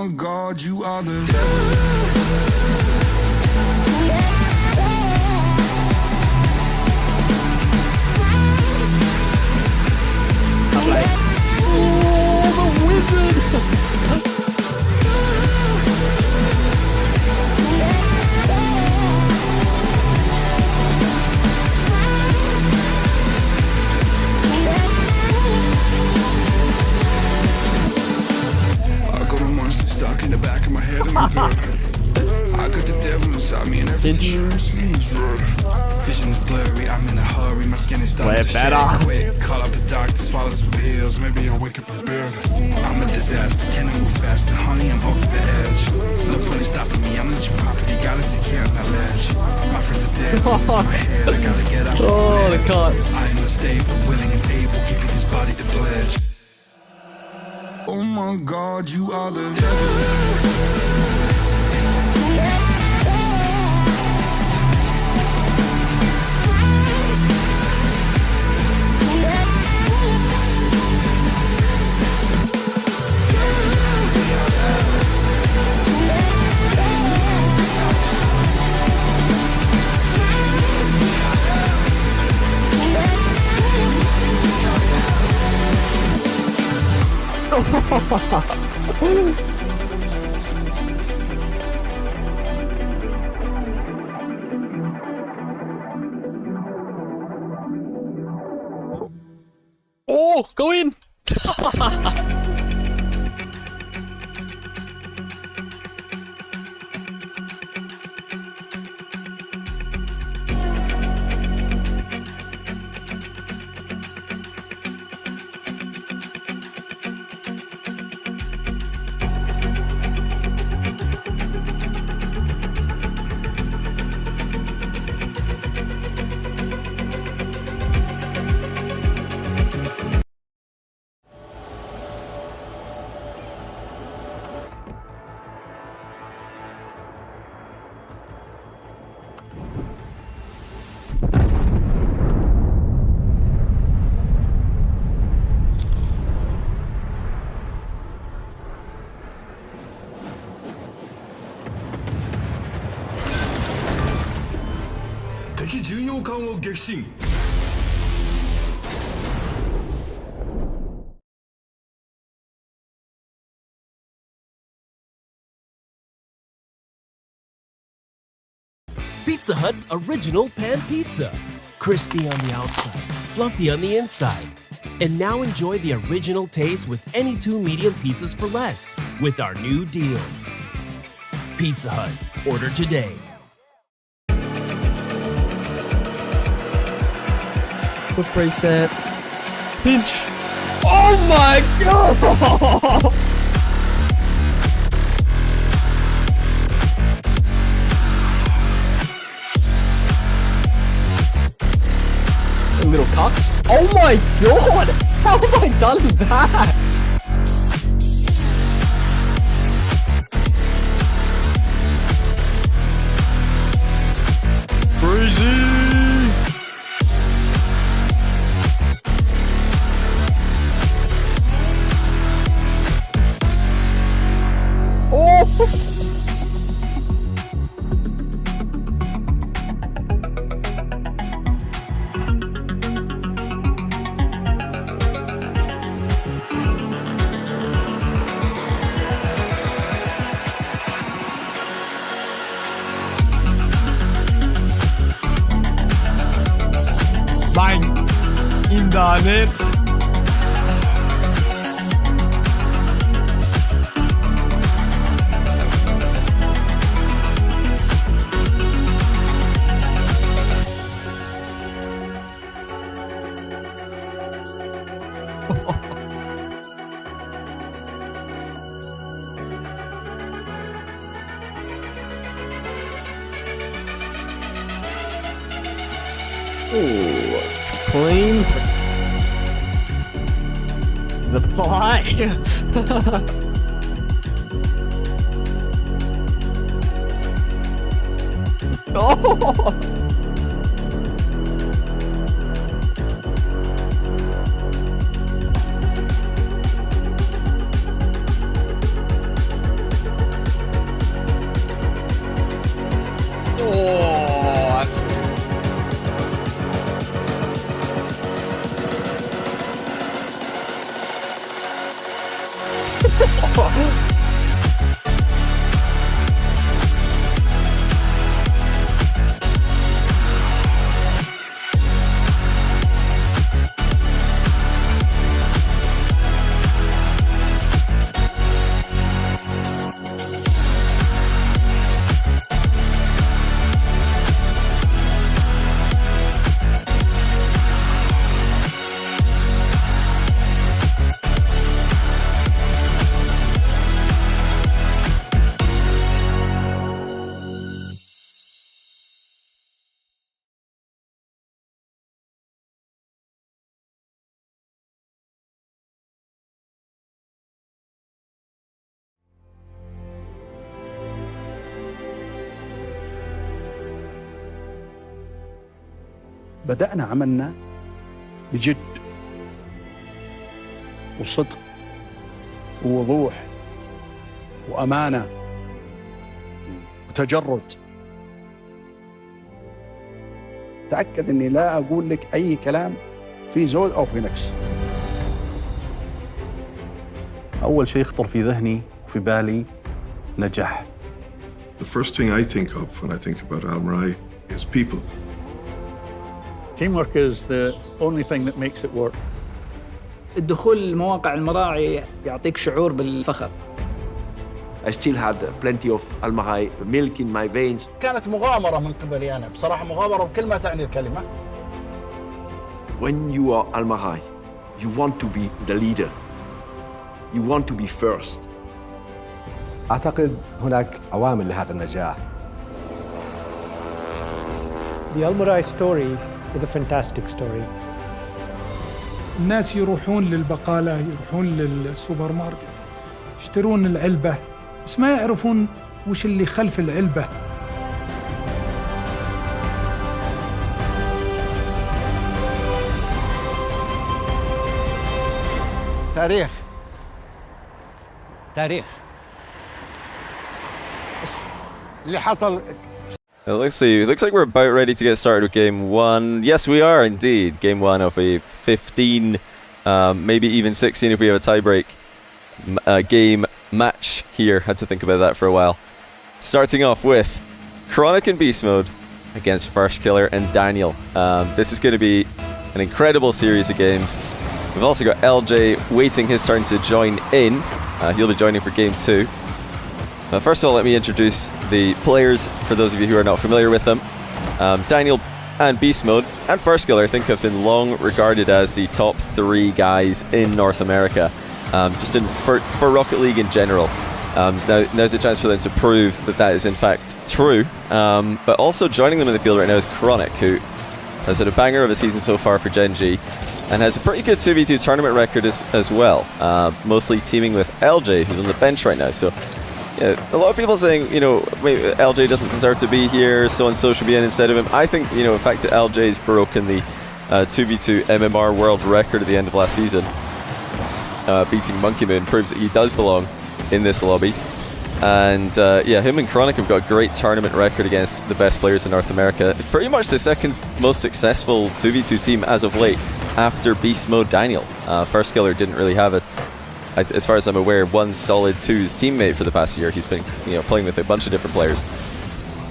my God, you are the devil. In the back of my head in the dirt. I got the devil inside me and everything seems red. Vision is blurry, I'm in a hurry. My skin is starting to shade quick. Call up the doctor, swallow some pills. Maybe I'll wake up in bed. I'm a disaster, can't move faster. Honey, I'm off the edge. No point in stopping me, I'm not your property. Gotta take care of my ledge. My friends are dead, I'm losing my head. I gotta get out of this ledge. I am unstable, willing and able. Give you this body to pledge. Oh my God, you are the devil. Oh, go in! Pizza Hut's original pan pizza. Crispy on the outside, fluffy on the inside. And now enjoy the original taste with any 2 medium pizzas for less with our new deal. Pizza Hut. Order today. Quick reset. Pinch. Oh my God! Little cocks. Oh my God! How have I done that? Crazy! Oh! Mein Internet. Ooh, clean the pie. Oh! بدأنا عملنا بجد وصدق ووضوح وأمانة وتجرد. تأكد أني لا أقول لك أي كلام في زود أو في نقص. أول شيء يخطر في ذهني وفي بالي نجاح. The first thing I think of when I think about Al Mirai is people. Teamwork is the only thing that makes it work. الدخول لمواقع المراعي يعطيك شعور بالفخر. I still had plenty of Al Mirai milk in my veins. كانت مغامرة من قبلي أنا، بصراحة مغامرة بكل ما تعني الكلمة. When you are Al Mirai, you want to be the leader. You want to be first. أعتقد هناك عوامل لهذا النجاح. The Al Mirai story is a fantastic story. الناس يروحون للبقالة، يروحون للسوبر ماركت، يشترون العلبة، بس ما يعرفون وش اللي خلف العلبة. تاريخ اللي حصل. Let's see. It looks like we're about ready to get started with game one. Yes, we are indeed. Game one of a 15, maybe even 16 if we have a tiebreak game match here. Had to think about that for a while. Starting off with Chronic in Beast Mode against First Killer and Daniel. This is going to be an incredible series of games. We've also got LJ waiting his turn to join in. He'll be joining for game two. First of all, let me introduce the players for those of you who are not familiar with them. Daniel and Beast Mode and First Killer I think have been long regarded as the top three guys in North America, just for Rocket League in general. Now's a chance for them to prove that that is in fact true. But also joining them in the field right now is Chronic, who has had a banger of a season so far for Gen G and has a pretty good 2v2 tournament record as well, mostly teaming with LJ, who's on the bench right now. So yeah, a lot of people saying, you know, LJ doesn't deserve to be here, so-and-so should be in instead of him. I think, you know, the fact that LJ's broken the 2v2 MMR world record at the end of last season, beating Monkey Moon, proves that he does belong in this lobby. And yeah, him and Chronic have got a great tournament record against the best players in North America. Pretty much the second most successful 2v2 team as of late, after Beast Mode Daniel. First Killer didn't really have it. As far as I'm aware, one solid twos teammate for the past year. He's been, you know, playing with a bunch of different players.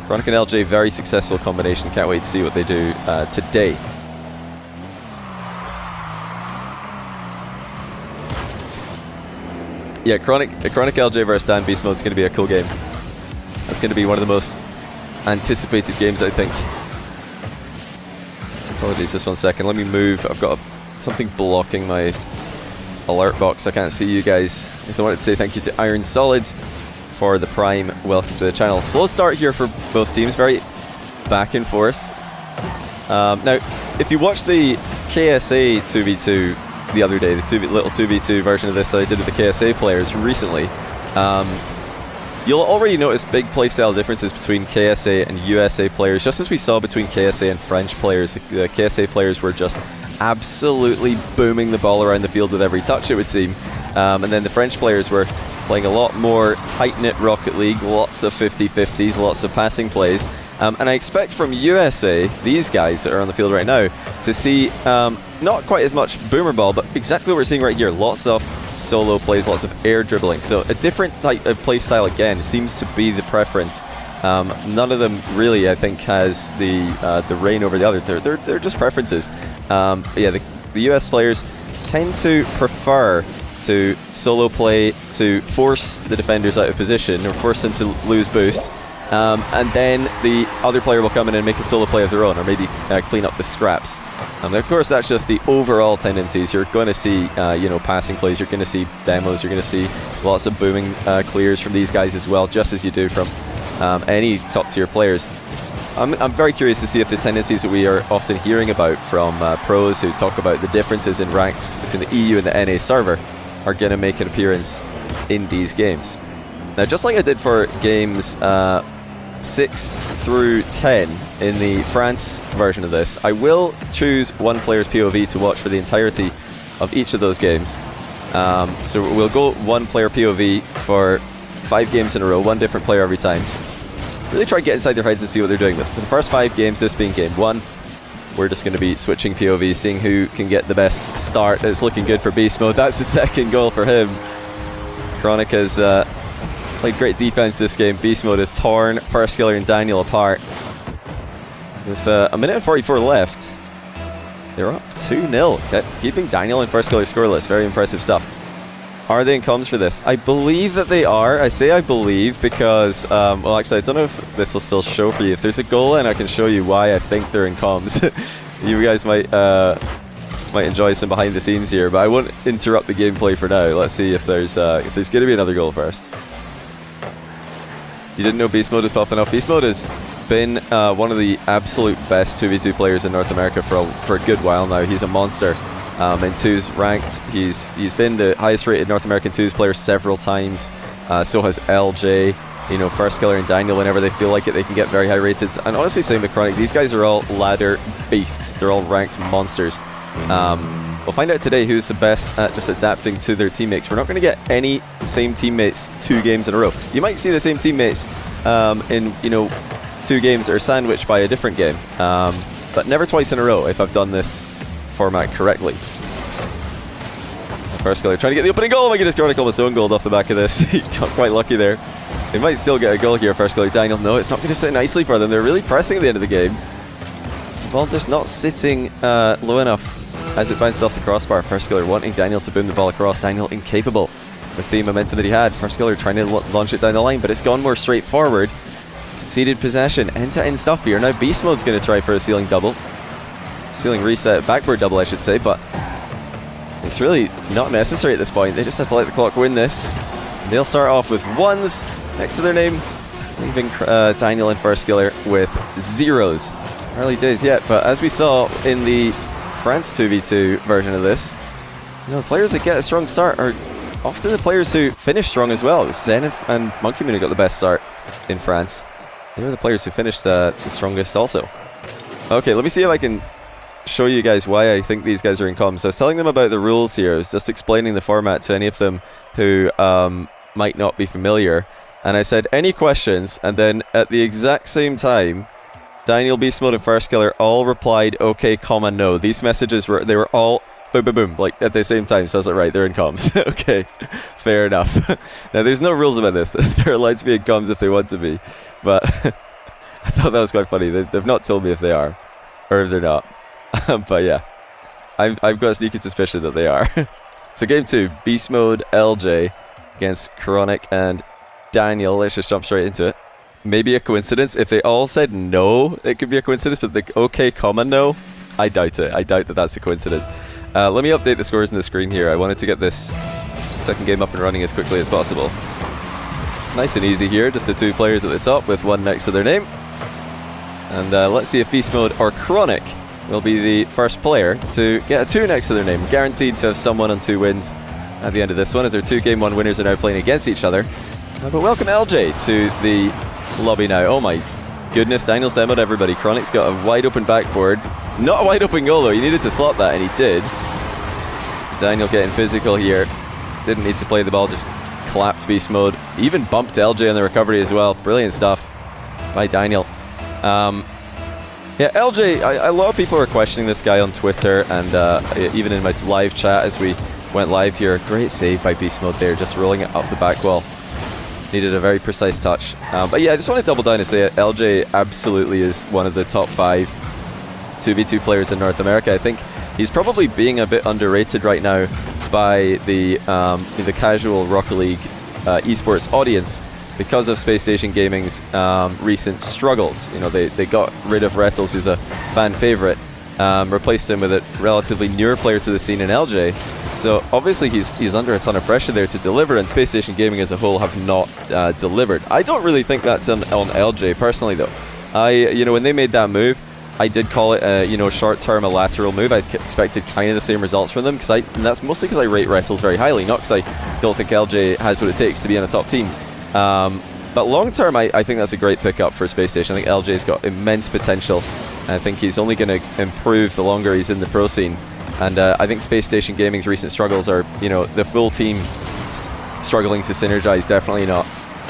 Chronic and LJ, very successful combination. Can't wait to see what they do today. Yeah, Chronic LJ versus Dan Beast Mode is going to be a cool game. That's going to be one of the most anticipated games, I think. Apologies, just 1 second. Let me move. I've got something blocking my alert box. I can't see you guys. So I wanted to say thank you to Iron Solid for the Prime. Welcome to the channel. Slow start here for both teams. Very back and forth. Now, if you watch the KSA 2v2 the other day, the little 2v2 version of this that I did with the KSA players recently, you'll already notice big playstyle differences between KSA and USA players, just as we saw between KSA and French players. The KSA players were just absolutely booming the ball around the field with every touch, it would seem. And then the French players were playing a lot more tight-knit Rocket League, lots of 50-50s, lots of passing plays. And I expect from USA, these guys that are on the field right now, to see not quite as much boomer ball, but exactly what we're seeing right here. Lots of solo plays, lots of air dribbling. So a different type of play style again seems to be the preference. None of them really, I think, has the reign over the other. They're just preferences. But yeah, the US players tend to prefer to solo play to force the defenders out of position or force them to lose boost. And then the other player will come in and make a solo play of their own, or maybe clean up the scraps. Of course, that's just the overall tendencies. You're going to see, passing plays. You're going to see demos. You're going to see lots of booming clears from these guys as well, just as you do from any top-tier players. I'm very curious to see if the tendencies that we are often hearing about from pros who talk about the differences in ranked between the EU and the NA server are going to make an appearance in these games. Now, just like I did for games 6 through 10 in the France version of this, I will choose one player's POV to watch for the entirety of each of those games. So we'll go one player POV for 5 games in a row, one different player every time. Really try to get inside their heads and see what they're doing. But for the first 5 games, this being game 1, we're just going to be switching POVs, seeing who can get the best start. It's looking good for Beast Mode. That's the second goal for him. Chronic has played great defense this game. Beast Mode has torn First Killer and Daniel apart. With a minute and 44 left, they're up 2-0. Keeping Daniel and First Killer scoreless. Very impressive stuff. Are they in comms for this? I believe that they are. I say I believe because, well, actually, I don't know if this will still show for you. If there's a goal in, I can show you why I think they're in comms. You guys might enjoy some behind the scenes here, but I won't interrupt the gameplay for now. Let's see if there's going to be another goal first. You didn't know Beast Mode is popping up. Beast Mode has been one of the absolute best 2v2 players in North America for a good while now. He's a monster. In 2s ranked, he's been the highest rated North American 2s player several times. So has LJ, First Killer and Daniel. Whenever they feel like it, they can get very high rated. And honestly, same with Chronic. These guys are all ladder beasts. They're all ranked monsters. We'll find out today who's the best at just adapting to their teammates. We're not going to get any same teammates 2 games in a row. You might see the same teammates in 2 games that are sandwiched by a different game, but never twice in a row if I've done this format correctly. First Killer trying to get the opening goal. Oh my goodness, Chronic almost own goal off the back of this. He got quite lucky there. They might still get a goal here, First Killer. Daniel, no, it's not going to sit nicely for them. They're really pressing at the end of the game. Ball just not sitting low enough as it bounced off the crossbar. First Killer wanting Daniel to boom the ball across. Daniel incapable with the momentum that he had. First Killer trying to launch it down the line, but it's gone more straightforward. Conceded possession. End-to-end stuff here. Now Beast Mode's going to try for a ceiling double. Ceiling reset. Backboard double, I should say, but it's really not necessary at this point. They just have to let the clock win this. They'll start off with 1s next to their name, leaving Daniel and First Killer with 0s. Early days yet, but as we saw in the France 2v2 version of this, the players that get a strong start are often the players who finish strong as well. Zen and Monkey Moon who got the best start in France. They were the players who finished the strongest also. Okay, let me see if I can show you guys why I think these guys are in comms. So I was telling them about the rules here. I was just explaining the format to any of them who might not be familiar. And I said, any questions? And then at the exact same time, Daniel, Beast Mode, and First Killer all replied, okay, comma, no. These messages they were all boom, boom, boom, like at the same time. So I was like, right, they're in comms. Okay, fair enough. Now, there's no rules about this. They're allowed to be in comms if they want to be. But I thought that was quite funny. They've not told me if they are or if they're not. But yeah, I've got a sneaky suspicion that they are. So game 2, Beast Mode, LJ against Chronic and Daniel. Let's just jump straight into it. Maybe a coincidence. If they all said no, it could be a coincidence, but the okay, comma, no, I doubt it. I doubt that that's a coincidence. Let me update the scores on the screen here. I wanted to get this second game up and running as quickly as possible. Nice and easy here, just the 2 players at the top with 1 next to their name. And let's see if Beast Mode or Chronic will be the first player to get a 2 next to their name. Guaranteed to have someone on 2 wins at the end of this one, as their 2 game 1 winners are now playing against each other. But welcome LJ to the lobby now. Oh my goodness, Daniel's demoed everybody. Chronic's got a wide open backboard. Not a wide open goal though, he needed to slot that and he did. Daniel getting physical here. Didn't need to play the ball, just clapped Beast Mode. Even bumped LJ on the recovery as well. Brilliant stuff by Daniel. Yeah, LJ, a lot of people are questioning this guy on Twitter and even in my live chat as we went live here. Great save by Beast Mode there, just rolling it up the back wall. Needed a very precise touch. But yeah, I just want to double down and say LJ absolutely is one of the top 5 2v2 players in North America. I think he's probably being a bit underrated right now by the casual Rocket League esports audience because of Space Station Gaming's recent struggles. You know, they got rid of Rettles, who's a fan favorite, replaced him with a relatively newer player to the scene in LJ. So obviously he's under a ton of pressure there to deliver, and Space Station Gaming as a whole have not delivered. I don't really think that's on LJ personally though. When they made that move, I did call it a short-term, a lateral move. I expected kind of the same results from them, and that's mostly because I rate Rettles very highly, not because I don't think LJ has what it takes to be on a top team. But long-term, I think that's a great pickup for Space Station. I think LJ's got immense potential, and I think he's only going to improve the longer he's in the pro scene. And I think Space Station Gaming's recent struggles are, the full team struggling to synergize, definitely not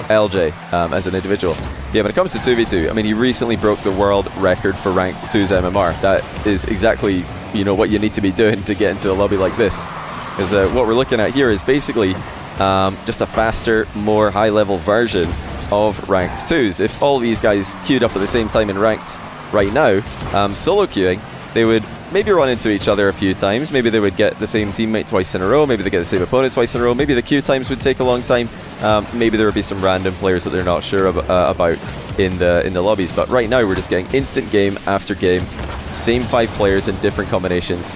LJ as an individual. Yeah, when it comes to 2v2, I mean, he recently broke the world record for ranked 2's MMR. That is exactly, what you need to be doing to get into a lobby like this. Because what we're looking at here is basically just a faster, more high-level version of ranked 2's. If all these guys queued up at the same time in ranked right now, solo queuing, they would maybe run into each other a few times. Maybe they would get the same teammate twice in a row. Maybe they get the same opponent twice in a row. Maybe the queue times would take a long time. Maybe there would be some random players that they're not sure about in the lobbies. But right now we're just getting instant game after game, same 5 players in different combinations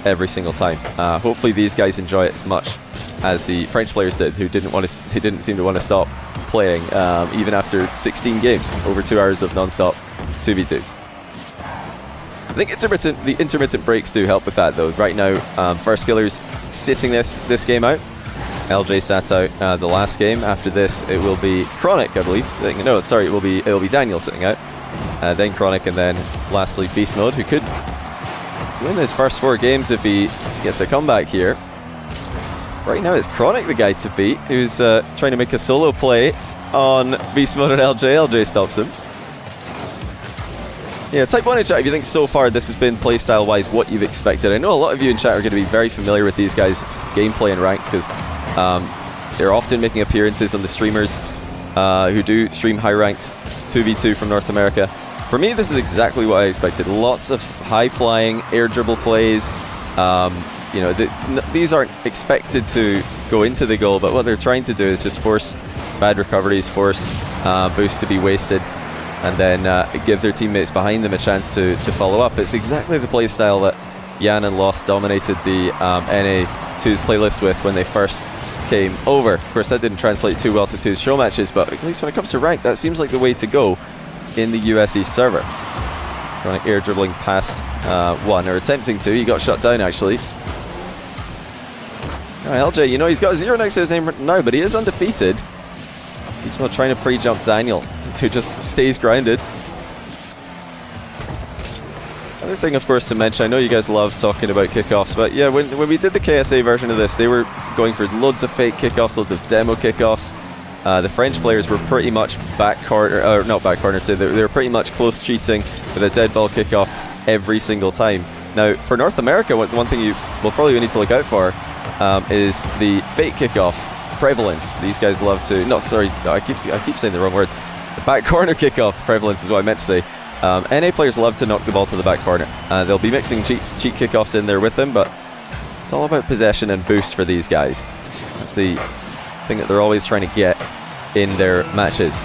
every single time. Hopefully these guys enjoy it as much as the French players did, who didn't seem to want to stop playing even after 16 games, over 2 hours of non-stop 2v2. I think the intermittent breaks do help with that though. Right now, First Killer's sitting this game out. LJ sat out the last game. After this, it will be Chronic, I believe. No, sorry, it will be Daniel sitting out. Then Chronic, and then lastly Beast Mode, who could win his first 4 games if he gets a comeback here. Right now, it's Chronic the guy to beat, who's trying to make a solo play on Beast Mode and LJ. LJ stops him. Yeah, type 1 in chat if you think so far this has been playstyle wise what you've expected. I know a lot of you in chat are going to be very familiar with these guys' gameplay and ranked because they're often making appearances on the streamers who do stream high ranked 2v2 from North America. For me, this is exactly what I expected. Lots of high flying air dribble plays. These aren't expected to go into the goal, but what they're trying to do is just force bad recoveries, force boosts to be wasted, and then give their teammates behind them a chance to follow up. It's exactly the playstyle that Jan and Lost dominated the NA2's playlist with when they first came over. Of course, that didn't translate too well to 2's show matches, but at least when it comes to rank, that seems like the way to go in the US East server. Trying to air dribbling past one, or attempting to. He got shut down, actually. LJ, he's got a 0 next to his name now, but he is undefeated. He's not trying to pre-jump Daniel, who just stays grounded. Other thing, of course, to mention, I know you guys love talking about kickoffs, but yeah, when we did the KSA version of this, they were going for loads of fake kickoffs, loads of demo kickoffs. The French players were pretty much they were pretty much close cheating with a dead ball kickoff every single time. Now, for North America, one thing you will probably need to look out for is the fake kickoff prevalence. These guys love to... I keep saying the wrong words. The back corner kickoff prevalence is what I meant to say. NA players love to knock the ball to the back corner. They'll be mixing cheat kickoffs in there with them, but it's all about possession and boost for these guys. That's the thing that they're always trying to get in their matches.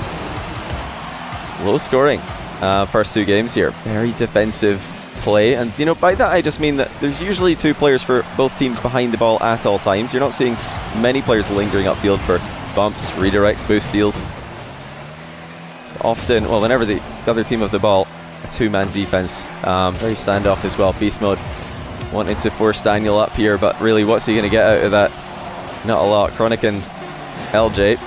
Low scoring first 2 games here. Very defensive play, and by that I just mean that there's usually 2 players for both teams behind the ball at all times. You're not seeing many players lingering upfield for bumps, redirects, boost steals. It's often, whenever the other team have the ball, a 2-man defense. Very standoff as well. Beast Mode wanting to force Daniel up here, but really what's he going to get out of that? Not a lot. Chronic and LJ,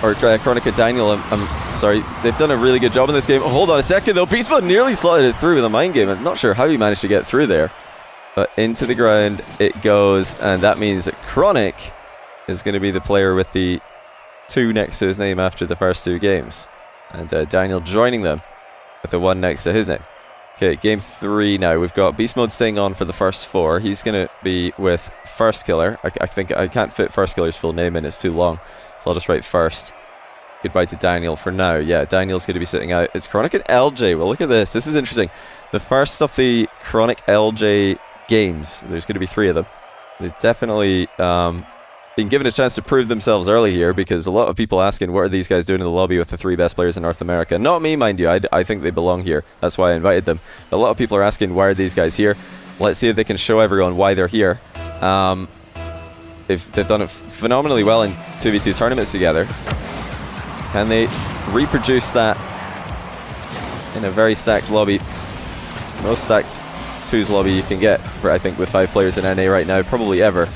or Chronic and Daniel, I'm sorry, they've done a really good job in this game. Hold on a second though, Beast Mode nearly slotted it through with a mind game. I'm not sure how he managed to get through there, but into the ground it goes, and that means that Chronic is going to be the player with the 2 next to his name after the first 2 games, and Daniel joining them with the 1 next to his name. Okay, game 3 now. We've got Beast Mode staying on for the first 4. He's going to be with First Killer. I think I can't fit First Killer's full name in, it's too long. So I'll just write First. Goodbye to Daniel for now. Yeah, Daniel's going to be sitting out. It's Chronic and LJ. Well, look at this. This is interesting. The first of the Chronic LJ games. There's going to be 3 of them. They've definitely been given a chance to prove themselves early here, because a lot of people asking what are these guys doing in the lobby with the 3 best players in North America. Not me, mind you. I think they belong here. That's why I invited them. But a lot of people are asking why are these guys here. Let's see if they can show everyone why they're here. They've done it phenomenally well in 2v2 tournaments together. Can they reproduce that in a very stacked lobby? Most stacked 2s lobby you can get for, I think, with 5 players in NA right now, probably ever.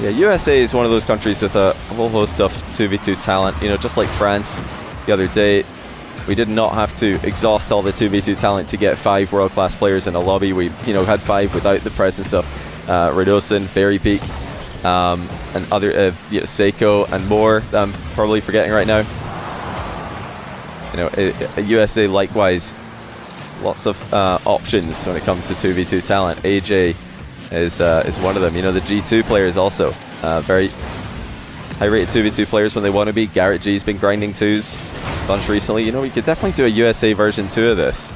Yeah, USA is one of those countries with a whole host of 2v2 talent. You know, just like France the other day, we did not have to exhaust all the 2v2 talent to get 5 world-class players in a lobby. We, you know, had 5 without the presence of Radosin, Fairy Peak, and other, you know, Seiko and more that I'm probably forgetting right now. You know, USA likewise, lots of options when it comes to 2v2 talent. AJ is one of them. You know, the G2 players also very high-rated 2v2 players when they want to be. Garrett G's been grinding 2s a bunch recently. You know, we could definitely do a USA version 2 of this.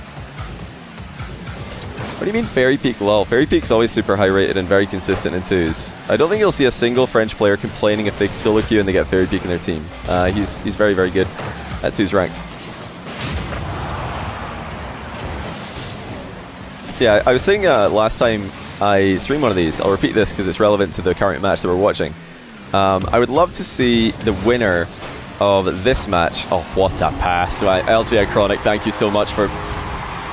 What do you mean Fairy Peak? Lol. Fairy Peak's always super high-rated and very consistent in 2s. I don't think you'll see a single French player complaining if they solo queue and they get Fairy Peak in their team. He's very, very good at 2s ranked. Yeah, I was saying last time I streamed one of these, I'll repeat this because it's relevant to the current match that we're watching. I would love to see the winner of this match. Oh, what a pass. Right, LJ Chronic, thank you so much for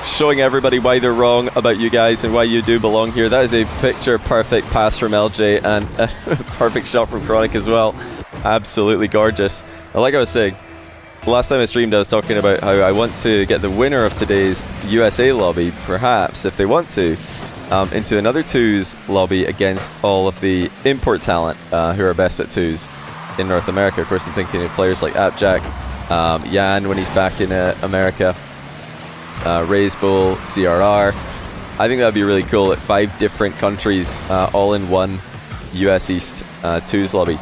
showing everybody why they're wrong about you guys and why you do belong here. That is a picture-perfect pass from LJ and a perfect shot from Chronic as well. Absolutely gorgeous. Like I was saying, last time I streamed I was talking about how I want to get the winner of today's USA lobby, perhaps, if they want to, into another 2s lobby against all of the import talent who are best at 2s in North America. Of course, I'm thinking of players like Appjack, Jan when he's back in America, Raise Bull, CRR. I think that would be really cool at 5 different countries all in one US East 2s lobby.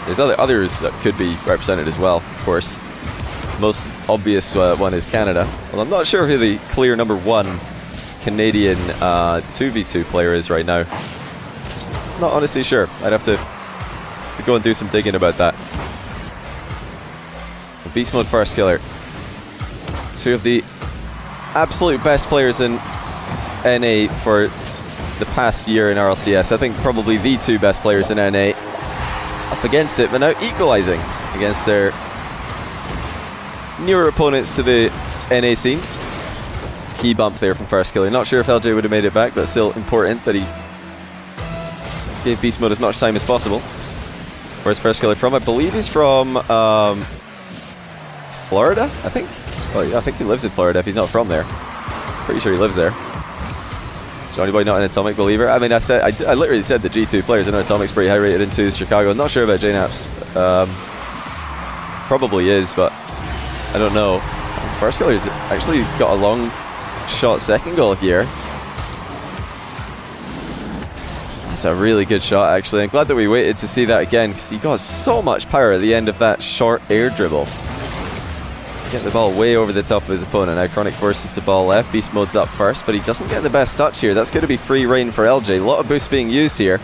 There's others that could be represented as well, of course. Most obvious one is Canada. Well, I'm not sure who the clear number 1 Canadian 2v2 player is right now. Not honestly sure. I'd have to go and do some digging about that. Beast Mode First Killer. 2 of the absolute best players in NA for the past year in RLCS. I think probably the 2 best players in NA. Up against it, but now equalizing against their newer opponents to the NA scene. Key bump there from First Killer. Not sure if LJ would have made it back, but still important that he gave Beast Mode as much time as possible. Where's First Killer from? I believe he's from Florida, I think. Well, yeah, I think he lives in Florida if he's not from there. Pretty sure he lives there. Johnny Boy not an Atomic believer. I mean, I literally said the G2 players. I know Atomic's pretty high rated in 2s Chicago. Not sure about JNaps. Probably is, but I don't know. First Killer's actually got a long shot second goal here. That's a really good shot, actually. I'm glad that we waited to see that again, because he got so much power at the end of that short air dribble. Get the ball way over the top of his opponent. Now Chronic forces the ball left. Beast Mode's up first, but he doesn't get the best touch here. That's going to be free reign for LJ. A lot of boosts being used here.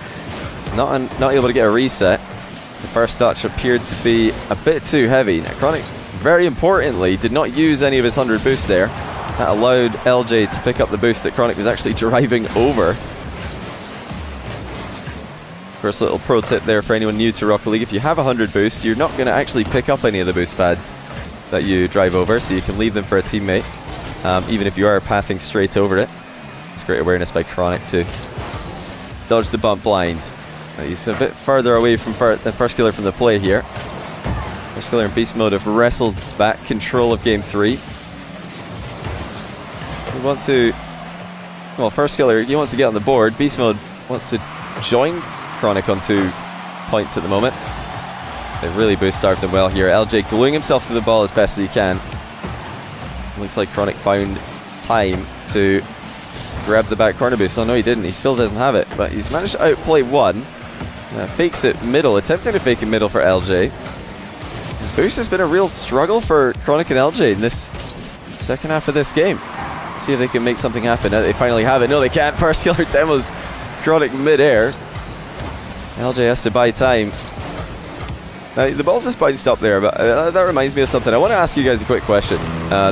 Not able to get a reset. The first touch appeared to be a bit too heavy. Now Chronic, very importantly, did not use any of his 100 boost there. That allowed LJ to pick up the boost that Chronic was actually driving over. Of course, a little pro tip there for anyone new to Rocket League. If you have 100 boost, you're not going to actually pick up any of the boost pads that you drive over, so you can leave them for a teammate, even if you are pathing straight over it. It's great awareness by Chronic to dodge the bump blind. He's a bit further away from First Killer from the play here. First Killer and Beast Mode have wrestled back control of game 3. We want to... Well, First Killer, he wants to get on the board. Beast Mode wants to join Chronic on 2 points at the moment. They've really boost starved them well here. LJ gluing himself to the ball as best as he can. Looks like Chronic found time to grab the back corner boost. Oh no, he didn't. He still doesn't have it, but he's managed to outplay one. Fakes it middle, attempting to fake it middle for LJ. Boost has been a real struggle for Chronic and LJ in this second half of this game. See if they can make something happen. They finally have it. No, they can't. First killer demos Chronic mid-air. LJ has to buy time. Now, the ball's just bounced up there, but that reminds me of something. I want to ask you guys a quick question.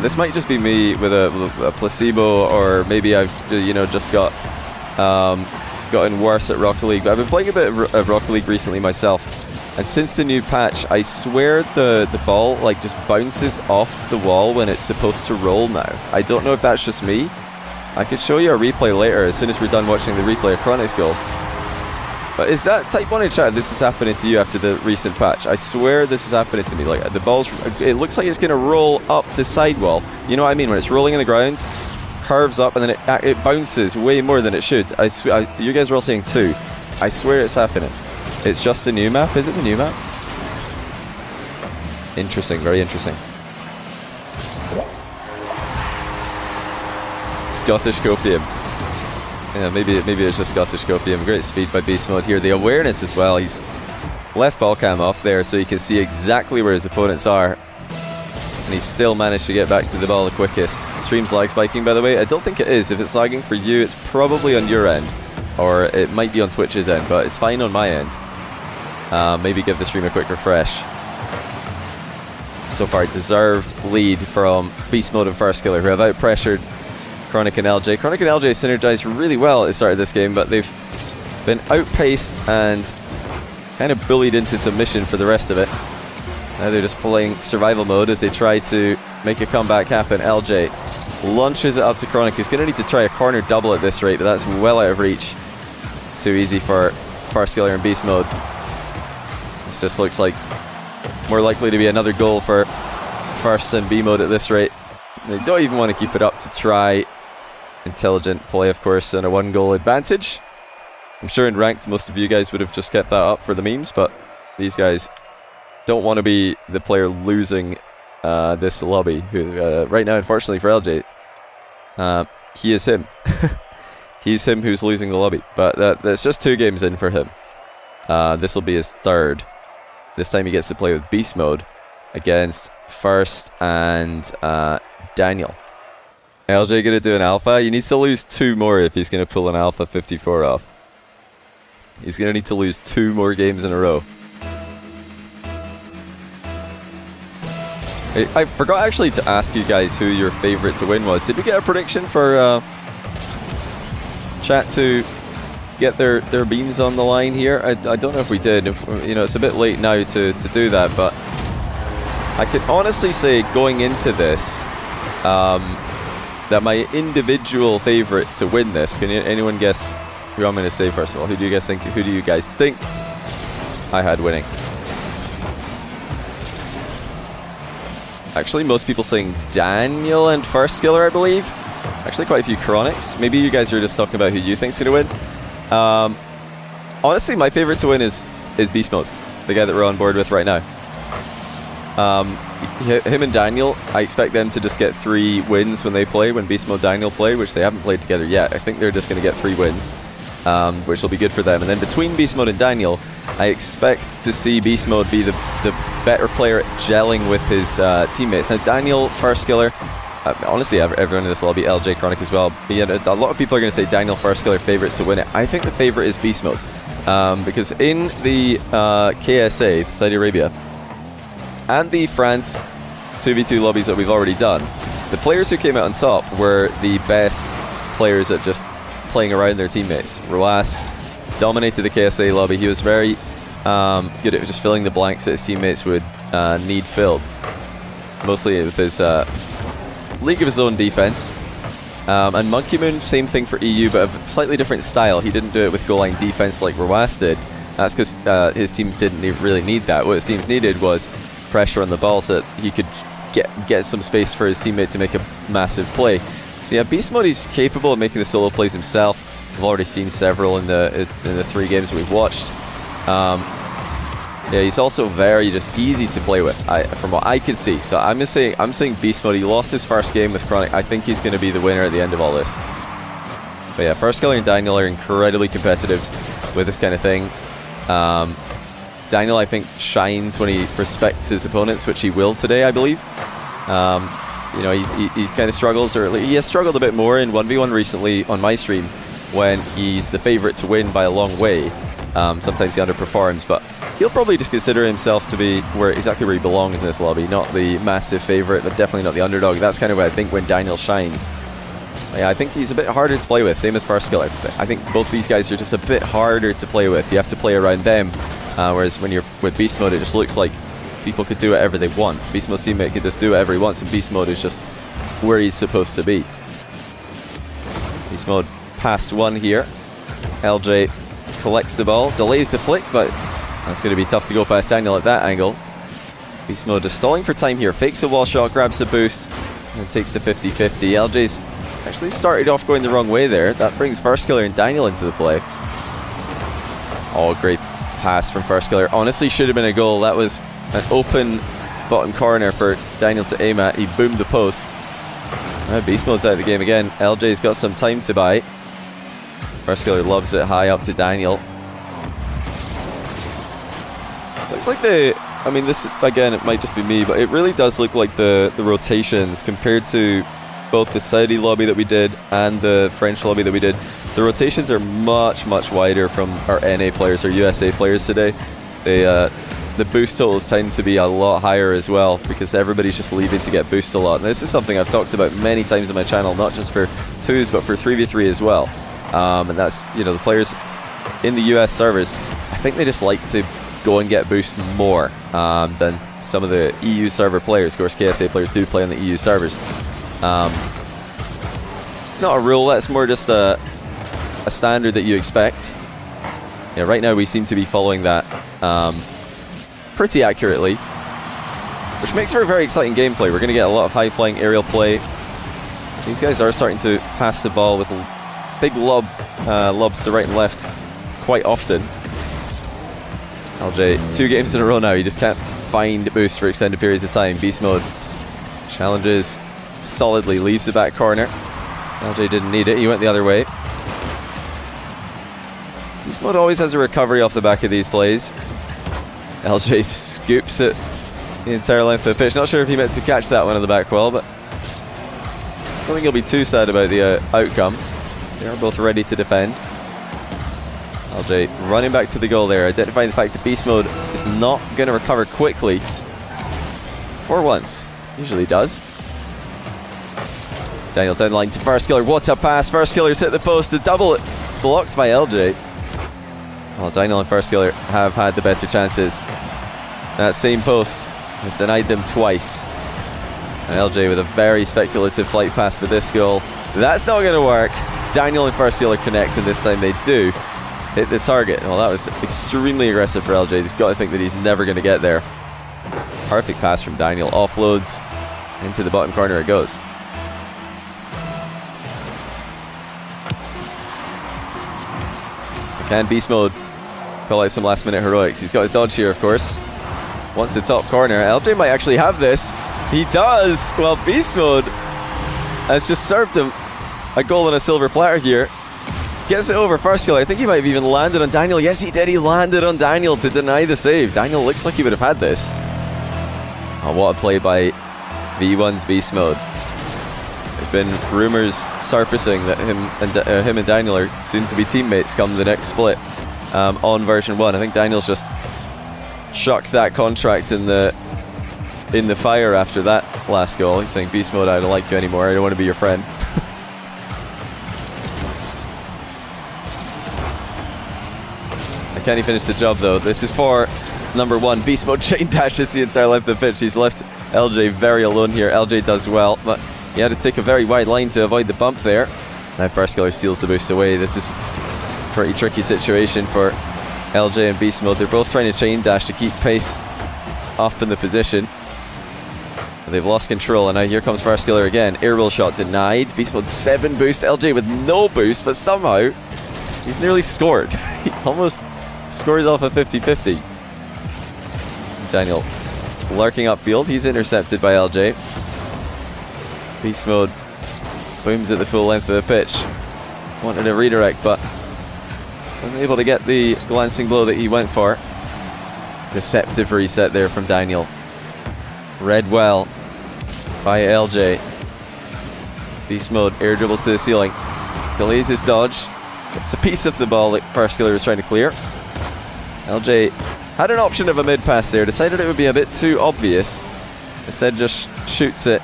This might just be me with a placebo, or maybe I've just gotten worse at Rocket League. But I've been playing a bit of Rocket League recently myself. And since the new patch, I swear the ball like just bounces off the wall when it's supposed to roll now. I don't know if that's just me. I could show you a replay later as soon as we're done watching the replay of Chronic's goal. But is that, type 1 in chat, this is happening to you after the recent patch? I swear this is happening to me. Like the ball's, it looks like it's going to roll up the sidewall. You know what I mean? When it's rolling in the ground, curves up, and then it bounces way more than it should. You guys are all saying 2. I swear it's happening. It's just the new map. Is it the new map? Interesting, very interesting. Scottish Copium. Yeah, maybe it's just Scottish Copium. Great speed by Beast Mode here. The awareness as well. He's left ball cam off there so he can see exactly where his opponents are. And he's still managed to get back to the ball the quickest. Stream's lag spiking, by the way. I don't think it is. If it's lagging for you, it's probably on your end. Or it might be on Twitch's end, but it's fine on my end. Maybe give the stream a quick refresh. So far, deserved lead from Beast Mode and First Killer, who have out-pressured Chronic and LJ. Chronic and LJ synergized really well at the start of this game, but they've been outpaced and kind of bullied into submission for the rest of it. Now they're just playing survival mode as they try to make a comeback happen. LJ launches it up to Chronic, who's going to need to try a corner double at this rate, but that's well out of reach. Too easy for First Killer in Beast Mode. This just looks like more likely to be another goal for First and B Mode at this rate. They don't even want to keep it up to try intelligent play, of course, and a 1-goal advantage. I'm sure in ranked most of you guys would have just kept that up for the memes, but these guys don't want to be the player losing this lobby, who right now, unfortunately for LJ, he is him. He's him who's losing the lobby, but that's just 2 games in for him. This will be his 3rd. This time he gets to play with Beast Mode against First and Daniel. LJ gonna do an alpha? He needs to lose 2 more if he's gonna pull an alpha 54 off. He's gonna need to lose 2 more games in a row. I forgot actually to ask you guys who your favorite to win was. Did we get a prediction for chat to get their beans on the line here? I don't know if we did. It's a bit late now to do that, but I can honestly say going into this that my individual favorite to win this, can anyone guess who I'm going to say first of all? Who do you guys think I had winning? Actually, most people saying Daniel and First Killer, I believe. Actually, quite a few Chronics. Maybe you guys are just talking about who you think's going to win. Honestly, my favorite to win is Beast Mode, the guy that we're on board with right now. Him and Daniel, I expect them to just get 3 wins when Beast Mode Daniel play, which they haven't played together yet. I think they're just going to get 3 wins, which will be good for them. And then between Beast Mode and Daniel, I expect to see Beast Mode be the better player at gelling with his teammates. Now Daniel, First Killer, honestly everyone in this lobby, LJ, Chronic as well, a lot of people are going to say Daniel, First Killer favorites to win it. I think the favorite is Beast Mode, because in the KSA, Saudi Arabia, and the France 2v2 lobbies that we've already done, the players who came out on top were the best players at just playing around their teammates. Roas dominated the KSA lobby. He was very good at just filling the blanks that his teammates would need filled, mostly with his League of his own defense. And Monkey Moon, same thing for EU, but a slightly different style. He didn't do it with goal line defense like Roas did. That's because his teams didn't really need that. What his teams needed was pressure on the ball so that he could get some space for his teammate to make a massive play. So yeah, Beast Mode, he's capable of making the solo plays himself. We've already seen several in the 3 games we've watched. Yeah, he's also very just easy to play with, from what I can see. So I'm saying Beast Mode. He lost his first game with Chronic. I think he's going to be the winner at the end of all this. But yeah, First Killer and Daniel are incredibly competitive with this kind of thing. Daniel, I think, shines when he respects his opponents, which he will today, I believe. You know, he kind of struggles, or he has struggled a bit more in 1v1 recently on my stream when he's the favorite to win by a long way. Sometimes he underperforms, but he'll probably just consider himself to be exactly where he belongs in this lobby. Not the massive favorite, but definitely not the underdog. That's kind of what I think when Daniel shines. Yeah, I think he's a bit harder to play with, same as First Killer. I think both these guys are just a bit harder to play with. You have to play around them, whereas when you're with Beast Mode, it just looks like people could do whatever they want. Beast Mode's teammate could just do whatever he wants, and Beast Mode is just where he's supposed to be. Beast Mode past one here. LJ collects the ball, delays the flick, but that's going to be tough to go past Daniel at that angle. Beast Mode is stalling for time here, fakes the wall shot, grabs the boost, and takes the 50-50. LJ's actually started off going the wrong way there. That brings First Killer and Daniel into the play. Oh, great pass from First Killer. Honestly, should have been a goal. That was an open bottom corner for Daniel to aim at. He boomed the post. Beast Mode's out of the game again. LJ's got some time to buy. First Killer loves it high up to Daniel. Looks like I mean, this, again, it might just be me, but it really does look like the rotations compared to both the Saudi lobby that we did and the French lobby that we did. The rotations are much, much wider from our NA players or USA players today. The boost totals tend to be a lot higher as well because everybody's just leaving to get boosted a lot. And this is something I've talked about many times on my channel, not just for 2s, but for 3v3 as well. And that's, you know, the players in the US servers, I think they just like to go and get boost more than some of the EU server players. Of course, KSA players do play on the EU servers. It's not a rule, that's more just a standard that you expect. Yeah, right now we seem to be following that pretty accurately, which makes for a very exciting gameplay. We're going to get a lot of high-flying aerial play. These guys are starting to pass the ball with big lobs to right and left quite often. LJ, 2 games in a row now, he just can't find boost for extended periods of time. Beast Mode challenges solidly, leaves the back corner. LJ didn't need it, he went the other way. Beast Mode always has a recovery off the back of these plays. LJ scoops it the entire length of the pitch. Not sure if he meant to catch that one on the back wall, but I don't think he'll be too sad about the outcome. They are both ready to defend. LJ running back to the goal there, identifying the fact that Beast Mode is not going to recover quickly. For once. Usually does. Daniel down the line to First Killer. What a pass. First Killer's hit the post. The double blocked by LJ. Well, Daniel and First Killer have had the better chances. That same post has denied them twice. And LJ with a very speculative flight path for this goal. That's not going to work. Daniel and First Killer connect, and this time they do hit the target. Well, that was extremely aggressive for LJ. He's got to think that he's never going to get there. Perfect pass from Daniel. Offloads into the bottom corner it goes. Can Beast Mode call out some last minute heroics? He's got his dodge here, of course. Wants the top corner. LJ might actually have this. He does! Well, Beast Mode has just served him a goal on a silver platter here. Gets it over First Killer. I think he might have even landed on Daniel. Yes, he did. He landed on Daniel to deny the save. Daniel looks like he would have had this. Oh, what a play by V1's Beast Mode. There's been rumors surfacing that him and Daniel are soon to be teammates come the next split on version 1. I think Daniel's just chucked that contract in the fire after that last goal. He's saying, Beast Mode, I don't like you anymore. I don't want to be your friend. Can he finish the job though? This is for number 1. Beast Mode chain dashes the entire length of the pitch. He's left LJ very alone here. LJ does well, but he had to take a very wide line to avoid the bump there. Now First Killer steals the boost away. This is a pretty tricky situation for LJ and Beast Mode. They're both trying to chain dash to keep pace up in the position. But they've lost control, and now here comes First Killer again. Aerial shot denied. Beast Mode 7 boost. LJ with no boost, but somehow he's nearly scored. He almost scores off a 50-50. Daniel lurking upfield. He's intercepted by LJ. Beast Mode booms at the full length of the pitch. Wanted a redirect, but wasn't able to get the glancing blow that he went for. Deceptive reset there from Daniel. Read well by LJ. Beast Mode air dribbles to the ceiling. Delays his dodge. Gets a piece of the ball that Farskiller was trying to clear. LJ had an option of a mid pass there. Decided it would be a bit too obvious. Instead just shoots it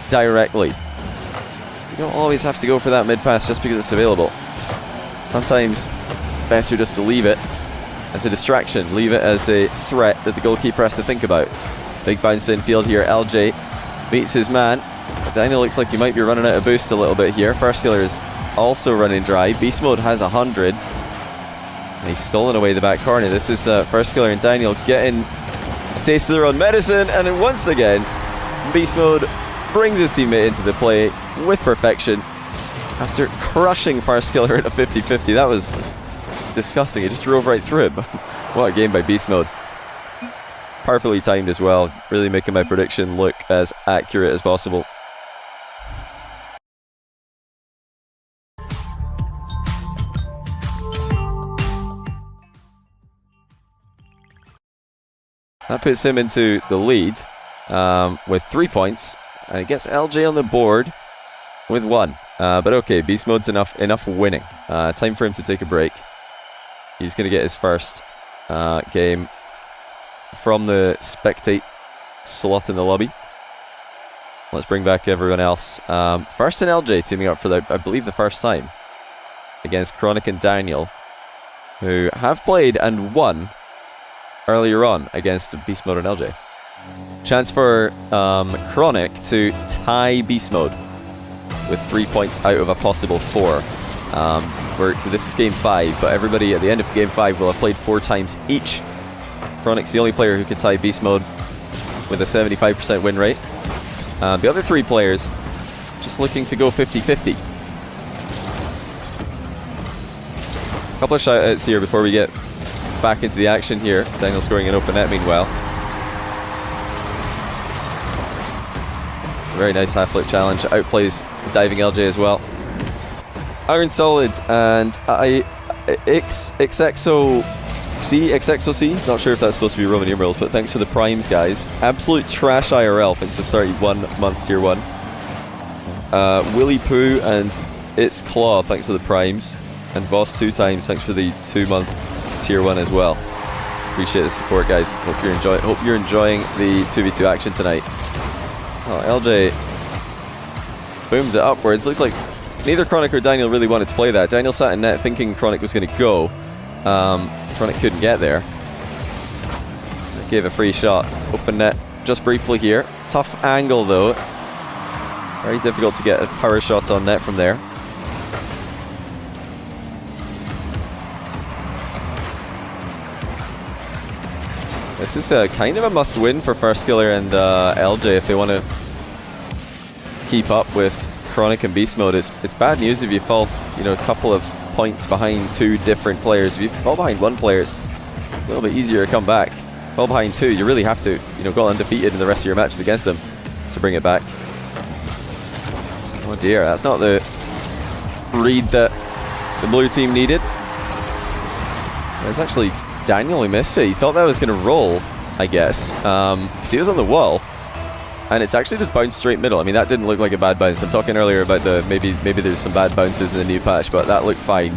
directly. You don't always have to go for that mid pass just because it's available. Sometimes it's better just to leave it as a distraction. Leave it as a threat that the goalkeeper has to think about. Big bounce infield here. LJ beats his man. Daniel looks like he might be running out of boost a little bit here. Farskiller is also running dry. Beast Mode has 100. And he's stolen away the back corner. This is Farskiller and Daniel getting a taste of their own medicine. And then once again, Beast Mode brings his teammate into the play with perfection after crushing Farskiller at a 50-50. That was disgusting. It just drove right through him. What a game by Beast Mode. Perfectly timed as well. Really making my prediction look as accurate as possible. That puts him into the lead with 3 points, and it gets LJ on the board with 1. But okay, Beast Mode's enough winning. Time for him to take a break. He's going to get his first game from the spectate slot in the lobby. Let's bring back everyone else. First and LJ teaming up for, I believe, the first time against Chronic and Daniel, who have played and won earlier on against Beast Mode and LJ. Chance for Chronic to tie Beast Mode with 3 points out of a possible 4. This is game 5, but everybody at the end of game 5 will have played 4 times each. Chronic's the only player who can tie Beast Mode with a 75% win rate. The other 3 players just looking to go 50-50. A couple of shout outs here before we get back into the action here. Daniel scoring an open net meanwhile. It's a very nice half flip challenge. Outplays diving LJ as well. Iron Solid and XXOC. Not sure if that's supposed to be Roman numerals, but thanks for the primes, guys. Absolute Trash IRL, thanks for 31-month tier 1. Willy Poo and It's Claw, thanks for the primes. And Boss 2 times, thanks for the 2-month tier 1 as well. Appreciate the support, guys. Hope you're enjoying the 2v2 action tonight. Oh, LJ booms it upwards. Looks like neither Chronic or Daniel really wanted to play that. Daniel sat in net thinking Chronic was going to go. Chronic couldn't get there. Gave a free shot. Open net just briefly here. Tough angle though. Very difficult to get a power shot on net from there. This is kind of a must-win for Farskiller and LJ if they want to keep up with Chronic and Beast Mode. It's bad news if you fall, a couple of points behind 2 different players. If you fall behind 1 player, it's a little bit easier to come back. Fall behind 2, you really have to, go undefeated in the rest of your matches against them to bring it back. Oh dear, that's not the read that the blue team needed. It's actually Daniel who missed it. He thought that was going to roll, I guess, because he was on the wall, and it's actually just bounced straight middle. I mean, that didn't look like a bad bounce. I'm talking earlier about maybe there's some bad bounces in the new patch, but that looked fine.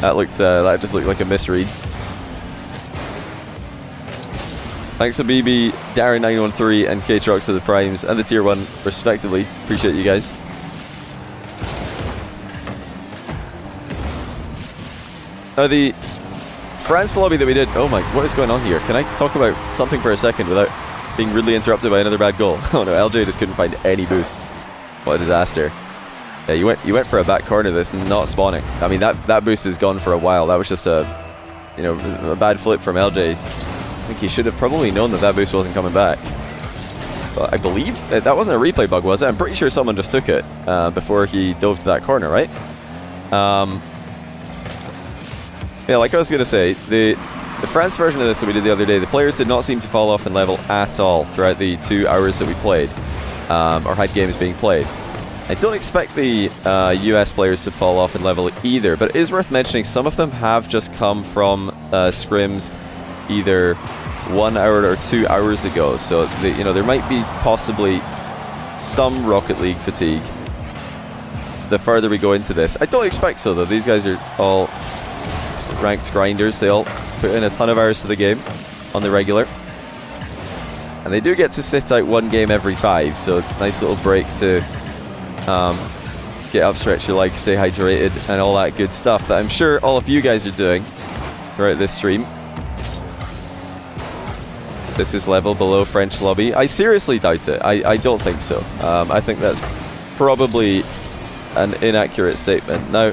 that just looked like a misread. Thanks to BB, Darren913, and K-Trox to the primes and the tier 1 respectively. Appreciate you guys. The France lobby that we did. Oh my, what is going on here? Can I talk about something for a second without being rudely interrupted by another bad goal? Oh no, LJ just couldn't find any boost. What a disaster. Yeah, you went for a back corner that's not spawning. I mean, that boost is gone for a while. That was just a bad flip from LJ. I think he should have probably known that boost wasn't coming back. But I believe that wasn't a replay bug, was it? I'm pretty sure someone just took it before he dove to that corner, right? Yeah, like I was going to say, the the France version of this that we did the other day, the players did not seem to fall off in level at all throughout the 2 hours that we played, or had games being played. I don't expect the US players to fall off in level either, but it is worth mentioning some of them have just come from scrims either 1 hour or 2 hours ago, so there might be possibly some Rocket League fatigue the further we go into this. I don't expect so though. These guys are all ranked grinders. They all put in a ton of hours to the game on the regular, and they do get to sit out 1 game every 5, so it's a nice little break to get up, stretch your legs, stay hydrated, and all that good stuff that I'm sure all of you guys are doing throughout this stream. This is level below French lobby. I seriously doubt it. I don't think so. I think that's probably an inaccurate statement. Now,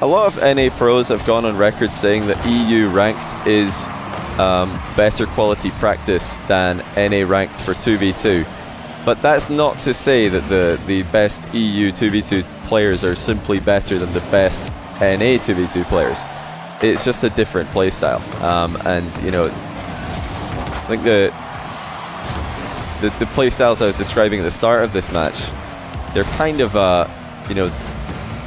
a lot of NA pros have gone on record saying that EU ranked is better quality practice than NA ranked for 2v2. But that's not to say that the best EU 2v2 players are simply better than the best NA 2v2 players. It's just a different playstyle. And, I think the playstyles I was describing at the start of this match, they're kind of,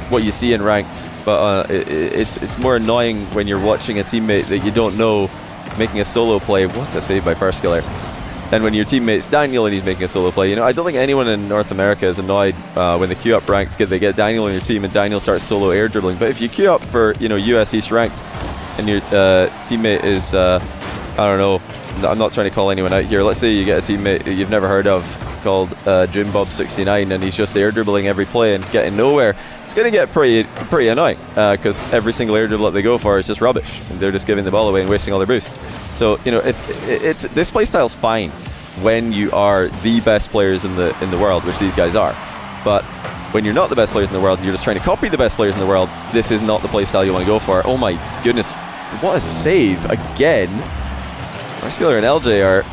what you see in ranked, but it's more annoying when you're watching a teammate that you don't know making a solo play. What a save by First Killer. And when your teammate's Daniel and he's making a solo play, I don't think anyone in North America is annoyed when they queue up ranked, they get Daniel on your team and Daniel starts solo air dribbling. But if you queue up for, US East ranked and your teammate is, I don't know, I'm not trying to call anyone out here. Let's say you get a teammate you've never heard of called JimBob69 and he's just air dribbling every play and getting nowhere. It's going to get pretty annoying because every single air dribble that they go for is just rubbish and they're just giving the ball away and wasting all their boost. So this playstyle's fine when you are the best players in the world, which these guys are. But when you're not the best players in the world and you're just trying to copy the best players in the world, this is not the playstyle you want to go for. Oh my goodness, what a save again. Marskiller and LJ are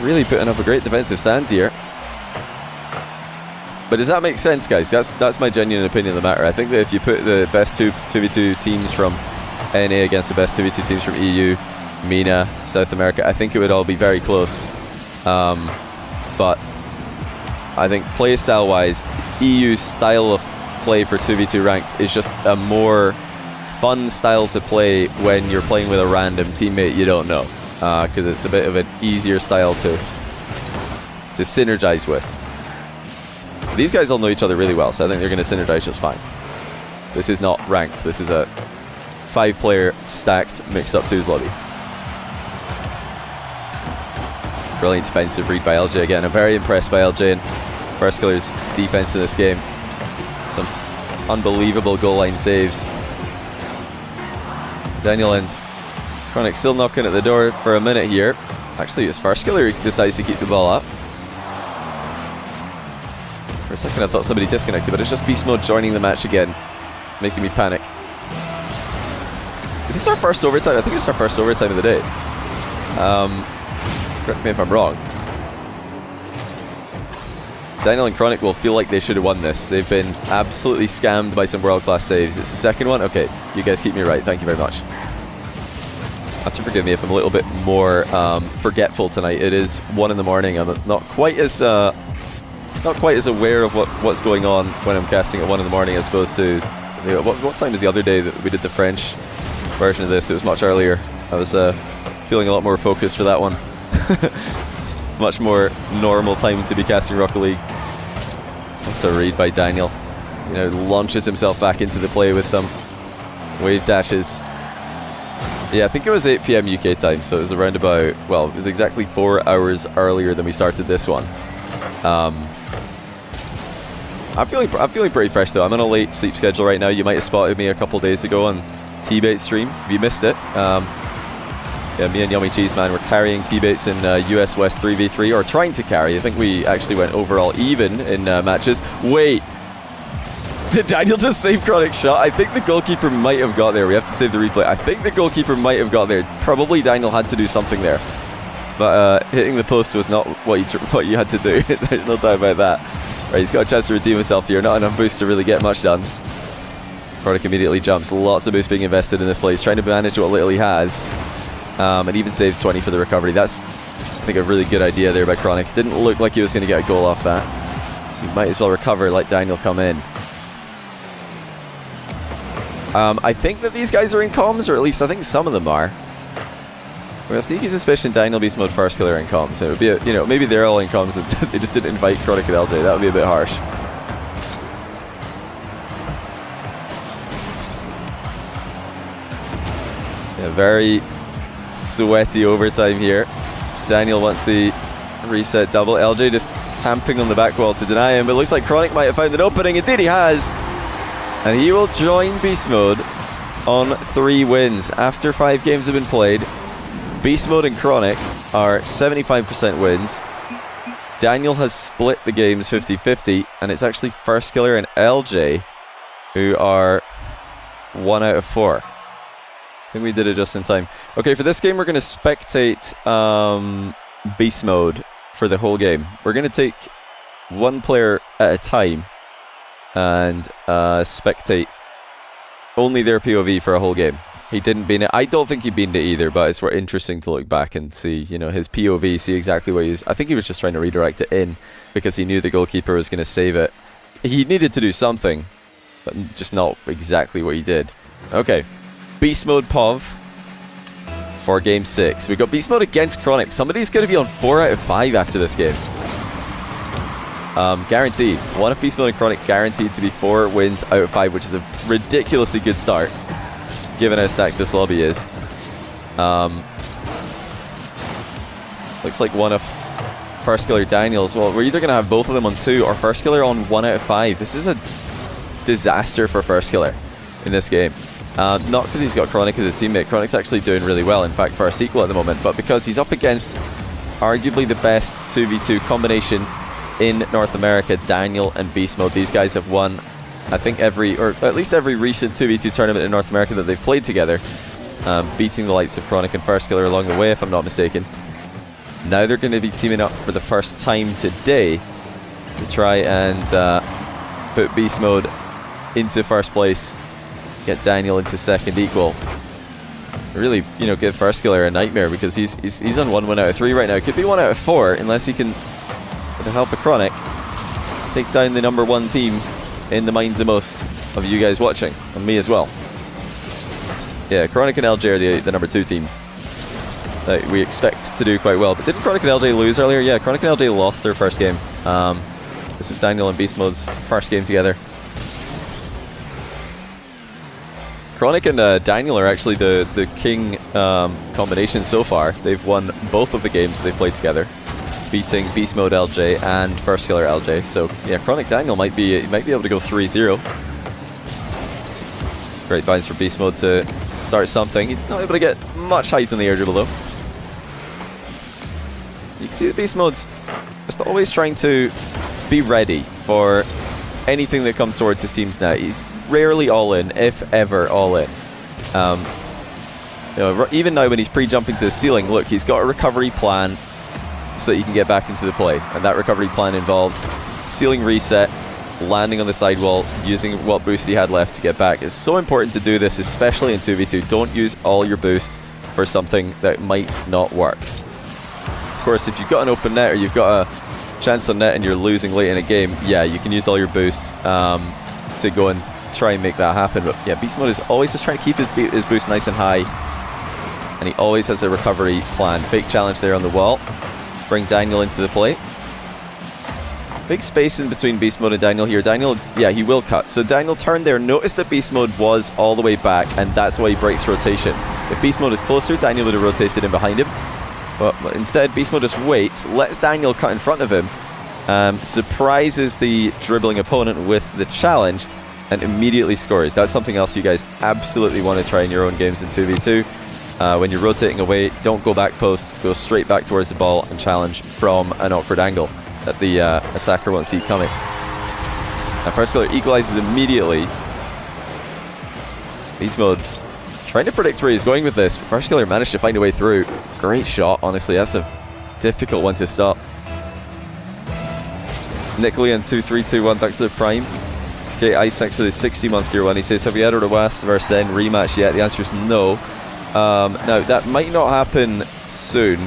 really putting up a great defensive stance here. But does that make sense, guys? That's my genuine opinion of the matter. I think that if you put the best 2v2 teams from NA against the best 2v2 teams from EU, MENA, South America, I think it would all be very close. But I think playstyle wise, EU style of play for 2v2 ranked is just a more fun style to play when you're playing with a random teammate you don't know, because it's a bit of an easier style to synergize with. These guys all know each other really well, so I think they're going to synergize just fine. This is not ranked. This is a 5-player stacked mixed up 2s lobby. Brilliant defensive read by LJ again. I'm very impressed by LJ and First Killer's defense in this game. Some unbelievable goal line saves. Daniel and Chronic still knocking at the door for a minute here. Actually, it's First Killer who decides to keep the ball up. For a second I thought somebody disconnected, but it's just Beast Mode joining the match again, making me panic. Is this our first overtime? I think it's our first overtime of the day. Correct me if I'm wrong. Daniel and Chronic will feel like they should have won this. They've been absolutely scammed by some world-class saves. It's the second one? Okay, you guys keep me right. Thank you very much. Have to forgive me if I'm a little bit more forgetful tonight. It is 1 in the morning. I'm not quite as aware of what's going on when I'm casting at 1 in the morning as opposed to what time was the other day that we did the French version of this? It was much earlier. I was feeling a lot more focused for that one. Much more normal time to be casting Rocket League. That's a read by Daniel. Launches himself back into the play with some wave dashes. Yeah, I think it was 8 PM UK time, so it was around about, well, it was exactly 4 hours earlier than we started this one. I'm feeling pretty fresh though. I'm on a late sleep schedule right now. You might have spotted me a couple days ago on T-Bait's stream. If you missed it, yeah, me and Yummy Cheese Man were carrying T-Baits in US West 3v3, or trying to carry. I think we actually went overall even in matches. Wait, did Daniel just save Chronic's shot? I think the goalkeeper might have got there. We have to save the replay. I think the goalkeeper might have got there. Probably Daniel had to do something there. But hitting the post was not what you had to do. There's no doubt about that. Right, he's got a chance to redeem himself here. Not enough boost to really get much done. Chronic immediately jumps. Lots of boost being invested in this play. He's trying to manage what little he has. And even saves 20 for the recovery. That's, I think, a really good idea there by Chronic. Didn't look like he was going to get a goal off that. So he might as well recover, let Daniel come in. I think that these guys are in comms, or at least I think some of them are. Well, sneaky suspicion Daniel Beast Mode First Killer in comms. It would be, you know, maybe they're all in comms and they just didn't invite Chronic and LJ. That would be a bit harsh. Yeah, very sweaty overtime here. Daniel wants the reset double. LJ just camping on the back wall to deny him, but it looks like Chronic might have found an opening. Indeed he has. And he will join Beast Mode on 3 wins. After 5 games have been played, Beast Mode and Chronic are 75% wins. Daniel has split the games 50-50, and it's actually First Killer and LJ who are 1 out of 4. I think we did it just in time. Okay, for this game we're going to spectate Beast Mode for the whole game. We're going to take 1 player at a time and spectate only their POV for a whole game. He didn't bean it. I don't think he beaned it either, but it's interesting to look back and see, you know, his POV, see exactly what he was. I think he was just trying to redirect it in because he knew the goalkeeper was going to save it. He needed to do something, but just not exactly what he did. Okay, Beast Mode POV for Game 6. We've got Beast Mode against Chronic. Somebody's going to be on 4 out of 5 after this game. Guaranteed. One of Beast Mode and Chronic guaranteed to be 4 wins out of 5, which is a ridiculously good start, given how stacked this lobby is. Looks like one of First Killer Daniels. Well, we're either going to have both of them on 2 or First Killer on 1 out of 5. This is a disaster for First Killer in this game. Not because he's got Chronic as his teammate. Chronic's actually doing really well, in fact, first equal at the moment, but because he's up against arguably the best 2v2 combination in North America, Daniel and Beast Mode. These guys have won, I think, every, or at least every recent 2v2 tournament in North America that they've played together, beating the likes of Chronic and First Killer along the way, if I'm not mistaken. Now they're going to be teaming up for the first time today to try and put Beast Mode into first place, get Daniel into second equal. Really, you know, give First Killer a nightmare because he's on 1 out of 3 right now. It could be 1 out of 4 unless he can, with the help of Chronic, take down the #1 team in the minds of most of you guys watching, and me as well. Yeah, Chronic and LJ are the #2 team that we expect to do quite well. But didn't Chronic and LJ lose earlier? Yeah, Chronic and LJ lost their first game. This is Daniel and Beast Mode's first game together. Chronic and Daniel are actually the king combination so far. They've won both of the games that they've played together, beating Beast Mode LJ and First Killer LJ. So yeah, Chronic Daniel might be able to go 3-0. It's a great bounce for Beast Mode to start something. He's not able to get much height in the air dribble though. You can see that Beast Mode's just always trying to be ready for anything that comes towards his team's net. He's rarely all in, if ever all in. You know, even now when he's pre-jumping to the ceiling, look, he's got a recovery plan so that he can get back into the play. And that recovery plan involved ceiling reset, landing on the sidewall, using what boost he had left to get back. It's so important to do this, especially in 2v2. Don't use all your boost for something that might not work. Of course, if you've got an open net or you've got a chance on net and you're losing late in a game, yeah, you can use all your boost to go and try and make that happen. But yeah, Beast Mode is always just trying to keep his boost nice and high, and he always has a recovery plan. Fake challenge there on the wall, bring Daniel into the play. Big space in between Beast Mode and Daniel here. Daniel, yeah, he will cut. So Daniel turned there, noticed that Beast Mode was all the way back, and that's why he breaks rotation. If Beast Mode is closer, Daniel would have rotated in behind him, but instead Beast Mode just waits, lets Daniel cut in front of him, surprises the dribbling opponent with the challenge, and immediately scores. That's something else you guys absolutely want to try in your own games in 2v2. When you're rotating away, don't go back post, go straight back towards the ball and challenge from an awkward angle that the attacker won't see coming. And First Killer equalizes immediately. Beast Mode trying to predict where he's going with this, but First Killer managed to find a way through. Great shot, honestly. That's a difficult one to stop. Nick Lee and 2-3-2-1 thanks to the Prime. Okay, Ice next to the 60-month tier 1. He says, have we had a Rawas versus Zen rematch yet? The answer is no. Now, that might not happen soon,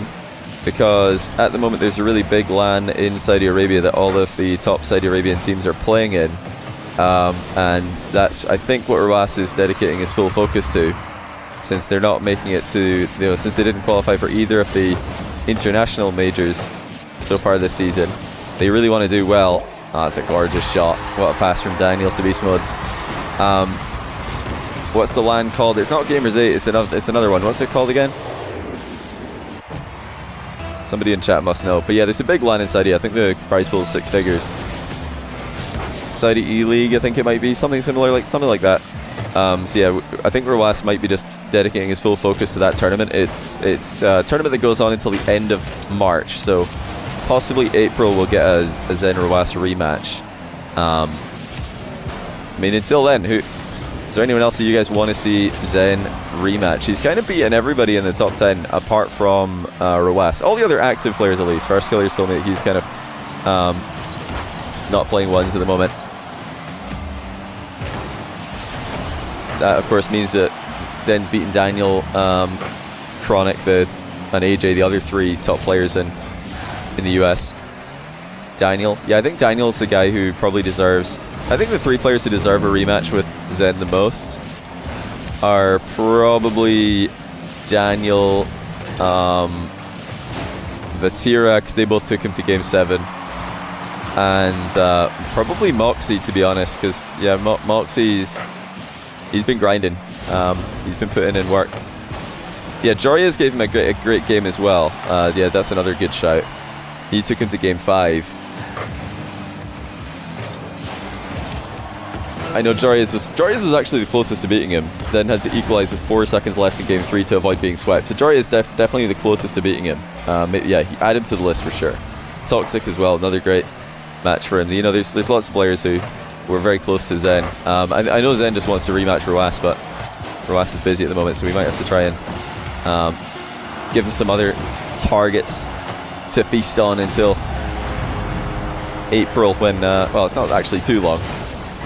because at the moment there's a really big LAN in Saudi Arabia that all of the top Saudi Arabian teams are playing in. And that's, I think, what Rawas is dedicating his full focus to, since they're not making it to, since they didn't qualify for either of the international majors so far this season. They really want to do well. Oh, that's a gorgeous shot. What a pass from Daniel to Beast Mode. What's the LAN called? It's not Gamers 8, it's another one. What's it called again? Somebody in chat must know. But yeah, there's a big LAN in Saudi. I think the prize pool is 6 figures. Saudi E-League, I think it might be. Something similar, something like that. So yeah, I think Rawas might be just dedicating his full focus to that tournament. It's a tournament that goes on until the end of March, so possibly April we'll get a Zen Rawas rematch. I mean, until then, is there anyone else that you guys want to see Zen rematch? He's kind of beaten everybody in the top 10 apart from Rawas. All the other active players, at least. First Killer told me that he's kind of not playing ones at the moment. That, of course, means that Zen's beaten Daniel, Chronic, and AJ, the other 3 top players in the US. Daniel. Yeah, I think Daniel's the guy who probably deserves... I think the 3 players who deserve a rematch with Zen the most are probably Daniel, Vatira, because they both took him to Game 7. And probably Moxie, to be honest, because, yeah, Moxie's... He's been grinding. He's been putting in work. Yeah, Jorias gave him a great game as well. Yeah, that's another good shout. He took him to Game 5. I know Jorias was actually the closest to beating him. Zen had to equalize with 4 seconds left in Game 3 to avoid being swept. So Jorias definitely the closest to beating him. Yeah, add him to the list for sure. Toxic as well, another great match for him. You know, there's lots of players who were very close to Zen. I know Zen just wants to rematch Rawas, but Rawas is busy at the moment, so we might have to try and give him some other targets to feast on until April, when well, it's not actually too long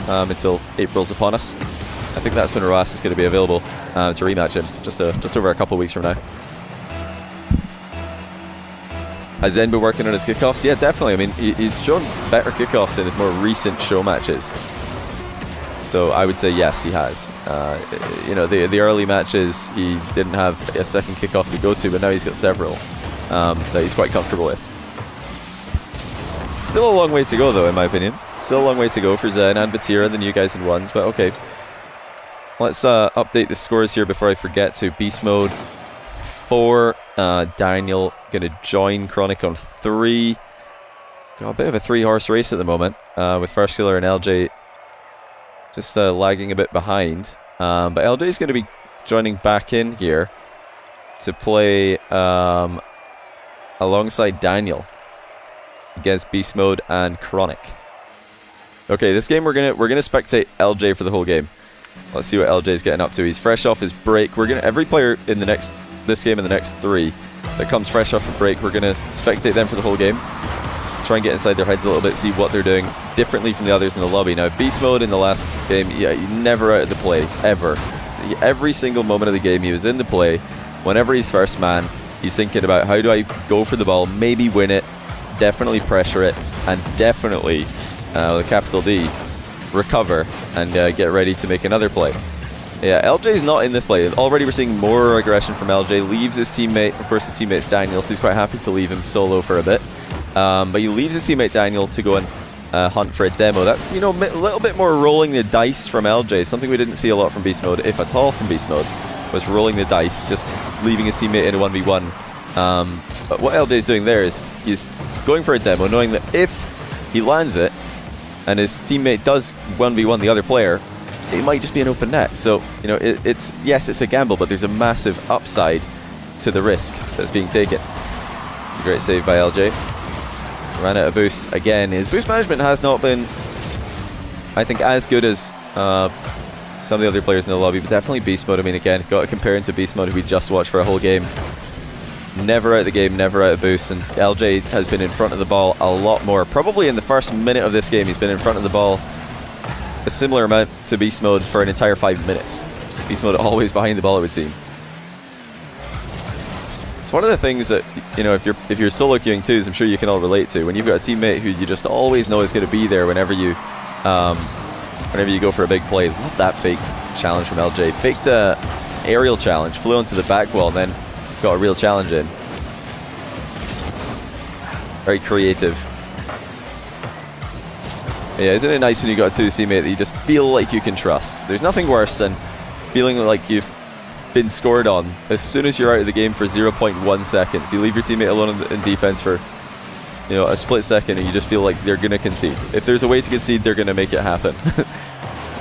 until April's upon us. I think that's when Rawas is going to be available to rematch him, just over a couple of weeks from now. Has Zen been working on his kickoffs? Yeah, definitely. I mean, he's shown better kickoffs in his more recent show matches. So I would say yes, he has. You know, the early matches, he didn't have a second kickoff to go to, but now he's got several that he's quite comfortable with. Still a long way to go, though, in my opinion. Still a long way to go for Zen and Vatira, the new guys in ones, but okay. Let's update the scores here before I forget to. Beast Mode 4, Daniel gonna join Chronic on 3. Got a bit of a 3-horse race at the moment, with First Killer and LJ just lagging a bit behind. But LJ is gonna be joining back in here to play alongside Daniel against Beast Mode and Chronic. Okay, this game we're gonna spectate LJ for the whole game. Let's see what LJ's getting up to. He's fresh off his break. Every player in this game and the next 3 that comes fresh off a break, we're gonna spectate them for the whole game. Try and get inside their heads a little bit, see what they're doing differently from the others in the lobby. Now, Beast Mode in the last game, yeah, never out of the play, ever. Every single moment of the game, he was in the play. Whenever he's first man, he's thinking about how do I go for the ball, maybe win it, definitely pressure it, and definitely, with a capital D, recover and get ready to make another play. Yeah, LJ's not in this play. Already we're seeing more aggression from LJ. Leaves his teammate, of course his teammate's Daniel, so he's quite happy to leave him solo for a bit. But he leaves his teammate Daniel to go and hunt for a demo. That's, you know, a little bit more rolling the dice from LJ. Something we didn't see a lot from Beast Mode, if at all from Beast Mode, was rolling the dice, just leaving his teammate in a 1v1. But what LJ's doing there is he's going for a demo, knowing that if he lands it and his teammate does 1v1 the other player, it might just be an open net. So, you know, it's a gamble, but there's a massive upside to the risk that's being taken. It's a great save by LJ. Ran out of boost again. His boost management has not been, I think, as good as some of the other players in the lobby, but definitely Beast Mode. I mean, again, got to compare him to Beast Mode, who we just watched for a whole game. Never out of the game, never out of boost, and LJ has been in front of the ball a lot more. Probably in the first minute of this game, he's been in front of the ball a similar amount to beast mode for an entire 5 minutes. Beast mode always behind the ball, it would seem. It's one of the things that, you know, if you're solo queuing too, as I'm sure you can all relate to, when you've got a teammate who you just always know is going to be there whenever you go for a big play. Love that fake challenge from LJ. Faked a aerial challenge, flew onto the back wall, and then got a real challenge in. Very creative. Yeah, isn't it nice when you got a 2 teammate that you just feel like you can trust? There's nothing worse than feeling like you've been scored on as soon as you're out of the game for 0.1 seconds. You leave your teammate alone in defense for, you know, a split second, and you just feel like they're going to concede. If there's a way to concede, they're going to make it happen.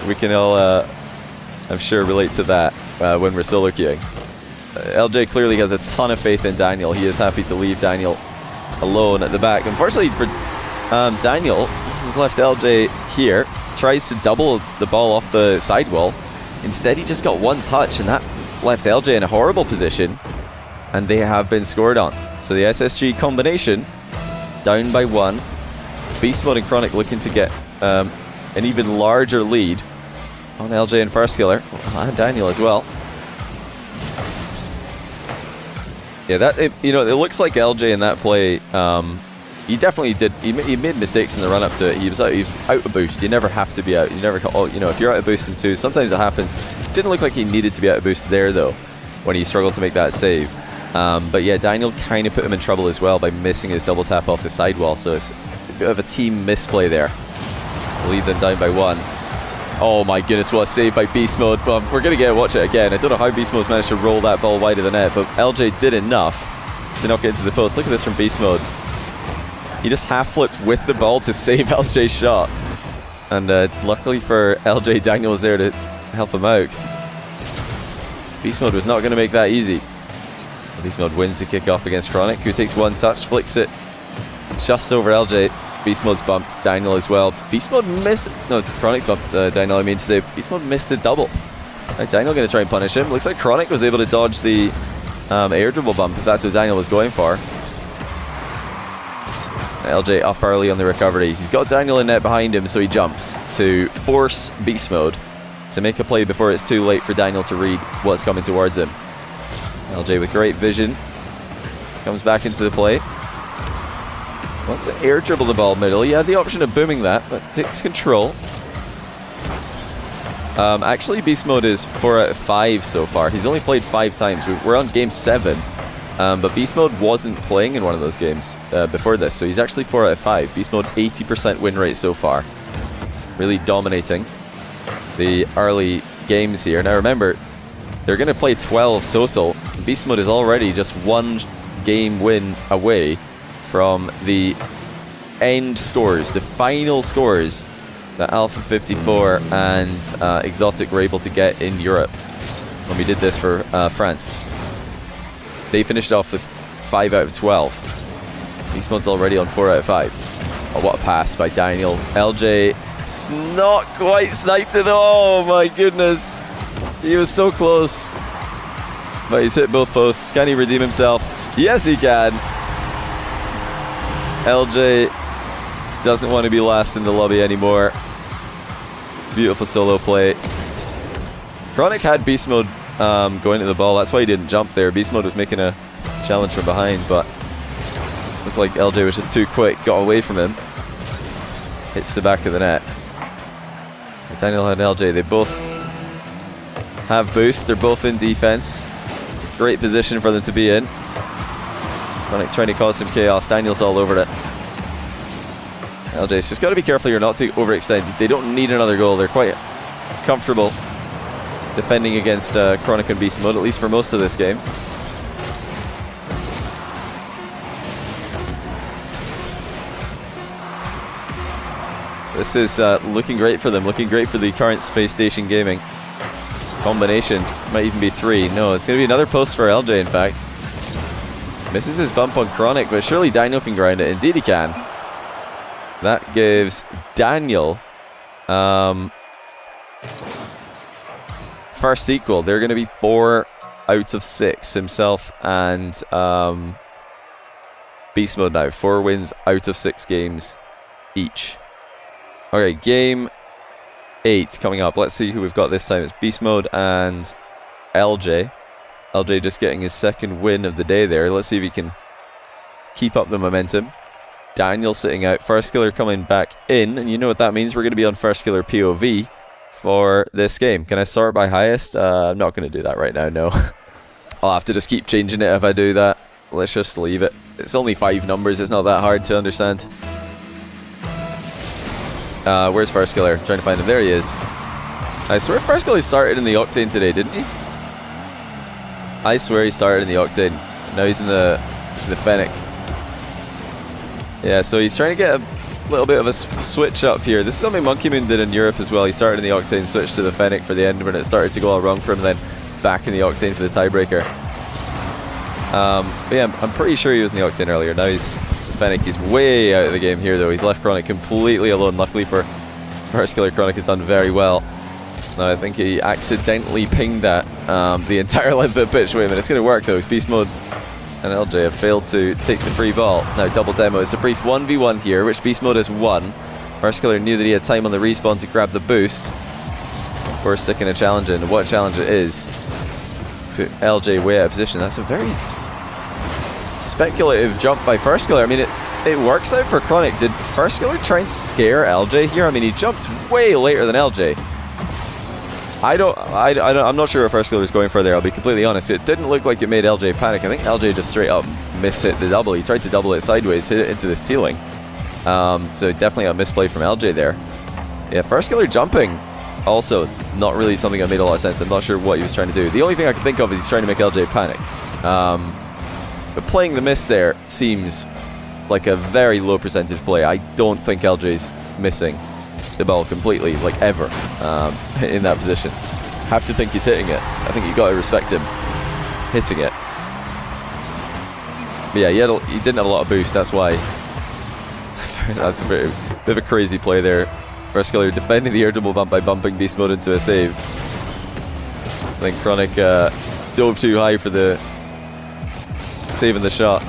We can all, I'm sure, relate to that when we're solo queuing. LJ clearly has a ton of faith in Daniel. He is happy to leave Daniel alone at the back. Unfortunately for Daniel, he's left LJ here, tries to double the ball off the sidewall. Instead, he just got one touch, and that left LJ in a horrible position, and they have been scored on. So the SSG combination down by 1. Beast Mode and Chronic looking to get an even larger lead on LJ and First Killer, and Daniel as well. Yeah, it looks like LJ in that play, he definitely did. He made mistakes in the run up to it. He was out of boost. You never have to be out. You never, you know, if you're out of boost in 2, sometimes it happens. Didn't look like he needed to be out of boost there though, when he struggled to make that save. But yeah, Daniel kind of put him in trouble as well by missing his double tap off the sidewall. So it's a bit of a team misplay there. Lead them down by 1. Oh my goodness, what a save by Beast Mode. Well, we're going to watch it again. I don't know how Beast Mode's managed to roll that ball wide of the net, but LJ did enough to knock it into the post. Look at this from Beast Mode. He just half flipped with the ball to save LJ's shot. And luckily for LJ, Daniel was there to help him out. Beast Mode was not going to make that easy. Beast Mode wins the kickoff against Chronic, who takes 1 touch, flicks it just over LJ. Beast Mode's bumped Daniel as well. Beast Mode missed... No, Chronic's bumped Daniel, I mean to say. Beast Mode missed the double. Right, Daniel going to try and punish him. Looks like Chronic was able to dodge the air dribble bump, if that's what Daniel was going for. LJ up early on the recovery. He's got Daniel in net behind him, so he jumps to force Beast Mode to make a play before it's too late for Daniel to read what's coming towards him. LJ with great vision comes back into the play. Wants to air dribble the ball middle. He had the option of booming that, but takes control. Actually, Beast Mode is 4 out of 5 so far. He's only played 5 times. We're on game 7. But Beast Mode wasn't playing in one of those games before this, so he's actually 4 out of 5. Beast Mode, 80% win rate so far. Really dominating the early games here. Now remember, they're going to play 12 total. Beast Mode is already just 1 game win away from the end scores, the final scores that Alpha 54 and Exotic were able to get in Europe when we did this for France. They finished off with 5 out of 12. Beast Mode's already on 4 out of 5. Oh, what a pass by Daniel. LJ not quite sniped it. Oh my goodness. He was so close. But he's hit both posts. Can he redeem himself? Yes, he can. LJ doesn't want to be last in the lobby anymore. Beautiful solo play. Chronic had Beast Mode going to the ball. That's why he didn't jump there. Beast Mode was making a challenge from behind, but looked like LJ was just too quick. Got away from him. Hits the back of the net. Daniel and LJ, they both have boost. They're both in defense. Great position for them to be in. Chronic trying to cause some chaos. Daniel's all over it. LJ's just got to be careful here not to overextend. They don't need another goal. They're quite comfortable defending against Chronic and Beast Mode, at least for most of this game. This is looking great for them, looking great for the current Space Station Gaming combination. Might even be 3. No, it's going to be another post for LJ, in fact. Misses his bump on Chronic, but surely Daniel can grind it. Indeed he can. That gives Daniel first equal. They're going to be 4 out of 6. Himself and Beast Mode now. 4 wins out of 6 games each. Okay, game 8 coming up. Let's see who we've got this time. It's Beast Mode and LJ. LJ just getting his second win of the day there. Let's see if he can keep up the momentum. Daniel sitting out. First Killer coming back in. And you know what that means. We're going to be on First Killer POV for this game. Can I sort by highest? I'm not going to do that right now, no. I'll have to just keep changing it if I do that. Let's just leave it. It's only 5 numbers. It's not that hard to understand. Where's First Killer? I'm trying to find him. There he is. I swear First Killer started in the Octane today, didn't he? I swear he started in the Octane. Now he's in the Fennec. Yeah, so he's trying to get a little bit of a switch up here. This is something Monkey Moon did in Europe as well. He started in the Octane, switched to the Fennec for the end when it started to go all wrong for him, then back in the Octane for the tiebreaker. But yeah, I'm pretty sure he was in the Octane earlier. Now he's the Fennec. He's way out of the game here though. He's left Chronic completely alone. Luckily for First Killer, Chronic has done very well. Now I think he accidentally pinged that the entire length of the pitch. Wait a minute, it's going to work though. Beast Mode and LJ have failed to take the free ball. Now double demo. It's a brief 1v1 here, which Beast Mode has won. First Killer knew that he had time on the respawn to grab the boost before sticking a challenge in. What challenge it is? Put LJ way out of position. That's a very speculative jump by First Killer. I mean, it works out for Chronic. Did First Killer try and scare LJ here? I mean, he jumped way later than LJ. I'm not sure if First Killer was going for there, I'll be completely honest. It didn't look like it made LJ panic. I think LJ just straight up mishit the double. He tried to double it sideways, hit it into the ceiling. So definitely a misplay from LJ there. Yeah, First Killer jumping, also not really something that made a lot of sense. I'm not sure what he was trying to do. The only thing I can think of is he's trying to make LJ panic. But playing the miss there seems like a very low percentage play. I don't think LJ's missing the ball completely, like ever, in that position. Have to think he's hitting it. I think you got to respect him hitting it. But yeah, he didn't have a lot of boost, that's why. That's a bit of a crazy play there. First Killer defending the air double bump by bumping Beast Mode into a save. I think Chronic dove too high for the saving the shot.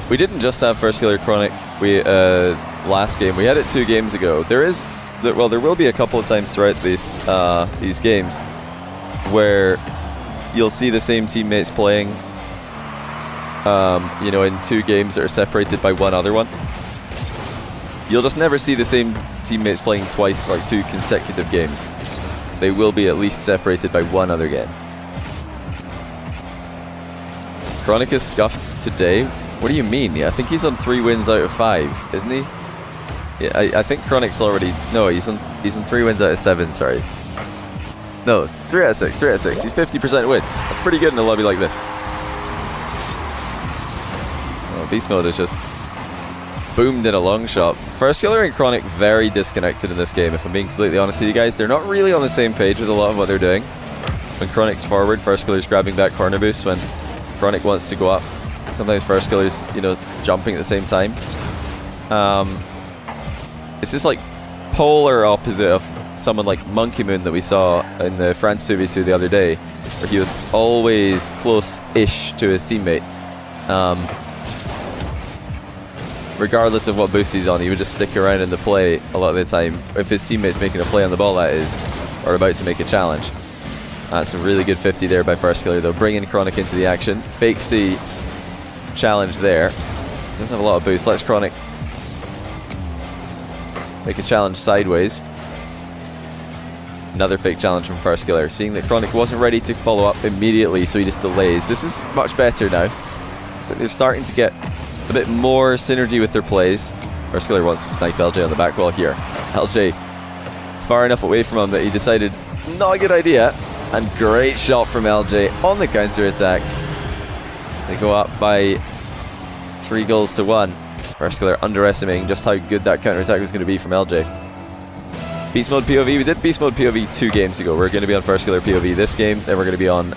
We didn't just have First Killer Chronic last game. We had it 2 games ago. There will be a couple of times throughout these games where you'll see the same teammates playing, you know, in 2 games that are separated by one other one. You'll just never see the same teammates playing twice, like 2 consecutive games. They will be at least separated by one other game. Chronic is scuffed today. What do you mean? Yeah, I think he's on 3 wins out of 5, isn't he? Yeah, I think Chronic's already... No, he's on 3 wins out of 7, sorry. No, it's 3 out of 6, 3 out of 6. He's 50% win. That's pretty good in a lobby like this. Oh, Beast Mode has just boomed in a long shot. First Killer and Chronic very disconnected in this game, if I'm being completely honest with you guys. They're not really on the same page with a lot of what they're doing. When Chronic's forward, First Killer's grabbing that corner boost. When Chronic wants to go up, sometimes First Killer's, you know, jumping at the same time. It's this like polar opposite of someone like Monkey Moon that we saw in the France 2v2 the other day, where he was always close-ish to his teammate. Regardless of what boost he's on, he would just stick around in the play a lot of the time. If his teammate's making a play on the ball, that is, or about to make a challenge. That's a really good 50 there by First Killer, though. Bringing Chronic into the action. Fakes the challenge there. Doesn't have a lot of boost. Let's Chronic make a challenge sideways. Another fake challenge from First Killer. Seeing that Chronic wasn't ready to follow up immediately, so he just delays. This is much better now. So they're starting to get a bit more synergy with their plays. First Killer wants to snipe LJ on the back wall here. LJ far enough away from him that he decided not a good idea. And great shot from LJ on the counter attack. They go up by 3 goals to 1. First Killer underestimating just how good that counter attack was going to be from LJ. Beast Mode POV. We did Beast Mode POV 2 games ago. We're going to be on First Killer POV this game. Then we're going to be on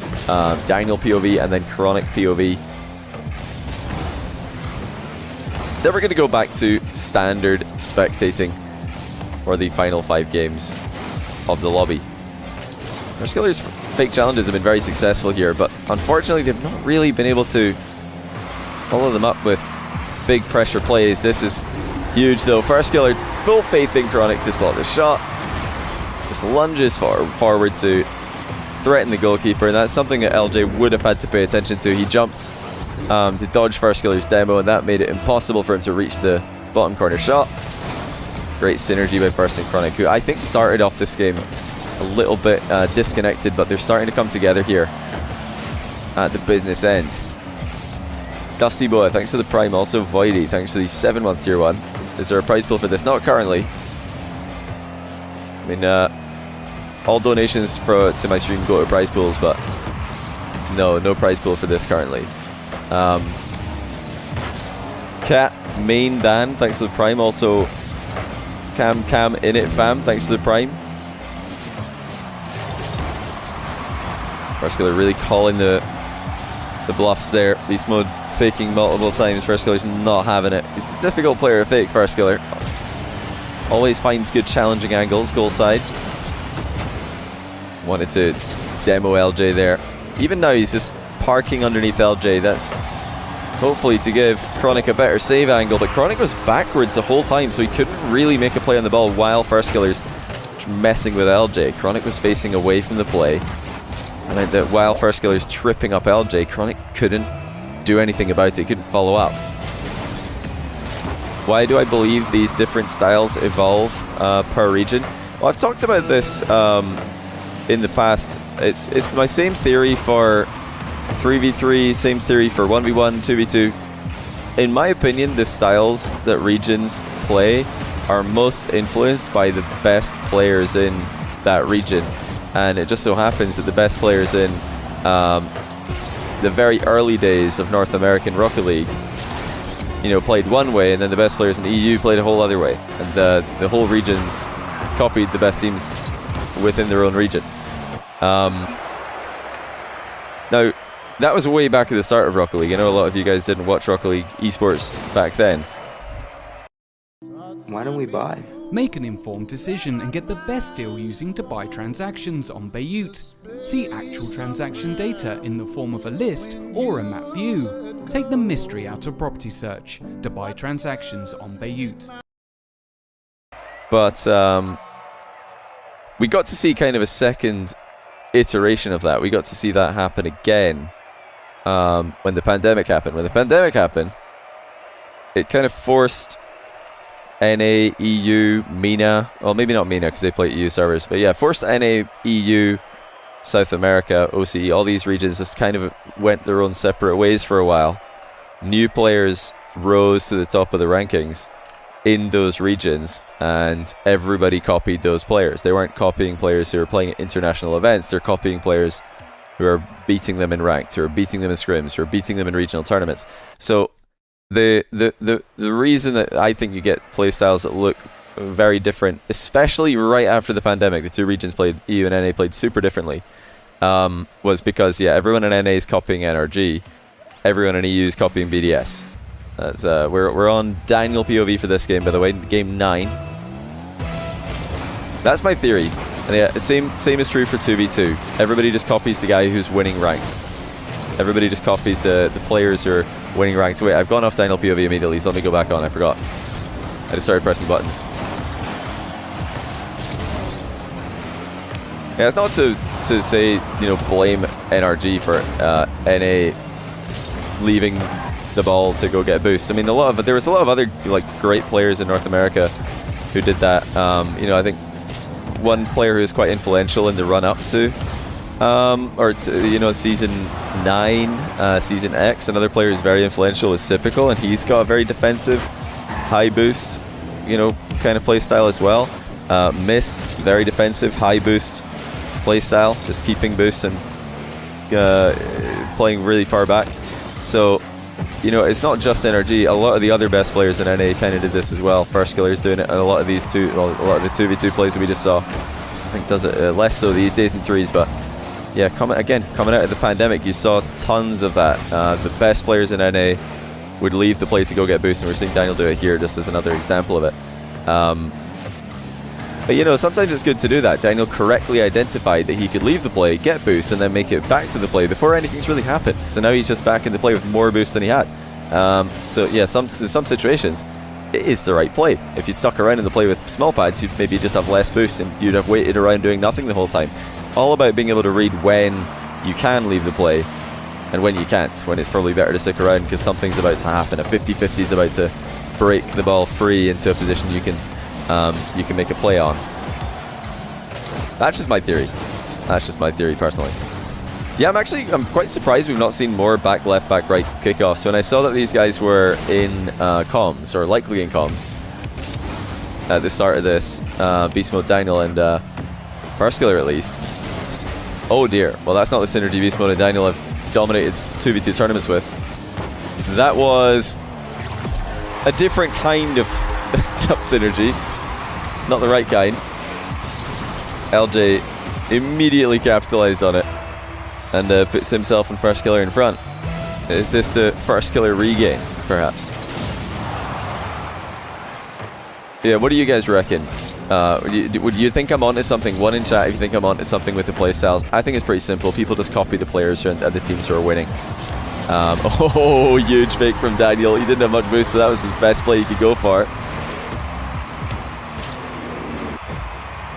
Daniel POV and then Chronic POV. Then we're going to go back to standard spectating for the final 5 games of the lobby. First Killer's fake challenges have been very successful here, but unfortunately they've not really been able to follow them up with big pressure plays. This is Huge though. First killer, full faith in Chronic to slot the shot. Just lunges forward to threaten the goalkeeper, and that's something that LJ would have had to pay attention to. He jumped to dodge First Killer's demo, and that made it impossible for him to reach the bottom corner shot. Great synergy by First and Chronic, who I think started off this game a little bit disconnected, but they're starting to come together here at the business end. Dusty Boy, thanks to the Prime. Also Voidy, thanks to the 7-month tier 1. Is there a prize pool for this? Not currently. I mean, all donations to my stream go to prize pools, but no prize pool for this currently. Cat Main Dan, thanks to the Prime. Also Cam Init Fam, thanks to the Prime. First Killer really calling the bluffs there. Beast Mode faking multiple times. First Killer's not having it. He's a difficult player to fake, First Killer. Always finds good challenging angles, goal side. Wanted to demo LJ there. Even now he's just parking underneath LJ. That's hopefully to give Chronic a better save angle, but Chronic was backwards the whole time, so he couldn't really make a play on the ball while First Killer's messing with LJ. Chronic was facing away from the play, and meant that while First Killer's tripping up LJ, Chronic couldn't do anything about it, he couldn't follow up. Why do I believe these different styles evolve per region? Well, I've talked about this in the past. It's my same theory for 3v3, same theory for 1v1, 2v2. In my opinion, the styles that regions play are most influenced by the best players in that region. And it just so happens that the best players in the very early days of North American Rocket League, you know, played one way, and then the best players in the EU played a whole other way. And the whole regions copied the best teams within their own region. Now, that was way back at the start of Rocket League. I know a lot of you guys didn't watch Rocket League esports back then. Why don't we buy? Make an informed decision and get the best deal using Dubai transactions on Beirut. See actual transaction data in the form of a list or a map view. Take the mystery out of property search. Dubai transactions on Beirut. But we got to see kind of a second iteration of that. We got to see that happen again when the pandemic happened. When the pandemic happened, it kind of forced NA, EU, MENA, well maybe not MENA because they play EU servers, but yeah, forced NA, EU, South America, OCE, all these regions just kind of went their own separate ways for a while. New players rose to the top of the rankings in those regions, and everybody copied those players. They weren't copying players who were playing at international events, they're copying players who are beating them in ranked, who are beating them in scrims, who are beating them in regional tournaments. So the reason that I think you get playstyles that look very different, especially right after the pandemic, the two regions played, EU and NA played super differently, was because everyone in NA is copying NRG, everyone in EU is copying BDS. That's, we're on Daniel POV for this game, by the way, game 9. That's my theory. And yeah, the same is true for 2v2. Everybody just copies the guy who's winning ranked. Everybody just copies the players who are winning ranked. Wait, I've gone off Daniel POV immediately, so let me go back on. I forgot. I just started pressing buttons. Yeah, it's not to say, you know, blame NRG for NA leaving the ball to go get a boost. I mean, there was a lot of other like great players in North America who did that. You know, I think one player who was quite influential in the run up to you know, season 9, season X, another player who's very influential is Sypical, and he's got a very defensive, high boost, you know, kind of play style as well. Mist, very defensive, high boost play style, just keeping boosts and playing really far back. So, you know, it's not just NRG. A lot of the other best players in NA kind of did this as well. First Killer's doing it, and a lot of the 2v2 plays that we just saw, I think, does it less so these days in threes. But yeah, coming out of the pandemic, you saw tons of that. The best players in NA would leave the play to go get boost, and we're seeing Daniel do it here just as another example of it. But you know, sometimes it's good to do that. Daniel correctly identified that he could leave the play, get boost, and then make it back to the play before anything's really happened. So now he's just back in the play with more boost than he had. So yeah, some situations, it is the right play. If you'd stuck around in the play with small pads, you'd maybe just have less boost and you'd have waited around doing nothing the whole time. All about being able to read when you can leave the play and when you can't, when it's probably better to stick around because something's about to happen. A 50-50 is about to break the ball free into a position you can make a play on. That's just my theory. That's just my theory personally. Yeah, I'm quite surprised we've not seen more back left, back right kickoffs. When I saw that these guys were in comms, or likely in comms, at the start of this, Beast Mode Daniel and Farskiller at least. Oh dear, well that's not the synergy Beast Mode and Daniel have dominated 2v2 tournaments with. That was a different kind of tough synergy. Not the right kind. LJ immediately capitalized on it and puts himself and Farskiller in front. Is this the Farskiller regain, perhaps? Yeah, what do you guys reckon? Would you think I'm onto something? One in chat if you think I'm onto something with the playstyles. I think it's pretty simple. People just copy the players and the teams who are winning. Oh, huge fake from Daniel. He didn't have much boost, so that was his best play he could go for.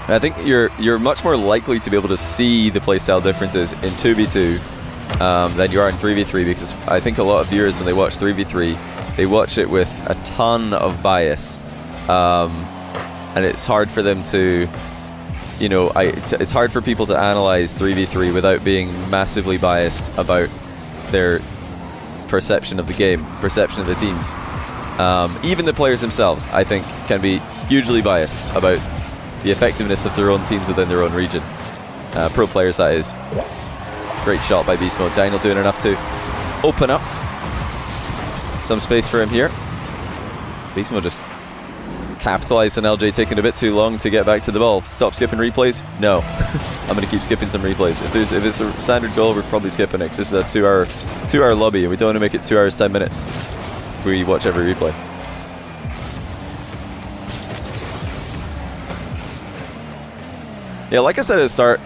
I think you're much more likely to be able to see the playstyle differences in 2v2 than you are in 3v3, because I think a lot of viewers, when they watch 3v3, they watch it with a ton of bias. And it's hard for them to, you know, it's hard for people to analyze 3v3 without being massively biased about their perception of the game, perception of the teams. Even the players themselves, I think, can be hugely biased about the effectiveness of their own teams within their own region. Pro players, that is. Great shot by Beast Mode. Daniel doing enough to open up some space for him here. Beast Mode just capitalized on LJ taking a bit too long to get back to the ball. Stop skipping replays? No. I'm going to keep skipping some replays. If it's a standard goal, we're probably skipping it, because this is a 2-hour lobby and we don't want to make it 2 hours 10 minutes if we watch every replay. Yeah, like I said at the start,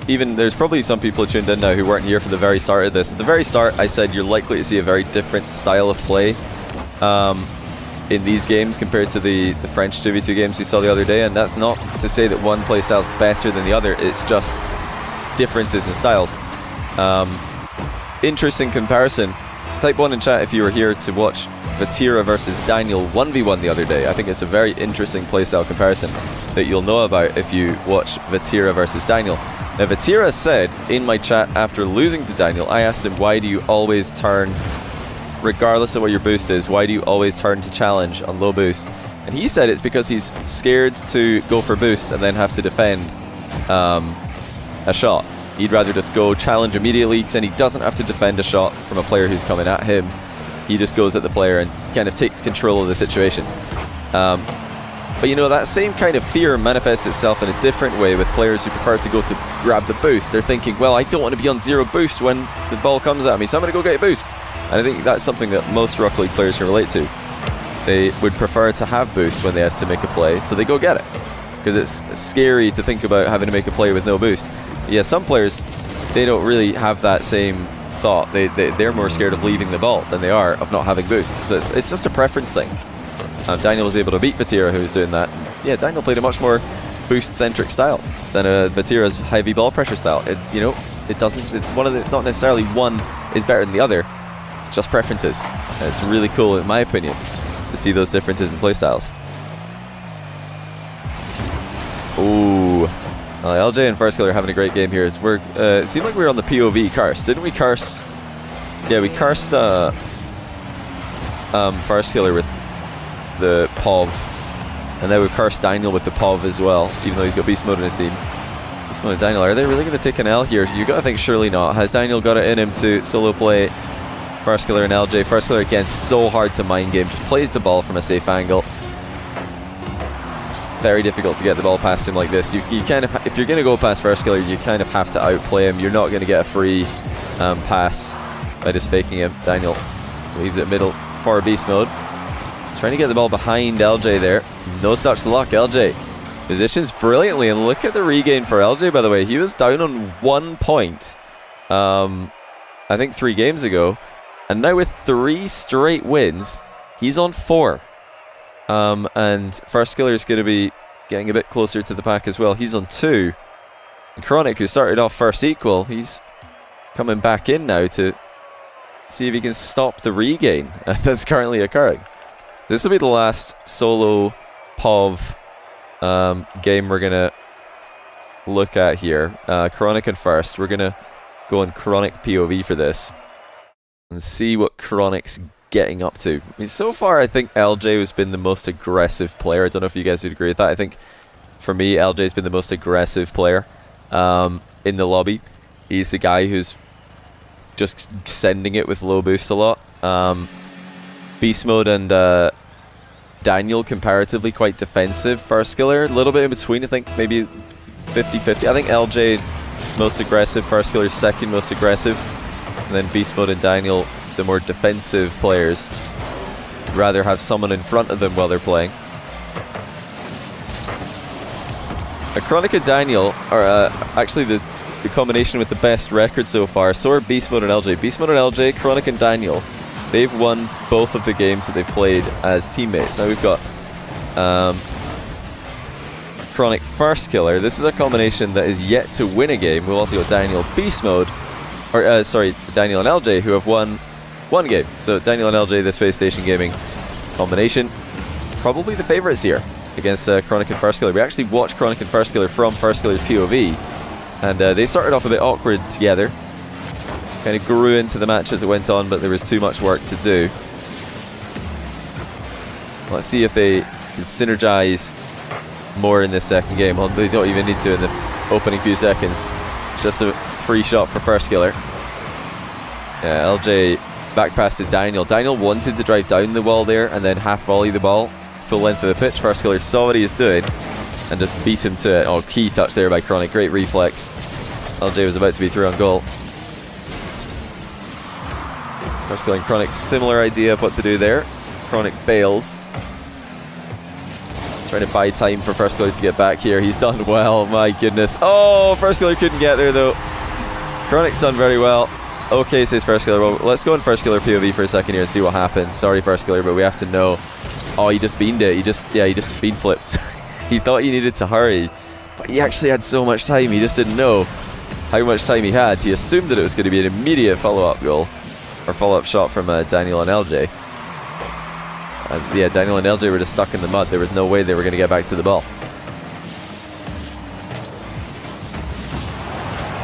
even there's probably some people tuned in now who weren't here for the very start of this. At the very start, I said you're likely to see a very different style of play in these games compared to the French 2v2 games we saw the other day, and that's not to say that one playstyle is better than the other, it's just differences in styles. Interesting comparison. Type 1 in chat if you were here to watch Vatira versus Daniel 1v1 the other day. I think it's a very interesting playstyle comparison that you'll know about if you watch Vatira versus Daniel. Now, Vatira said in my chat after losing to Daniel, I asked him, why do you always turn, regardless of what your boost is, why do you always turn to challenge on low boost? And he said it's because he's scared to go for boost and then have to defend a shot. He'd rather just go challenge immediately, because then he doesn't have to defend a shot from a player who's coming at him. He just goes at the player and kind of takes control of the situation. But you know, that same kind of fear manifests itself in a different way with players who prefer to go to grab the boost. They're thinking, well, I don't want to be on 0 boost when the ball comes at me, so I'm going to go get a boost. And I think that's something that most Rocket League players can relate to. They would prefer to have boost when they have to make a play, so they go get it. Because it's scary to think about having to make a play with no boost. Yeah, some players, they don't really have that same thought. They're more scared of leaving the ball than they are of not having boost. So it's just a preference thing. Daniel was able to beat Vatira, who was doing that. Yeah, Daniel played a much more boost-centric style than Vatira's heavy ball pressure style. It doesn't. It's one of the, not necessarily one is better than the other. It's just preferences. And it's really cool, in my opinion, to see those differences in playstyles. Ooh. LJ and Farskiller are having a great game here. It seemed like we were on the POV curse. Didn't we curse? Yeah, we cursed Farskiller with the POV. And then we cursed Daniel with the POV as well, even though he's got Beast Mode in his team. Beast Mode and Daniel, are they really going to take an L here? You got to think surely not. Has Daniel got it in him to solo play Farskiller and LJ? Farskiller, again, so hard to mind game. Just plays the ball from a safe angle. Very difficult to get the ball past him like this. You kind of, if you're going to go past Farskiller, you kind of have to outplay him. You're not going to get a free pass by just faking him. Daniel leaves it middle for Beast Mode. Trying to get the ball behind LJ there. No such luck. LJ positions brilliantly, and look at the regain for LJ, by the way. He was down on 1 point, I think 3 games ago, and now with 3 straight wins, he's on 4. And First Skiller is going to be getting a bit closer to the pack as well. He's on 2. And Chronic, who started off first equal, he's coming back in now to see if he can stop the regain that's currently occurring. This will be the last solo POV game we're going to look at here. Chronic and First. We're going to go on Chronic POV for this and see what Chronic's getting up to. I mean, so far I think LJ has been the most aggressive player. I don't know if you guys would agree with that. I think for me LJ's been the most aggressive player in the lobby. He's the guy who's just sending it with low boosts a lot. Beast Mode and Daniel comparatively quite defensive. First Skiller a little bit in between. I think maybe 50-50. I think LJ most aggressive, First Skiller second most aggressive, and then Beast Mode and Daniel the more defensive players. Rather have someone in front of them while they're playing. Chronic and Daniel are actually the combination with the best record so far. So are Beast Mode and LJ. Beast Mode and LJ, Chronic and Daniel, they've won both of the games that they've played as teammates. Now we've got Chronic First Skiller. This is a combination that is yet to win a game. We've also got Daniel Beast Mode, or sorry, Daniel and LJ, who have won one game. So Daniel and LJ, the Space Station Gaming combination, probably the favourites here against Chronic and First Skiller. We actually watched Chronic and First Skiller from First Skiller's POV, and they started off a bit awkward together. Kind of grew into the match as it went on, but there was too much work to do. Let's see if they can synergize more in this second game. Well, they don't even need to in the opening few seconds. Just a free shot for First Skiller. Yeah, LJ back pass to Daniel. Daniel wanted to drive down the wall there and then half volley the ball full length of the pitch. First Skiller saw what he was doing and just beat him to it. Oh, key touch there by Chronic. Great reflex. LJ was about to be through on goal. First Skiller and Chronic, similar idea of what to do there. Chronic bails. Trying to buy time for First Skiller to get back here. He's done well, my goodness. Oh, First Skiller couldn't get there though. Chronic's done very well. Okay, says First Skiller. Well, let's go in First Skiller POV for a second here and see what happens. Sorry, First Skiller, but we have to know. Oh, he just beamed it. He just speed flipped. He thought he needed to hurry, but he actually had so much time. He just didn't know how much time he had. He assumed that it was going to be an immediate follow-up goal or follow-up shot from Daniel and LJ. Yeah, Daniel and LJ were just stuck in the mud. There was no way they were going to get back to the ball.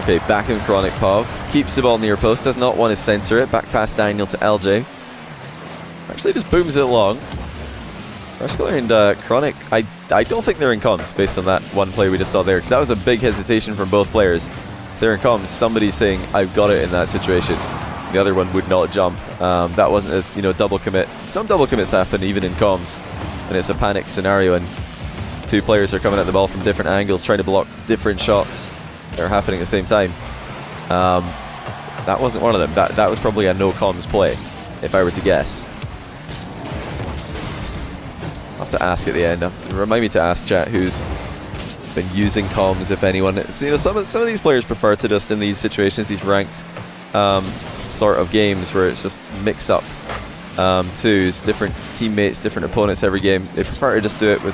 Okay, back in Chronic POV. Keeps the ball near post. Does not want to center it. Back past Daniel to LJ. Actually just booms it along. First Skiller and Chronic, I don't think they're in comms based on that one play we just saw there, because that was a big hesitation from both players. If they're in comms, somebody's saying, I've got it in that situation. The other one would not jump. That wasn't a double commit. Some double commits happen even in comms, and it's a panic scenario and two players are coming at the ball from different angles trying to block different shots that are happening at the same time. That wasn't one of them. That was probably a no comms play, if I were to guess. I'll have to ask at the end. Remind me to ask chat who's been using comms, if anyone. So, some of these players prefer to just in these situations, these ranked sort of games where it's just mix up twos, different teammates, different opponents every game. They prefer to just do it with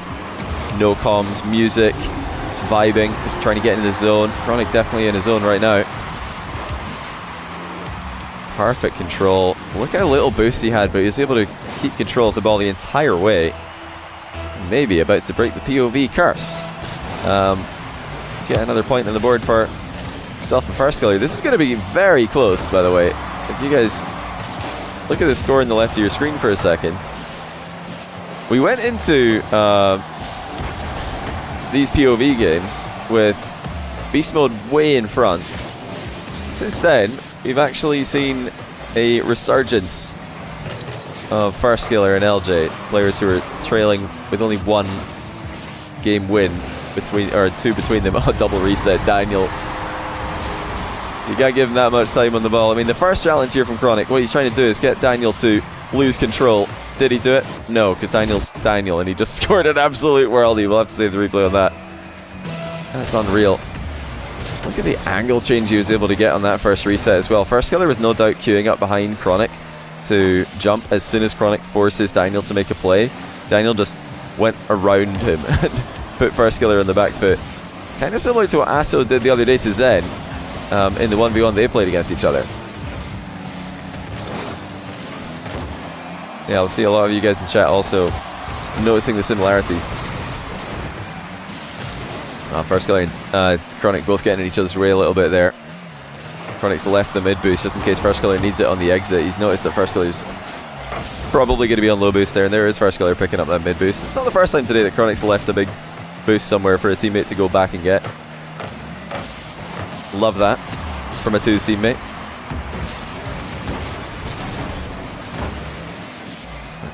no comms, music, just vibing, just trying to get into the zone. Chronic definitely in his zone right now. Perfect control. Look how little boost he had, but he was able to keep control of the ball the entire way. Maybe about to break the POV curse. Get another point on the board for himself and First Skiller. This is going to be very close, by the way. If you guys look at the score in the left of your screen for a second. We went into these POV games with Beast Mode way in front. Since then, we've actually seen a resurgence of First Skiller and LJ, players who are trailing with only one game win between, or two between them. Oh, double reset, Daniel. You gotta give him that much time on the ball. I mean, the first challenge here from Chronic, what he's trying to do is get Daniel to lose control. Did he do it? No, because Daniel's Daniel, and he just scored an absolute worldie. We'll have to save the replay on that. That's unreal. Look at the angle change he was able to get on that first reset as well. First Skiller was no doubt queuing up behind Chronic to jump as soon as Chronic forces Daniel to make a play. Daniel just went around him and put First Killer on the back foot. Kind of similar to what Atto did the other day to Zen in the 1v1 they played against each other. Yeah, I'll see a lot of you guys in chat also noticing the similarity. First Killer and Chronic both getting in each other's way a little bit there. Chronic's left the mid boost just in case First Killer needs it on the exit. He's noticed that First Killer's probably going to be on low boost there, and there is First Killer picking up that mid boost. It's not the first time today that Chronic's left a big boost somewhere for a teammate to go back and get. Love that from a 2's teammate.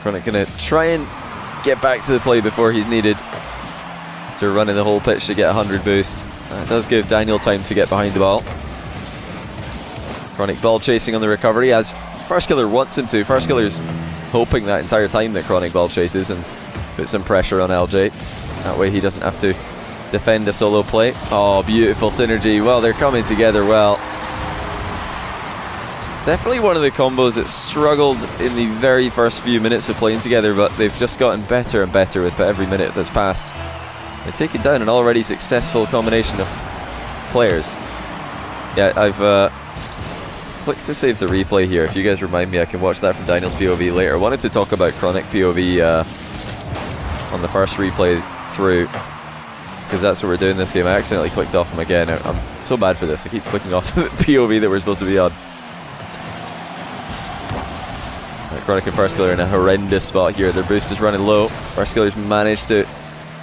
Chronic going to try and get back to the play before he's needed after running the whole pitch to get 100 boost. That does give Daniel time to get behind the ball. Chronic ball chasing on the recovery as First Killer wants him to. First Killer's hoping that entire time that Chronic ball chases and put some pressure on LJ. That way he doesn't have to defend a solo play. Oh, beautiful synergy. Well, they're coming together well. Definitely one of the combos that struggled in the very first few minutes of playing together, but they've just gotten better and better with every minute that's passed. They're taking down an already successful combination of players. Yeah, I've clicked to save the replay here. If you guys remind me, I can watch that from Daniel's POV later. I wanted to talk about Chronic POV on the first replay through, because that's what we're doing this game. I accidentally clicked off him again. I'm so bad for this. I keep clicking off the POV that we're supposed to be on. Chronic and First Killer in a horrendous spot here. Their boost is running low. First Killer's managed to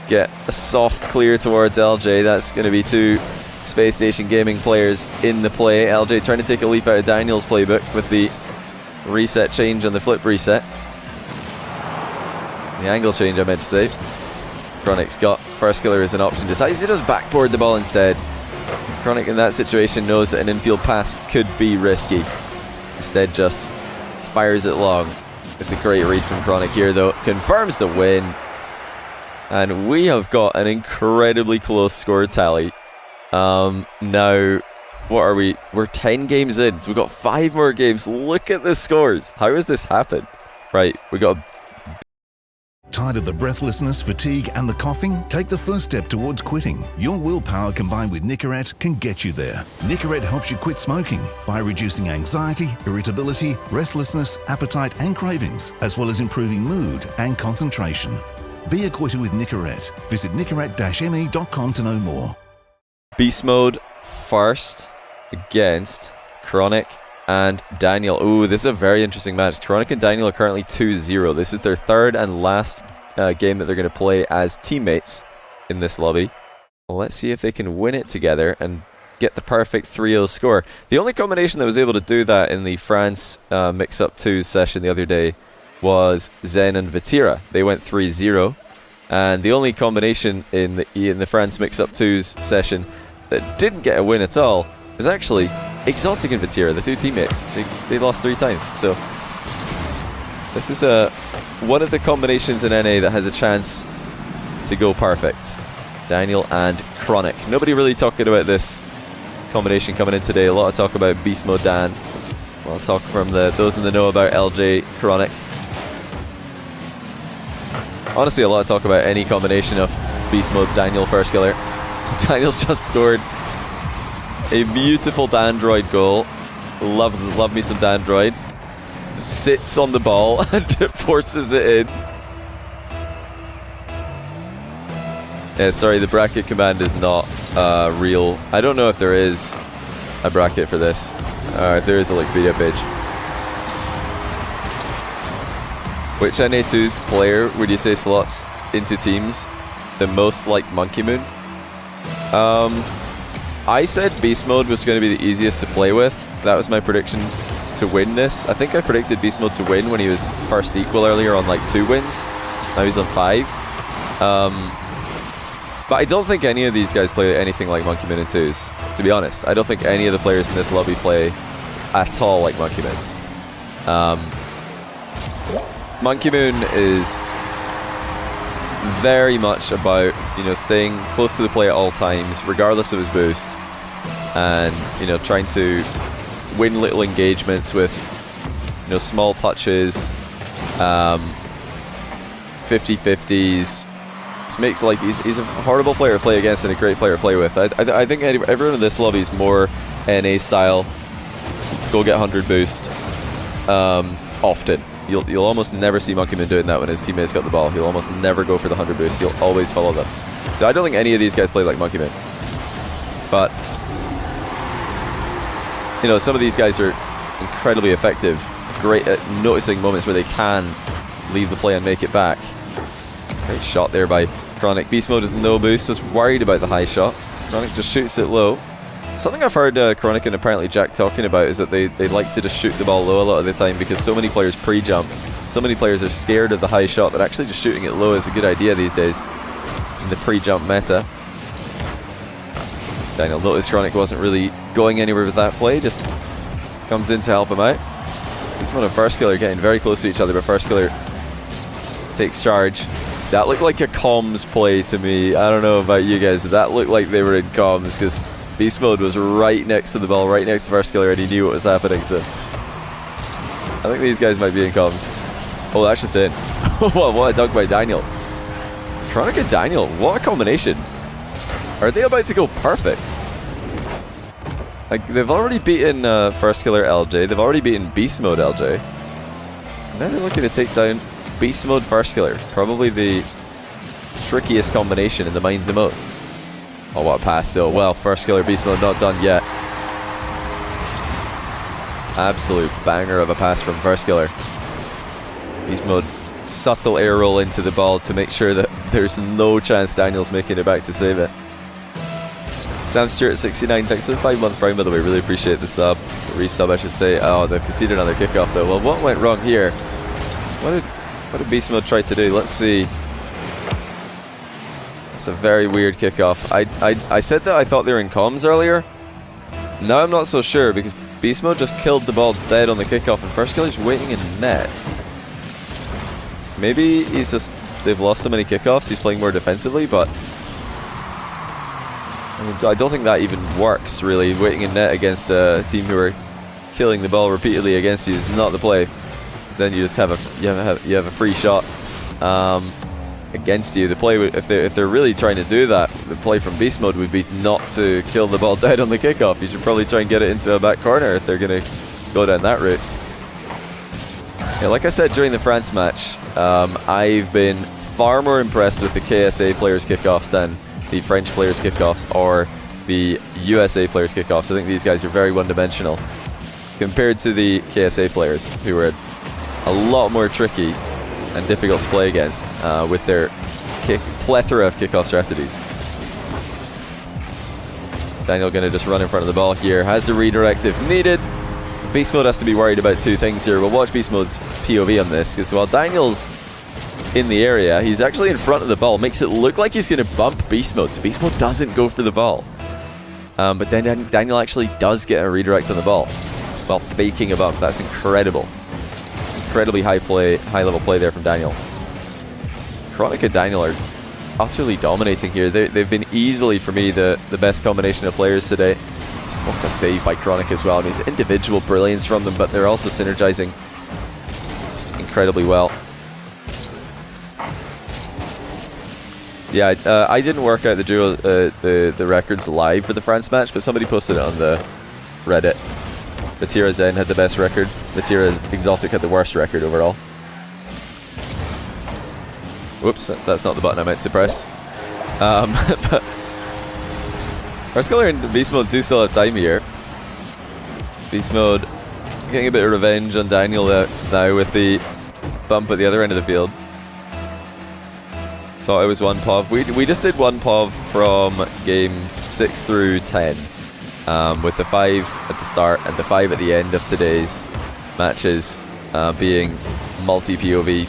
get a soft clear towards LJ. That's going to be 2 Space Station Gaming players in the play. LJ trying to take a leap out of Daniel's playbook with the reset change on the flip reset. The angle change, I meant to say. Chronic's got First Killer as an option. Decides to just backboard the ball instead. Chronic in that situation knows that an infield pass could be risky. Instead just fires it long. It's a great read from Chronic here though. Confirms the win. And we have got an incredibly close score tally. Now, what are we? We're 10 games in, so we've got 5 more games. Look at the scores. How has this happened? Right, we got Tired of the breathlessness, fatigue and the coughing? Take the first step towards quitting. Your willpower combined with Nicorette can get you there. Nicorette helps you quit smoking by reducing anxiety, irritability, restlessness, appetite and cravings, as well as improving mood and concentration. Be a quitter with Nicorette. Visit nicorette-me.com to know more. Beast mode first against Chronic and Daniel. Ooh, this is a very interesting match. Chronic and Daniel are currently 2-0. This is their third and last game that they're going to play as teammates in this lobby. Well, let's see if they can win it together and get the perfect 3-0 score. The only combination that was able to do that in the France Mix-Up 2 session the other day was Zen and Vatira. They went 3-0. And the only combination in the France Mix-Up 2's session that didn't get a win at all is actually Exotic and Vatira, the 2 teammates. They lost 3 times. So this is one of the combinations in NA that has a chance to go perfect. Daniel and Chronic. Nobody really talking about this combination coming in today. A lot of talk about Beast Mode Dan. A lot of talk from those in the know about LJ Chronic. Honestly, a lot of talk about any combination of Beast Mode Daniel First Killer. Daniel's just scored a beautiful Dandroid goal. Love me some Dandroid. Sits on the ball and forces it in. Yeah, sorry, the bracket command is not real. I don't know if there is a bracket for this. If there is a Wikipedia page. Which NA2's player would you say slots into teams the most like Monkey Moon? I said Beast Mode was going to be the easiest to play with. That was my prediction to win this. I think I predicted Beast Mode to win when he was first equal earlier on 2 wins. Now he's on 5. But I don't think any of these guys play anything like Monkey Moon in 2s, to be honest. I don't think any of the players in this lobby play at all like Monkey Moon. Monkey Moon is very much about, staying close to the play at all times, regardless of his boost, and, trying to win little engagements with, small touches, 50-50s. Just makes life, he's a horrible player to play against and a great player to play with. I think everyone in this lobby is more NA style. Go get 100 boost often. You'll almost never see Monkeyman doing that when his teammates got the ball. He'll almost never go for the 100 boost. He'll always follow them. So I don't think any of these guys play like Monkeyman. But, you know, some of these guys are incredibly effective. Great at noticing moments where they can leave the play and make it back. Great shot there by Chronic. Beast Mode with no boost. Was worried about the high shot. Chronic just shoots it low. Something I've heard Chronic and apparently Jack talking about is that they like to just shoot the ball low a lot of the time because so many players pre-jump. So many players are scared of the high shot that actually just shooting it low is a good idea these days in the pre-jump meta. Daniel noticed Chronic wasn't really going anywhere with that play, just comes in to help him out. He's one of First Killer getting very close to each other, but First Killer takes charge. That looked like a comms play to me. I don't know about you guys, that looked like they were in comms because Beast Mode was right next to the ball, right next to First Killer, and he knew what was happening, so I think these guys might be in comms. Oh, that's just in. What a dunk by Daniel. Chronic and Daniel, what a combination. Are they about to go perfect? Like, they've already beaten First Killer LJ, they've already beaten Beast Mode LJ. Now they're looking to take down Beast Mode First Killer. Probably the trickiest combination in the minds of most. Oh, what a pass still. Well, First Killer, Beast Mode not done yet. Absolute banger of a pass from First Killer. Beast Mode, subtle air roll into the ball to make sure that there's no chance Daniel's making it back to save it. Sam Stewart 69, thanks for the 5-month prime, by the way. Really appreciate the sub. The resub, I should say. Oh, they've conceded another kickoff though. Well, what went wrong here? What did Beast Mode try to do? Let's see. It's a very weird kickoff. I said that I thought they were in comms earlier. Now I'm not so sure because Beast Mode just killed the ball dead on the kickoff and First Killer's waiting in net. Maybe they've lost so many kickoffs, he's playing more defensively, but I don't think that even works really. Waiting in net against a team who are killing the ball repeatedly against you is not the play. Then you just have a free shot against you. The play, if they're really trying to do that, the play from Beast Mode would be not to kill the ball dead on the kickoff. You should probably try and get it into a back corner if they're going to go down that route. Yeah, like I said during the France match, I've been far more impressed with the KSA players' kickoffs than the French players' kickoffs or the USA players' kickoffs. I think these guys are very one-dimensional compared to the KSA players, who are a lot more tricky and difficult to play against with their plethora of kickoff strategies. Daniel going to just run in front of the ball here. Has the redirect if needed. Beast Mode has to be worried about two things here. We'll watch Beast Mode's POV on this, because while Daniel's in the area, he's actually in front of the ball. Makes it look like he's going to bump Beast Mode, so Beast Mode doesn't go for the ball. But then Daniel actually does get a redirect on the ball while faking a bump. That's incredible. Incredibly high level play there from Daniel. Chronic and Daniel are utterly dominating here. They've been easily, for me, the best combination of players today. What a save by Chronic as well. I mean, it's individual brilliance from them, but they're also synergizing incredibly well. Yeah, I didn't work out the records live for the France match, but somebody posted it on the Reddit. Matira Zen had the best record. Matira Exotic had the worst record overall. Whoops, that's not the button I meant to press. But First Killer and Beast Mode do still have time here. Beast Mode getting a bit of revenge on Daniel now with the bump at the other end of the field. Thought it was one POV. We just did one POV from games 6 through 10. With the 5 at the start and the 5 at the end of today's matches being multi-POV.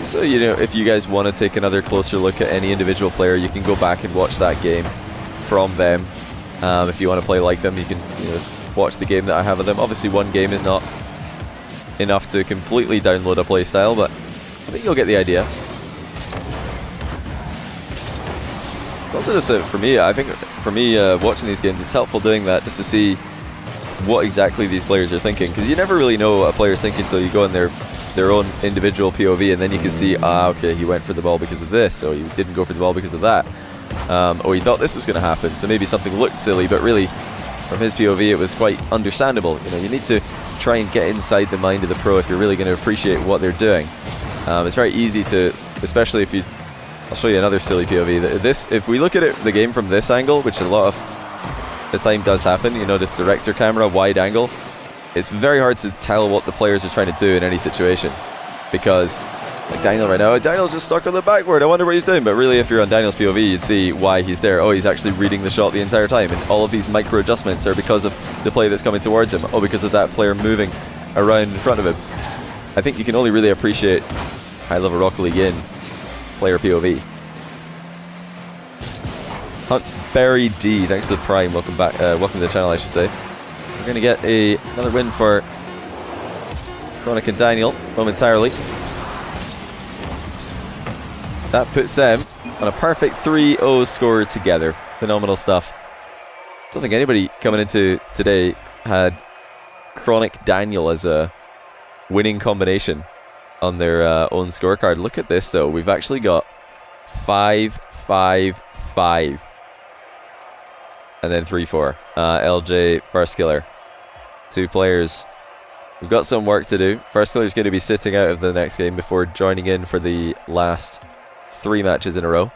So, you know, if you guys want to take another closer look at any individual player, you can go back and watch that game from them. If you want to play like them, you can just watch the game that I have of them. Obviously, one game is not enough to completely download a playstyle, but I think you'll get the idea. It's also just for me, I think for me watching these games, it's helpful doing that just to see what exactly these players are thinking, because you never really know what a player's thinking until you go in their own individual POV, and then you can see, okay, he went for the ball because of this, or he didn't go for the ball because of that, or he thought this was going to happen, so maybe something looked silly, but really, from his POV, it was quite understandable. You know, you need to try and get inside the mind of the pro if you're really going to appreciate what they're doing. It's very easy to, especially if you, I'll show you another silly POV. If we look at it, the game from this angle, which a lot of the time does happen, you know, this director camera, wide angle, it's very hard to tell what the players are trying to do in any situation. Because, like Daniel right now, Daniel's just stuck on the backboard, I wonder what he's doing. But really, if you're on Daniel's POV, you'd see why he's there. Oh, he's actually reading the shot the entire time. And all of these micro adjustments are because of the play that's coming towards him. Oh, because of that player moving around in front of him. I think you can only really appreciate high-level Rocket League in player POV. Huntsberry D, thanks to the Prime. Welcome back. Welcome to the channel, I should say. We're going to get another win for Chronic and Daniel momentarily. That puts them on a perfect 3-0 score together. Phenomenal stuff. Don't think anybody coming into today had Chronic Daniel as a winning combination on their own scorecard. Look at this though. We've actually got 5-5-5. And then 3-4. LJ, First Killer. 2 players. We've got some work to do. First Killer's going to be sitting out of the next game before joining in for the last 3 matches in a row.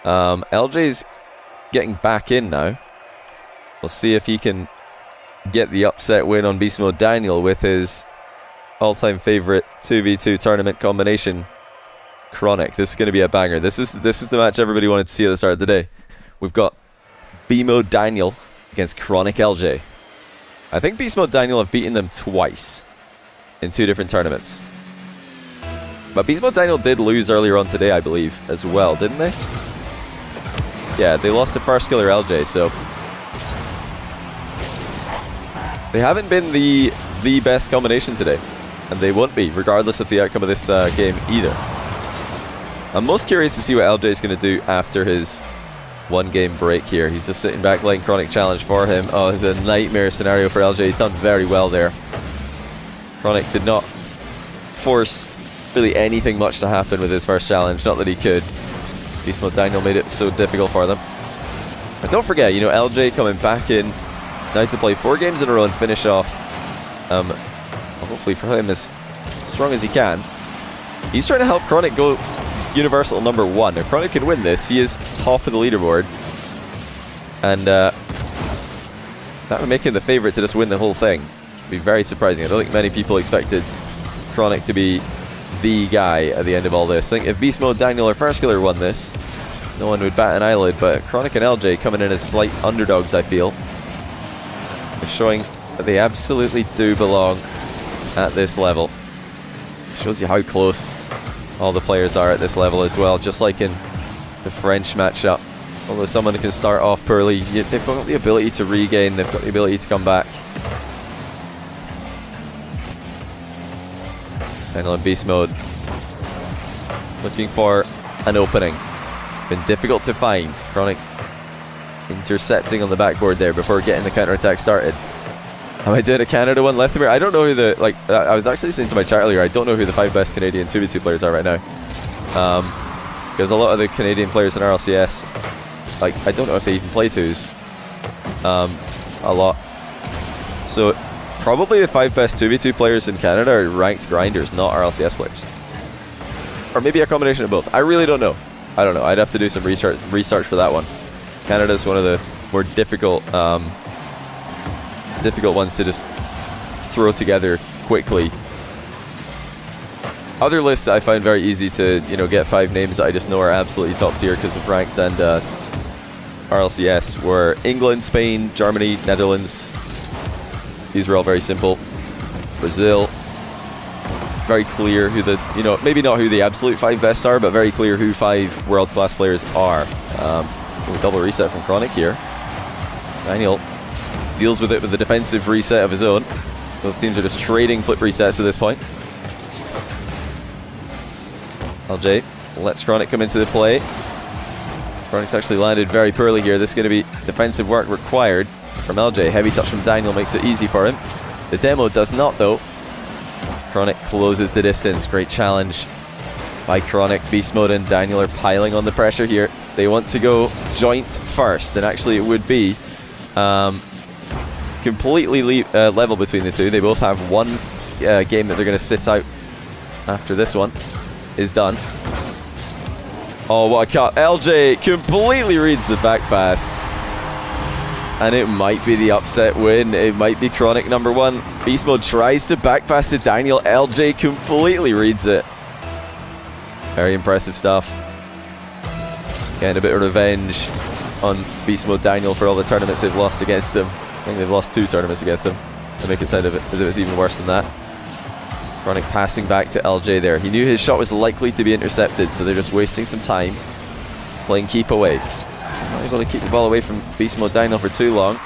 LJ's getting back in now. We'll see if he can get the upset win on Beast Mode Daniel with his all-time favorite 2v2 tournament combination, Chronic. This is going to be a banger. This is the match everybody wanted to see at the start of the day. We've got Beast Mode Daniel against Chronic LJ. I think Beast Mode Daniel have beaten them twice in 2 different tournaments. But Beast Mode Daniel did lose earlier on today, I believe, as well, didn't they? Yeah, they lost to First Killer LJ, so they haven't been the best combination today, and they won't be, regardless of the outcome of this game either. I'm most curious to see what LJ is going to do after his 1-game break here. He's just sitting back letting Chronic challenge for him. Oh, it's a nightmare scenario for LJ. He's done very well there. Chronic did not force really anything much to happen with his first challenge. Not that he could. Beast Mode Daniel made it so difficult for them. And don't forget, you know, LJ coming back in now to play 4 games in a row and finish off, hopefully for him, as strong as he can. He's trying to help Chronic go Universal number 1. If Chronic can win this, he is top of the leaderboard. And that would make him the favorite to just win the whole thing. It'd be very surprising. I don't think many people expected Chronic to be the guy at the end of all this. I think if Beast Mode Daniel or First Killer won this, no one would bat an eyelid, but Chronic and LJ coming in as slight underdogs, I feel. They're showing that they absolutely do belong at this level. Shows you how close all the players are at this level as well, just like in the French matchup. Although someone can start off poorly, they've got the ability to regain, they've got the ability to come back. Daniel in Beast Mode, looking for an opening. Been difficult to find. Chronic intercepting on the backboard there before getting the counter-attack started. Am I doing a Canada one left to right? I don't know who the, I was actually saying to my chat earlier, I don't know who the 5 best Canadian 2v2 players are right now. Because a lot of the Canadian players in RLCS, like, I don't know if they even play 2s. A lot. So, probably the 5 best 2v2 players in Canada are ranked grinders, not RLCS players. Or maybe a combination of both. I really don't know. I don't know. I'd have to do some research for that one. Canada's one of the more difficult ones to just throw together quickly. Other lists I find very easy to, you know, get 5 names that I just know are absolutely top tier because of ranked and RLCS were England, Spain, Germany, Netherlands. These were all very simple. Brazil. Very clear who the, you know, maybe not who the absolute 5 best are, but very clear who 5 world-class players are. Double reset from Chronic here. Daniel deals with it with the defensive reset of his own. Both teams are just trading flip resets at this point. LJ lets Chronic come into the play. Chronic's actually landed very poorly here. This is going to be defensive work required. from LJ. Heavy touch from Daniel makes it easy for him. The demo does not, though. Chronic closes the distance. Great challenge by Chronic. Beast Mode and Daniel are piling on the pressure here. They want to go joint first, and actually it would be completely level between the two. They both have one game that they're going to sit out after this one is done. Oh, what a cut. LJ completely reads the back pass. And it might be the upset win. It might be Chronic #1. Beast Mode tries to back pass to Daniel. LJ completely reads it. Very impressive stuff. Getting a bit of revenge on Beast Mode Daniel for all the tournaments they've lost against him. I think they've lost 2 tournaments against him. To make it sound as if it's even worse than that. Chronic passing back to LJ there. He knew his shot was likely to be intercepted, so they're just wasting some time. Playing keep away. Not able to keep the ball away from Beast Mode Daniel for too long.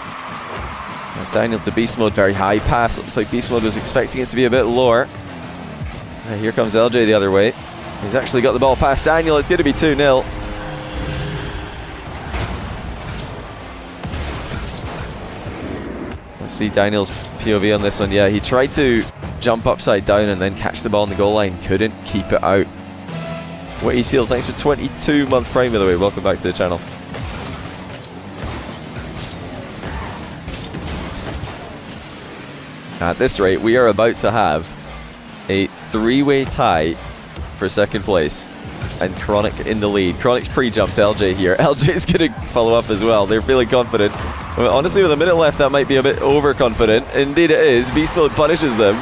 That's Daniel to Beast Mode. Very high pass. Looks like Beast Mode was expecting it to be a bit lower. And here comes LJ the other way. He's actually got the ball past Daniel. It's going to be 2-0. Let's see Daniel's POV on this one. Yeah, he tried to jump upside down and then catch the ball on the goal line. Couldn't keep it out. Witty Seal, thanks for 22-month Prime, by the way. Welcome back to the channel. At this rate, we are about to have a 3-way tie for second place, and Chronic in the lead. Chronic's pre-jumped LJ here. LJ's going to follow up as well. They're feeling confident. Well, honestly, with a minute left, that might be a bit overconfident. Indeed it is. Beast Mode punishes them.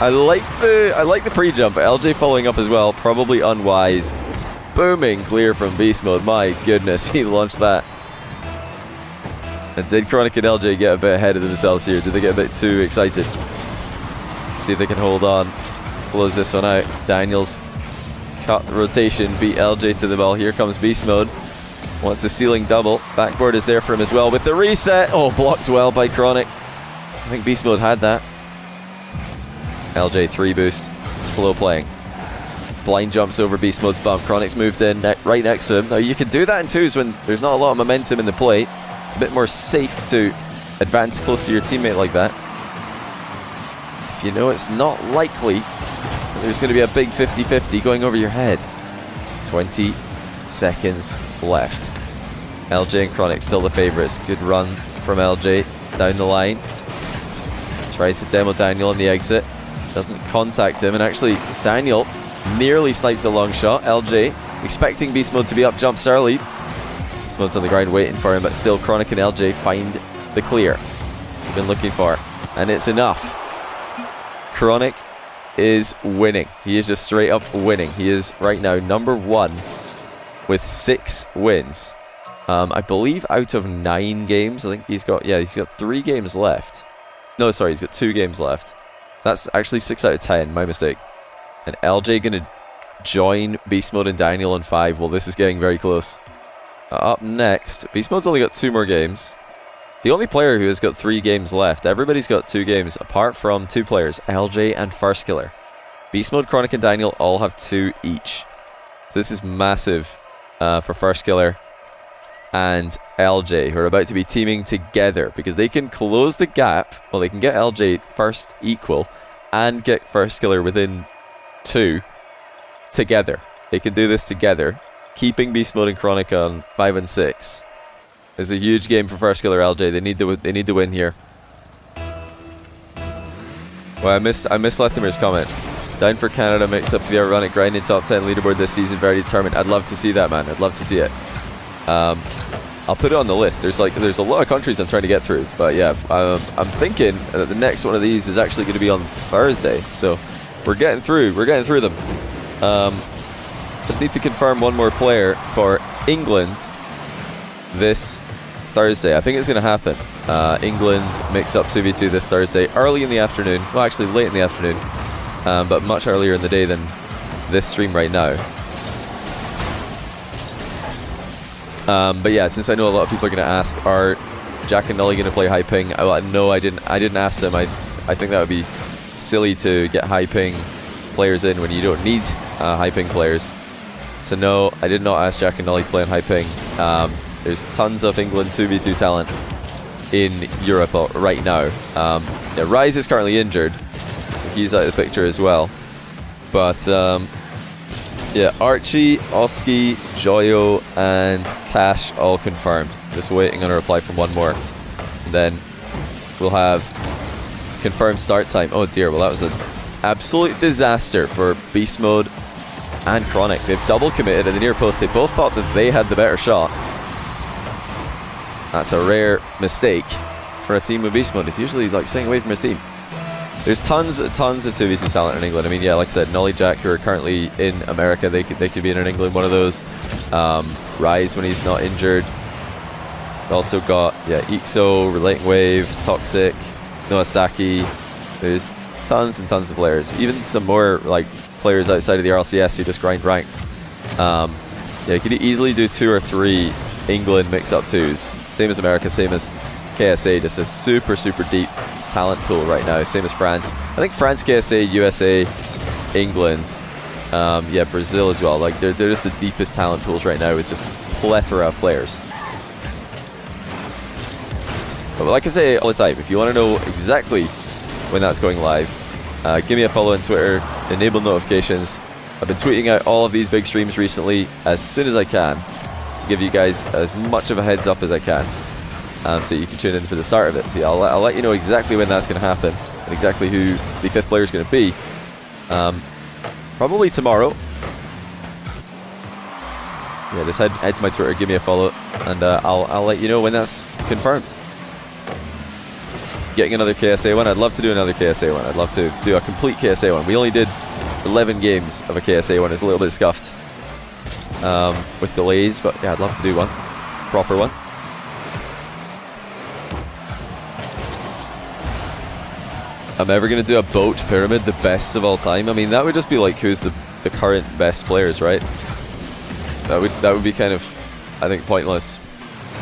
I like the pre-jump. LJ following up as well. Probably unwise. Booming clear from Beast Mode. My goodness, he launched that. And did Chronic and LJ get a bit ahead of themselves here? Did they get a bit too excited? Let's see if they can hold on. Close this one out. Daniels cut the rotation, beat LJ to the ball. Here comes Beast Mode. Wants the ceiling double. Backboard is there for him as well with the reset. Oh, blocked well by Chronic. I think Beast Mode had that. LJ 3 boost. Slow playing. Blind jumps over Beast Mode's bump. Chronic's moved in right next to him. Now you can do that in twos when there's not a lot of momentum in the plate. A bit more safe to advance close to your teammate like that. If you know it's not likely that there's going to be a big 50-50 going over your head. 20 seconds left. LJ and Chronic still the favourites. Good run from LJ down the line. Tries to demo Daniel on the exit. Doesn't contact him, and actually Daniel nearly sniped a long shot. LJ expecting Beast Mode to be up jumps early. Beast Mode's on the ground waiting for him, but still Chronic and LJ find the clear they've been looking for, and it's enough. Chronic is winning. He is just straight up winning. He is right now #1 with 6 wins. I believe out of 9 games. I think he's got 3 games left. No, sorry, he's got 2 games left. That's actually 6 out of 10, my mistake. And LJ gonna join Beast Mode and Daniel on 5. Well, this is getting very close. Up next, Beast Mode's only got 2 more games. The only player who has got 3 games left, everybody's got 2 games, apart from 2 players, LJ and First Killer. Beast Mode, Chronic and Daniel all have 2 each. So this is massive for First Killer and LJ, who are about to be teaming together, because they can close the gap. Well, they can get LJ first equal and get First Killer within 2 together. They can do this together, keeping Beast Mode and Chronic on 5 and 6. It's a huge game for First Killer LJ. They need to win here. Well, I missed Lethamir's comment. Down for Canada, mix up the ironic grinding top 10 leaderboard this season. Very determined. I'd love to see that, man. I'd love to see it. I'll put it on the list. There's a lot of countries I'm trying to get through, but yeah, I'm thinking that the next one of these is actually going to be on Thursday. So we're getting through them. Just need to confirm one more player for England this Thursday. I think it's going to happen. England mix up 2v2 this Thursday, early in the afternoon. Well, actually late in the afternoon, but much earlier in the day than this stream right now. But yeah, since I know a lot of people are going to ask, are Jack and Nully going to play high ping? No, I didn't ask them. I think that would be silly to get high ping players in when you don't need high ping players. So no, I did not ask Jack and Nully to play on high ping. There's tons of England 2v2 talent in Europe right now. Yeah, Rise is currently injured, so he's out of the picture as well. But yeah, Archie, Oski, Joyo, and Cash all confirmed. Just waiting on a reply from one more. And then we'll have confirmed start time. Oh dear, well that was an absolute disaster for Beast Mode and Chronic. They've double committed at the near post. They both thought that they had the better shot. That's a rare mistake for a team with Beast Mode. He's usually like staying away from his team. There's tons of 2v2 talent in England. I mean, yeah, like I said, Nolly Jack, who are currently in America, they could be in England, one of those. Rise when he's not injured. Also got, yeah, Ixo, Relating Wave, Toxic, Noasaki. There's tons and tons of players. Even some more like players outside of the RLCS who just grind ranks. Yeah, you could easily do 2 or 3 England mix-up 2s. Same as America, same as KSA. Just a super, super deep talent pool right now. Same as France. I think France, KSA, USA, England, yeah, Brazil as well. Like they're just the deepest talent pools right now with just plethora of players. But like I say all the time, if you want to know exactly when that's going live, give me a follow on Twitter, enable notifications. I've been tweeting out all of these big streams recently as soon as I can to give you guys as much of a heads up as I can, so you can tune in for the start of it. So yeah, I'll let you know exactly when that's going to happen and exactly who the 5th player is going to be. Probably tomorrow. Yeah, just head to my Twitter, give me a follow, and I'll let you know when that's confirmed. Getting another KSA one. I'd love to do another KSA one. I'd love to do a complete KSA one. We only did 11 games of a KSA one. It's a little bit scuffed with delays, but yeah, I'd love to do one. Proper one. I'm ever going to do a boat pyramid, the best of all time. I mean, that would just be like who's the current best players, right? That would be kind of, I think, pointless.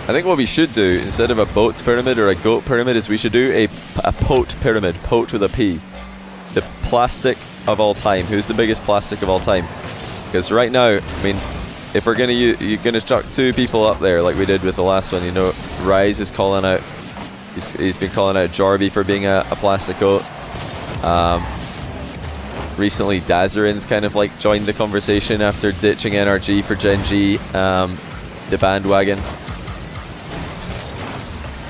I think what we should do, instead of a boat pyramid or a goat pyramid, is we should do a poat pyramid. Poat with a P. The plastic of all time. Who's the biggest plastic of all time? Because right now, I mean, if we're going to, you're going to chuck 2 people up there like we did with the last one. You know, Rise is calling out, he's been calling out Jarby for being a plastic goat. Recently, Dazarin's kind of like joined the conversation after ditching NRG for Gen G, the bandwagon.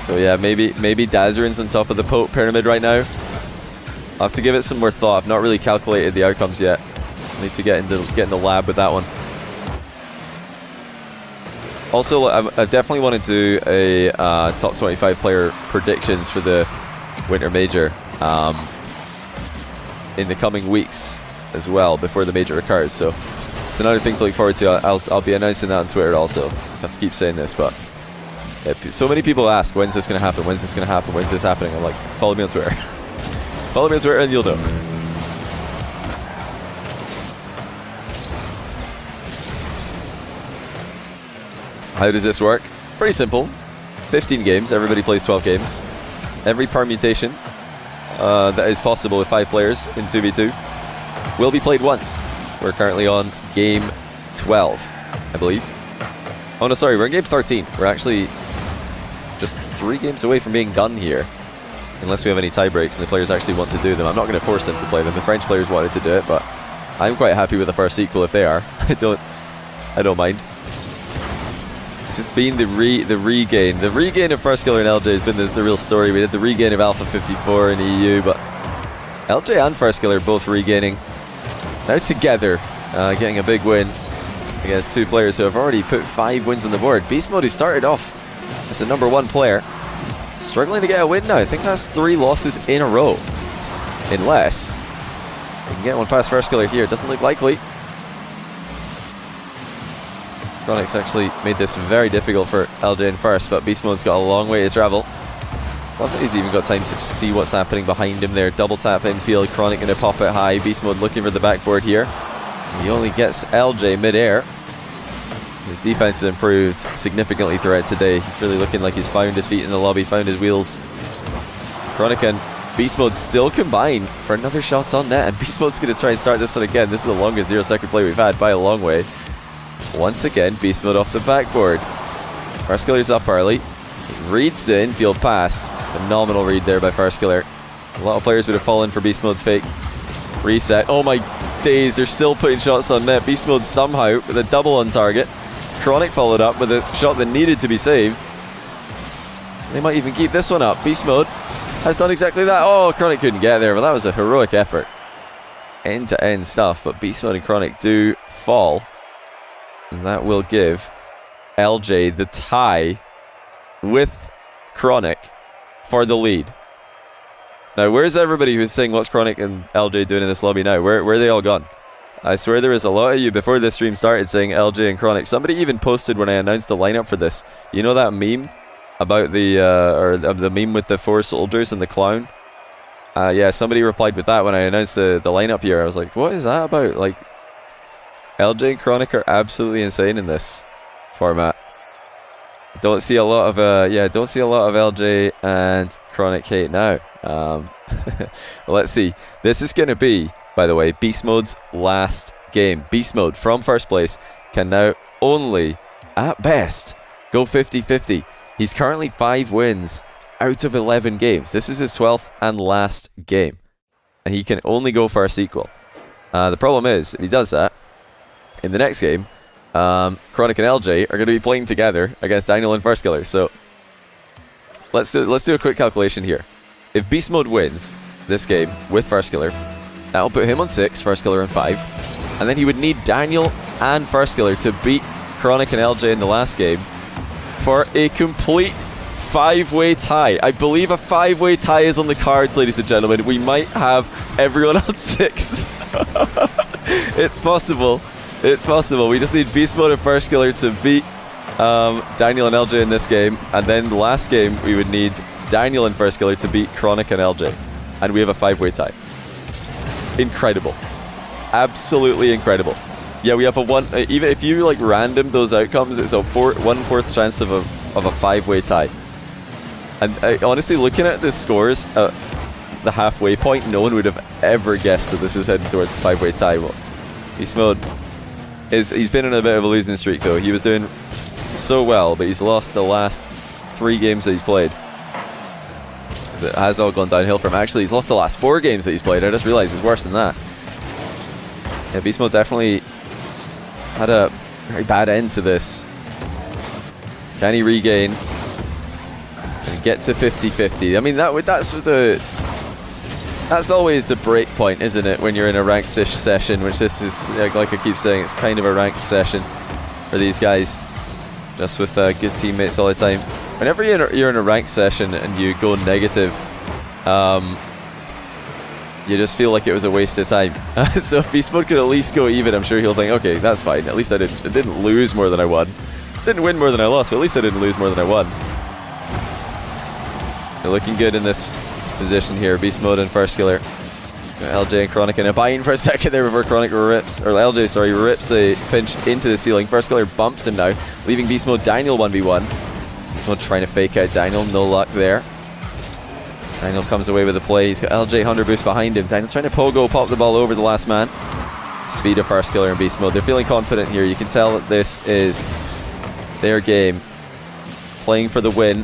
So yeah, maybe Dazarin's on top of the Pope pyramid right now. I'll have to give it some more thought. I've not really calculated the outcomes yet. I need to get in the lab with that one. Also, I definitely want to do a top 25 player predictions for the Winter Major in the coming weeks as well, before the major occurs. So it's another thing to look forward to. I'll be announcing that on Twitter also. I have to keep saying this, but yeah, so many people ask, when's this going to happen? When's this going to happen? When's this happening? I'm like, follow me on Twitter. Follow me on Twitter and you'll know. How does this work? Pretty simple. 15 games, everybody plays 12 games. Every permutation that is possible with 5 players in 2v2 will be played once. We're currently on game 12, I believe. Oh no, sorry, we're in game 13. We're actually just 3 games away from being done here. Unless we have any tie breaks and the players actually want to do them. I'm not going to force them to play them. The French players wanted to do it, but I'm quite happy with the first sequel if they are. I don't mind. It's just been the regain. The regain of First Killer and LJ has been the real story. We did the regain of Alpha 54 in EU, but LJ and First Killer both regaining. Now together, getting a big win against 2 players who have already put 5 wins on the board. Beast Mode, who started off as the #1 player, struggling to get a win now. I think that's 3 losses in a row. Unless we can get one past First Killer here. Doesn't look likely. Chronic's actually made this very difficult for LJ in first, but Beast Mode's got a long way to travel. Love that he's even got time to see what's happening behind him there. Double tap infield, Chronic going to pop it high. Beast Mode looking for the backboard here. He only gets LJ mid-air. His defense has improved significantly throughout today. He's really looking like he's found his feet in the lobby, found his wheels. Chronic and Beast Mode still combine for another shots on net, and Beast Mode's going to try and start this one again. This is the longest 0-second play we've had by a long way. Once again, Beast Mode off the backboard. First Killer's up early. Reads the infield pass. Phenomenal read there by First Killer. A lot of players would have fallen for Beast Mode's fake reset. Oh my days, they're still putting shots on net. Beast Mode somehow with a double on target. Chronic followed up with a shot that needed to be saved. They might even keep this one up. Beast Mode has done exactly that. Oh, Chronic couldn't get there, but that was a heroic effort. End-to-end stuff, but Beast Mode and Chronic do fall. And that will give LJ the tie with Chronic for the lead. Now, where's everybody who's saying what's Chronic and LJ doing in this lobby now? Where are they all gone? I swear there was a lot of you before this stream started saying LJ and Chronic. Somebody even posted when I announced the lineup for this. You know that meme about the meme with the 4 soldiers and the clown? Yeah, somebody replied with that when I announced the lineup here. I was like, what is that about? Like, LJ and Chronic are absolutely insane in this format. Don't see a lot of don't see a lot of LJ and Chronic hate now. Well, let's see. This is going to be, by the way, Beast Mode's last game. Beast Mode from first place can now only, at best, go 50-50. He's currently 5 wins out of 11 games. This is his 12th and last game, and he can only go first equal. The problem is, if he does that, in the next game, Chronic and LJ are going to be playing together against Daniel and First Killer. So let's do a quick calculation here. If Beast Mode wins this game with First Killer, that'll put him on 6, First Killer on 5, and then he would need Daniel and First Killer to beat Chronic and LJ in the last game for a complete 5-way tie. I believe a 5-way tie is on the cards, ladies and gentlemen. We might have everyone on 6. It's possible. It's possible. We just need Beast Mode and First Killer to beat Daniel and LJ in this game, and then the last game we would need Daniel and First Killer to beat Chronic and LJ, and we have a 5-way tie. Incredible. Absolutely incredible. Yeah, we have a one. Even if you like random those outcomes, it's a 1/4 chance of a 5-way tie. And honestly, looking at the scores, the halfway point, no one would have ever guessed that this is heading towards a 5-way tie. Well, Beast Mode he's been in a bit of a losing streak though. He was doing so well, but he's lost the last 3 games that he's played. It has all gone downhill from. Actually, he's lost the last 4 games that he's played. I just realized it's worse than that. Yeah, Beast Mode definitely had a very bad end to this. Can he regain and get to 50-50? I mean, that's always the break point, isn't it, when you're in a ranked-ish session, which this is, like I keep saying, it's kind of a ranked session for these guys, just with good teammates all the time. Whenever you're in a ranked session and you go negative, you just feel like it was a waste of time. So if Beast Mode could at least go even, I'm sure he'll think, okay, that's fine. At least I didn't lose more than I won. Didn't win more than I lost, but at least I didn't lose more than I won. They're looking good in this position here. Beast Mode and First Killer. LJ and Chronic in a bind for a second there before Chronic rips, or LJ, sorry, rips a pinch into the ceiling. First Killer bumps him now, leaving Beast Mode Daniel 1v1. Beast Mode trying to fake out Daniel, no luck there. Daniel comes away with the play. He's got LJ 100 boost behind him. Daniel trying to pogo, pop the ball over the last man. Speed of First Killer and Beast Mode. They're feeling confident here. You can tell that this is their game. Playing for the win.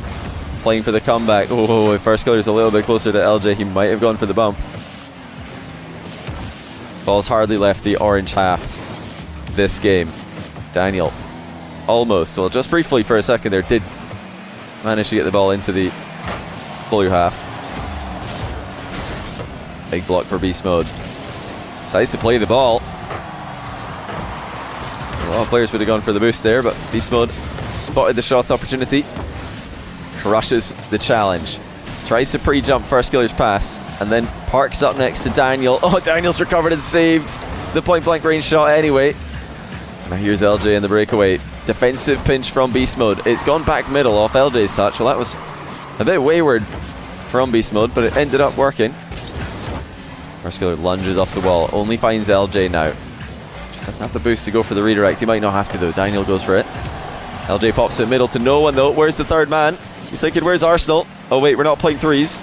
Playing for the comeback. Oh, if First Killer's a little bit closer to LJ, he might have gone for the bump. Ball's hardly left the orange half this game. Daniel almost, well, just briefly for a second there, did manage to get the ball into the blue half. Big block for Beast Mode. Decides to play the ball. A lot of players would have gone for the boost there, but Beast Mode spotted the shot opportunity. Crushes the challenge. Tries to pre-jump First Killer's pass, and then parks up next to Daniel. Oh, Daniel's recovered and saved the point-blank range shot anyway. Now here's LJ in the breakaway. Defensive pinch from Beast Mode. It's gone back middle off LJ's touch. Well, that was a bit wayward from Beast Mode, but it ended up working. First Killer lunges off the wall. Only finds LJ now. Just doesn't have the boost to go for the redirect. He might not have to though. Daniel goes for it. LJ pops it middle to no one though. Where's the third man? He's thinking, where's Arsenal? Oh wait, we're not playing threes.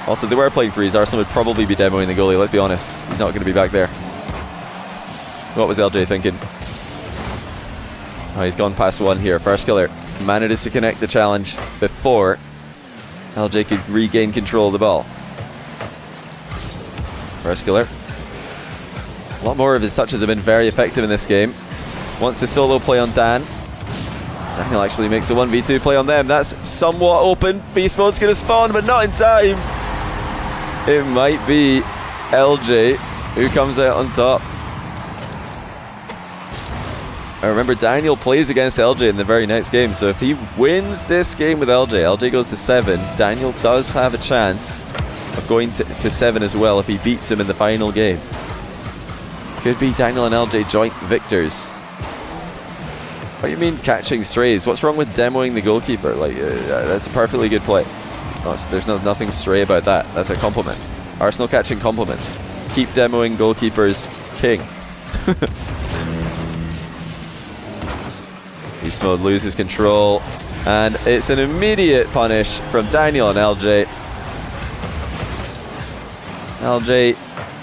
Also, if they were playing threes, Arsenal would probably be demoing the goalie, let's be honest. He's not going to be back there. What was LJ thinking? Oh, he's gone past one here. First Killer manages to connect the challenge before LJ could regain control of the ball. Verskiller. A lot more of his touches have been very effective in this game. Wants to solo play on Dan. Daniel actually makes a 1v2 play on them. That's somewhat open. Beast Mode's going to spawn, but not in time. It might be LJ who comes out on top. I remember Daniel plays against LJ in the very next game, so if he wins this game with LJ goes to 7. Daniel does have a chance of going to 7 as well if he beats him in the final game. Could be Daniel and LJ joint victors. What do you mean catching strays? What's wrong with demoing the goalkeeper? Like, that's a perfectly good play. There's nothing stray about that. That's a compliment. Arsenal catching compliments. Keep demoing goalkeepers, king. Beast Mode loses control, and it's an immediate punish from Daniel and LJ. LJ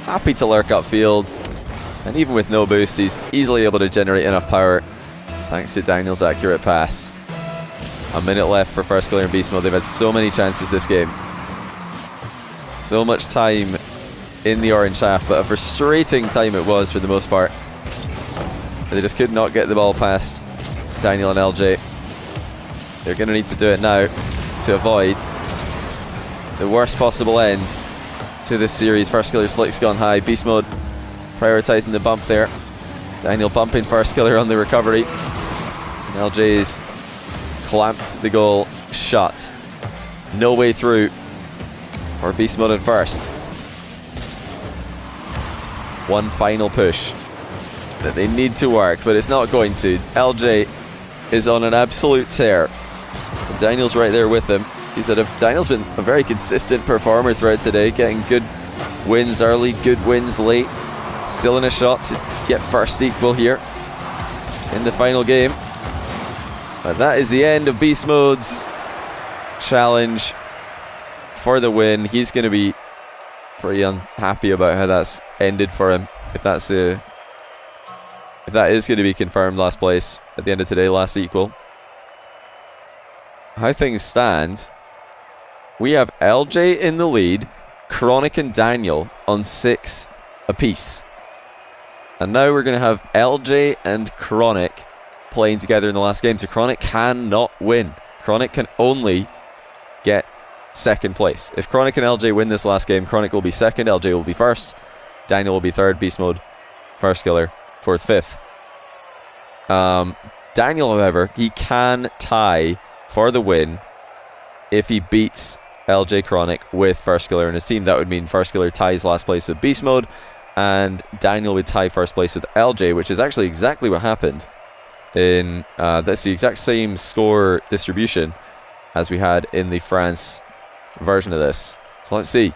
happy to lurk upfield, and even with no boost, he's easily able to generate enough power thanks to Daniel's accurate pass. A minute left for Verskiller and Beast Mode. They've had so many chances this game. So much time in the orange half, but a frustrating time it was for the most part. They just could not get the ball past Daniel and LJ. They're going to need to do it now to avoid the worst possible end to this series. Verskiller's flick's gone high. Beast Mode prioritizing the bump there. Daniel bumping Verskiller on the recovery. And LJ's clamped the goal shut. No way through for Beast Mode at first. One final push that they need to work, but it's not going to. LJ is on an absolute tear. And Daniel's right there with him. Daniel's been a very consistent performer throughout today, getting good wins early, good wins late. Still in a shot to get first equal here in the final game. But that is the end of Beast Mode's challenge for the win. He's going to be pretty unhappy about how that's ended for him. If that is going to be confirmed last place at the end of today, last equal. How things stand, we have LJ in the lead, Chronic and Daniel on 6 apiece. And now we're going to have LJ and Chronic playing together in the last game. So Chronic cannot win. Chronic can only get second place. If Chronic and LJ win this last game, Chronic will be second, LJ will be first, Daniel will be third, Beast Mode, Verskiller, fourth, fifth. Daniel, however, he can tie for the win if he beats LJ Chronic with Verskiller in his team. That would mean Verskiller ties last place with Beast Mode, and Daniel would tie first place with LJ, which is actually exactly what happened in that's the exact same score distribution as we had in the France version of this. So let's see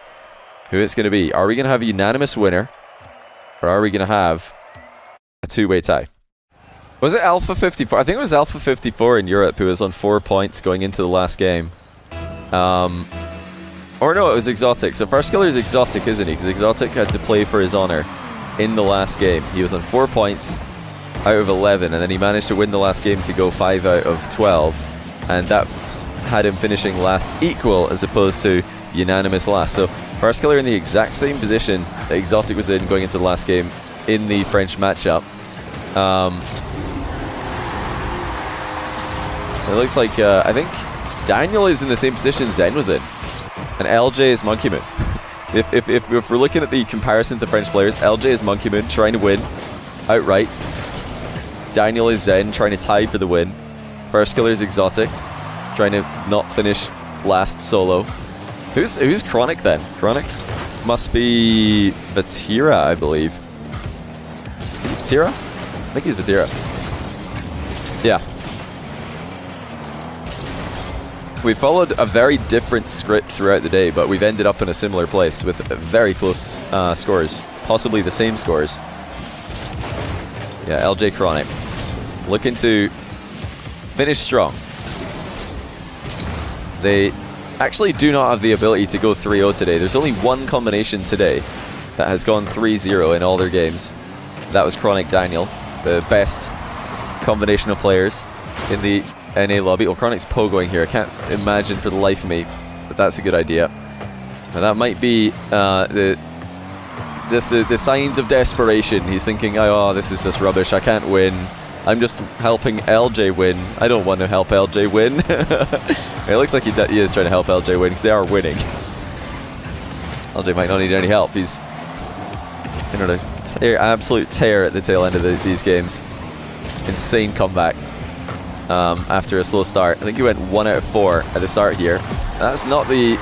who it's going to be. Are we going to have a unanimous winner, or are we going to have a two-way tie? Was it Alpha 54? I think it was Alpha 54 in Europe who was on 4 points going into the last game. Or no, it was Exotic. So Verskiller is Exotic, isn't he? Because Exotic had to play for his honor in the last game. He was on 4 points out of 11, and then he managed to win the last game to go 5 out of 12, and that had him finishing last equal as opposed to unanimous last. So Verskiller in the exact same position that Exotic was in going into the last game in the French matchup. It looks like I think Daniel is in the same position Zen was in, and LJ is Monkey Moon. If we're looking at the comparison to French players, LJ is Monkey Moon trying to win outright. Daniel is Zen trying to tie for the win. Verskiller is Exotic trying to not finish last solo. Who's Chronic then? Chronic must be Vatira, I believe. Is he Vatira? I think he's Vatira. Yeah. We followed a very different script throughout the day, but we've ended up in a similar place with very close scores. Possibly the same scores. Yeah, LJ Chronic looking to finish strong. They actually do not have the ability to go 3-0 today. There's only one combination today that has gone 3-0 in all their games. That was Chronic Daniel, the best combination of players in the NA lobby. Well, Chronic's pogoing here. I can't imagine for the life of me that that's a good idea. Now that might be the signs of desperation. He's thinking, oh, this is just rubbish. I can't win. I'm just helping LJ win. I don't want to help LJ win. It looks like he is trying to help LJ win because they are winning. LJ might not need any help. He's in an absolute tear at the tail end of these games. Insane comeback after a slow start. I think he went 1 out of 4 at the start here. That's not the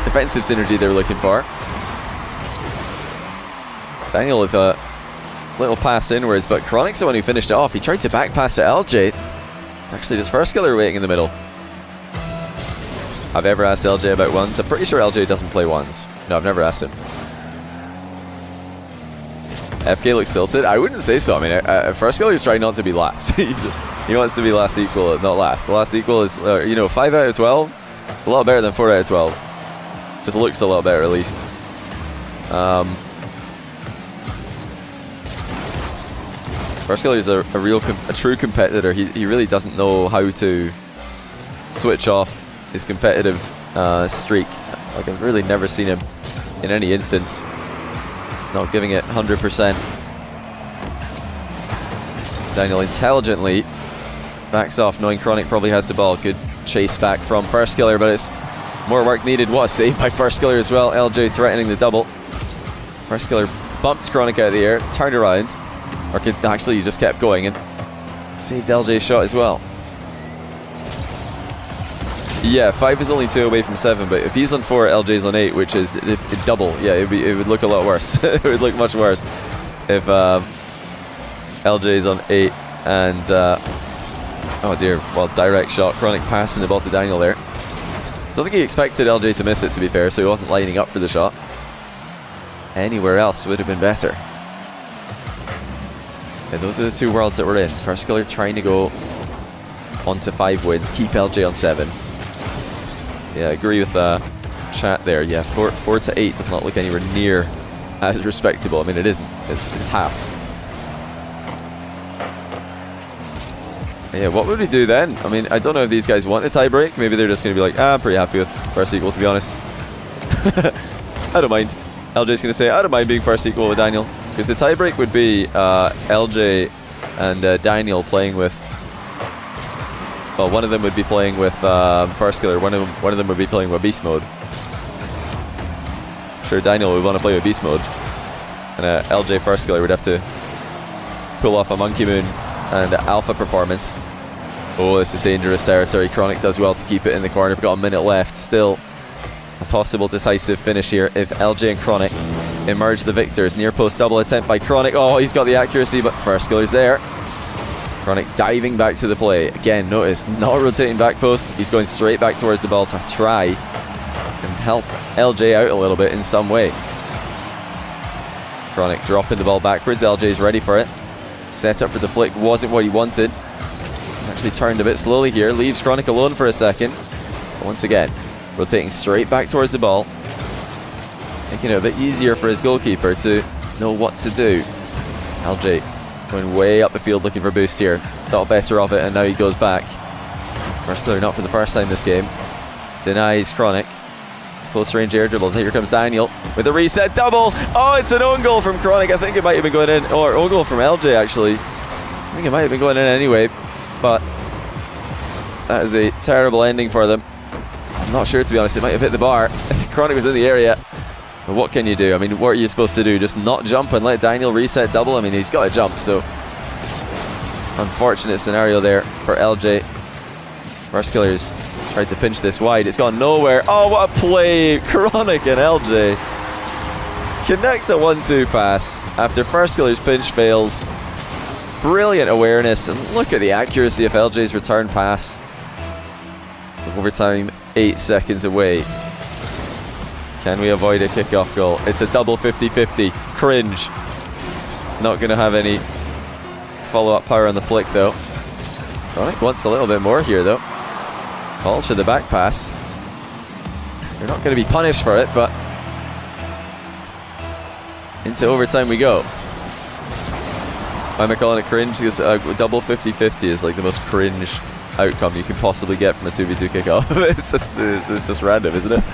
defensive synergy they were looking for. Daniel with a little pass inwards, but Chronic's the one who finished it off. He tried to back pass to LJ. It's actually just First Killer waiting in the middle. I've ever asked LJ about ones. I'm pretty sure LJ doesn't play ones. No, I've never asked him. FK looks tilted. I wouldn't say so. I mean, First Killer is trying not to be last. He wants to be last equal, not last. The last equal is, 5 out of 12. A lot better than 4 out of 12. Just looks a lot better, at least. First Killer is a true competitor. He really doesn't know how to switch off his competitive streak. Like, I've really never seen him in any instance not giving it 100%. Daniel intelligently backs off, knowing Chronic probably has the ball. Good chase back from First Killer, but it's more work needed. What a save by First Killer as well. LJ threatening the double. First Killer bumped Chronic out of the air, turned around, or actually he just kept going and saved LJ's shot as well. Yeah, 5 is only 2 away from 7, but if he's on 4, LJ's on 8, which is double. Yeah, it would look a lot worse. It would look much worse if LJ's on 8 and oh dear, well, direct shot. Chronic passing the ball to Daniel there. Don't think he expected LJ to miss it, to be fair, so he wasn't lining up for the shot. Anywhere else would have been better. Yeah, those are the 2 worlds that we're in. First Killer trying to go on to 5 wins, keep LJ on 7. Yeah, I agree with chat there. Yeah, 4 to 8 does not look anywhere near as respectable. I mean, it isn't. It's half. Yeah, what would we do then? I mean, I don't know if these guys want a tie break. Maybe they're just going to be like, I'm pretty happy with first equal, to be honest. I don't mind. LJ's going to say, I don't mind being first equal with Daniel. Because the tie break would be LJ and Daniel playing with... Well, one of them would be playing with First Killer. One of them would be playing with Beast Mode. I'm sure Daniel would want to play with Beast Mode. And LJ First Killer would have to pull off a Monkey Moon and Alpha performance. Oh, this is dangerous territory. Chronic does well to keep it in the corner. We've got a minute left. Still a possible decisive finish here if LJ and Chronic emerge the victors. Near post double attempt by Chronic. Oh, he's got the accuracy, but First Killer's there. Chronic diving back to the play. Again, notice, not rotating back post. He's going straight back towards the ball to try and help LJ out a little bit in some way. Chronic dropping the ball backwards. LJ's ready for it. Set up for the flick. Wasn't what he wanted. He's actually turned a bit slowly here. Leaves Chronic alone for a second. But once again, rotating straight back towards the ball. Making it a bit easier for his goalkeeper to know what to do. LJ going way up the field looking for boost here. Thought better of it, and now he goes back. First Killer not for the first time this game. Denies Chronic. Close range air dribble. Here comes Daniel with a reset double. Oh, it's an own goal from Chronic. I think it might have been going in, or own goal from LJ actually. I think it might have been going in anyway, but that is a terrible ending for them. I'm not sure, to be honest. It might have hit the bar. Chronic was in the area. But what can you do? I mean, what are you supposed to do? Just not jump and let Daniel reset double? I mean, he's got to jump, so unfortunate scenario there for LJ. First Killer's tried to pinch this wide. It's gone nowhere. Oh, what a play. Chronic and LJ connect a 1-2 pass after First Killer's pinch fails. Brilliant awareness, and look at the accuracy of LJ's return pass. Overtime, 8 seconds away. Can we avoid a kickoff goal? It's a double 50-50. Cringe. Not going to have any follow-up power on the flick, though. Chronic wants a little bit more here, though. Calls for the back pass. They're not going to be punished for it, but into overtime we go. Why am I calling it cringe? Because double 50-50 is like the most cringe outcome you can possibly get from a 2v2 kickoff. It's just random, isn't it?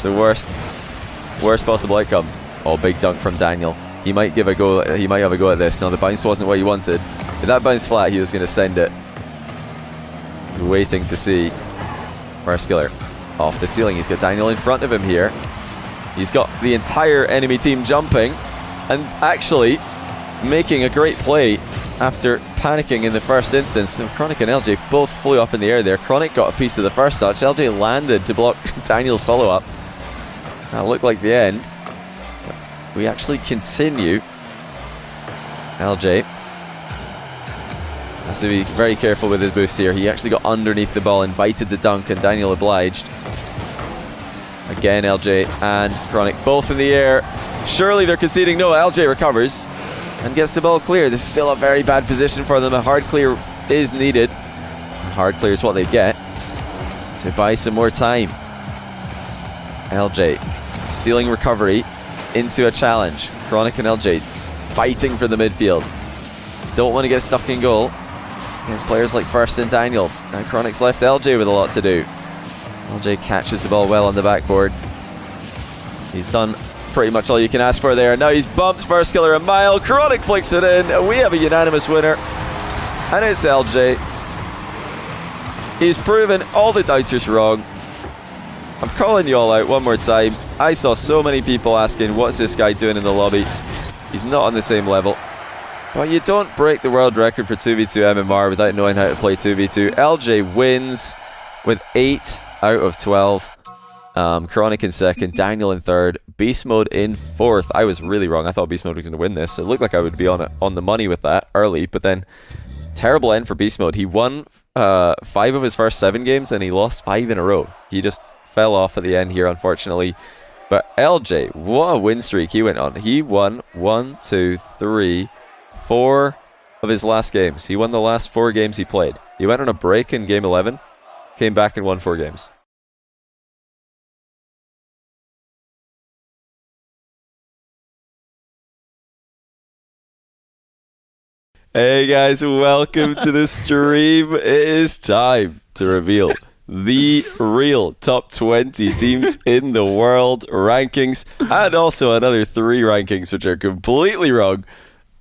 The worst possible outcome. Oh, big dunk from Daniel. He might give a go. He might have a go at this. No, the bounce wasn't what he wanted. If that bounced flat, he was going to send it. He's waiting to see. Farskiller off the ceiling. He's got Daniel in front of him here. He's got the entire enemy team jumping and actually making a great play after panicking in the first instance. So Chronic and LJ both flew up in the air there. Chronic got a piece of the first touch. LJ landed to block Daniel's follow-up. That looked like the end. But we actually continue. LJ has to be very careful with his boost here. He actually got underneath the ball, invited the dunk, and Daniel obliged. Again, LJ and Chronic both in the air. Surely they're conceding. No, LJ recovers and gets the ball clear. This is still a very bad position for them. A hard clear is needed. A hard clear is what they get to buy some more time. LJ sealing recovery into a challenge. Chronic and LJ fighting for the midfield. Don't want to get stuck in goal against players like First and Daniel. Now Chronic's left LJ with a lot to do. LJ catches the ball well on the backboard. He's done pretty much all you can ask for there. Now he's bumped Farskiller a mile. Chronic flicks it in, and we have a unanimous winner. And it's LJ. He's proven all the doubters wrong. I'm calling you all out one more time. I saw so many people asking, what's this guy doing in the lobby? He's not on the same level. But you don't break the world record for 2v2 MMR without knowing how to play 2v2. LJ wins with 8 out of 12. Chronic in second, Daniel in third, Beast Mode in fourth. I was really wrong. I thought Beast Mode was going to win this. It looked like I would be on the money with that early, but then terrible end for Beast Mode. He won 5 of his first 7 games, and he lost 5 in a row. He just fell off at the end here, unfortunately. But LJ, what a win streak he went on. He won 1, 2, 3, 4 of his last games. He won the last 4 games he played. He went on a break in game 11, came back and won 4 games. Hey guys, welcome to the stream. It is time to reveal the real top 20 teams in the world rankings, and also another 3 rankings which are completely wrong.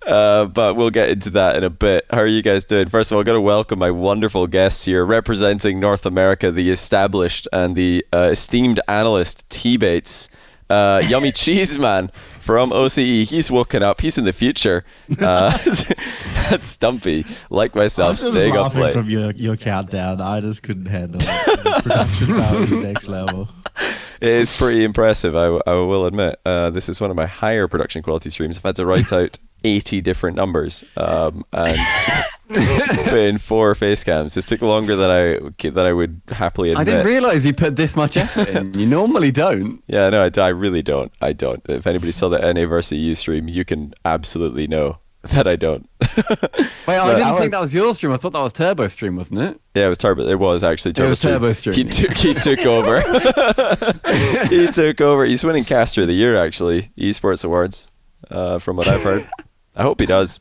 But we'll get into that in a bit. How are you guys doing? First of all, I've got to welcome my wonderful guests here, representing North America, the established and the esteemed analyst T-Bates, Yummy Cheese Man from OCE. He's woken up. He's in the future. That's Stumpy, like myself, staying up late. From your countdown, I just couldn't handle it. The production value next level. It is pretty impressive, I will admit. This is one of my higher production quality streams. I've had to write out 80 different numbers and put in 4 face cams. This took longer than I would happily admit. I didn't realise you put this much effort in. You normally don't. Yeah, no, I really don't. I don't. If anybody saw the NA versus EU stream, you can absolutely know that I don't. Wait, I didn't think that was your stream. I thought that was Turbo stream, wasn't it? Yeah, it was Turbo. It was actually Turbo. It was Turbo stream. He took over. He took over. He's winning Caster of the Year, actually. Esports Awards, from what I've heard. I hope he does.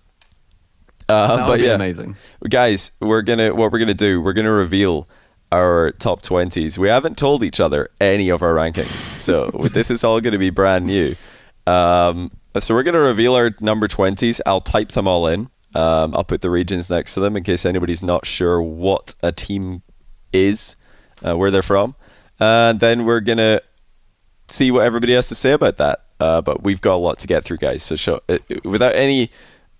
That would be amazing. Guys, what we're gonna do, we're gonna reveal our top 20s. We haven't told each other any of our rankings, so this is all gonna be brand new. So we're gonna reveal our number 20s. I'll type them all in. I'll put the regions next to them in case anybody's not sure what a team is, where they're from, and then we're gonna see what everybody has to say about that. But we've got a lot to get through, guys. So without any,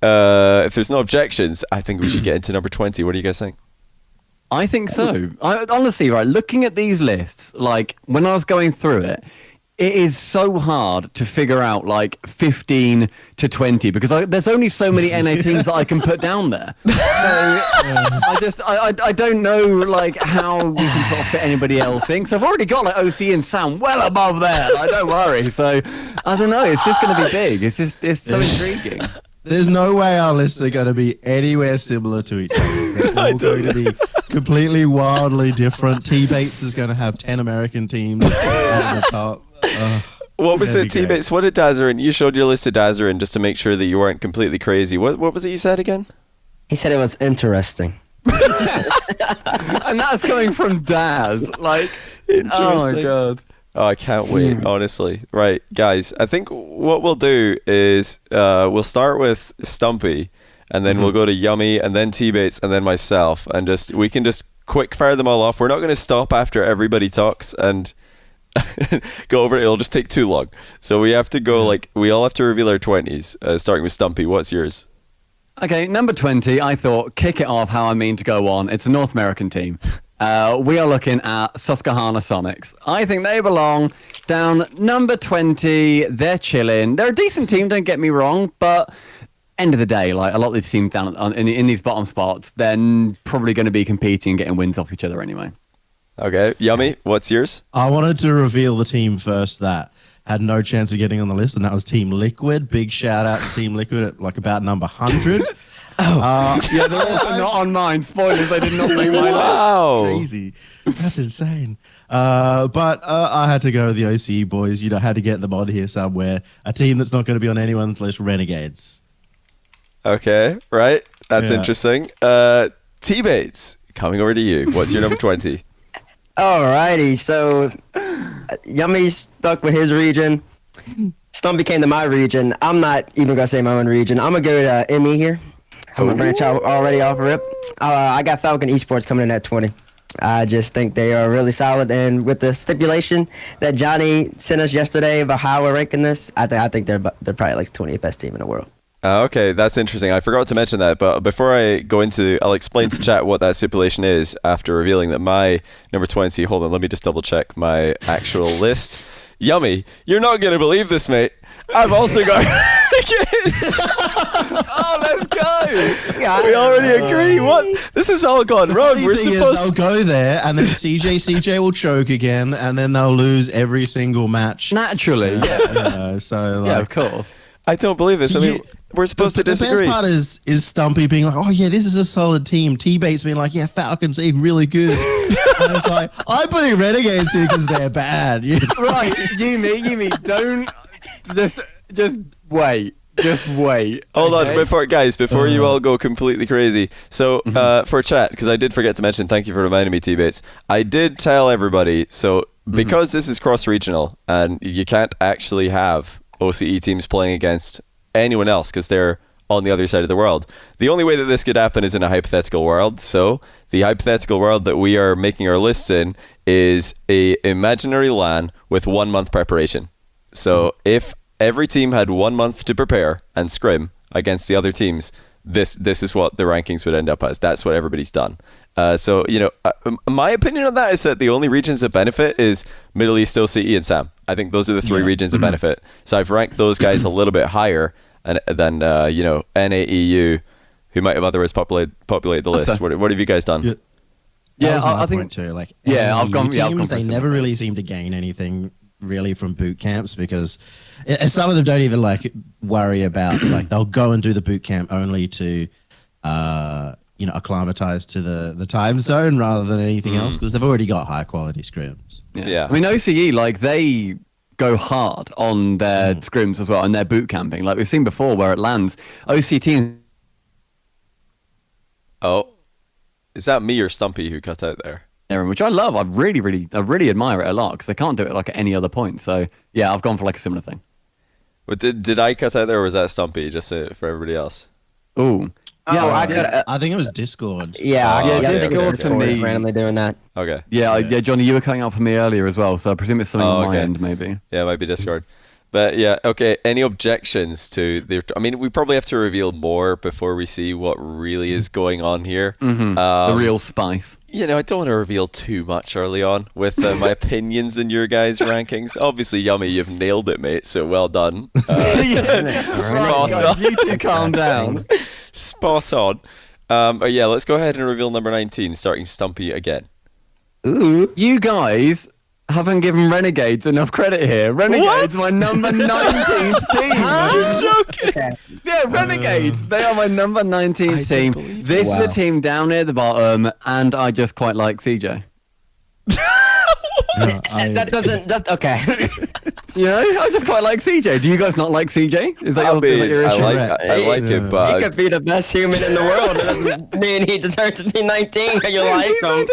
if there's no objections, I think we should get into number 20. What do you guys think? I think so. Honestly, right, looking at these lists, like when I was going through it, it is so hard to figure out like 15 to 20 because there's only so many NA teams that I can put down there. So I don't know like how we can sort of fit anybody else in. So I've already got like OC and Sam well above there. Like, don't worry. So I don't know. It's just going to be big. It's so intriguing. There's no way our lists are going to be anywhere similar to each other's. They're all going to be completely wildly different. T-Bates is going to have 10 American teams at the top. What was it, T-Bates? What did Dazarin? You showed your list of Dazarin just to make sure that you weren't completely crazy. What was it you said again? He said it was interesting. And that's coming from Daz. Like, oh my god. Oh, I can't wait, honestly. Right, guys, I think what we'll do is we'll start with Stumpy, and then we'll go to Yummy, and then T-Bates, and then myself, and we can just quick fire them all off. We're not going to stop after everybody talks and go over it. It'll just take too long. So we have to go, we all have to reveal our 20s, starting with Stumpy. What's yours? Okay, number 20, I thought, kick it off how I mean to go on. It's a North American team. We are looking at Susquehanna Sonics. I think they belong down number 20. They're chilling. They're a decent team, don't get me wrong, but end of the day, like a lot of these teams down in these bottom spots, they're probably going to be competing and getting wins off each other anyway. Okay, Yummy, what's yours? I wanted to reveal the team first that had no chance of getting on the list, and that was Team Liquid. Big shout out to Team Liquid at like about number 100. Yeah, they're also not on mine. Spoilers, they did not make mine. Wow. Crazy. That's insane. But I had to go with the OCE boys. You know, had to get them on here somewhere. A team that's not going to be on anyone's list, Renegades. Okay, right. That's interesting. T-Bates, coming over to you. What's your number 20? Alrighty, so Yummy's stuck with his region. Stumpy came to my region. I'm not even going to say my own region. I'm going to go to ME here. I'm going to branch out already off a rip. I got Falcon Esports coming in at 20. I just think they are really solid. And with the stipulation that Johnny sent us yesterday about how we're ranking this, I think they're probably like the 20th best team in the world. Okay, that's interesting. I forgot to mention that, but before I go into, I'll explain to chat what that stipulation is after revealing that my number 20, hold on, let me just double check my actual list. Yummy, you're not going to believe this, mate. I've also got Oh, let's go! We already agree. What? This has all gone wrong. We're supposed to go there, and then CJ will choke again, and then they'll lose every single match. Naturally, so yeah, of course. I don't believe this. I mean, we're supposed to disagree. The best part is Stumpy being like, oh yeah, this is a solid team. T-Bates being like, yeah, Falcons are really good. And it's like, I'm putting Renegades here because they're bad. Right, Yumi, don't just wait. Just wait. Hold on, before you all go completely crazy. So, for chat, because I did forget to mention, thank you for reminding me, T-Bates. I did tell everybody, so because this is cross-regional, and you can't actually have OCE teams playing against anyone else because they're on the other side of the world. The only way that this could happen is in a hypothetical world. So the hypothetical world that we are making our lists in is a imaginary LAN with 1 month preparation. So if every team had 1 month to prepare and scrim against the other teams, this is what the rankings would end up as. That's what everybody's done. So, my opinion on that is that the only regions that benefit is Middle East, OCE, and SAM. I think those are the three regions that benefit. So I've ranked those guys a little bit higher than NAEU, who might have otherwise populate the list. What have you guys done? Yeah, I think too. Like, I've gone. Teams, they never really seem to gain anything really from boot camps because some of them don't even worry about they'll go and do the boot camp only to acclimatize to the time zone rather than anything else because they've already got high quality scrims. Yeah. I mean, OCE, they go hard on their scrims as well and their boot camping. Like we've seen before where it lands. OCT. Oh, is that me or Stumpy who cut out there? Which I love. I really admire it a lot because they can't do it at any other point. So yeah, I've gone for a similar thing. But did I cut out there or was that Stumpy? Just for everybody else. Ooh. Yeah, I think it was Discord. Yeah, Discord for me. Randomly doing that. Okay. Yeah, Johnny, you were cutting out for me earlier as well, so I presume it's something on my end, maybe. Yeah, it might be Discord. But yeah, okay. Any objections to the? I mean, we probably have to reveal more before we see what really is going on here. The real spice. I don't want to reveal too much early on with my opinions in your guys' rankings. Obviously, Yummy, you've nailed it, mate. So well done. Spot on. You two calm down. Spot on. Let's go ahead and reveal number 19, starting Stumpy again. Ooh, you guys haven't given Renegades enough credit here. Renegades, my number 19th team. You're joking. Yeah, Renegades. They are my number 19th team. This is a team down near the bottom, and I just quite like CJ. That doesn't. Okay. You know, I just quite like CJ. Do you guys not like CJ? Is that your issue? I like him, but He could be the best human in the world. It doesn't mean he deserves to be 19 and you like him.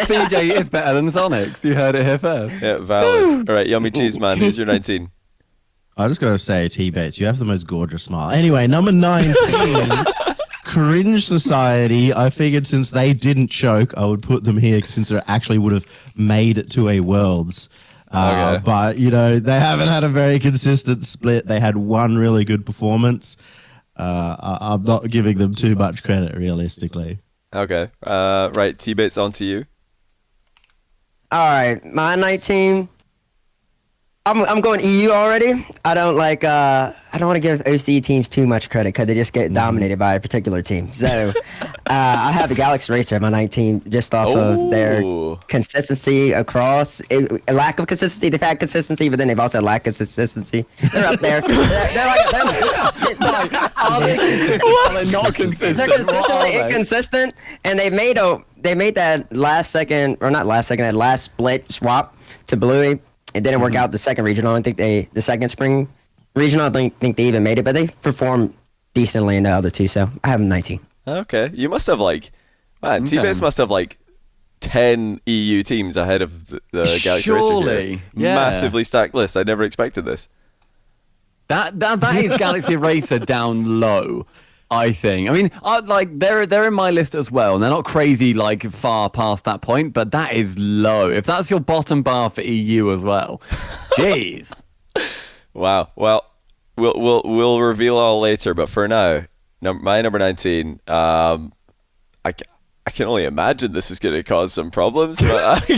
CJ is better than Sonics. You heard it here first. Yeah, valid. All right, Yummy Cheese Man, who's your 19? I just gotta say, T-Bates, you have the most gorgeous smile. Anyway, number 19, Cringe Society. I figured since they didn't choke, I would put them here since they actually would have made it to a Worlds. But, you know, they haven't had a very consistent split. They had one really good performance. I'm not giving them too much credit, realistically. Okay. Right, T-Bates, on to you. All right, my 19. I'm going EU already. I don't like. I don't want to give OCE teams too much credit because they just get dominated by a particular team. So I have the Galaxy Racer at my 19 just off of their consistency across. A lack of consistency. They've had consistency, but then they've also had lack of consistency. They're up there. They're not consistent. They're consistently inconsistent, and they made that last split swap to Bluey. It didn't work out the second regional. I don't think the second spring regional, I don't think they even made it, but they performed decently in the other two, so I have them 19. Okay. You must have T-Bates must have 10 EU teams ahead of the Galaxy Racer here. Yeah. Massively stacked list. I never expected this. That is Galaxy Racer down low, I think. I mean, they're in my list as well, and they're not crazy far past that point, but that is low. If that's your bottom bar for EU as well, jeez. Wow. Well, we'll reveal all later, but for now, my number 19. I can only imagine this is going to cause some problems, but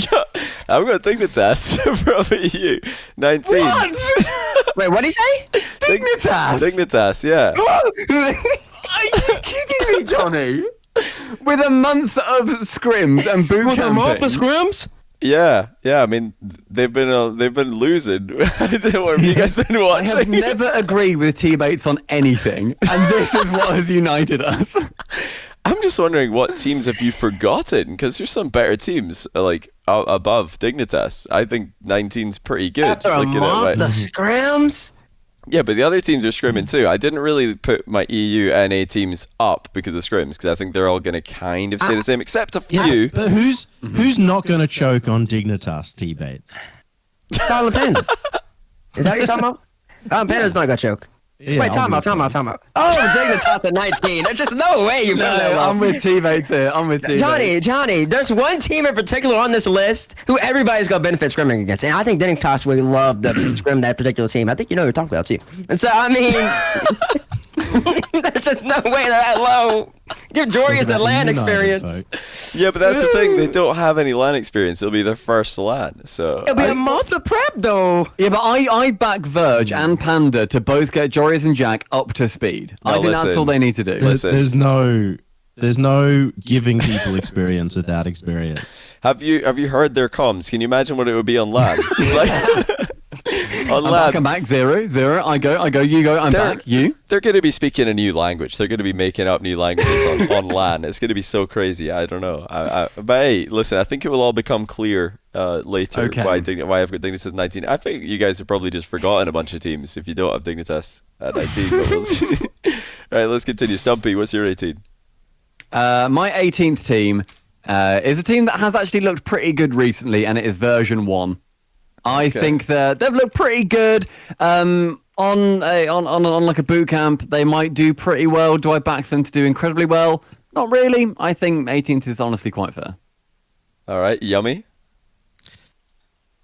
I'm going to take the test from EU 19. What? Wait, what did he say? Dignitas. Dignitas, yeah. Are you kidding me, Johnny? With a month of scrims and boot camping. With a month of scrims? Yeah. I mean, they've been losing. What have you guys been watching? I have never agreed with T-Bates on anything, and this is what has united us. I'm just wondering, what teams have you forgotten? Because there's some better teams above Dignitas. I think 19's pretty good. After a month of scrims? Yeah, but the other teams are scrimming too. I didn't really put my EU NA teams up because of scrims, because I think they're all going to kind of stay the same, except a few. Yeah, but who's not going to choke on Dignitas, T-Bates? Tyler Penn. Is that what you're talking about? Penn is not going to choke. Yeah, wait, time out. Oh, Dignitas at 19. There's just no way you put that low. I'm with T-Bates here. Johnny, there's one team in particular on this list who everybody's going to benefit scrimming against. And I think Dignitas would love to scrim that particular team. I think you know what you're talking about, too. And so, I mean, there's just no way they're that low. Give Jorius the LAN experience. Yeah, but that's the thing. They don't have any LAN experience. It'll be their first LAN. So it'll be a month of prep, though. Yeah, but I back Verge and Panda to both get Jorius and Jack up to speed. I think that's all they need to do. There's no giving people experience without experience. Have you heard their comms? Can you imagine what it would be on LAN? I'm back, zero. I go, you go, I'm back, you. They're going to be speaking a new language. They're going to be making up new languages on LAN. It's going to be so crazy. I don't know. But hey, listen, I think it will all become clear later why I've got Dignitas 19. I think you guys have probably just forgotten a bunch of teams if you don't have Dignitas at 19. But we'll see. All right, let's continue. Stumpy, what's your 18? My 18th team is a team that has actually looked pretty good recently, and it is version 1. I think that they've looked pretty good on like a boot camp. They might do pretty well. Do I back them to do incredibly well? Not really. I think 18th is honestly quite fair. All right, Yummy.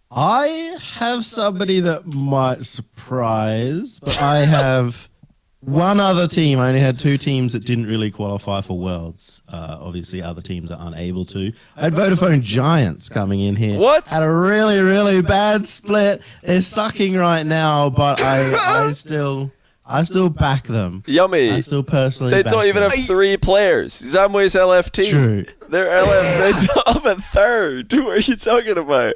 I have somebody that might surprise, but I have one other team. I only had 2 teams that didn't really qualify for Worlds. Obviously, other teams are unable to. I had Vodafone Giants coming in here. What? Had a really, really bad split. They're sucking right now, but I still back them. Yummy. I still personally They back don't even them. have 3 players. Zamwe's LFT. True. They're LF. They don't have a third. What are you talking about?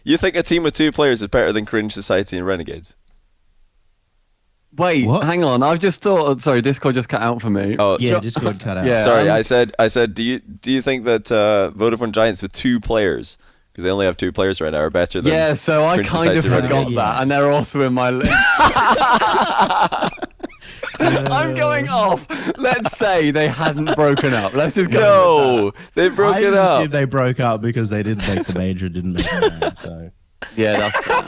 You think a team with 2 players is better than Cringe Society and Renegades? Wait, hang on. I've just thought. Sorry, Discord just cut out for me. Oh, yeah, Discord cut out. Yeah, sorry, I said. Do you think that Vodafone Giants with 2 players because they only have 2 players right now are better than. Yeah, so I Cringe kind of Society forgot Renegades. that, and they're also in my list. I'm going off. Let's say they hadn't broken up. Let's just go. No, they broke I it just up. assumed they broke up because they didn't make the major, didn't make the man, so. Yeah, that's fair.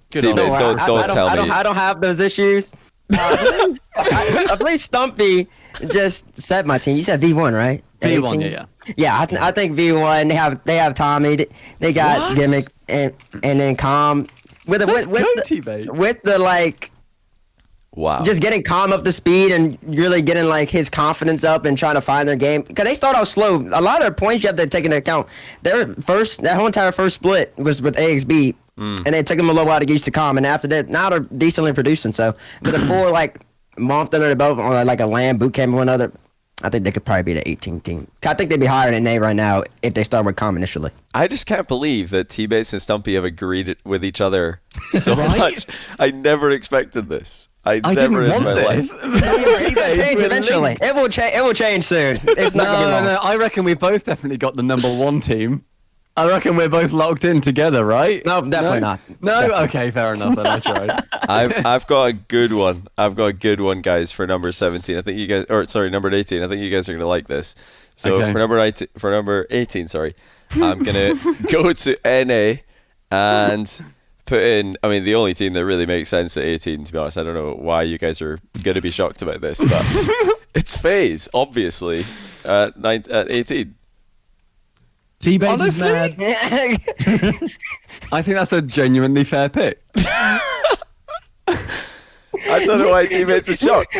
Good on Teammates, them. don't tell me. I don't have those issues. I believe Stumpy just said my team. You said V1, right? V1, 18? yeah. Yeah, I think V1. They have Tommy. They got What? Gimmick and then Calm with the like. Wow. Just getting Calm up to speed and really getting like his confidence up and trying to find their game because they start off slow. A lot of their points you have to take into account. That whole entire first split was with AXB, and it took them a little while to get used to Calm. And after that, now they're decently producing. So with a full like month under the belt on like a land boot camp or one other, I think they could probably be the 18 team. I think they'd be higher than A right now if they start with Calm initially. I just can't believe that T-Bates and Stumpy have agreed with each other so much. I never expected this. I never didn't in my want this. life. Eventually, it will change soon. It's not gonna be long. No. I reckon we both definitely got the number 1 team. I reckon we're both locked in together, right? No, definitely not. No, Definitely. okay, fair enough. Then I tried. I've got a good one. I've got a good one, guys, for number 17. I think you guys, or sorry, number 18. I think you guys are gonna like this. So Okay. for number 18, sorry, I'm gonna go to NA and put in. I mean, the only team that really makes sense at 18. To be honest, I don't know why you guys are gonna be shocked about this, but it's FaZe, obviously, at 18. T-Bates is mad. I think that's a genuinely fair pick. I don't know why teammates are shocked.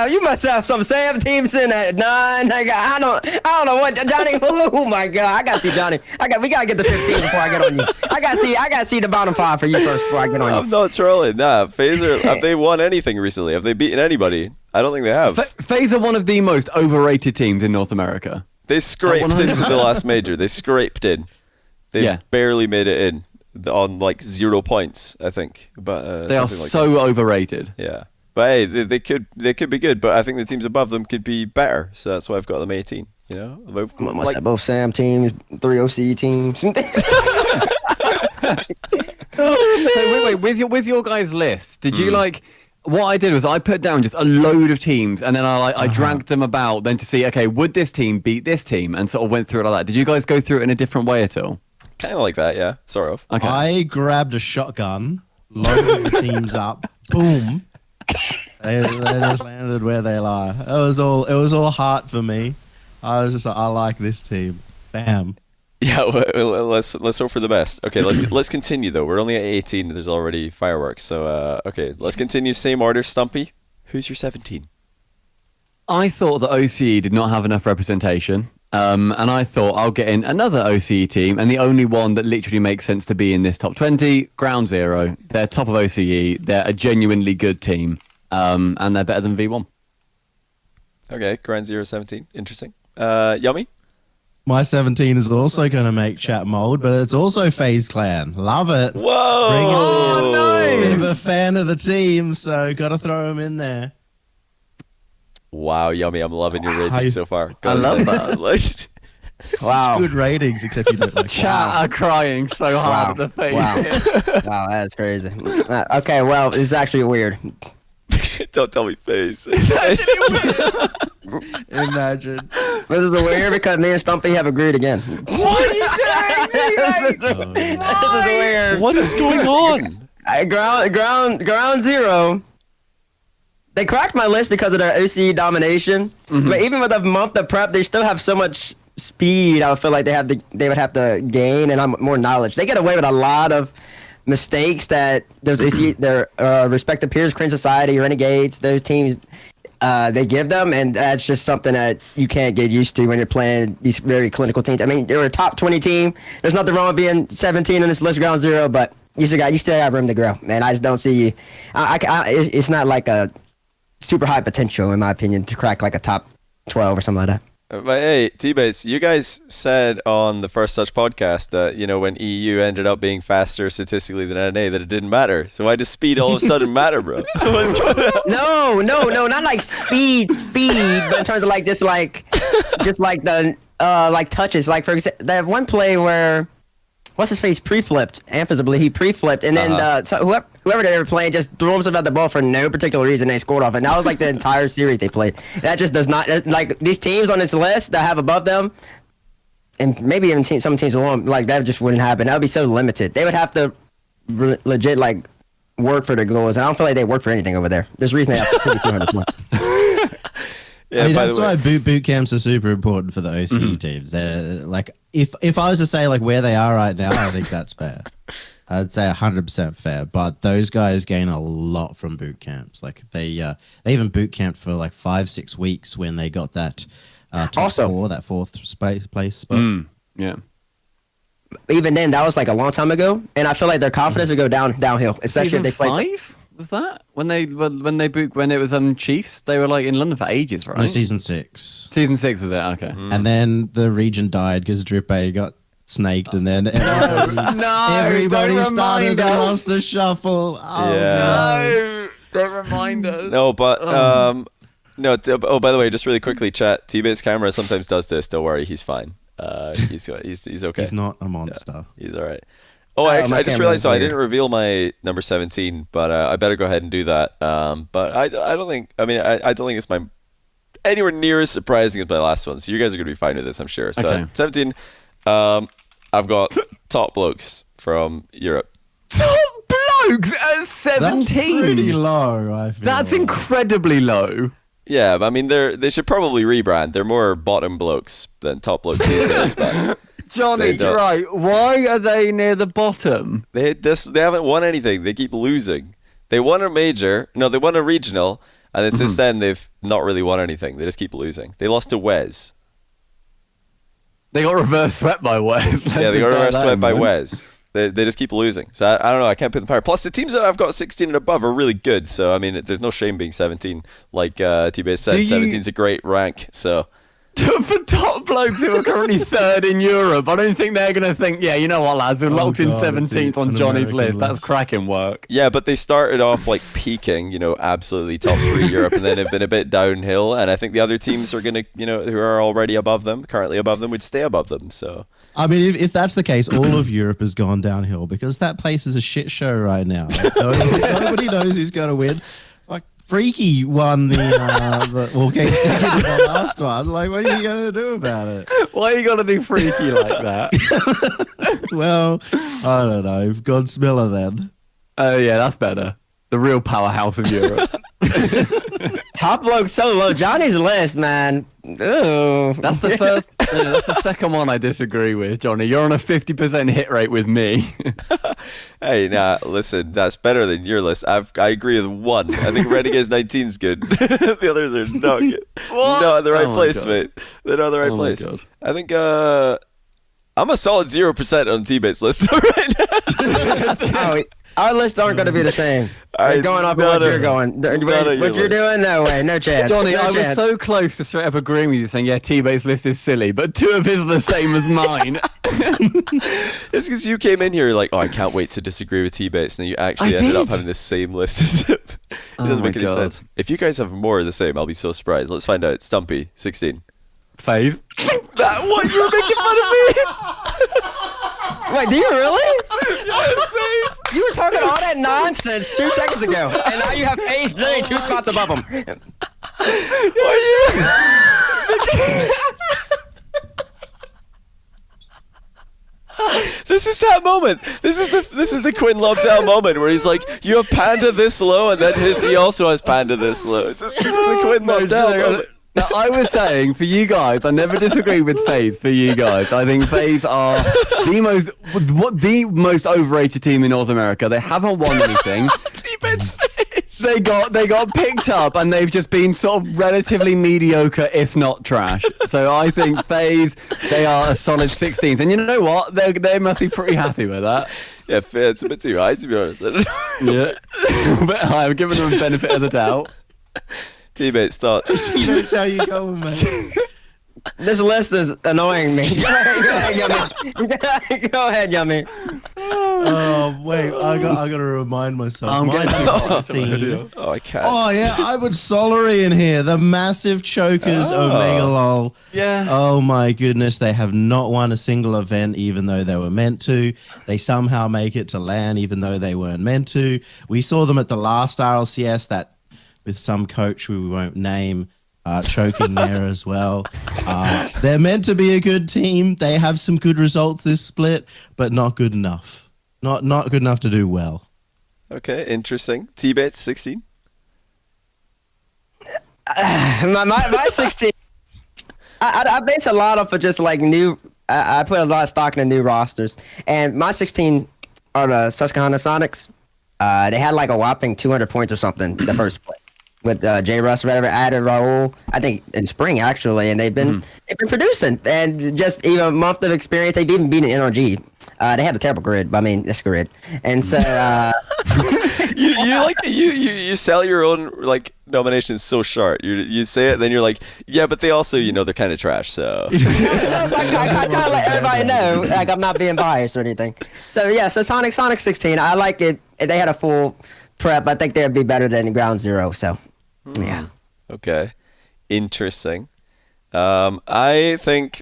you must have some Sam teams in at 9. I don't know what Johnny. Oh my God, I gotta see Johnny. We gotta get to 15 before I get on you. I gotta see the bottom 5 for you first before I get on you. I'm not trolling. Nah, FaZe have they won anything recently? Have they beaten anybody? I don't think they have. FaZe are one of the most overrated teams in North America. They scraped into the last major. They scraped in. They barely made it in on like 0 points, I think. But they are like so that. overrated. Yeah, but hey, they could be good. But I think the teams above them could be better. So that's why I've got them 18. You know, Both Sam teams, 3 OCE teams. So wait, with your guys' list, did you like? What I did was I put down just a load of teams, and then I dragged them about then to see, okay, would this team beat this team, and sort of went through it like that. Did you guys go through it in a different way at all? Kind of like that, yeah, sort of. Okay. I grabbed a shotgun, loaded the teams up, boom. They just landed where they lie. It was all heart for me. I was just like, I like this team. Bam. Yeah, well, let's hope for the best. Okay, let's continue though. We're only at 18. There's already fireworks. So okay, let's continue. Same order. Stumpy, who's your 17? I thought that OCE did not have enough representation, and I thought I'll get in another OCE team, and the only one that literally makes sense to be in this top 20, Ground Zero. They're top of OCE. They're a genuinely good team, and they're better than V1. Okay, Ground Zero 17. Interesting. Yummy. My 17 is also going to make chat mold, but it's also FaZe Clan. Love it. Whoa! Bring it. Oh, nice! Bit of a fan of the team, so got to throw him in there. Wow, Yummy. I'm loving your rating so far. I love that. Such good ratings, except you don't like Chat are crying so hard at the face. Wow, that's crazy. Okay, well, it's actually weird. Don't tell me FaZe. Imagine. This is weird because me and Stumpy have agreed again. What? This is weird. What is going on? Ground Zero. They cracked my list because of their OCE domination. But even with a month of prep, they still have so much speed. I would feel like they would have to gain and more knowledge. They get away with a lot of mistakes that those OCE, their respective peers, Cringe Society, Renegades, those teams, they give them, and that's just something that you can't get used to when you're playing these very clinical teams. I mean, they're a top 20 team. There's nothing wrong with being 17 on this list, Ground Zero, but you still have room to grow. And I just don't see you. It's not like a super high potential, in my opinion, to crack like a top 12 or something like that. But hey, T-Bates, you guys said on the First Touch podcast that, you know, when EU ended up being faster statistically than NA, that it didn't matter. So why does speed all of a sudden matter, bro? What's going on? No, not like speed, but in terms of like just like the like touches. Like for example, that one play where what's his face pre-flipped. Amphis, I believe he pre-flipped, and then so whoever they were playing just threw himself at the ball for no particular reason. They scored off it. And that was like the entire series they played. That just does not like these teams on this list that have above them, and maybe even some teams alone. Like that just wouldn't happen. That would be so limited. They would have to legit like work for their goals. And I don't feel like they work for anything over there. There's a reason they have 200 points. Yeah, I mean, that's why boot camps are super important for the OCE teams. They're like, if I was to say like where they are right now, I think that's fair. I'd say 100% fair. But those guys gain a lot from boot camps. Like they even boot camped for like 5-6 weeks when they got that top four, that fourth place spot. Yeah. Even then, that was like a long time ago, and I feel like their confidence would go downhill, especially Season if they play. 5? Was that when it was Chiefs? They were like in London for ages, right? No, season 6. Season 6 was it? Okay. And then the region died because Drippe got snaked, and then everybody started the roster shuffle. Oh, no! Don't remind us. No, but no. By the way, just really quickly, chat. T-Bate's camera sometimes does this. Don't worry, he's fine. He's okay. He's not a monster. Yeah, he's all right. Oh, actually, I just realized. So I didn't reveal my number 17, but I better go ahead and do that. But I don't think. I mean, I don't think it's my anywhere near as surprising as my last one. So you guys are gonna be fine with this, I'm sure. So Okay. 17. I've got top blokes from Europe. Top blokes at 17. That's pretty low. I feel That's like. incredibly low. Yeah, but I mean, they should probably rebrand. They're more bottom blokes than top blokes these days. But Johnny, right? Why are they near the bottom? they haven't won anything. They keep losing. They won a major. No, they won a regional, and then since then they've not really won anything. They just keep losing. They lost to Wes. They got reverse swept by Wes. Yeah, they got reverse swept by Wes. They just keep losing. So I don't know. I can't put the power. Plus, the teams that I've got 16 and above are really good. So, I mean, there's no shame being 17. Like T-Base said, 17 is a great rank. So For top blokes who are currently third in Europe, I don't think they're going to think, yeah, you know what, lads, we're locked in 17th on Johnny's list. That's cracking work. Yeah, but they started off like peaking, absolutely top 3 Europe, and then have been a bit downhill. And I think the other teams are going to, who are already above them, currently above them, would stay above them. So I mean, if that's the case, all of Europe has gone downhill because that place is a shit show right now. Nobody knows who's going to win. Like Freaky won came second in the last one. Like, what are you going to do about it? Why are you going to do Freaky like that? Well, I don't know. Godsmiller then. Oh, yeah, that's better. The real powerhouse of Europe. Top bloke so low. Johnny's list, man. Ooh. That's the first. That's the second one I disagree with, Johnny. You're on a 50% hit rate with me. Hey, listen, that's better than your list. I agree with one. I think Renegade's 19 is good. The others are not good. What? Not in the right place, God. mate. They're not in the right place. God. I think I'm a solid 0% on T-Bate's list right now. Our lists aren't going to be the same. They're going off of what you're going. What you're doing? No way. No chance. Johnny, no I chance. was so close to straight up agreeing with you, saying, yeah, T-Bate's list is silly, but 2 of his are the same as mine. It's because you came in here like, oh, I can't wait to disagree with T-Bates, and then you actually ended up having the same list as him. It doesn't make any sense. If you guys have more of the same, I'll be so surprised. Let's find out. Stumpy, 16. FaZe. That what? You were making fun of me? Wait, do you really? You were talking all that nonsense 2 seconds ago, and now you have FaZe J 2 spots above him. This is that moment. This is the Quinn Lobdell moment where he's like, you have Panda this low, and then he also has Panda this low. It's the Quinn Lobdell moment. Now, I was saying, for you guys, I never disagree with FaZe for you guys. I think FaZe are the most overrated team in North America. They haven't won anything. T-Bate's face. They got picked up, and they've just been sort of relatively mediocre, if not trash. So I think FaZe, they are a solid 16th. And you know what? They must be pretty happy with that. Yeah, it's a bit too high, to be honest. Yeah, a bit high. I'm giving them the benefit of the doubt. T-Bate's thoughts. That's how you go, mate. This list is annoying me. Go ahead, Yummy. Go ahead, Yummy. Oh wait, I got to remind myself. Mine is 16. Oh, I can't. Oh yeah, I put Solary in here. The massive chokers, Omega Lol. Yeah. Oh my goodness, they have not won a single event, even though they were meant to. They somehow make it to LAN, even though they weren't meant to. We saw them at the last RLCS, that with some coach we won't name. Choking there as well. They're meant to be a good team. They have some good results this split, but not good enough. Not good enough to do well. Okay, interesting. T-Bates, 16? My 16. I base a lot off of just like new. I put a lot of stock in the new rosters, and my 16 are the Susquehanna Sonics. They had like a whopping 200 points or something the first split. With J. Russ, whatever, added Raul, I think in spring actually, and they've been producing, and just even a month of experience, they've even beaten NRG. They have a terrible grid, but I mean it's grid, and so you sell your own like nominations so short. You say it, then you're like, yeah, but they also they're kind of trash. So I kind of let everybody know, like I'm not being biased or anything. So yeah, so Sonic 16, I like it. If they had a full prep, I think they'd be better than Ground Zero. So. Yeah. Okay. Interesting. I think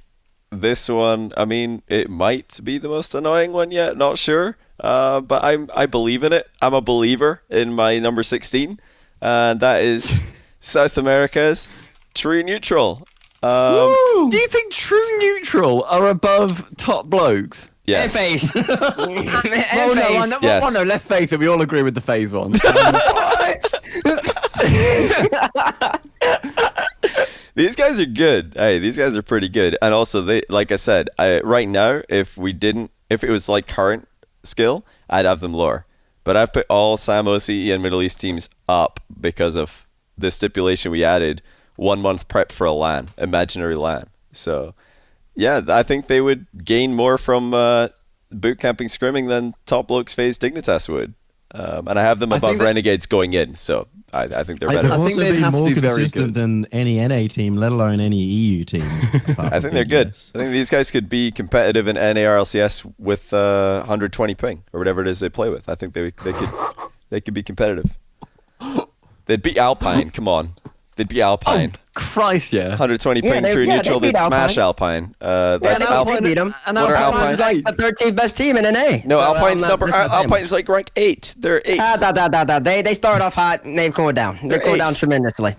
this one, I mean, it might be the most annoying one yet. Not sure. But I believe in it. I'm a believer in my number 16. And that is South America's True Neutral. Do you think True Neutral are above Top Blokes? Yes. Face. Well, no, let's face it. We all agree with the phase one. These guys are good. Hey, these guys are pretty good. And also, they, like I said, right now, if it was like current skill, I'd have them lower. But I've put all SAM, OCE, and Middle East teams up because of the stipulation we added: 1 month prep for a LAN, imaginary LAN. So, yeah, I think they would gain more from boot camping scrimming than Top Blokes phase Dignitas would. And I have them above Renegades going in, so I think they're better. They've also been more consistent than any NA team, let alone any EU team. I think they're good. I think these guys could be competitive in NARLCS with 120 ping or whatever it is they play with. I think they could be competitive. They'd beat Alpine. Come on, they'd beat Alpine. Oh, Christ, yeah. 120 ping True Neutral. They'd smash Alpine. That's Alpine. They beat them. And Alpine's like the 13th best team in NA. No, so Alpine's like rank 8. They're 8. They start off hot and they've cooled down. They're cooled down tremendously.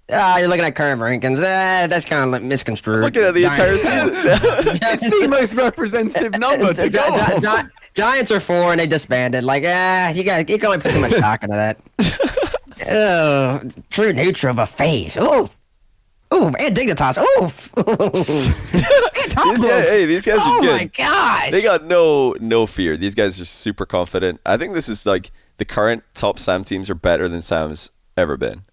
You're looking at current rankings. That's kind of like misconstrued. Looking at the entire season. It's the most representative number to go. Giants are 4 and they disbanded. Like, you can only put too much stock into that. True Neutral of a phase. Ooh, and Dignitas. These guys are good. Oh my god. They got no fear. These guys are super confident. I think this is like the current top SAM teams are better than SAM's ever been.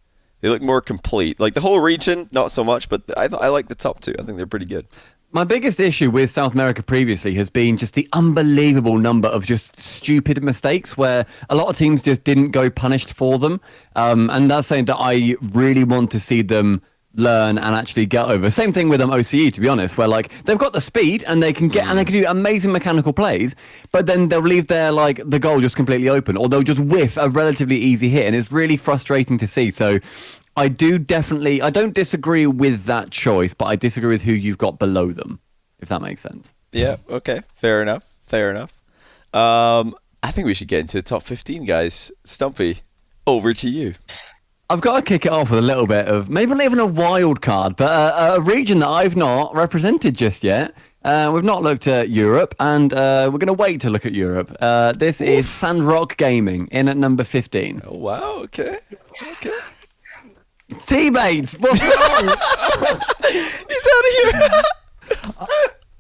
They look more complete. Like the whole region, not so much, but I like the top 2. I think they're pretty good. My biggest issue with South America previously has been just the unbelievable number of just stupid mistakes where a lot of teams just didn't go punished for them. And that's something that I really want to see them learn and actually get over. Same thing with OCE, to be honest, where like they've got the speed and they can get and they can do amazing mechanical plays, but then they'll leave their like the goal just completely open, or they'll just whiff a relatively easy hit, and it's really frustrating to see. So I don't disagree with that choice, but I disagree with who you've got below them, if that makes sense. Yeah, okay. Fair enough. I think we should get into the top 15, guys. Stumpy, over to you. I've got to kick it off with a little bit of maybe not even a wild card, but a region that I've not represented just yet. We've not looked at Europe, and we're going to wait to look at Europe. This is Sandrock Gaming in at number 15. Oh, wow, okay. Teammates, what's wrong? He's out of here.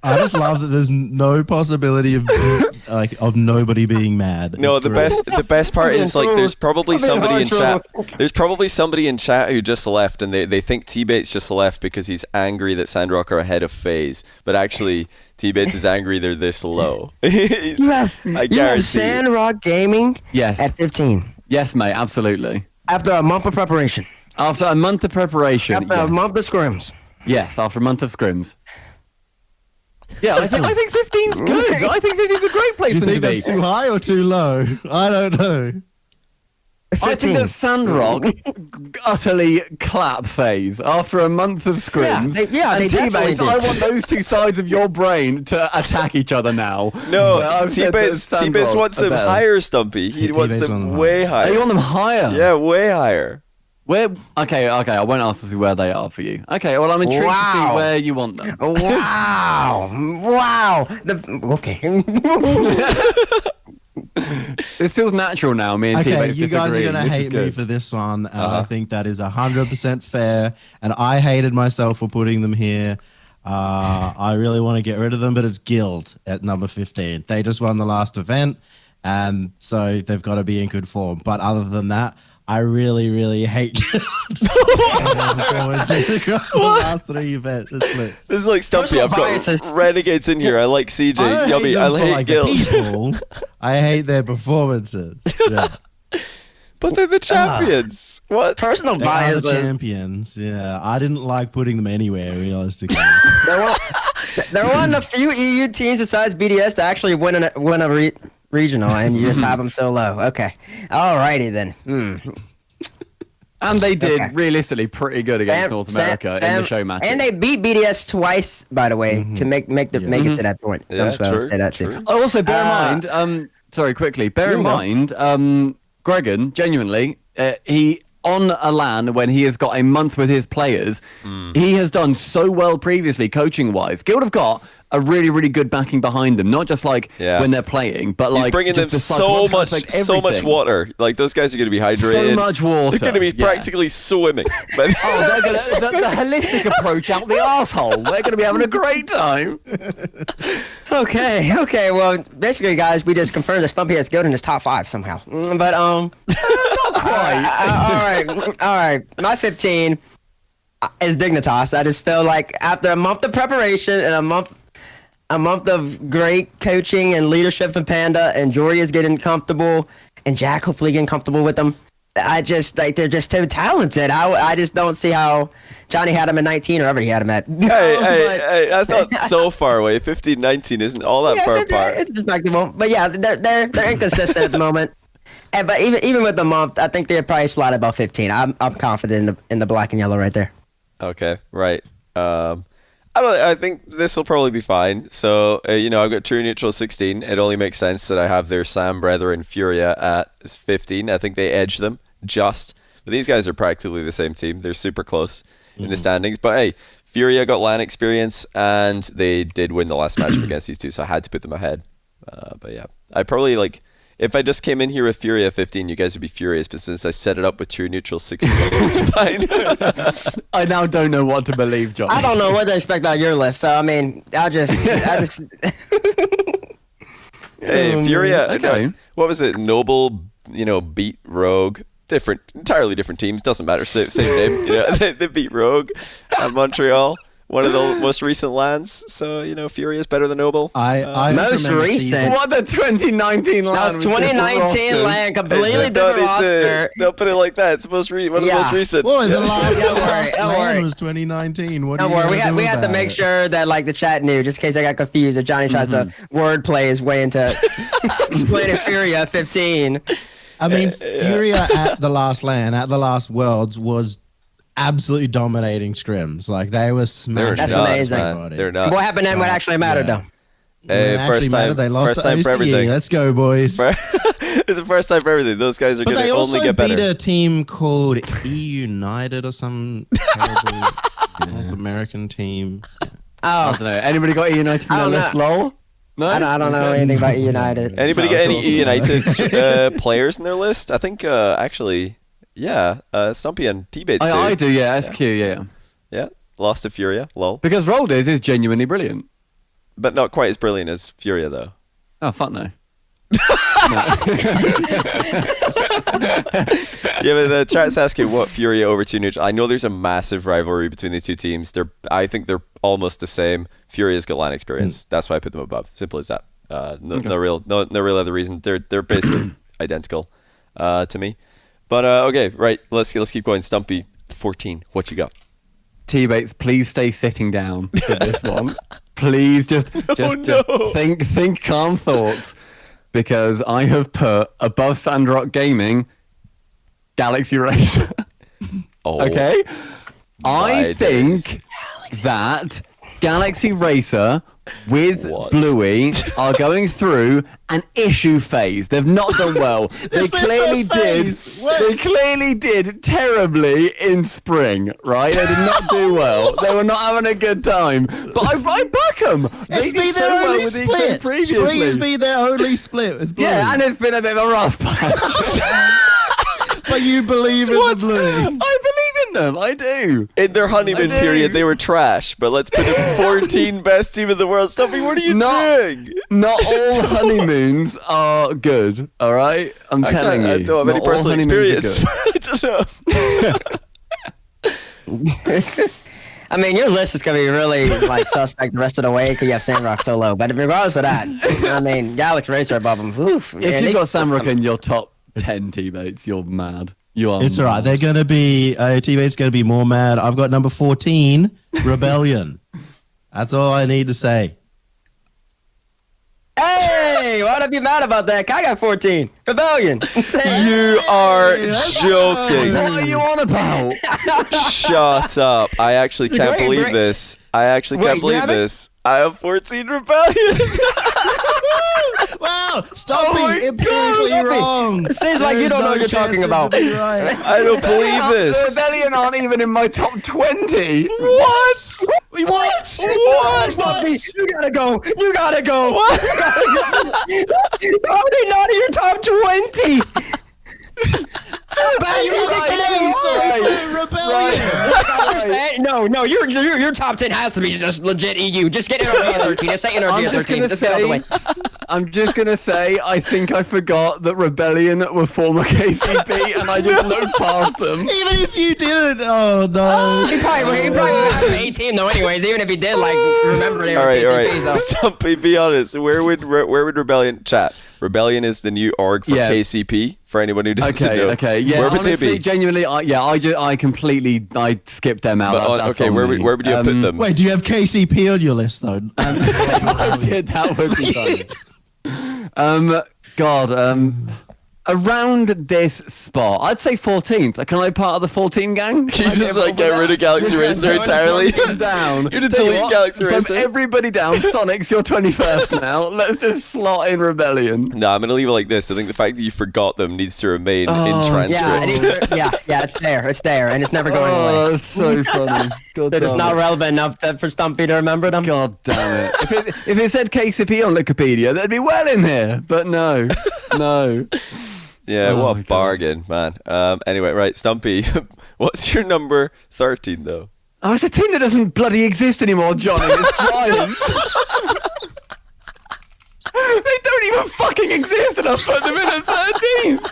I just love that there's no possibility of nobody being mad. No, the best part is like there's probably somebody in chat. There's probably somebody in chat who just left, and they think T-Bates just left because he's angry that Sandrock are ahead of FaZe, but actually T-Bates is angry they're this low. I guarantee. Sandrock Gaming. Yes. At 15. Yes, mate. Absolutely. After a month of preparation. After a month of preparation. After a month of scrims. Yes, after a month of scrims. Yeah, I think 15's good. I think 15's a great place Do you to think be. that's too high or too low? I don't know. I think that Sandrock utterly clap phase after a month of scrims. they and definitely teammates, did. I want those two sides of your brain to attack each other now. No, T-Base wants them higher, Stumpy. He wants T-Base them wants them way Oh, higher. you want them higher? Yeah, way higher. Where? Okay. I won't ask to see where they are for you. Okay. Well, I'm intrigued to see where you want them. Wow. Okay. This feels natural now. Me and Okay, T-Base you guys are disagreeing. going to This is hate me good. for this one. I think that is 100% fair, and I hated myself for putting them here. I really want to get rid of them, but it's Guild at number 15. They just won the last event, and so they've got to be in good form. But other than that, I really, really hate performances across the last 3 events. This is like Stumpy. I've got biases. renegades in here. I like CJ. I don't Yummy. hate I them for, hate like, the Guild. people. I hate their performances. Yeah. But they're the champions. What? Personal They are bias. the champions. Yeah, I didn't like putting them anywhere, realistically. There weren't a few EU teams besides BDS to actually win a regional, and you just have them so low. Okay. Alrighty then. And they did realistically pretty good against North America in the show match. And they beat BDS twice, by the way, to make it to that point. Yeah, I'm true, say that too. Oh, also, bear in mind. Sorry, quickly. Bear in mind. Gregan, genuinely, he on a LAN when he has got a month with his players, he has done so well previously, coaching wise. Guild have got a really, really good backing behind them, not just like when they're playing, but like he's bringing them just the so much, psychological so much everything. water. Like those guys are going to be hydrated. So much water. They're going to be practically swimming. But Oh, they're gonna, the holistic approach out the arsehole. They're going to be having a great time. Okay. Well, basically, guys, we just confirmed that Stumpy has Guild in his top 5 somehow. But Not quite. all right. My 15 is Dignitas. I just feel like after a month of preparation and a month of great coaching and leadership from Panda, and Jory is getting comfortable, and Jack hopefully getting comfortable with them. I just like they're just too talented. I just don't see how Johnny had him at 19 or whatever he had him at. hey, that's not so far away. 15, 19 isn't all that far apart. It's respectable, but yeah, they're inconsistent at the moment. But even with the month, I think they're probably slotted about 15. I'm confident in the black and yellow right there. Okay, right. I think this will probably be fine. So, I've got True Neutral 16. It only makes sense that I have their Sam brethren Furia at 15. I think they edge them just. But these guys are practically the same team. They're super close in the standings. But hey, Furia got LAN experience, and they did win the last matchup against these two, so I had to put them ahead. But yeah, I probably like. If I just came in here with Furia 15, you guys would be furious, but since I set it up with True Neutral 16, it's fine. I now don't know what to believe, John. I don't know what to expect on your list, so I mean, I just Hey, Furia. Okay. What was it? Noble, beat Rogue. Entirely different teams. Doesn't matter. Same name. They beat Rogue at Montreal. One of the most recent lands. So, Furia is better than Noble. I most recent. What the 2019 LAN? That was 2019 LAN, completely different roster. Don't put it like that. It's one of the most recent. Boy, the last Don't worry. LAN was 2019. What Don't are you worry, gonna we do had to about make it? sure that like the chat knew, just in case I got confused, that Johnny tries to wordplay his way into explaining Furia 15. I mean, Furia at the last LAN, at the last Worlds, was absolutely dominating scrims. Like they were smashing. That's amazing. everybody. They're nuts. What happened then? What actually mattered though? Hey, first time. They lost First time for OCE. everything. Let's go, boys. It's the first time for everything. Those guys are But going they to also only get better. beat a team called E-United or some terrible North American team. I don't know. Anybody got a United in I their don't list? know. Lol? No? I don't know anything about United. Anybody get any E-United players in their list? I think, actually, Stumpy and T-Bates do. I do, yeah. SQ, yeah. Yeah, lost to Furia, lol. Because Roldes is genuinely brilliant. But not quite as brilliant as Furia, though. Oh, fuck no. Yeah, but the chat's asking what Furia over True Neutral. I know there's a massive rivalry between these two teams. I think they're almost the same. Furia's got LAN experience. That's why I put them above. Simple as that. No real other reason. They're basically identical to me. But okay, right. Let's keep going. Stumpy, 14. What you got? T-Bates, please stay sitting down for this one. Please just think calm thoughts, because I have put above Sandrock Gaming Galaxy Racer. Okay? I think that Galaxy Racer with Bluey are going through an issue phase. They've not done well. They clearly did terribly in spring, right? They did not do well. They were not having a good time. But I back them. They did so well with the exam previously. Spring has been their only split with Bluey. Yeah, and it's been a bit of a rough patch. But you believe in the Bluey. I believe in them. I do. In their honeymoon period, they were trash. But let's put them 14 best team in the world. Stumpy, what are you doing? Not all honeymoons are good. All right, I'm telling you. I don't have any personal experience. I don't know. I mean, your list is going to be really like suspect the rest of the way because you have Sandrock so low. But regardless of that, I mean, Galaxy Racer above them. Oof. If you've got Sandrock in your top 10 T-Bates, you're mad. You are. It's all right. They're going to be T-Bates going to be more mad. I've got number 14, Rebellion. That's all I need to say. Hey, why would I be mad about that? I got 14. Rebellion. You are joking. What are you on about? Shut up. I actually can't believe this. I actually can't believe this. I have 14 Rebellion. Wow, Stumpy, empirically wrong. It seems like you don't know what you're talking about. Right. I don't believe this. Rebellion aren't even in my top 20. What? Stumpy, you gotta go. You gotta go. What? How are they not in your top 20? No, your top 10 has to be just legit EU. Just get NRD 13. Just say NRD 13. Let's get out of the way. I'm just gonna say, I think I forgot that Rebellion were former KCP, and I just looked past them. Even if you didn't, oh no. He probably would have 18 though. Anyways, even if he did, like, remember they were KCP. All right. Stumpy, be honest. Where would Rebellion chat? Rebellion is the new org for KCP. For anyone who doesn't know. Okay. Yeah. Where would honestly, they be? Genuinely, I completely skipped them out. Where would you have put them? Wait, do you have KCP on your list though? I did. That would be fun. Around this spot, I'd say 14th. Can I be part of the 14 gang? You just like get rid of Galaxy Racer entirely. Down. You're just delete Galaxy Racer. Everybody down. Sonic's your 21st now. Let's just slot in Rebellion. No, I'm gonna leave it like this. I think the fact that you forgot them needs to remain in transcript. Yeah, it's there. It's there, and it's never going away. Oh, that's so funny. They're just not relevant enough for Stumpy to remember them. God damn it. If it said KCP on Wikipedia, that'd be well in here. But no. Yeah, what a bargain, man. Anyway, right, Stumpy, what's your number 13, though? Oh, it's a team that doesn't bloody exist anymore, Johnny. It's Giants. They don't even fucking exist, and I put them in at 13th.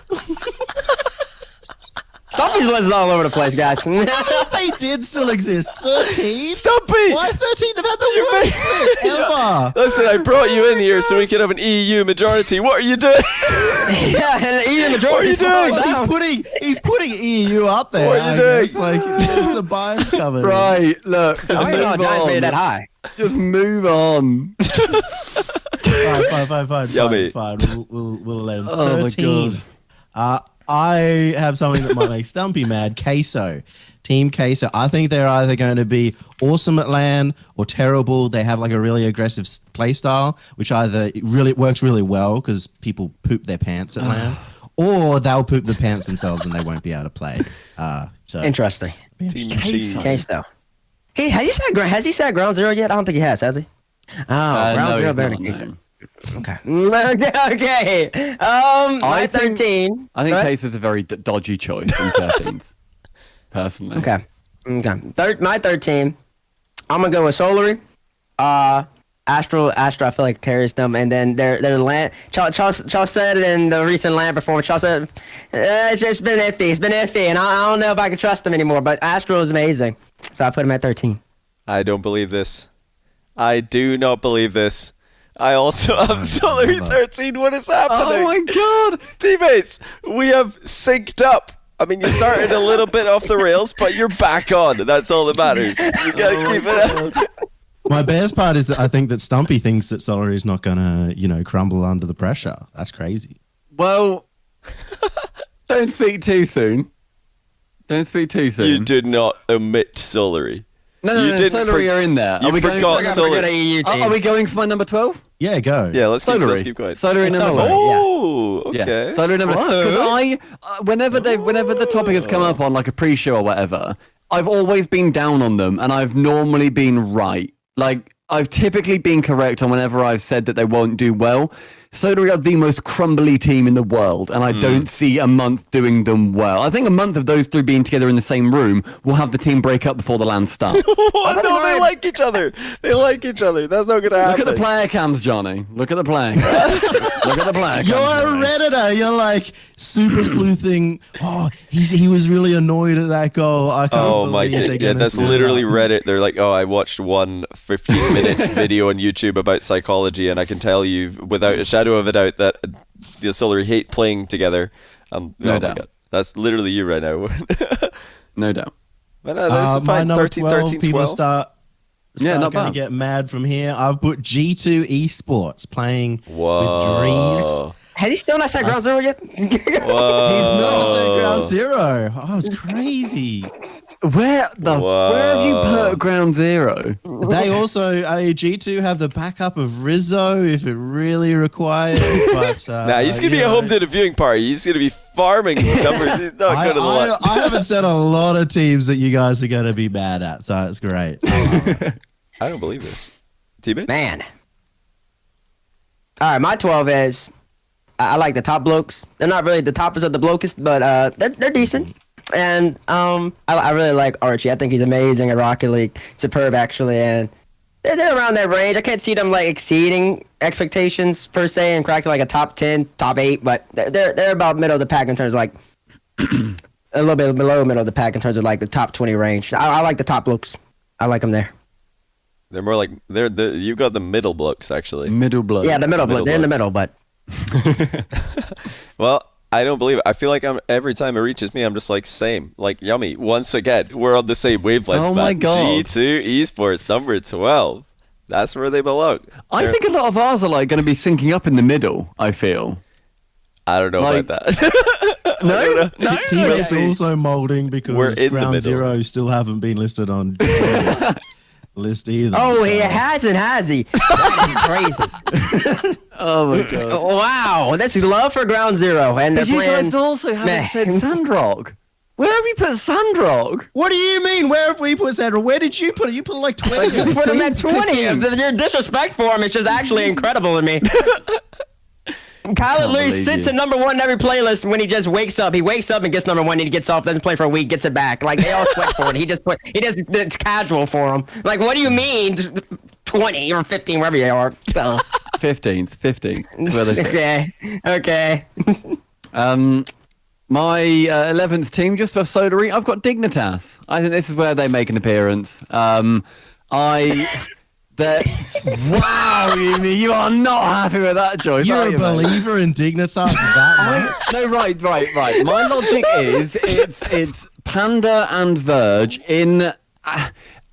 Stumpy's list is all over the place, guys. They did still exist. 13? Stumpy! Why 13? They've had the worst split ever. Listen, I brought you in here so we can have an EU majority. What are you doing? Yeah, and the EU majority is doing? He's putting EU up there. What are you doing? It's like it's the bias cover. Right, look. Just I didn't know Giants made it that high. Just move on. Fine. We'll let him. 13. I have something that might make Stumpy mad. Queso. Team Queso. I think they're either going to be awesome at LAN or terrible. They have like a really aggressive play style, which either really works really well because people poop their pants at LAN, or they'll poop the pants themselves and they won't be able to play. So Interesting. Team Queso. Has he said Ground Zero yet? I don't think he has he? Oh, Ground Zero better than Queso. Okay. Okay. My 13. I think Case is a very dodgy choice in 13th. Personally. Okay. My 13. I'm gonna go with Solary. Astro. I feel like carries them, and then their land. Charles said in the recent land performance. Charles said it's just been iffy. It's been iffy, and I don't know if I can trust them anymore. But Astro is amazing, so I put him at 13. I don't believe this. I do not believe this. I also have Solary 13. What is happening? Oh my god! Teammates, we have synced up I mean, you started a little bit off the rails, but you're back on. That's all that matters. You gotta keep it up. My best part is that I think that Stumpy thinks that Solary is not going to, crumble under the pressure. That's crazy. Well, don't speak too soon. Don't speak too soon. You did not omit Solary. No, Solary are in there. You forgot Solary. Are we going for my number 12? Yeah, go. Yeah, let's keep going. Solary number 12. Oh, okay. Yeah. Solary number 12. Because whenever the topic has come up on like a pre-show or whatever, I've always been down on them, and I've normally been right. Like, I've typically been correct on whenever I've said that they won't do well. Solary are the most crumbly team in the world, and I don't see a month doing them well. I think a month of those three being together in the same room will have the team break up before the LAN starts. No, they like each other. They like each other. That's not going to happen. Look at the player cams, Johnny. Look at the player cams. Look at the player cams. You're a Redditor. You're like super sleuthing. Oh, he was really annoyed at that goal. I can't believe yeah, that's literally Reddit. They're like, I watched one 15-minute video on YouTube about psychology, and I can tell you without a shadow of a doubt that the Solary hate playing together. No doubt. God. That's literally you right now. No doubt. But that's fine. 13, 13, 12. Start not going to bad. get mad from here. I've put G2 Esports playing with Drees. Has he still not said Ground Zero yet? He's not said Ground Zero. Oh, it's crazy. Where have you put Ground Zero? They also, G2 have the backup of Rizzo if it really required. But, he's going to be at home to the viewing party. He's going to be farming numbers. He's not good at the lot. I haven't said a lot of teams that you guys are going to be bad at, so it's great. I don't believe this. T-Bit? Man. All right, my 12 is, I like the top blokes. They're not really the toppest of the blokest, but they're decent. And I really like Archie. I think he's amazing at Rocket League. Superb, actually. And they're around that range. I can't see them like exceeding expectations per se and cracking like a top 10, top 8. But they're about middle of the pack in terms of like a little bit below middle of the pack in terms of like the top 20 range. I like the top blokes. I like them there. They're more like you've got the middle blokes actually. Middle blokes. Yeah, the middle blokes. They're in the middle, but. Well, I don't believe it. I feel like every time it reaches me, I'm just like, same. Like, yummy. Once again, we're on the same wavelength. Oh my God. G2 Esports, number 12. That's where they belong. I think a lot of ours are like going to be syncing up in the middle, I feel. I don't know about that. No? T-Bate's also molding because We're in the Ground middle. Zero still haven't been listed on list either. Oh, he hasn't, has he? That is crazy. Oh my God. Wow, that's love for Ground Zero. And But you guys also haven't said Sandrock. Where have you put Sandrock? What do you mean? Where have we put Sandrock? Where did you put it? You put it like 20. You put him at 20. Your disrespect for him is just actually incredible to me. Kyle literally sits at number 1 in every playlist when he just wakes up. He wakes up and gets number 1, and he gets off, doesn't play for a week, gets it back. Like, they all sweat for it. It's casual for him. Like, what do you mean 20 or 15, wherever you are? 15th. Okay. My 11th team, just above Solary, I've got Dignitas. I think this is where they make an appearance. Wow, you are not happy with that, Joyce. You're a believer in Dignitas that much? No, right. My logic is it's Panda and Verge in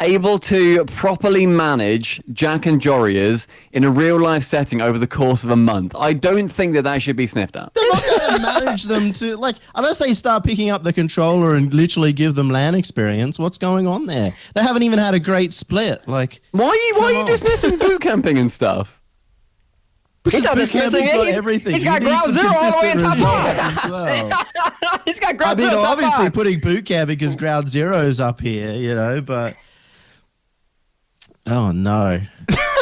able to properly manage Jack and Jorias in a real life setting over the course of a month. I don't think that should be sniffed at. They're not going to manage them to, like, unless they start picking up the controller and literally give them LAN experience. What's going on there? They haven't even had a great split. Like, why are you dismissing boot camping and stuff? He's not dismissing it. Everything. He's got Ground Zero all the way in top 5. Well. He's got Ground Zero top 5. Obviously putting boot camp because Ground Zero's up here, but... Oh, no.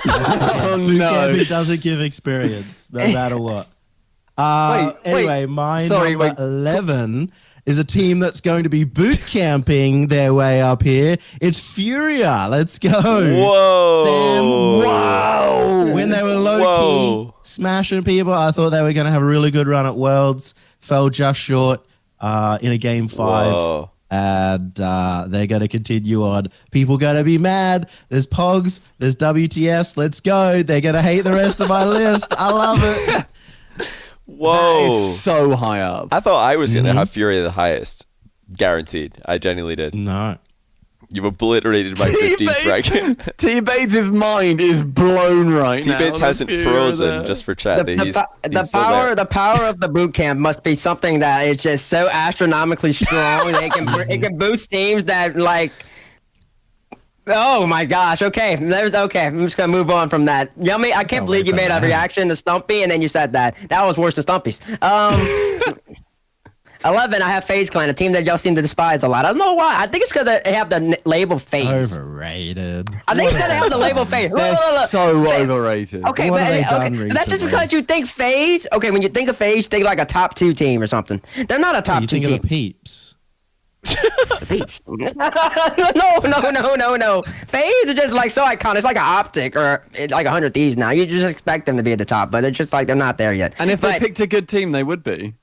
Boot camping doesn't give experience, no matter what. Anyway, my number 11 is a team that's going to be boot camping their way up here. It's Furia. Let's go. Whoa. Sam, wow. When they were low-key smashing people, I thought they were going to have a really good run at Worlds. Fell just short in a Game 5. Whoa. And they're going to continue on. People going to be mad. There's Pogs. There's WTS. Let's go. They're going to hate the rest of my list. I love it. Whoa. That is so high up. I thought I was going to have Fury the highest, Guaranteed. I genuinely did. No. You've obliterated my 15th bracket. T-Bates' mind is blown right now. T-Bates hasn't frozen, just for chat. The power of the boot camp must be something that is just so astronomically strong. It can boost teams that like. Oh my gosh! Okay, I'm just gonna move on from that. Yummy, I can't believe you made a reaction to Stumpy and then you said that. That was worse than Stumpy's. 11, I have FaZe Clan, a team that y'all seem to despise a lot. I don't know why. I think it's because they have the label FaZe. Overrated. I think it's because they have the label FaZe. They're so overrated. Okay, that's just because you think FaZe. Okay, when you think of FaZe, think like a top 2 team or something. They're not a top 2 team. You think of the Peeps. The Peeps. No. FaZe are just like so iconic. It's like an Optic or like 100 Thieves now. You just expect them to be at the top, but it's just like they're not there yet. And if they picked a good team, they would be.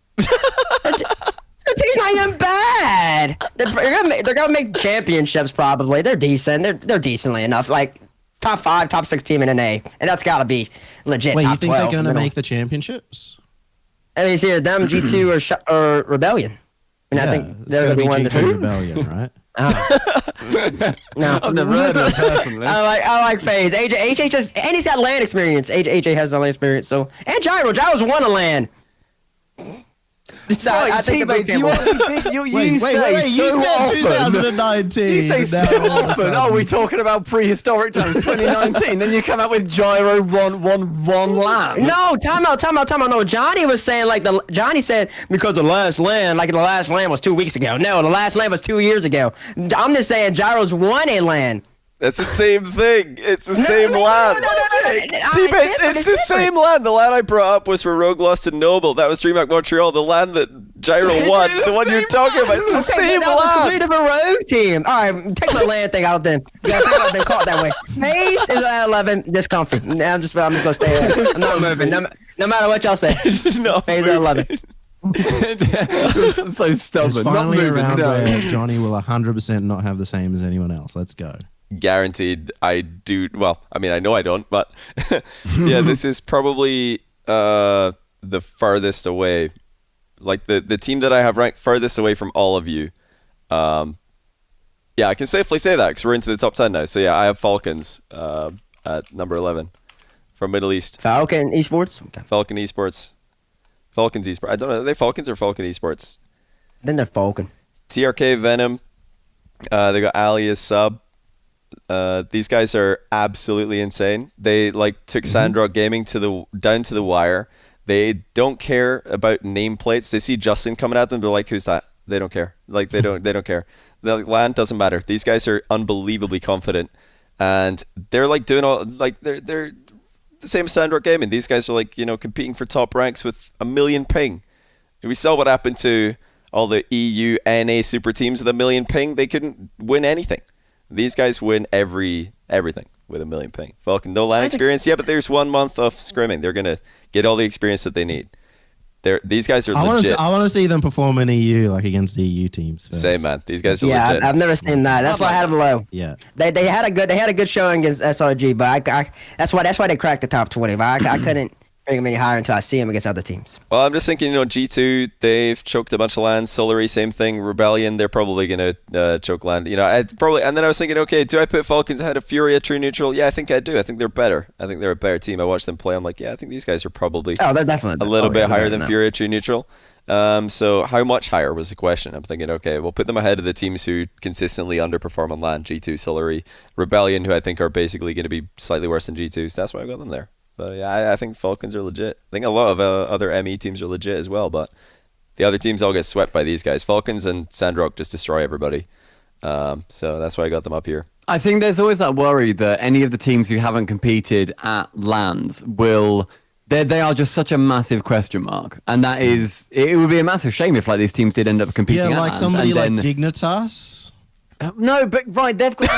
The team's not even bad. They're gonna make championships probably. They're decent. They're decently enough. Like top 5, top 6 team in an A, and that's gotta be legit. Wait, top you think 12, they're gonna make the championships? I mean, it's either them, G2, or Rebellion. And I think they're gonna be one of the 2. Rebellion, right? No, I've never heard of it personally. I like FaZe. AJ just and he's got LAN experience. AJ has LAN experience. So and Gyro's won a LAN. So I think about you say you said 2019. You say so often. Oh, we're talking about prehistoric times, 2019. Then you come out with Gyro one LAN. No, time out. No, Johnny was saying Johnny said because the last LAN was 2 weeks ago. No, the last LAN was 2 years ago. I'm just saying Gyro's won a LAN. That's the same thing. It's the same LAN. T-Bates, it's the same LAN. The LAN I brought up was for Rogue Lost and Noble. That was DreamHack Montreal. The LAN that Gyro won, the one you're talking about, it's the same LAN. That was a Rogue team. All right, take my LAN thing out then. Yeah, I've been caught that way. FaZe is at 11, just comfy. I'm just gonna stay there. I'm not moving. No matter what y'all say. No, FaZe at 11. So stubborn. There's finally a round where Johnny will 100% not have the same as anyone else. Let's go. Guaranteed I do. Well, I mean, I know I don't, but yeah, this is probably the farthest away, like the team that I have ranked farthest away from all of you. Yeah, I can safely say that because we're into the top 10 now. So yeah, I have Falcons at number 11 from Middle East. Falcon Esports. Falcons Esports. I don't know. Are they Falcons or Falcon Esports? Then they're Falcon. TRK Venom. They got Ali as sub. These guys are absolutely insane. They took Sandrock Gaming down to the wire. They don't care about nameplates. They see Justin coming at them. They're like, "Who's that?" They don't care. They don't care. LAN doesn't matter. These guys are unbelievably confident, and they're doing all they're the same as Sandrock Gaming. These guys are competing for top ranks with 1 million ping. And we saw what happened to all the EU NA super teams with 1 million ping. They couldn't win anything. These guys win everything with 1 million ping. Falcon, no LAN experience. Yeah, but there's 1 month of scrimming. They're going to get all the experience that they need. These guys are legit. I want to see them perform in EU, against EU teams. First. Same, man. These guys are legit. Yeah, I've never seen that. That's why I had them low. Yeah. They had a good showing against SRG, but that's why they cracked the top 20. But I couldn't bring them any higher until I see them against other teams. Well, I'm just thinking, G2, they've choked a bunch of LANs. Solary, same thing. Rebellion, they're probably going to choke LAN. And then I was thinking, okay, do I put Falcons ahead of Furia, True Neutral? Yeah, I think I do. I think they're better. I think they're a better team. I watched them play. I'm like, yeah, I think these guys are probably they're definitely a little bit higher than Furia, True Neutral. So how much higher was the question? I'm thinking, okay, we'll put them ahead of the teams who consistently underperform on LAN, G2, Solary, Rebellion, who I think are basically going to be slightly worse than G2. So that's why I got them there. But yeah, I think Falcons are legit. I think a lot of other ME teams are legit as well, but the other teams all get swept by these guys. Falcons and Sandrock just destroy everybody. So that's why I got them up here. I think there's always that worry that any of the teams who haven't competed at LANs will... They are just such a massive question mark. And that is... It would be a massive shame if these teams did end up competing at LANs. Yeah, like somebody like Dignitas... No, but they've got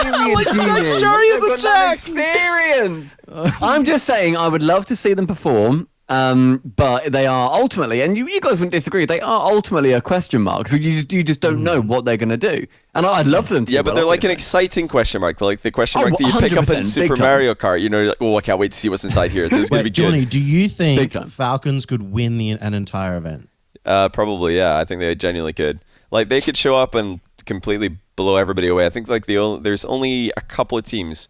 an experience. Experience. I'm just saying, I would love to see them perform, but they are ultimately, and you guys wouldn't disagree, they are ultimately a question mark. So you just don't know what they're going to do. And I'd love for them to. Yeah, but they're like an exciting question mark. They're like the question mark that you pick up in Super Mario Kart. You're like, I can't wait to see what's inside here. This is going to be good. Johnny, do you think Falcons could win an entire event? Probably, yeah. I think they genuinely could. Like they could show up and completely blow everybody away. I think like there's only a couple of teams,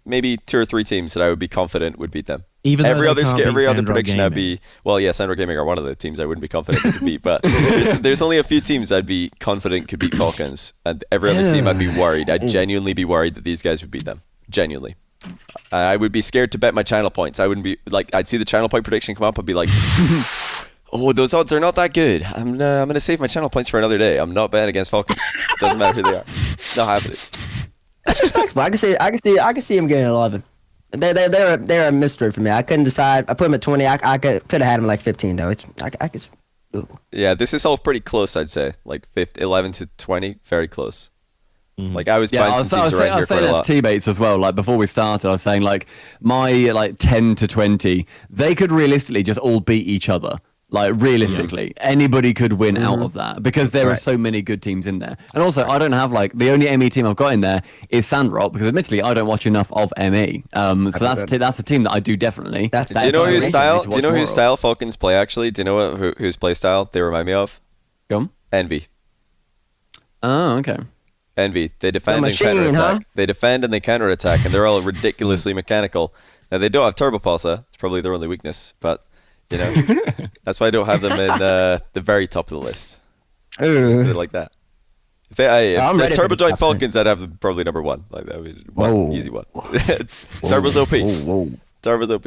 maybe 2 or 3 teams that I would be confident would beat them. Even every though other they can't every beat other Sandro prediction I'd Gaming. be Sandro Gaming are one of the teams I wouldn't be confident to beat, but there's only a few teams I'd be confident could beat Falcons, and every other team I'd be worried. I'd genuinely be worried that these guys would beat them. Genuinely. I would be scared to bet my channel points. I wouldn't be like, I'd see the channel point prediction come up, I'd be like, oh, those odds are not that good. I'm gonna save my channel points for another day. I'm not betting against Falcons. Doesn't matter who they are. Not happening. That's respectable. I can see him getting 11. They're a mystery for me. I couldn't decide. I put him at 20. I could have had him like 15 though. I could. Ooh. Yeah, this is all pretty close. I'd say like 11 to 20, very close. Like I was buying some teams around here quite a lot. I was saying that to T-Bates as well. Like before we started, I was saying like my like 10 to 20, they could realistically just all beat each other. Like realistically, anybody could win out of that because there are so many good teams in there. And also, I don't have like the only ME team I've got in there is Sandrock because admittedly I don't watch enough of ME. So that's a team that I do definitely. Do you know whose style? Do you know whose style Falcons play? Actually, do you know whose play style they remind me of? Go on. Envy. Oh, okay. Envy. They defend and counterattack. Huh? They defend and they counterattack, and they're all ridiculously mechanical. Now they don't have turbo pulsar. It's probably their only weakness, but you know that's why I don't have them in the very top of the list. They're like that. If they're turbo joint Falcons, I'd have them probably number 1. Like that would be one easy one. Turbo's OP. Turbo's OP.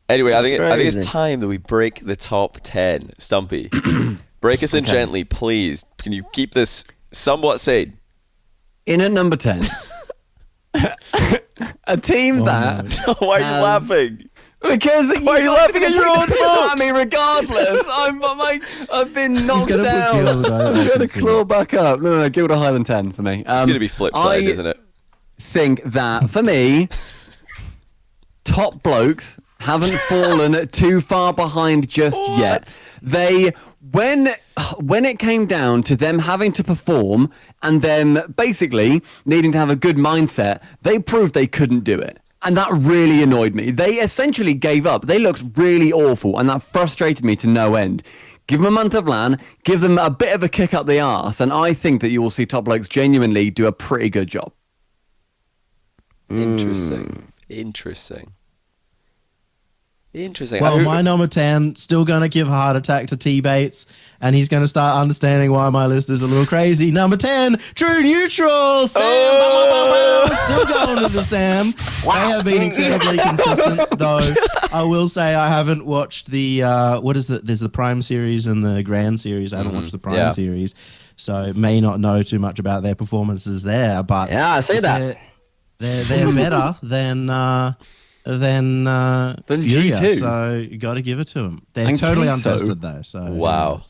Anyway, I think it's time that we break the top 10. Stumpy, break us in gently, please. Can you keep this somewhat sane? In at number 10, a team that. Why are you laughing? Because why are you laughing at your own book? At me regardless. I've been knocked down. I'm trying to claw back up. No, give it a higher than 10 for me. It's gonna be flip side, isn't it? I think that for me, top blokes haven't fallen too far behind just yet. They when it came down to them having to perform and them basically needing to have a good mindset, they proved they couldn't do it. And that really annoyed me. They essentially gave up. They looked really awful, and that frustrated me to no end. Give them a month of LAN, give them a bit of a kick up the arse, and I think that you will see top blokes genuinely do a pretty good job. Interesting. Well, my number 10 still going to give a heart attack to T-Bates, and he's going to start understanding why my list is a little crazy. Number 10, True Neutral, Sam. Still going to the Sam. They have been incredibly consistent, though. I will say I haven't watched the, there's the Prime series and the Grand series. I haven't watched the Prime series, so may not know too much about their performances there. But yeah, I see that. They're better than Furia, G2. so you got to give it to them. They're totally untested though. So wow.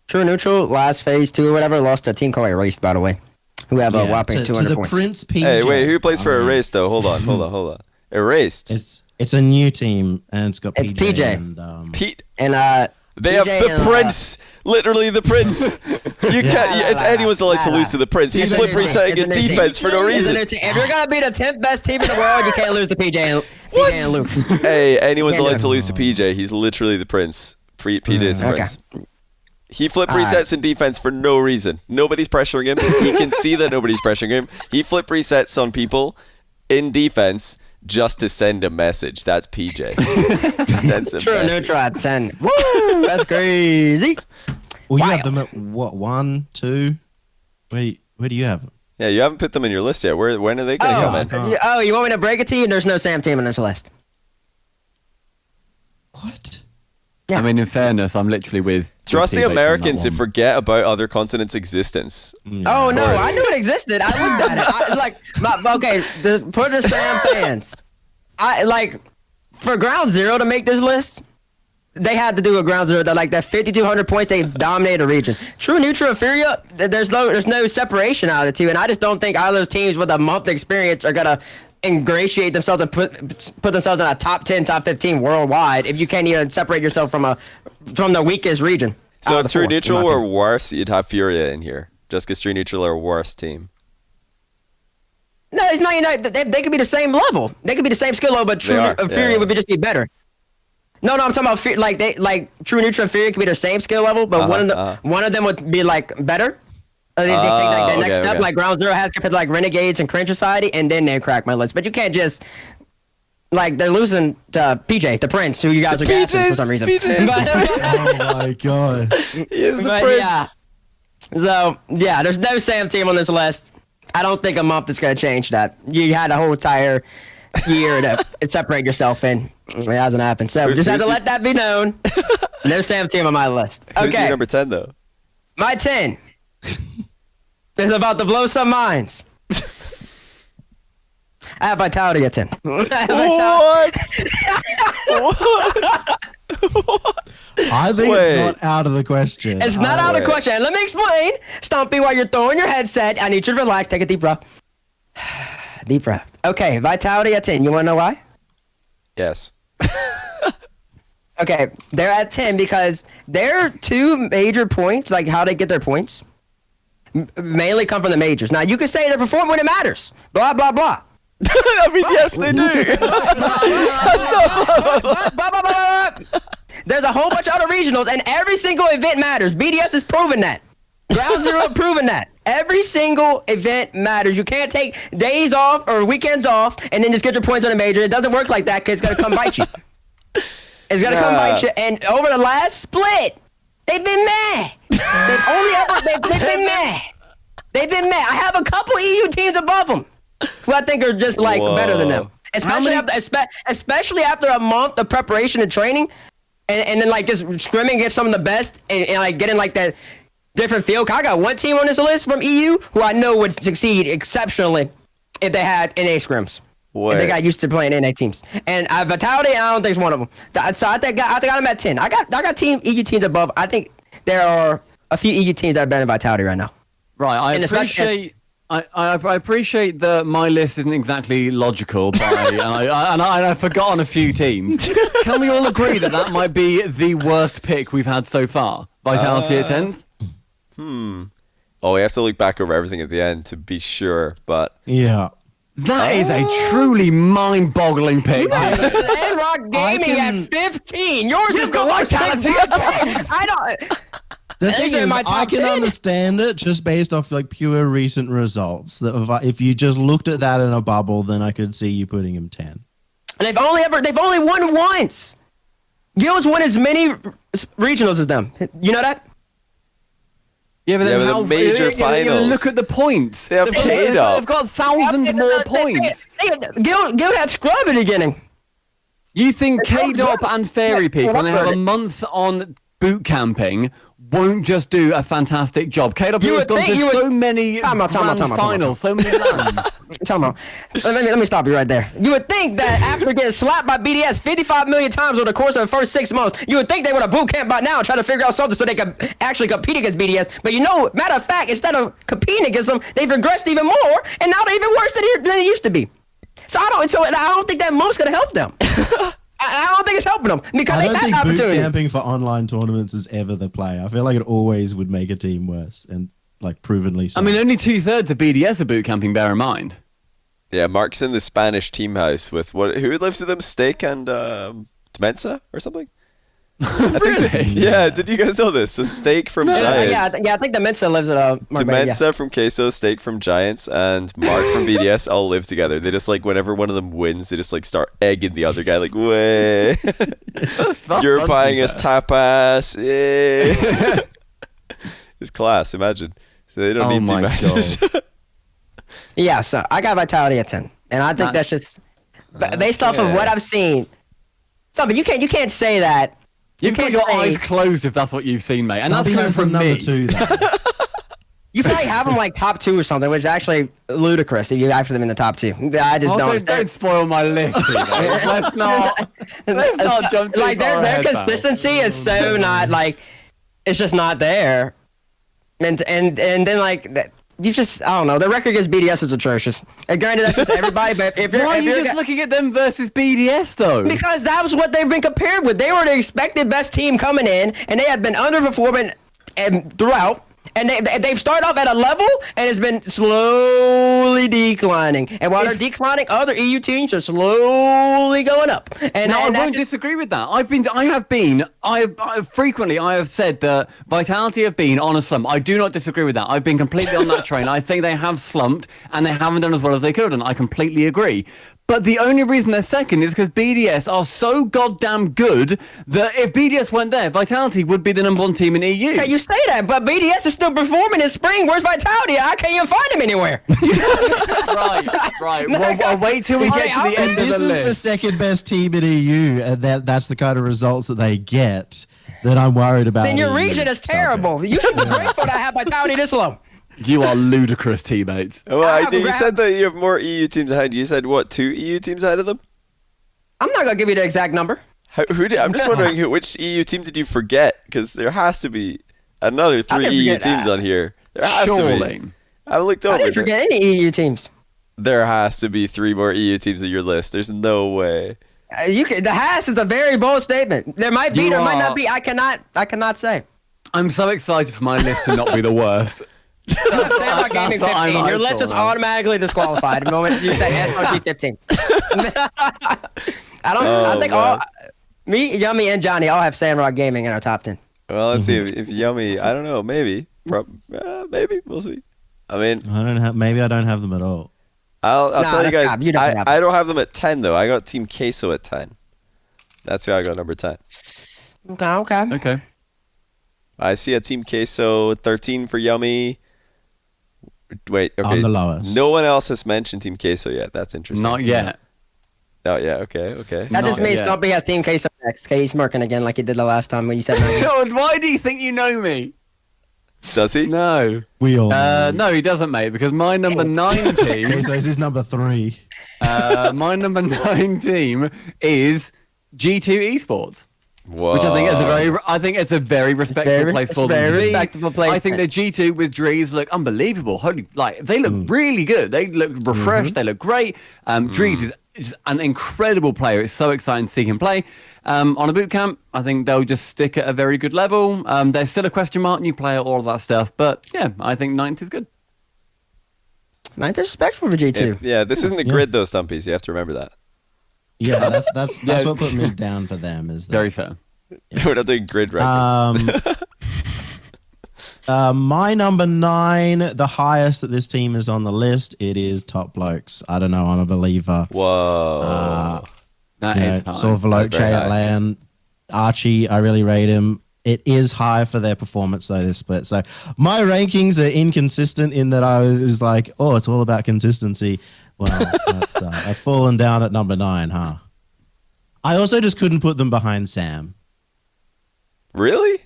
True Neutral last phase 2 or whatever lost to Team called Erased, by the way, who have a whopping 200 to the points. Prince PJ. Hey, wait, who plays for Erased though? Hold on. Erased. It's a new team and it's got It's PJ. and Pete and they have the Prince, literally the Prince. You can't. If anyone's allowed to lose to the Prince, he's flip resetting in defense for no reason. If you're gonna be the 10th best team in the world, you can't lose to PJ and Luke. Hey, anyone's allowed to lose to PJ. He's literally the Prince. PJ is the Prince. He flip resets in defense for no reason. Nobody's pressuring him. He can see that nobody's pressuring him. He flip resets on people in defense just to send a message. That's PJ. True Neutral at 10. Woo! That's crazy. Well, you have them at what, 1, 2? Where do you have them? Yeah, you haven't put them in your list yet. When are they going to come in? Oh, you want me to break it to you? There's no Sam team in this list. What? Yeah. I mean, in fairness, I'm literally with. Trust the Americans to forget about other continents' existence. Oh no, I knew it existed. I looked at it. For the Sam fans, for Ground Zero to make this list, they had to do a Ground Zero that 5,200 points. They dominated the region. True Neutral and Furia, there's no separation out of the two, and I just don't think either of those teams with a month experience are gonna ingratiate themselves and put themselves in a top 10, top 15 worldwide if you can't even separate yourself from the weakest region. So if True Neutral were worse, you'd have Furia in here, just because True Neutral are a worse team. No, it's not. They could be the same level. They could be the same skill level, but Furia would just be better. No, I'm talking about like True Neutral and Fury could be the same skill level, but one of them would be like better. They take like the next step, like Ground Zero has compared to like Renegades and Cringe Society, and then they crack my list. But you can't just like they're losing to PJ, the Prince, who you guys are gassing for some reason. Oh my god, he is the Prince. Yeah. So yeah, there's no Sam team on this list. I don't think a month is gonna change that. You had a whole entire year to separate yourself in. It hasn't happened. So just have to let that be known. No Sam team on my list. Okay. Who's your number 10 though? My 10 is about to blow some minds. I have Vitality at 10. What? I think it's not out of the question. It's not out of the question. Let me explain. Stompy, while you're throwing your headset, I need you to relax. Take a deep breath. Deep breath. Okay, Vitality at 10. You want to know why? Yes. Okay, they're at 10 because their two major points, like how they get their points, mainly come from the majors. Now, you can say they're performing when it matters. Blah, blah, blah. I mean, yes, they do. There's a whole bunch of other regionals, and every single event matters. BDS has proven that. Ground Zero proven that. Every single event matters. You can't take days off or weekends off and then just get your points on a major. It doesn't work like that because it's going to come bite you. It's going to come bite you. And over the last split, they've been mad. They've been mad. They've been mad. I have a couple EU teams above them who I think are just like better than them. Especially after a month of preparation and training and then like just scrimming against some of the best and like getting like that different feel. I got one team on this list from EU who I know would succeed exceptionally if they had NA scrims. If they got used to playing NA teams. And Vitality, I don't think is one of them. So I think I got them at 10. I got team EU teams above. I think there are a few EU teams that are better than Vitality right now. Right, I appreciate that my list isn't exactly logical, and I've forgotten a few teams. Can we all agree that might be the worst pick we've had so far? Vitality at 10th? Oh, we have to look back over everything at the end to be sure, but... Yeah. That is a truly mind-boggling pick. You have Sandrock Gaming at 15. Yours is the worst Vitality at 10. I don't... The thing is, I can understand it just based off like pure recent results. That if you just looked at that in a bubble, then I could see you putting him 10. And they've only won once. Guild's won as many regionals as them. You know that? Yeah, but then the major finals. Look at the points. They have K-Dop. They've got thousands more points. Guild had scrub at the beginning. You think K-Dop and Fairy Peak, when they have a month on boot camping, won't just do a fantastic job? K-Dop has gone to so many grand finals, so many lands. Let me stop you right there. You would think that after getting slapped by BDS 55 million times over the course of the first 6 months, you would think they would have boot camp by now and try to figure out something so they could actually compete against BDS. But matter of fact, instead of competing against them, they've regressed even more, and now they're even worse than it used to be. So I don't think that month's gonna help them. I don't think it's helping them because they've had the opportunity. Boot camping for online tournaments is ever the play. I feel like it always would make a team worse, and like provenly so. I mean, only 2/3 of BDS are boot camping. Bear in mind. Yeah, Mark's in the Spanish team house with who lives with him? Steak and Demensa or something. Yeah, did you guys know this? So Steak from Giants. Yeah, I think Demensa lives at Demensa from Queso, Steak from Giants, and Mark from BDS all live together. They just like whenever one of them wins, they just like start egging the other guy like, "Way, you're buying us tapas." Yeah. It's class. Imagine. So they don't need team matches. Yeah, so I got Vitality at 10, and I think that's just based off of what I've seen. So, but you can't say that. You've got your eyes closed if that's what you've seen, mate. And that's coming from number 2. You probably have them like top 2 or something, which is actually ludicrous if you have them in the top 2. I just don't spoil my list. Let's not jump too like their consistency is so not like it's just not there. And then like you just I don't know. The record against BDS is atrocious. And granted, that's just everybody. But if you're, why are you just looking at them versus BDS though? Because that was what they've been compared with. They were the expected best team coming in, and they have been underperforming throughout. And they've started off at a level and it's been slowly declining. And while they're declining, other EU teams are slowly going up. And I won't disagree with that. I have frequently said that Vitality have been on a slump. I do not disagree with that. I've been completely on that train. I think they have slumped and they haven't done as well as they could have done. I completely agree. But the only reason they're second is because BDS are so goddamn good that if BDS weren't there, Vitality would be the #1 team in EU. Okay, you say that, but BDS is still performing in spring. Where's Vitality? I can't even find him anywhere. Right. Well, I'll wait till we get to the end of the list. This is the second best team in EU, and that's the kind of results that they get that I'm worried about. Then your region is terrible. You should be grateful to have Vitality this low. You are ludicrous, teammates. Well, you said that you have more EU teams ahead. You said, what, 2 EU teams ahead of them? I'm not going to give you the exact number. I'm just wondering, which EU team did you forget? Because there has to be another 3 EU teams on here. There has to be. I looked over. I didn't forget any EU teams. There has to be 3 more EU teams in your list. There's no way. The has is a very bold statement. There might be, there might not be. I cannot say. I'm so excited for my list to not be the worst. Sandrock Gaming 15. Your list is automatically disqualified the moment you say SRG 15. I think me, Yummy, and Johnny all have Sandrock Gaming in our top 10. Well, let's see if Yummy. I don't know. Maybe. Maybe we'll see. I mean, maybe I don't have them at all. I'll tell you guys. I don't have them at 10 though. I got Team Queso at 10. That's who I got number 10. Okay. I see a Team Queso 13 for Yummy. Wait, okay. I'm the lowest. No one else has mentioned Team Queso yet. That's interesting. Not yet. Oh yeah, okay. That just means Stumpy has Team Queso next. Okay, he's smirking again like he did the last time when you said no. God, why do you think you know me? Does he? No. We all no, he doesn't, mate, because my number 9 team... Okay, so is his number 3? My number 9 team is G2 Esports. Whoa. Which I think it's a very respectable place for them to be. Respectable place. I think the G2 with Drees look unbelievable. They look really good. They look refreshed. They look great. Drees is just an incredible player. It's so exciting to see him play. On a boot camp, I think they'll just stick at a very good level. There's still a question mark, new player, all of that stuff. But yeah, I think 9th is good. 9th is respectful for G2. This isn't a grid though, Stumpies. You have to remember that. Yeah, that's what put me down for them. Is that, very fair. We're not doing grid rankings. My number 9, the highest that this team is on the list, it is Top Blokes. I don't know, I'm a believer. Whoa. That is high. Sorvalo, Che Atlan, Archie, I really rate him. It is high for their performance, though, this split. So my rankings are inconsistent in that I was like, oh, it's all about consistency. Well, that's fallen down at number 9, huh? I also just couldn't put them behind Sam. Really?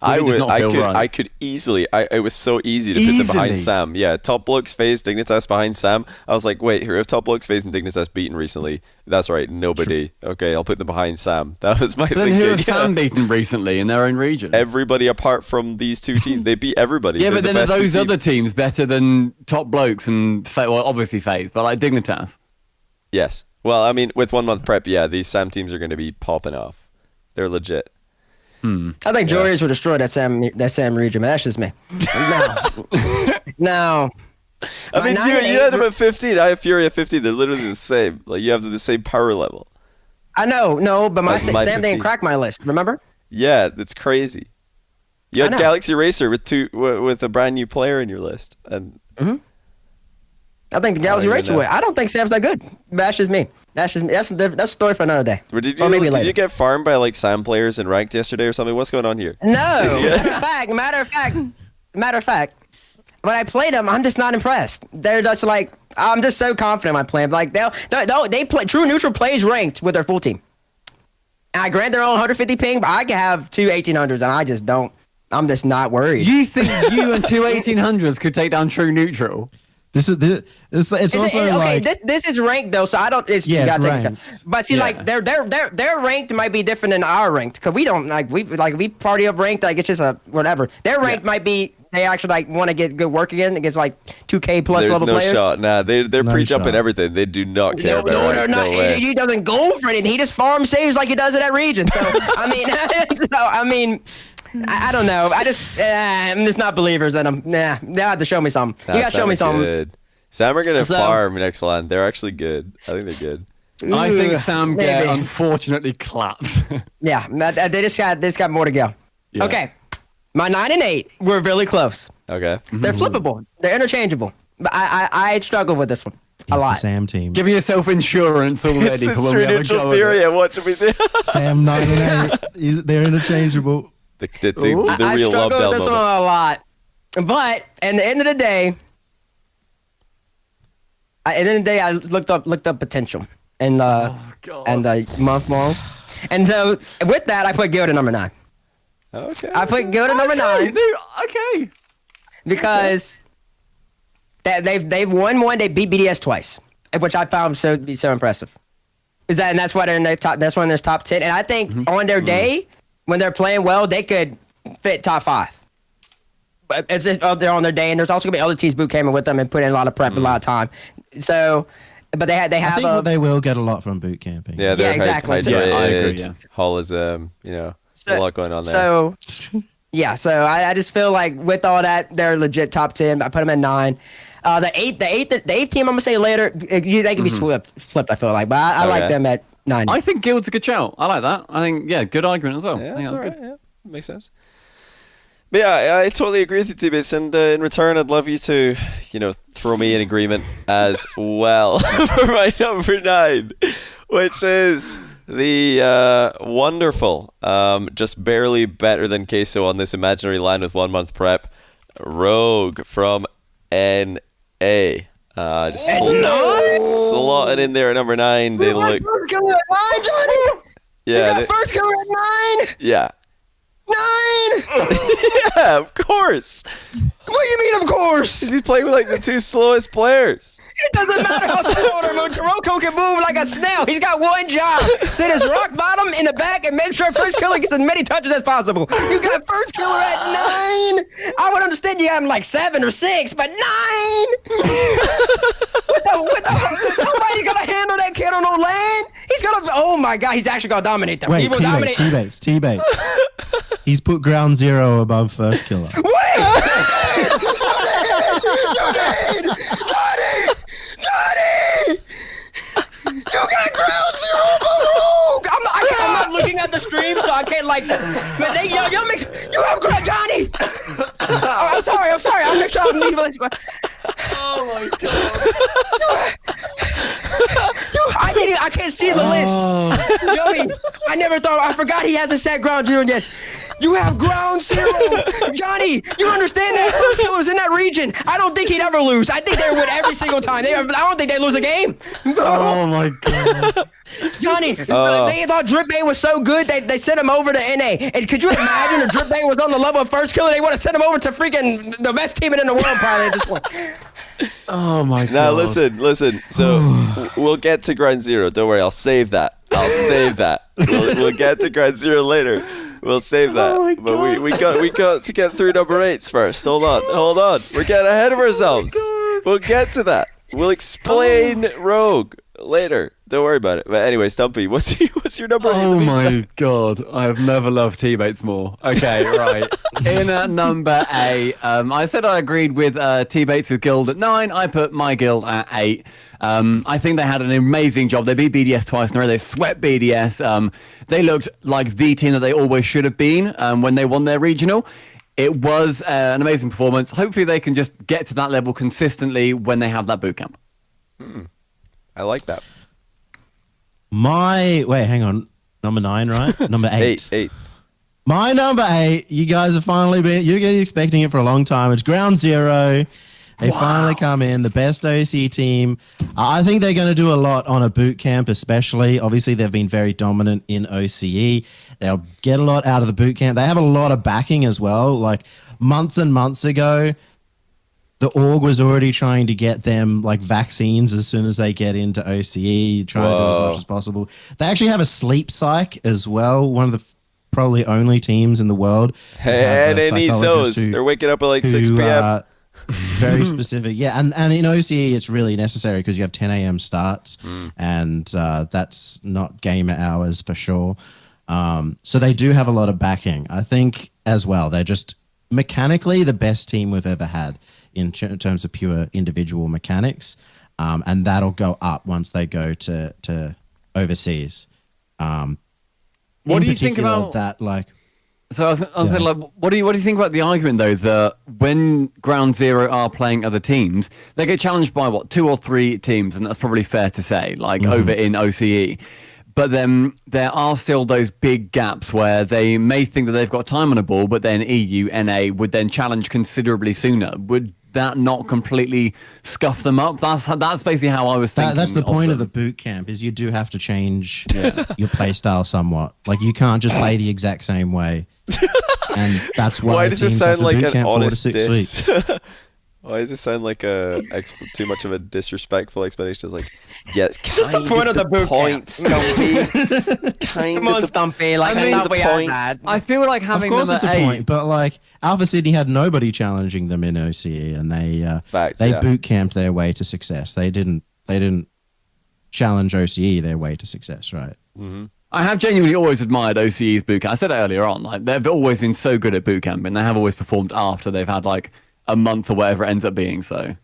I could easily. It was so easy to put them behind Sam. Yeah, Top Blokes, FaZe, Dignitas behind Sam. I was like, wait, who have Top Blokes, FaZe, and Dignitas beaten recently? That's right, nobody. Okay, I'll put them behind Sam. That was my thinking. Then who have Sam beaten recently in their own region? Everybody apart from these 2 teams. They beat everybody. Yeah, but then are those other teams better than Top Blokes and obviously FaZe, but like Dignitas? Yes. Well, I mean, with 1 month prep, yeah, these Sam teams are going to be popping off. They're legit. I think Joris will destroy that Sam region, but that's just me. No. I mean, you had them at 15. I have Fury at 15. They're literally the same. Like, you have the same power level. I know, no, but my Sam didn't crack my list, remember? Yeah, it's crazy. You had Galaxy Racer with a brand new player in your list. And I think the Galaxy Racer would. I don't think Sam's that good. That's just me. That's a story for another day. Did you get farmed by like Sam players in ranked yesterday or something? What's going on here? No. Matter of fact, when I play them, I'm just not impressed. They're just like, I'm just so confident in my plan. Like they play True Neutral plays ranked with their full team. And I grant they're on 150 ping, but I can have 2 1800s, and I just don't. I'm just not worried. You think you and 2 1800s could take down True Neutral? It's also like this is ranked though, so I don't. You gotta take it. But see, like their ranked might be different than our ranked, because we don't we party up ranked, like it's just a whatever. Their ranked might be they actually like want to get good work again against like 2K plus level players. There's no shot. Nah, they're pre-jumping everything. They do not care. No, they're not. He doesn't go for it. He just farm saves like he does in that region. So I mean, I don't know. I'm just not believers in them. Nah, they have to show me something. You gotta show me something. Good. Sam are gonna farm next land. They're actually good. I think they're good. I think Sam get unfortunately clapped. Yeah, they just got more to go. Yeah. Okay, my 9 and 8 were really close. Okay, they're flippable. They're interchangeable. But I struggle with this one a lot. The Sam team. Giving yourself insurance already for when we have a go at it. What should we do? Sam 9 and 8. They're interchangeable. The I real love struggle with this one a lot. But at the end of the day, I looked up potential and month long, and so with that I put Guild at number 9. Okay. I put Guild at number 9. Okay. Because they've won one, they beat BDS twice, which I found to be so impressive. And that's why they're in their top. That's when there's top 10, and I think on their day when they're playing well, they could fit top 5. But it's just they're on their day, and there's also gonna be other teams boot camping with them and put in a lot of prep, a lot of time. So, but they have. I think they will get a lot from boot camping. Yeah, they're exactly. hydrated. I agree. Yeah. Holism, a lot going on there. So, yeah. So I just feel like with all that, they're legit top 10. I put them at 9. The eighth team, I'm gonna say later. They can be flipped. I feel like, but I like them at 9. I think Guild's a good shout. I like that. I think good argument as well. Yeah, I think that's good. Yeah, makes sense. But yeah, I totally agree with you, T-Bits, and in return, I'd love you to, throw me in agreement as well for my number 9, which is the wonderful, just barely better than Queso on this imaginary land with 1 month prep, Rogue from NA. Just slotted in there at number 9. They look. First killer at 9, Johnny. Yeah. You got first killer at 9. Yeah. 9. Yeah, of course. What do you mean, of course? He's playing with the 2 slowest players. It doesn't matter how slow Taroko can move like a snail. He's got one job: sit his rock bottom in the back and make sure first killer gets as many touches as possible. You got first killer at 9. I would understand you have him 7 or 6, but 9. Nobody's gonna handle that kid on no land. He's gonna. Oh my God, he's actually gonna dominate them. Wait, he will dominate. T-Bates. He's put ground 0 above first killer. Wait! Johnny! You got ground 0 above Rogue! I'm not looking at the stream, so I can't but you have ground, Johnny! I'm sorry. I'll make sure I'm leaving. Oh my God. I can't see the list. Joey, I forgot he hasn't set ground 0 yet. You have ground 0. Johnny, you understand that first killer's in that region. I don't think he'd ever lose. I think they win every single time. I don't think they lose a game. Oh my God. Johnny, they thought Drip Bay was so good they sent him over to NA. And could you imagine if Drip Bay was on the level of first killer? They would have sent him over to freaking the best team in the world probably at this point. Oh my God. Now listen. So we'll get to ground 0. Don't worry, I'll save that. We'll get to ground 0 later. We'll save that. But we got to get through number 8s first. Hold on. We're getting ahead of ourselves. We'll get to that. We'll explain Rogue later. Don't worry about it. But anyway, Stumpy, what's your number? Oh my God, I have never loved T-Bates more. Okay, right. In at number 8, I said I agreed with T-Bates with Guild at 9. I put my Guild at 8. I think they had an amazing job. They beat BDS twice in a row. They swept BDS. They looked like the team that they always should have been when they won their regional. It was an amazing performance. Hopefully they can just get to that level consistently when they have that bootcamp. I like that. Wait, hang on. Number 9, right? Number 8. 8. My number 8. You guys have finally you're getting expecting it for a long time. It's ground 0. They finally come in, the best OC team. I think they're going to do a lot on a boot camp, especially. Obviously, they've been very dominant in OCE. They'll get a lot out of the boot camp. They have a lot of backing as well. Months and months ago, the org was already trying to get them vaccines as soon as they get into OCE, try to do as much as possible. They actually have a sleep psych as well, one of the probably only teams in the world. And they need those. They're waking up at 6 p.m. Very specific. Yeah, and in OCE, it's really necessary because you have 10 a.m. starts, and that's not gamer hours for sure. So they do have a lot of backing. I think as well. They're just mechanically the best team we've ever had in terms of pure individual mechanics, and that'll go up once they go to overseas. What do you think about that? Like, so I was saying, like, what do you think about the argument though that when Ground Zero are playing other teams, they get challenged by 2 or 3 teams, and that's probably fair to say, like over in OCE. But then there are still those big gaps where they may think that they've got time on a ball, but then EU, NA would then challenge considerably sooner. Would that not completely scuff them up? That's basically how I was thinking. That's the point of the boot camp, is you do have to change your play style somewhat. Like, you can't just play the exact same way. And that's why does this sound like an honest 4 to 6 weeks. Why does it sound like too much of a disrespectful explanation? It's like, yeah, it's What's the point of the boot point, camp? Stumpy. Come on, Stumpy. Like, I mean, the point. I feel like having of course them it's at a 8. point, but like Alpha Sydney had nobody challenging them in OCE, and they boot camped their way to success. They didn't challenge OCE their way to success, right? Mm-hmm. I have genuinely always admired OCE's boot camp. I said it earlier on, like they've always been so good at boot camp, and they have always performed after they've had like a month or whatever it ends up being. So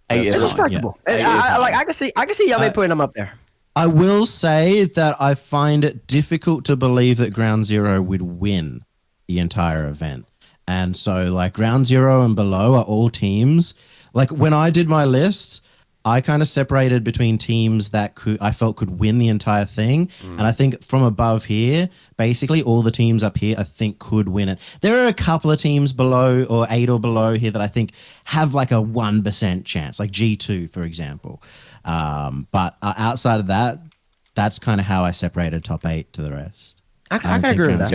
8 It's is respectable. Yeah. I can see Yummy putting them up there. I will say that I find it difficult to believe that Ground Zero would win the entire event. And so, like, Ground Zero and below are all teams. Like, when I did my list, I kind of separated between teams that I felt could win the entire thing. And I think from above here, basically all the teams up here, I think could win it. There are a couple of teams below, or 8 or below here, that I think have like a 1% chance, like G2, for example. But outside of that, that's kind of how I separated top 8 to the rest. I can agree with that.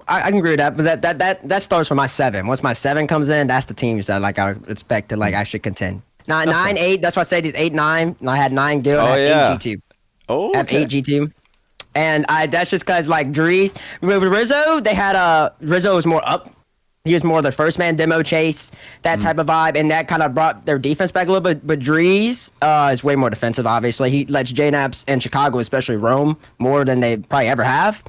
I can agree with that, but that starts from my 7. Once my 7 comes in, that's the teams that like I expect to like actually contend. 9, 8. That's why I say these 8, 9. I had 9 Gil. I had 8 G2. Oh, I have 8 G2. And that's just because like Drees, with Rizzo, they had Rizzo was more up. He was more the first man demo chase, that type of vibe, and that kind of brought their defense back a little bit. But Drees is way more defensive, obviously. He lets JNaps and Chicago especially roam more than they probably ever have.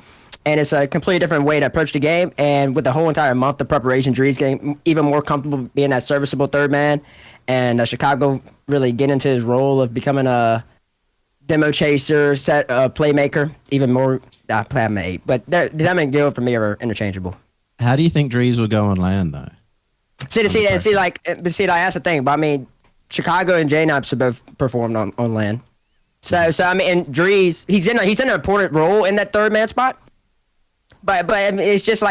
And it's a completely different way to approach the game. And with the whole entire month of preparation, Drees getting even more comfortable being that serviceable third man. And Chicago really getting into his role of becoming a demo chaser, playmaker, even more. I play him 8. But them and Gil for me are interchangeable. How do you think Drees will go on land, though? See, that's the thing. But I mean, Chicago and JNaps have both performed on land. So I mean, and Drees, he's in an important role in that third man spot. But I mean, it's just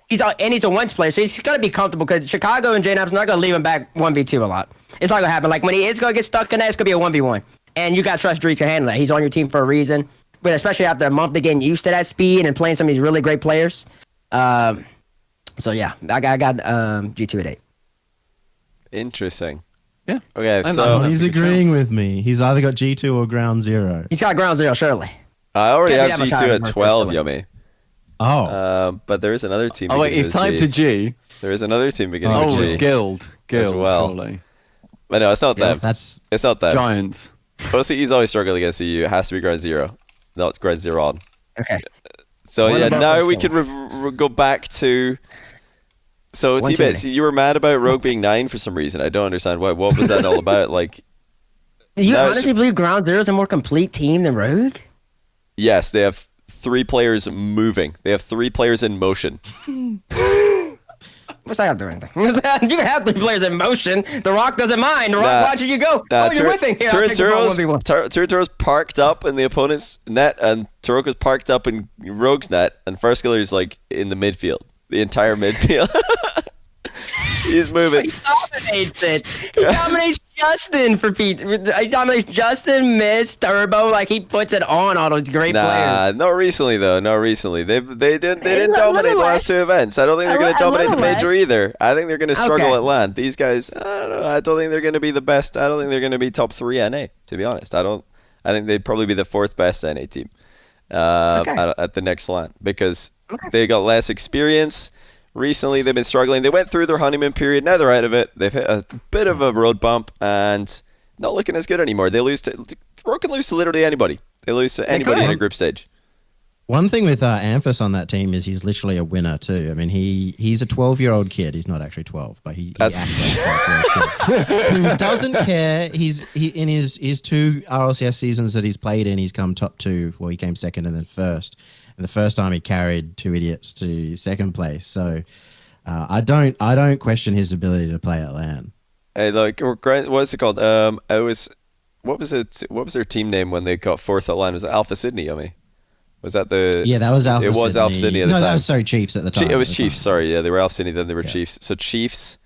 he's a once player, so he's gonna be comfortable because Chicago and JNap's not gonna leave him back 1v2 a lot. It's not gonna happen. Like when he is gonna get stuck in that, it's gonna be a 1v1, and you gotta trust Drees to handle that. He's on your team for a reason. But especially after a month of getting used to that speed and playing some of these really great players. So yeah, I got G2 at 8. Interesting. Yeah. Okay, so he's agreeing with me. He's either got G2 or Ground Zero. He's got Ground Zero, surely. I already have G2 at 12, Yummy. Oh. But there is another team. Oh wait, he's tied to G. There is another team beginning with G. It's Guild as well. Surely. But no, it's not them. It's not them. Giants. Mostly he's always struggling against EU. It has to be Ground Zero, not Ground Zero on. Okay. So What yeah, about now this we one? can go back to. So One T-Bits, too you were mad about Rogue being 9 for some reason. I don't understand why. What was that all about? Like, Do you now honestly believe Ground Zero is a more complete team than Rogue? yes, they have 3 players moving. They have 3 players in motion. What's that got to do anything? You can have 3 players in motion. The Rock doesn't mind. The Rock watching you go. You're whiffing. Here, I'll take the ball 1v1. Turanturo's parked up in the opponent's net, and Taroka's parked up in Rogue's net, and First Killer's like in the midfield. The entire midfield. He's moving. He dominates it. He dominates Justin for Pete. He dominates Justin, Miss, Turbo. Like he puts it on all those great players. Not recently though. Not recently. They didn't dominate the last 2 events. I don't think they're going to dominate the major either. I think they're going to struggle at LAN. These guys, I don't know. I don't think they're going to be the best. I don't think they're going to be top 3 NA. To be honest, I think they'd probably be the 4th best NA team at the next LAN because they got less experience. Recently, they've been struggling. They went through their honeymoon period. Now they're out of it. They've hit a bit of a road bump and not looking as good anymore. They lose to Rogue can lose to literally anybody. They lose to anybody in a group stage. One thing with Amphis on that team is he's literally a winner too. I mean, he's a 12-year-old kid. He's not actually 12, but he acts like a 12-year-old kid who doesn't care. He in his 2 RLCS seasons that he's played in, he's come top 2. Well, he came second and then first. And the first time he carried 2 idiots to second place. So I don't question his ability to play at LAN. Hey, like, what's it called? What was their team name when they got 4th at LAN? Was it Alpha Sydney? Yummy. Was that the? Yeah, that was Alpha Sydney. It was Alpha Sydney at the time. No, that was Chiefs at the time. It was Chiefs. Sorry, yeah, they were Alpha Sydney, then they were Chiefs. So Chiefs,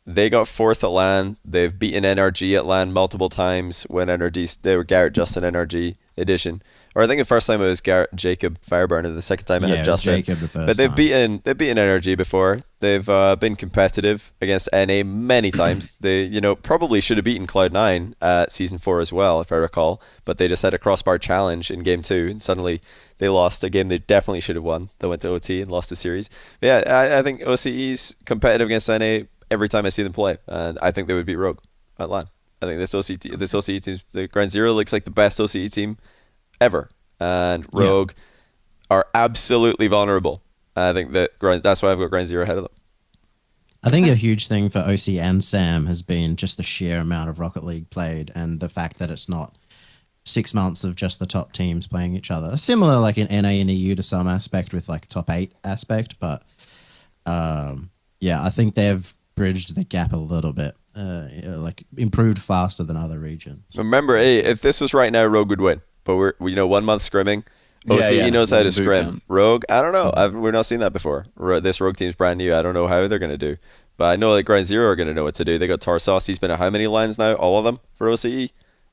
they got 4th at LAN. They've beaten NRG at LAN multiple times when they were Garrett Justin NRG edition. Or I think the first time it was Garrett Jacob Fireburn, and the second time it had Justin. Jacob the first but they've time. beaten NRG before. They've been competitive against NA many times. They probably should have beaten Cloud9 at season 4 as well, if I recall. But they just had a crossbar challenge in game 2, and suddenly they lost a game they definitely should have won. They went to OT and lost the series. But yeah, I think OCE's competitive against NA every time I see them play, and I think they would beat Rogue at LAN. I think this OCE team, the Ground Zero, looks like the best OCE team ever, and Rogue are absolutely vulnerable. I think that's why I've got Ground Zero ahead of them. I think a huge thing for OC and Sam has been just the sheer amount of Rocket League played, and the fact that it's not 6 months of just the top teams playing each other. Similar like in NA and EU to some aspect with like top 8 aspect, but I think they've bridged the gap a little bit, like improved faster than other regions. Remember, if this was right now, Rogue would win. But we're 1 month scrimming. OCE knows how to scrim. Rogue, I don't know. We're not seen that before. This Rogue team's brand new. I don't know how they're going to do. But I know that Ground Zero are going to know what to do. They got Tarsos. He's been at how many lines now? All of them for OCE?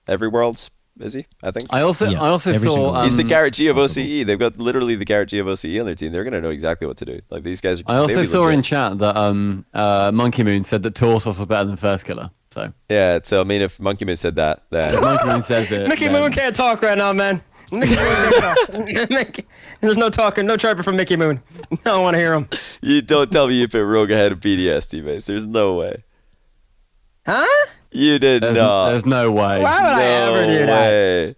Every Worlds, is he? I think. I also saw... he's the Garrett G of OCE. They've got literally the Garrett G of OCE on their team. They're going to know exactly what to do. Like these guys. I also saw in chat that Monkey Moon said that Torsos was better than First Killer. So yeah, so I mean, if Monkey Moon said that, then if Monkey Moon says it. Mickey Moon can't talk right now, man. Mickey Moon can't talk. There's no talking, no chirping from Mickey Moon. I don't want to hear him. You don't tell me you put Rogue ahead of BDS teammates. There's no way. Huh? You did not. There's no way. Why would I ever do that?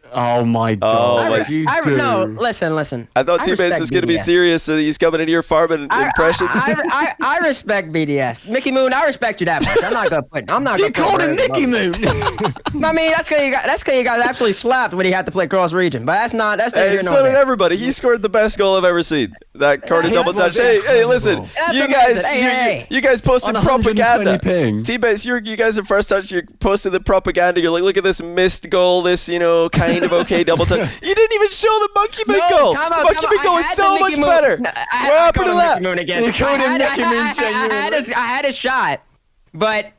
Oh my god! No, listen. I thought teammates was going to be serious, so he's coming in here farming impressions. I respect BDS. Mickey Moon, I respect you that much. I'm not gonna. You called him Mickey Moon. I mean, that's because you got absolutely slapped when he had to play cross region. But that's Hey, so did everybody. He scored the best goal I've ever seen. That carded double touch. Hey, listen, you guys posted propaganda. Teammates, you guys at First Touch, you posted the propaganda. You're like, look at this missed goal. This kind of okay double touch. You didn't even show the Monkey Moon goal. Monkey Moon goal is so much better. What happened to that? I had a shot, but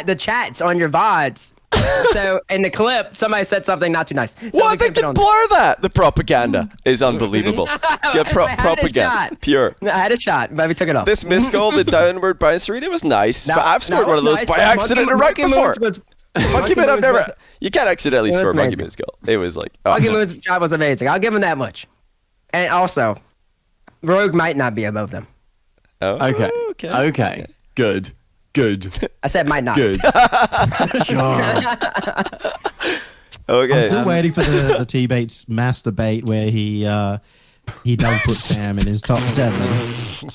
the chat's on your VODs. So in the clip, somebody said something not too nice. So well, they can blur that. The propaganda is unbelievable. Propaganda, pure. I had a shot, but we took it off. This missed goal, the downward bounce read, it was nice. But I've scored one of those by accident right before. Monkey Moon, I've never. You can't accidentally score Monkey Moon's goal. It was like Monkey Moon's shot was amazing. I'll give him that much. And also, Rogue might not be above them. Oh, okay. Good. I said might not. Good. Okay. I'm still waiting for the T-Bates mass debate where he does put Sam in his top 7.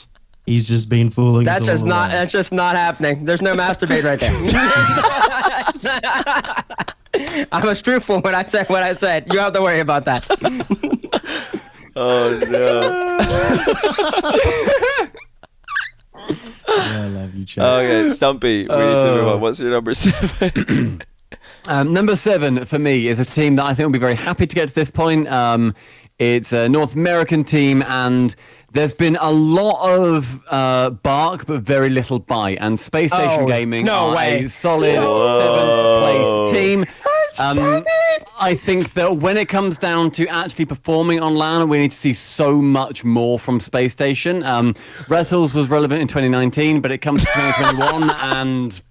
He's just been fooling us all along. That's just not happening. There's no masturbate right there. I was truthful when I said what I said. You don't have to worry about that. Oh no. I love you, Chad. Okay, Stumpy, we need to move on. What's your number 7? Number 7 for me is a team that I think will be very happy to get to this point. It's a North American team, and there's been a lot of bark, but very little bite. And Space Station Gaming are a solid 7th place team. I think that when it comes down to actually performing on LAN, we need to see so much more from Space Station. Retals was relevant in 2019, but it comes to 2021, and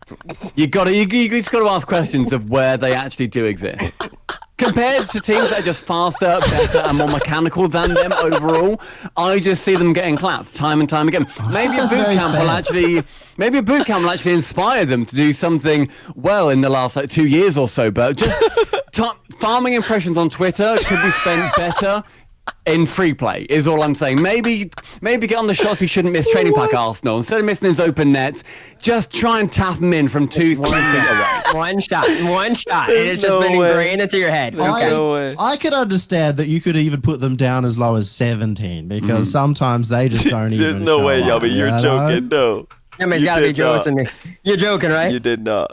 you just got to ask questions of where they actually do exist. Compared to teams that are just faster, better, and more mechanical than them overall, I just see them getting clapped time and time again. Maybe a boot camp will actually inspire them to do something well in the last 2 years or so. But just farming impressions on Twitter could be spent better in free play is all I'm saying. Maybe get on the shots he shouldn't miss. Training pack Arsenal, instead of missing his open nets, just try and tap him in from 2-3 feet away. One shot, and it's just been ingrained into your head. I could understand that you could even put them down as low as 17 because sometimes they just don't even. There's no way, up, Yummy. You're joking. No. Yummy's got to be joking me. You're joking, right? You did not.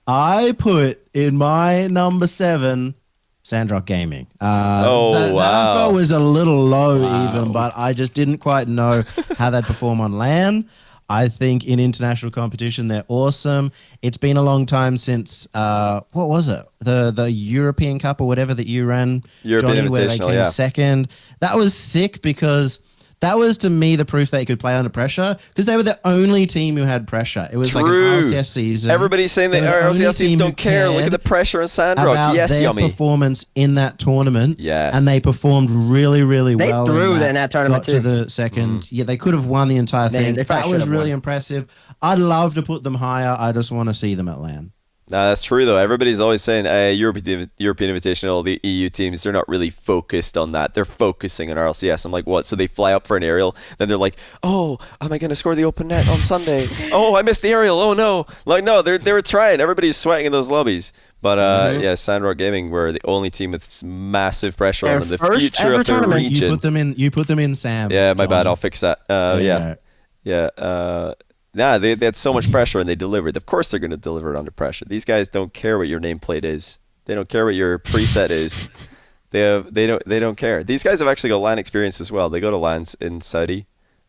I put in my number 7. Sandrock Gaming. That I felt was a little low even, but I just didn't quite know how they'd perform on LAN. I think in international competition, they're awesome. It's been a long time since, what was it? The European Cup or whatever that you ran, Johnny, where they came second. That was sick because that was, to me, the proof they could play under pressure because they were the only team who had pressure. It was like an RLCS season. Everybody's saying that RLCS teams don't care. Look at the pressure on Sandrock. Yes, their Yummy. performance in that tournament. Yes. And they performed really, really well. They threw in that tournament got to the second. Yeah, they could have won the entire thing. That was really impressive. I'd love to put them higher. I just want to see them at LAN. No, that's true though. Everybody's always saying European Invitational, the EU teams, they're not really focused on that. They're focusing on RLCS. I'm like, what? So they fly up for an aerial, then they're like, oh, am I going to score the open net on Sunday? Oh, I missed the aerial. Oh no. Like, no, they were trying. Everybody's sweating in those lobbies. But yeah, Sandrock Gaming were the only team with massive pressure on them. The future of the region. You put them in Sam. Yeah, my bad. I'll fix that. Nah, they had so much pressure and they delivered. Of course they're going to deliver it under pressure. These guys don't care what your nameplate is. They don't care what your preset is. They don't care. These guys have actually got LAN experience as well. They go to LANs in Saudi.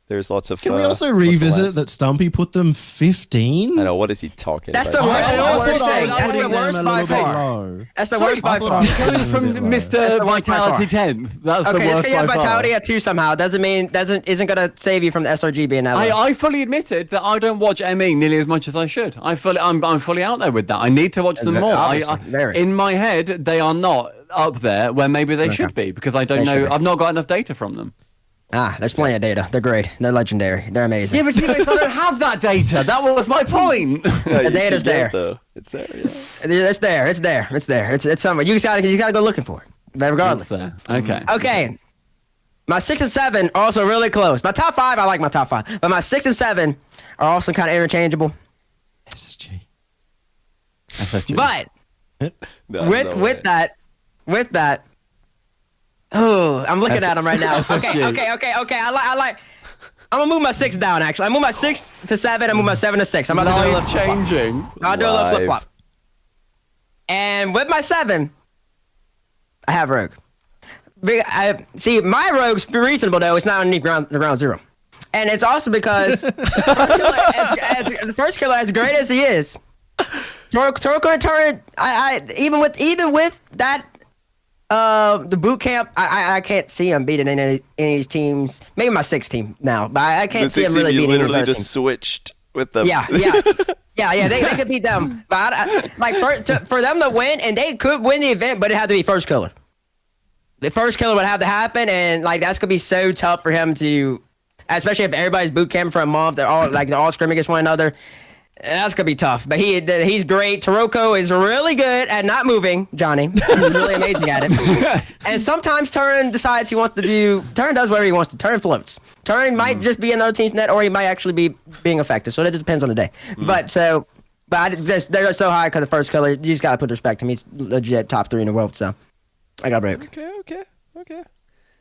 There's lots of. Can we also revisit that Stumpy put them 15? I know. What is he talking That's about? The worst thing. That's the worst by far. That's the worst by far. Coming from Mr. Vitality 10th. That's the worst by far. Vitality at 2 somehow doesn't isn't gonna save you from the SRG being that low. I fully admitted that I don't watch ME nearly as much as I should. I'm fully out there with that. I need to watch them more. In my head, they are not up there where maybe they should be because I don't know. I've not got enough data from them. There's plenty of data. They're great. They're legendary. They're amazing. Yeah, but I don't have that data. That was my point. The data's there. It's there. Yeah. It's there. It's somewhere. You just gotta go looking for it. But regardless. Okay. My 6 and 7 are also really close. My top 5, I like my top 5, but my 6 and 7 are also kind of interchangeable. SSG. But with that. Oh, I'm looking at them right now. Okay. I like. I'm gonna move my 6 down. Actually, I move my 6 to 7. I move my 7 to 6. I'm about to do a little changing. I'll do a little flip flop. And with my 7, I have Rogue. See, my Rogue's reasonable though. It's not underneath ground zero, and it's also because the first killer, as great as he is, Toroko and Turret. Even with that. The boot camp, I can't see him beating any of these teams. Maybe my 6th team now, but I can't see him really beating any of those just switched with them. Yeah. They could beat them, but for them to win, and they could win the event, but it had to be first killer. The first killer would have to happen, and that's gonna be so tough for him to, especially if everybody's boot camp for a month. They're all scrimming against one another. That's gonna be tough, but he's great. Toroko is really good at not moving, Johnny. He's really amazing at it. And sometimes Turn decides he wants to do. Turn does whatever he wants to. Turn floats. Turn might just be in the other team's net, or he might actually be being effective. So it depends on the day. But they're so high because the first killer. You just gotta put respect to him. He's legit top 3 in the world. So I got Rogue. Okay.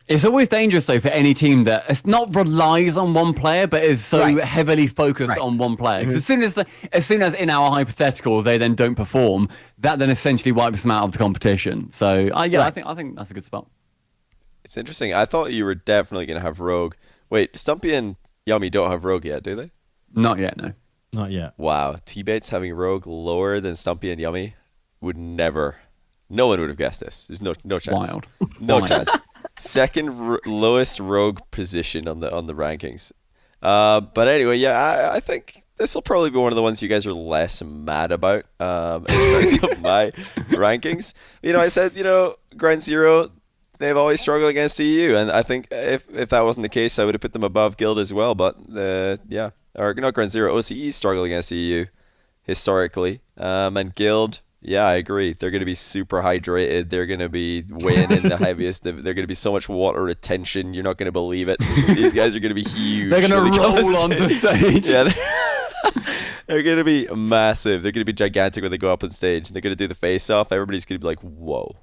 It's always dangerous, though, for any team that it's not relies on one player, but is so heavily focused on one player. Because as soon as in our hypothetical they then don't perform, that then essentially wipes them out of the competition. So I think that's a good spot. It's interesting. I thought you were definitely going to have Rogue. Wait, Stumpy and Yummy don't have Rogue yet, do they? Not yet, no. Not yet. Wow, T-Bates having Rogue lower than Stumpy and Yummy would never. No one would have guessed this. There's no chance. Wild. No chance. Second lowest Rogue position on the rankings. But anyway, I think this will probably be one of the ones you guys are less mad about in terms of my rankings. I said, Ground Zero, they've always struggled against EU, and I think if that wasn't the case, I would have put them above Guild as well. But or not Ground Zero, OCE struggle against EU historically, and Guild Yeah, I agree. They're going to be super hydrated. They're going to be weighing in the heaviest. They're going to be so much water retention. You're not going to believe it. These guys are going to be huge. They're going to roll onto stage. Yeah, they're going to be massive. They're going to be gigantic when they go up on stage. And they're going to do the face-off. Everybody's going to be like, whoa.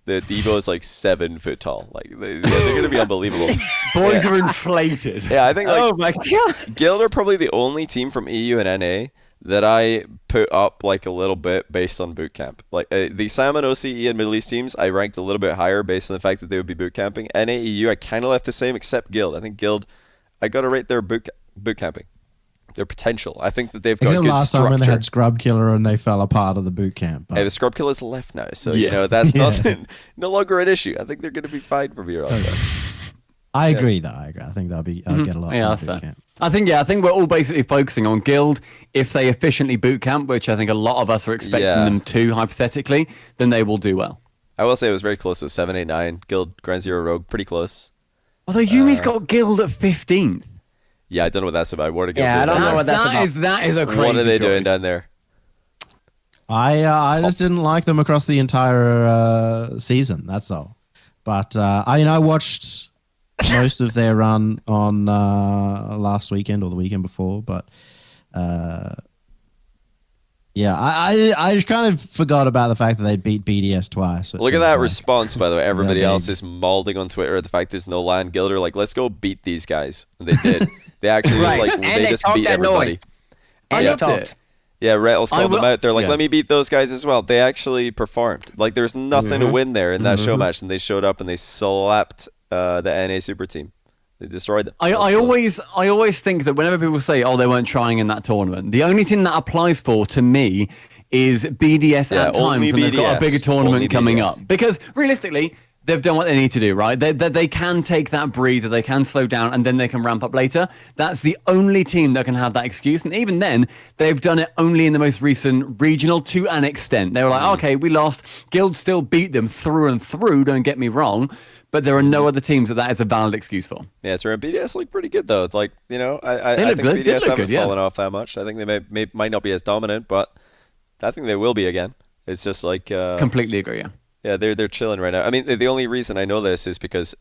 The Devo is like 7 foot tall. Like they're going to be unbelievable. Boys are inflated. Yeah, I think like, oh my God. Guild are probably the only team from EU and NA that I put up like a little bit based on boot camp. Like the Salmon, OCE, and Middle East teams, I ranked a little bit higher based on the fact that they would be boot camping. NA, EU, I kind of left the same except Guild. I think Guild, I got to rate their boot camping. Their potential. I think that they've got good last structure. time when they had Scrub Killer and they fell apart of the boot camp. Hey, the Scrub Killer's left now, so you know that's nothing, no longer an issue. I think they're going to be fine from here on. I agree, though. I agree. I think they'll get a lot from the boot camp. I think we're all basically focusing on Guild. If they efficiently boot camp, which I think a lot of us are expecting them to, hypothetically, then they will do well. I will say it was very close to 7, 8, 9. Guild, Ground Zero, Rogue, pretty close. Although Yumi's got Guild at 15th. Yeah, I don't know what that's about. What are I don't know what that's about. That is a crazy What are they choice. doing down there? I just didn't like them across the entire season. That's all. But I watched most of their run on last weekend or the weekend before. But yeah, I kind of forgot about the fact that they beat BDS twice. Look at that response, by the way. Everybody else is malding on Twitter at the fact there's no land. Guild are like, let's go beat these guys. And they did. They actually just like, they just beat everybody. And they talked. Yeah, Rettles called them out. They're like, let me beat those guys as well. They actually performed. Like, there's nothing to win there in that show match. And they showed up and they slapped the NA super team. They destroyed them. I always think that whenever people say, oh, they weren't trying in that tournament, the only thing that applies to me is BDS at times when they've got a bigger tournament coming up. Because realistically, they've done what they need to do, right? They can take that breather, they can slow down, and then they can ramp up later. That's the only team that can have that excuse. And even then, they've done it only in the most recent regional to an extent. They were like, okay, we lost. Guild still beat them through and through, don't get me wrong. But there are no other teams that is a valid excuse for. Yeah, it's right. BDS look pretty good, though. Like, I think BDS haven't fallen off that much. I think they might not be as dominant, but I think they will be again. It's just like... completely agree, yeah. Yeah, they're chilling right now. I mean, the only reason I know this is because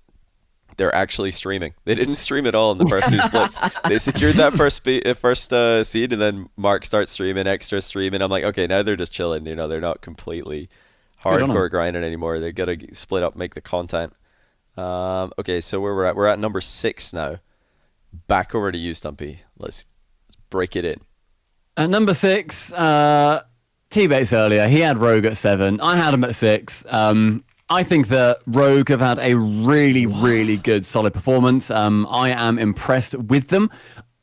they're actually streaming. They didn't stream at all in the first two splits. They secured that first seed, and then Mark starts streaming, extra streaming. I'm like, okay, now they're just chilling. They're not completely hardcore grinding anymore. They got to split up, make the content. Okay, so where we're at number 6 now. Back over to you, Stumpy. Let's break it in. At number 6, T-Bates earlier, he had Rogue at 7. I had him at 6. I think that Rogue have had a really, really good, solid performance. I am impressed with them.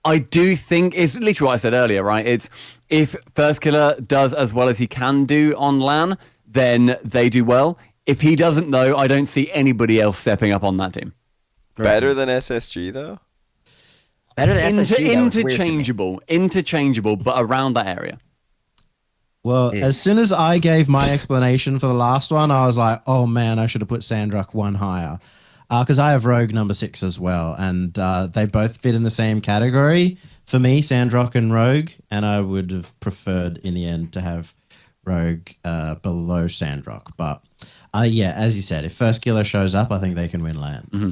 I do think it's literally what I said earlier, right? It's if First Killer does as well as he can do on LAN, then they do well. If he doesn't, though, I don't see anybody else stepping up on that team. Better than SSG, though? Better than SSG, interchangeable, but around that area. Well, as soon as I gave my explanation for the last one, I was like, oh man, I should have put Sandrock one higher. Because I have Rogue number 6 as well, and they both fit in the same category. For me, Sandrock and Rogue, and I would have preferred in the end to have Rogue below Sandrock. But yeah, as you said, if First Killer shows up, I think they can win LAN. Mm-hmm.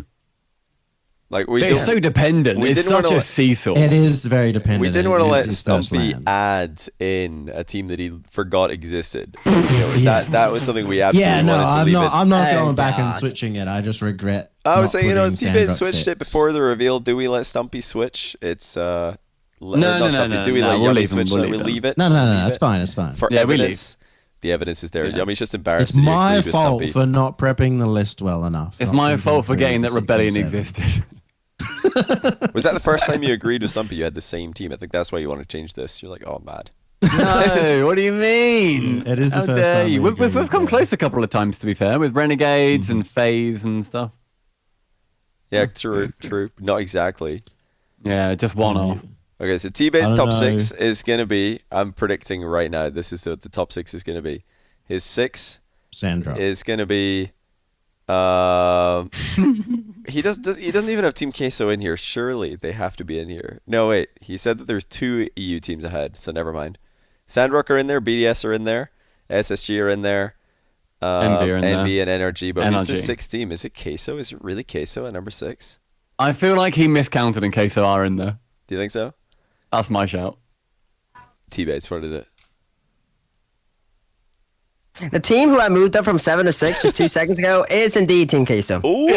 Like it's so dependent. It's such a seesaw. It is very dependent. We didn't want to let Stumpy add in a team that he forgot existed. That was something we absolutely wanted to leave it. I'm not going back and switching it. I just regret. I was saying, T-Bit switched it before the reveal. Do we let Stumpy switch? It's no. Do we let Yummy switch? We'll leave it. No. It's fine. It's fine. For evidence. The evidence is there. Yeah. Yummy's just embarrassed. It's my fault for not prepping the list well enough. It's my fault for getting that Rebellion existed. Was that the first time you agreed with Stumpy you had the same team? I think that's why you want to change this. You're like, oh, mad. No, what do you mean? It is the first time. We've come close a couple of times, to be fair, with Renegades and FaZe and stuff. Yeah, true. Not exactly. Yeah, just one off. Okay, so T-Bate's top 6 is going to be, I'm predicting right now, this is the top 6 is going to be. His 6 Sandra is going to be, he doesn't even have Team Queso in here. Surely they have to be in here. No, wait. He said that there's 2 EU teams ahead, so never mind. Sandrock are in there, BDS are in there, SSG are in there. Envy are in Envy there. and NRG. But who's the NRG. 6th team? Is it Queso? Is it really Queso at number 6? I feel like he miscounted and Queso are in there. Do you think so? That's my shout. T-Bates, what is it? The team who I moved up from 7 to 6 just 2 seconds ago is indeed Team Queso. Ooh.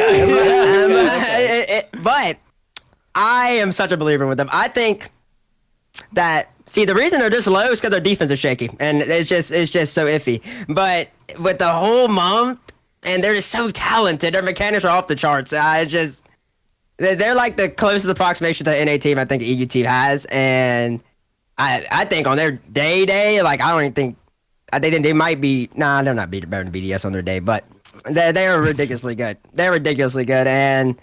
But I am such a believer with them. I think that the reason they're this low is because their defense is shaky, and it's just so iffy. But with the whole month, and they're just so talented, their mechanics are off the charts. They're like the closest approximation to an NA team I think an EU team has, and I think on their day, like I don't even think. I think they might be. Nah, they're not better than BDS on their day, but they are ridiculously good. They're ridiculously good, and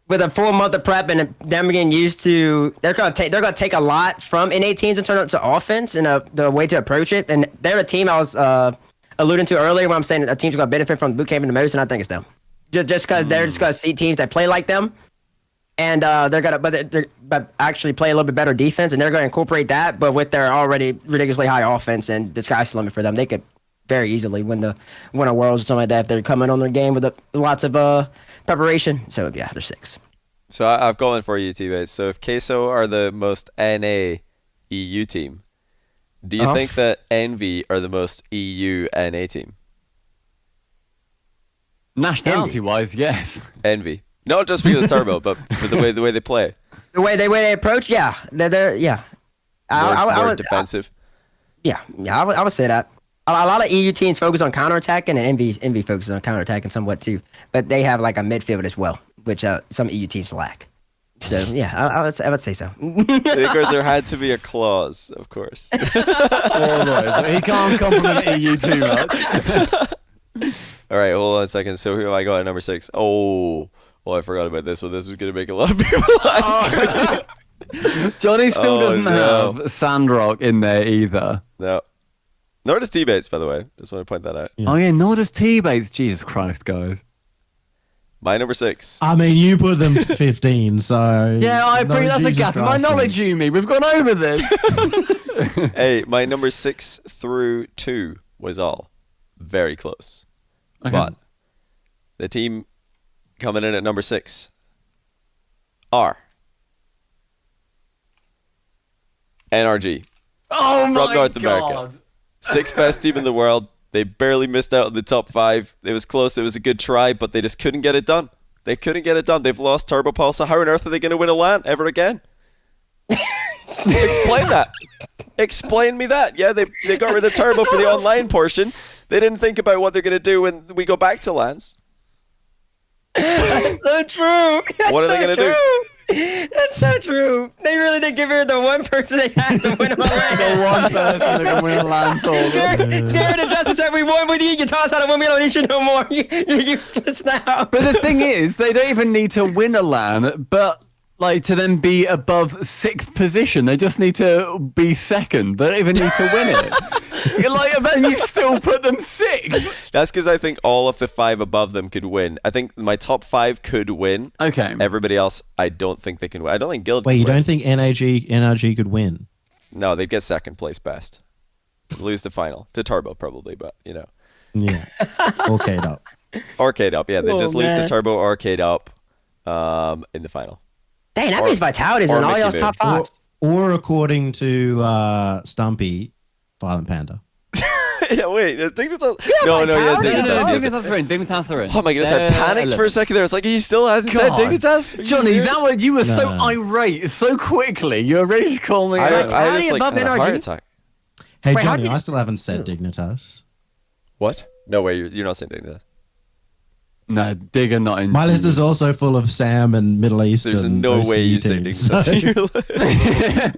with a full month of prep and them getting used to, they're gonna take a lot from NA teams and turn it to offense and the way to approach it. And they're a team I was alluding to earlier when I'm saying a team's gonna benefit from boot camping the most, and I think it's them. Just because they're just gonna see teams that play like them. And they're gonna, but actually play a little bit better defense, and they're gonna incorporate that. But with their already ridiculously high offense, and the sky's the limit for them, they could very easily win a Worlds or something like that if they're coming on their game with lots of preparation. So yeah, they're 6. So I've got one for you, T-Bates. So if Queso are the most NA EU team, do you think that Envy are the most EU NA team? Nationality-wise, yes. Envy. Not just because of Turbo, but for the way they play. The way they approach, yeah, they're yeah. More defensive. I would say that. A lot of EU teams focus on counterattacking, and Envy focuses on counterattacking somewhat too. But they have like a midfield as well, which some EU teams lack. So yeah, I would say so. Because there had to be a clause, of course. He can't compliment EU too much. All right, hold on a second. So who have I got at number 6? Oh, I forgot about this one. This was going to make a lot of people laugh. Johnny still doesn't have Sandrock in there either. No. Nor does T-Bates, by the way. Just want to point that out. Yeah. Oh, yeah, nor does T-Bates. Jesus Christ, guys. My number 6. I mean, you put them 15, so... Yeah, I agree. That's a gap in my knowledge, Yumi. We've gone over this. Hey, my number 6 through 2 was all very close. Okay. But the team coming in at number 6 are NRG. Oh my from North God. America. 6th best team in the world. They barely missed out on the top 5. It was close. It was a good try, but they just couldn't get it done. They couldn't get it done. They've lost Turbo Pulse. So how on earth are they going to win a LAN ever again? Explain that. Explain me that. Yeah, they got rid of Turbo for the online portion. They didn't think about what they're going to do when we go back to LANs. That's so true. What are they going to do? That's so true. They really did give her the one person they had to win a LAN. The one person that can win a LAN tournament. Garrett and Justice said, we won with you. You taught us how to win. We don't need you no more. You're useless now. But the thing is, they don't even need to win a LAN, but like to then be above 6th position. They just need to be 2nd. They don't even need to win it. And then you still put them 6th. That's because I think all of the 5 above them could win. I think my top 5 could win. Okay. Everybody else, I don't think they can win. I don't think Guild. Wait, can you win. don't think NRG could win? No, they'd get 2nd place best. Lose the final to Turbo probably, but you know. Yeah. Arcade up. Arcade up, yeah. They just lose to man. Turbo Arcade up in the final. Dang, that means Vitality's or in all Mickey y'all's Moon. top 5. Or according to Stumpy, Violent Panda. Yeah, wait. Is Dignitas? Yeah, No, Dignitas are in. Dignitas are in. Oh my goodness, I panicked for a second there. It's like he still hasn't said God. Dignitas. Johnny, that one, you were so irate so quickly. You were ready to call me out. I was like above had a heart NRG? attack. Hey, Wait, how Johnny, did- I still haven't said Dignitas. What? No way, you're not saying Dignitas. No, Digger not in. My list is also full of Sam and Middle East. There's and no OCU way you say teams, Dignitas. so- in your list.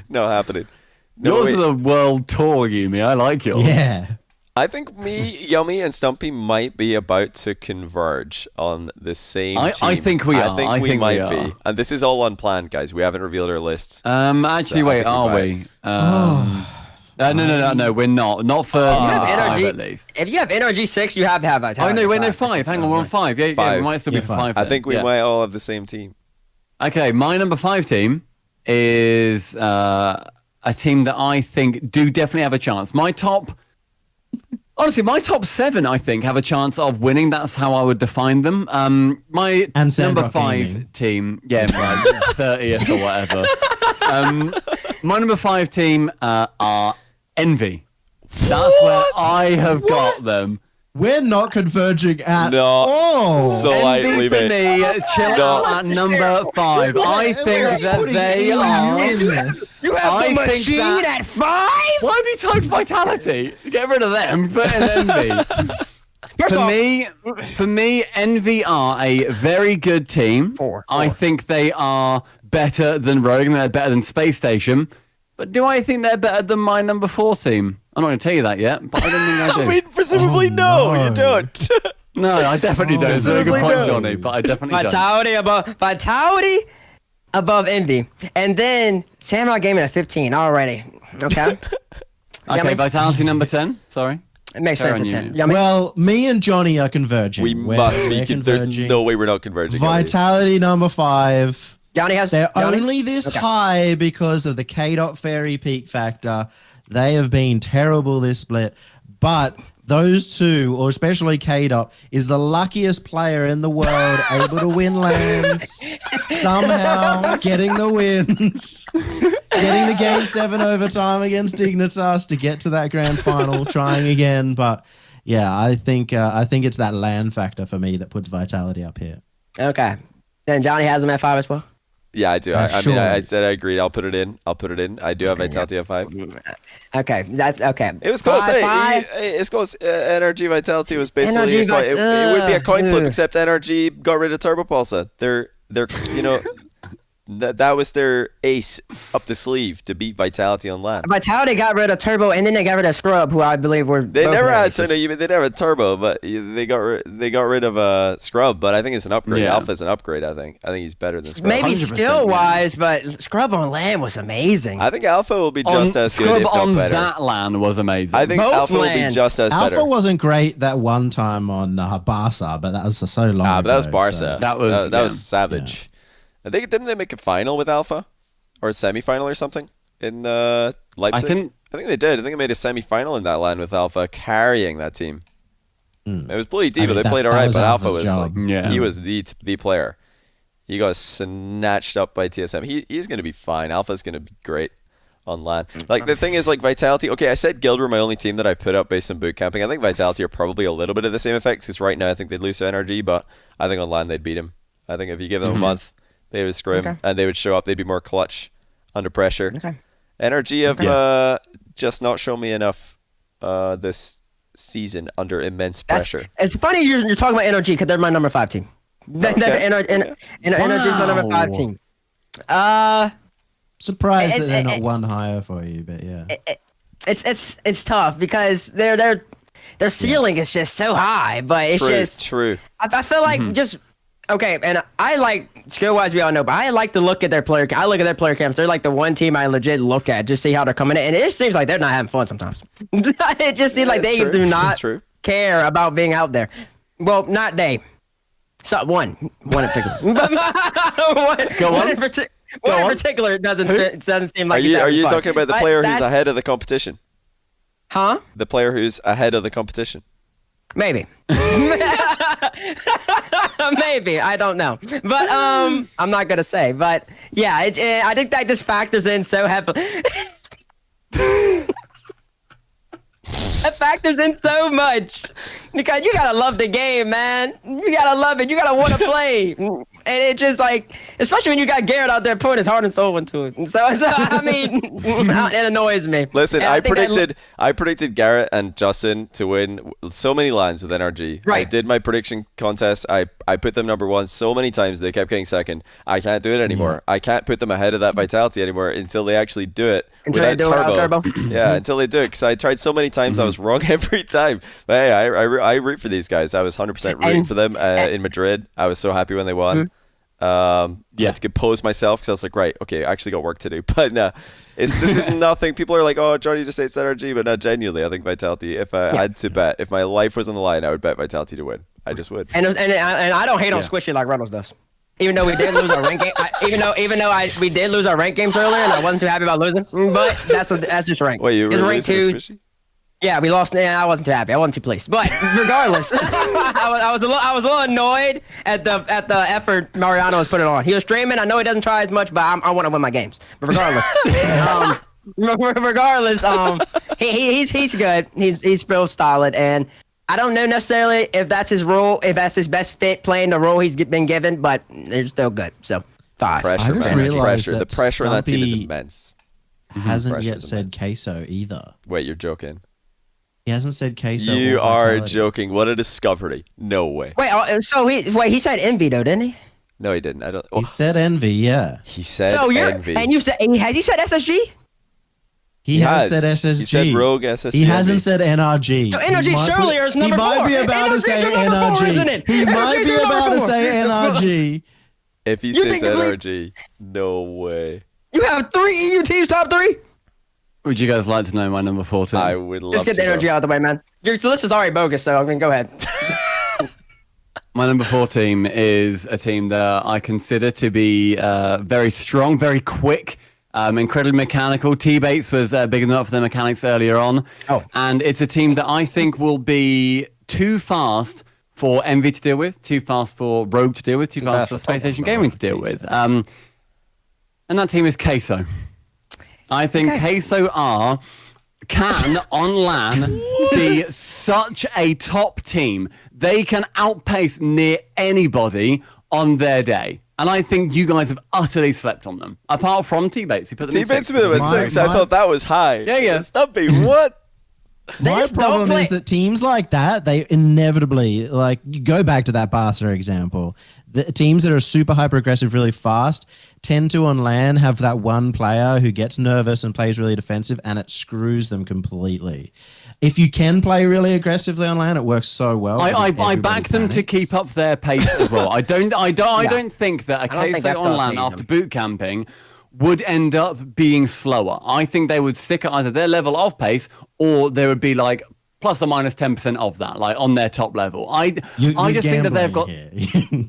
No happening. No Yours way. is a world tour, Yumi. I like yours. Yeah. I think me, Yummy, and Stumpy might be about to converge on the same team. I think we are. I think I we think might we are. be. And this is all unplanned, guys. We haven't revealed our lists. Actually, So I wait, think we are might. we? No, we're not. Not for You have five, NRG at least. If you have NRG 6, you have to have Vitality. Oh, no, wait, no, 5. Hang on, we're on 5. Yeah, Five. we might still be Yeah, 5. I then. think we Yeah. might all have the same team. Okay, my number 5 team is a team that I think do definitely have a chance. My top Honestly, my top 7, I think, have a chance of winning. That's how I would define them. My And number Sandrock 5 Gaming. team, yeah, right, 30th or whatever. My number 5 team are Envy. That's where I have got them. We're not converging at No. all. Slightly, Envy for mate. me, chill out at number 5. I think that they are. You have I the think machine that- at 5? Why have you typed Vitality? Get rid of them. Put in Envy. For me, Envy are a very good team. I think they are better than Rogue, and they're better than Space Station. But do I think they're better than my number 4 team? I'm not going to tell you that yet, but I don't think I do. I mean, presumably no, you don't. No, I definitely don't. It's a very good Presumably point, no. Johnny, but I definitely don't. Vitality above Envy. And then Samurai Gaming at 15 already. Okay? Okay, Vitality number 10. Sorry. It makes Fair sense on at you. 10. Yummy. Well, me and Johnny are converging. We must be. There's converging. no way we're not converging. Vitality number 5. Johnny has. They're Johnny? only this Okay. high because of the K. Fairy peak factor. They have been terrible this split, but those two, or especially K. is the luckiest player in the world, able to win lands, somehow getting the wins, getting the game 7 overtime against Dignitas to get to that grand final, trying again. But yeah, I think it's that land factor for me that puts Vitality up here. Okay. Then Johnny has them at 5 as well? Yeah, I do. I mean, sure. I said I agreed. I'll put it in. I do have Vitality at 5. Okay, that's okay. It was close. Five. It's close. NRG Vitality was basically NRG it would be a coin flip, ugh. except NRG got rid of Turbo Pulsar. They're that was their ace up the sleeve to beat Vitality on land. Vitality got rid of Turbo, and then they got rid of Scrub, who I believe were. They both never had aces. they never had Turbo, but they got rid of Scrub. But I think it's an upgrade. Yeah. Alpha's an upgrade. I think he's better than Scrub. Maybe 100%, skill wise, but Scrub on land was amazing. I think Alpha will be just as good, Scrub if not on better. that land was amazing. I think Both Alpha will be land. just as Alpha better. wasn't great that one time on Barca, but that was so long ago. But that was Barca. so- That was- that yeah. was savage. I think didn't they make a final with Alpha, or a semi-final or something in Leipzig? I think they did. I think they made a semi-final in that land with Alpha carrying that team. It was Bloody Diva. mean, They played that alright, was but Alpha Alpha's was job. like, Yeah. he was the player. He got snatched up by TSM. He's gonna be fine. Alpha's gonna be great on land. Like the thing is, like Vitality. Okay, I said Guild were my only team that I put up based on boot camping. I think Vitality are probably a little bit of the same effect because right now I think they'd lose to NRG, but I think on land they'd beat him. I think if you give them a month, they would screw him and they would show up. They'd be more clutch under pressure. Okay. NRG have just not shown me enough this season under immense pressure. It's funny you're talking about NRG because they're my number 5 team. NRG is my number 5 team. Surprised that they're not one higher for you, but yeah. It's tough because their ceiling is just so high, but it's true. I feel like just okay, and I like skill wise we all know, but I like to look at their player. I look at their player camps. They're like the one team I legit look at just see how they're coming in, and it just seems like they're not having fun sometimes. It just seems like they do not care about being out there. Well, not they. So one in particular. One in particular doesn't seem like. Are you talking about the player who's ahead of the competition? Huh? The player who's ahead of the competition. Maybe. Maybe. I don't know. But I'm not gonna say. But yeah, I think that just factors in so heavily. That factors in so much because you gotta love the game, man. You gotta love it. You gotta want to play, and it just like, especially when you got Garrett out there putting his heart and soul into it. So I mean, it annoys me. Listen, And I think predicted Garrett and Justin to win so many lines with NRG. Right. I did my prediction contest. I put them number 1 so many times they kept getting second. I can't do it anymore. I can't put them ahead of that Vitality anymore until they actually do it without turbo. Yeah, until they do it. Because I tried so many times, I was wrong every time. But hey, I root for these guys. I was 100% rooting for them in Madrid. I was so happy when they won. I had to compose myself because I was like, right, okay, I actually got work to do. But no, this is nothing. People are like, oh, Johnny just hates NRG, but not genuinely. I think Vitality, if I had to bet, if my life was on the line, I would bet Vitality to win. I just would. And I don't hate on Squishy like Reynolds does. Even though we did lose our rank game, we did lose our rank games earlier, and I wasn't too happy about losing. But that's just rank. Wait, you were It's rank losing to 2. Squishy? Yeah, we lost. Yeah, I wasn't too happy. I wasn't too pleased. But regardless, I was a little annoyed at the effort Mariano was putting on. He was streaming. I know he doesn't try as much, but I want to win my games. But regardless, he's good. He's still solid, and I don't know necessarily if that's his role, if that's his best fit playing the role he's been given, but they're still good. So 5. Pressure, I just man. realized The pressure on that team is immense. Hasn't Pressure's yet said immense. queso either. Wait, you're joking? He hasn't said queso. You or are vitality. joking. What a discovery. No way. Wait, so he said envy though, didn't he? No, he didn't. I don't. He said envy, yeah. He said So envy. and you said has he said SSG? He has said SSG. He said rogue SSG. He hasn't said NRG. So NRG surely is number 4. He might be about to say NRG. Isn't it? He might be about to say NRG. If he You says think the league- NRG, no way. You have 3 EU teams top 3. Would you guys like to know my number 4 team? I would love Just get the to energy know. out of the way, man. Your list is already bogus, so I mean, go ahead. My number 4 team is a team that I consider to be very strong, very quick, incredibly mechanical. T-Bates was bigging them up for their mechanics earlier on. Oh. And it's a team that I think will be too fast for Envy to deal with, too fast for Rogue to deal with, too fast for Space Station Gaming to deal with. And that team is Queso. I think Queso R can, on LAN, be such a top team. They can outpace near anybody on their day. And I think you guys have utterly slept on them. Apart from T-Bates, who put them T-Bates in put them at 6. I thought that was high. Yeah. Stumpy, what? My problem is that teams like that, they inevitably, like, you go back to that Barca example. The teams that are super hyper aggressive really fast tend to on LAN have that one player who gets nervous and plays really defensive, and it screws them completely. If you can play really aggressively on LAN, it works so well. I back them to keep up their pace as well. I don't think that a Queso on LAN after boot camping would end up being slower. I think they would stick at either their level of pace or there would be like plus or minus 10% of that, like on their top level. I just think that they've got.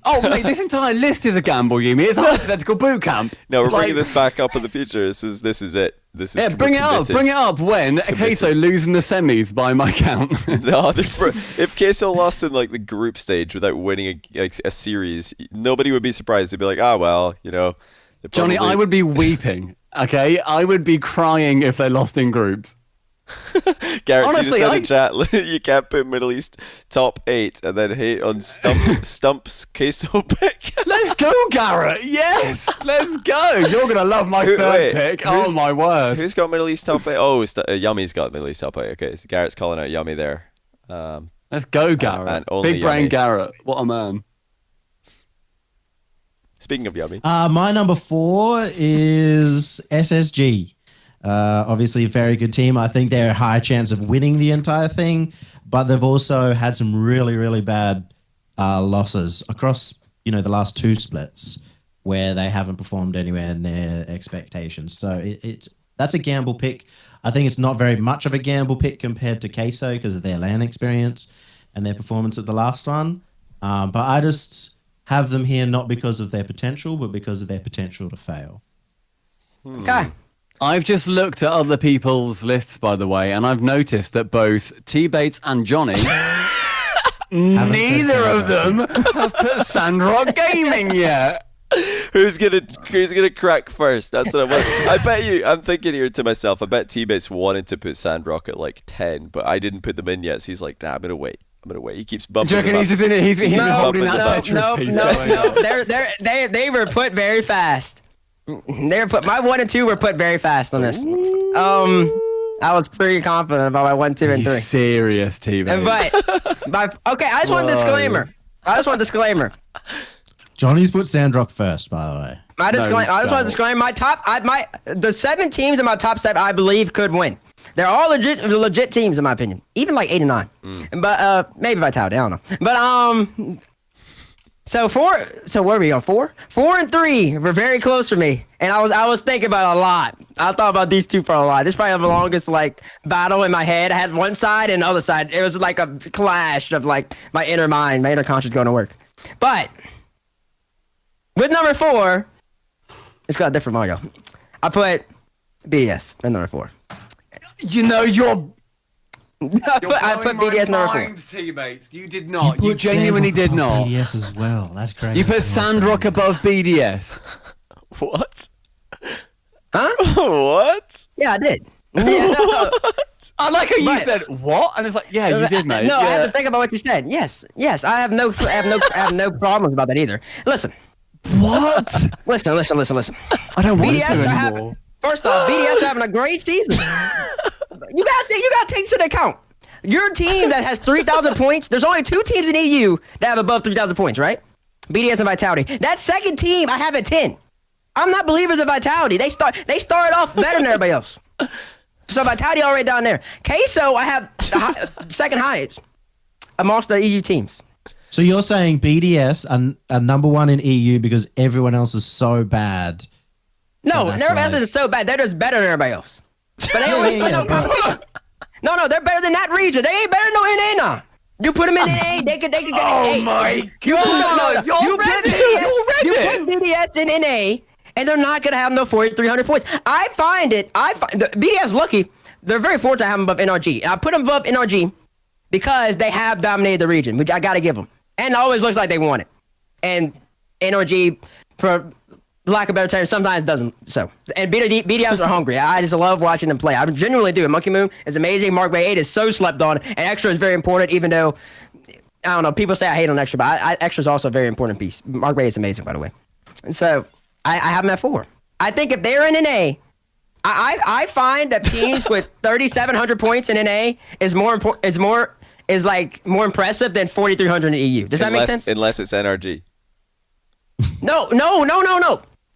Oh, mate, this entire list is a gamble, Yumi. It's a hypothetical boot camp. No, we're bringing this back up in the future. This is it. This is bring it up. Bring it up when Queso losing the semis by my count. No, if Queso lost in like the group stage without winning a series, nobody would be surprised. They'd be like, well, you know. Johnny, I would be weeping. Okay, I would be crying if they lost in groups. Garrett, honestly, you just said in chat you can't put Middle East top 8 and then hate on Stump's Queso pick. Let's go, Garrett. Yes, let's go. You're gonna love my third pick. Oh my word. Who's got Middle East top 8? Oh, Yummy's got Middle East top 8. Okay, so Garrett's calling out Yummy there. Let's go, Garrett. And only Big brain Yummy. Garrett. What a man. Speaking of Yummy. My number 4 is SSG. Obviously a very good team. I think they're a high chance of winning the entire thing, but they've also had some really, really bad losses across, the last 2 splits where they haven't performed anywhere near expectations. So that's a gamble pick. I think it's not very much of a gamble pick compared to Queso because of their LAN experience and their performance at the last one. But I just have them here not because of their potential, but because of their potential to fail. Okay. I've just looked at other people's lists, by the way, and I've noticed that both T-Bates and Johnny, neither of them have put Sandrock Gaming yet. Who's gonna crack first? That's what I want. I bet you. I'm thinking here to myself. I bet T-Bates wanted to put Sandrock at like 10, but I didn't put them in yet. So he's like, nah, I'm gonna wait. He keeps bumping. Do you reckon he's been holding that Tetris piece? No. They were put very fast. My 1 and 2 were put very fast on this. I was pretty confident about my 1, 2, and 3. Serious, T-Bates. But okay, I just want a disclaimer. Johnny's put Sandrock first, by the way. I just want to disclaim the 7 teams in my top 7 I believe could win. They're all legit teams in my opinion. Even like 8 and 9. But maybe Vitality, I don't know. But so where are we on 4? 4 and 3 were very close for me. And I was thinking about it a lot. I thought about these 2 for a lot. This is probably the longest like battle in my head. I had one side and the other side. It was like a clash of like my inner mind, my inner conscience going to work. But with number 4, it's got a different logo. I put BDS at number 4. You're I put BDS number 4. Teammates, you did not. You genuinely did not. BDS as well. That's crazy. You put Sandrock above BDS. What? Huh? What? Yeah, I did. I like how you said what, and it's like, yeah, you did, mate. No, I had to think about what you said. Yes. I have no problems about that either. Listen. What? Listen. I don't want BDS to anymore. First off, BDS are having a great season. You got to take this into account. Your team that has 3,000 points. There's only 2 teams in EU that have above 3,000 points, right? BDS and Vitality. That second team I have at 10. I'm not believers of Vitality. They started off better than everybody else. So Vitality already down there. Queso, I have second highest amongst the EU teams. So you're saying BDS are number 1 in EU because everyone else is so bad? No, everybody else is so bad. They're just better than everybody else. But they always play no competition. No, they're better than that region. They ain't better than no NA now. You put them in NA, they could get Oh my god! You put BDS in NA, and they're not gonna have no 4,300 points. I find BDS lucky. They're very fortunate to have them above NRG. I put them above NRG because they have dominated the region, which I gotta give them. And it always looks like they want it. And NRG, for lack of a better term, sometimes doesn't. So, and BDS are hungry. I just love watching them play. I genuinely do. Monkey Moon is amazing. Mark Bay 8 is so slept on, and Extra is very important. Even though I don't know, people say I hate on Extra, but Extra is also a very important piece. Mark Bay is amazing, by the way. And so I have them at 4. I think if they're in NA, I find that teams with 3,700 points in NA is more impressive than 4,300 in EU. Does that make sense? Unless it's NRG. No.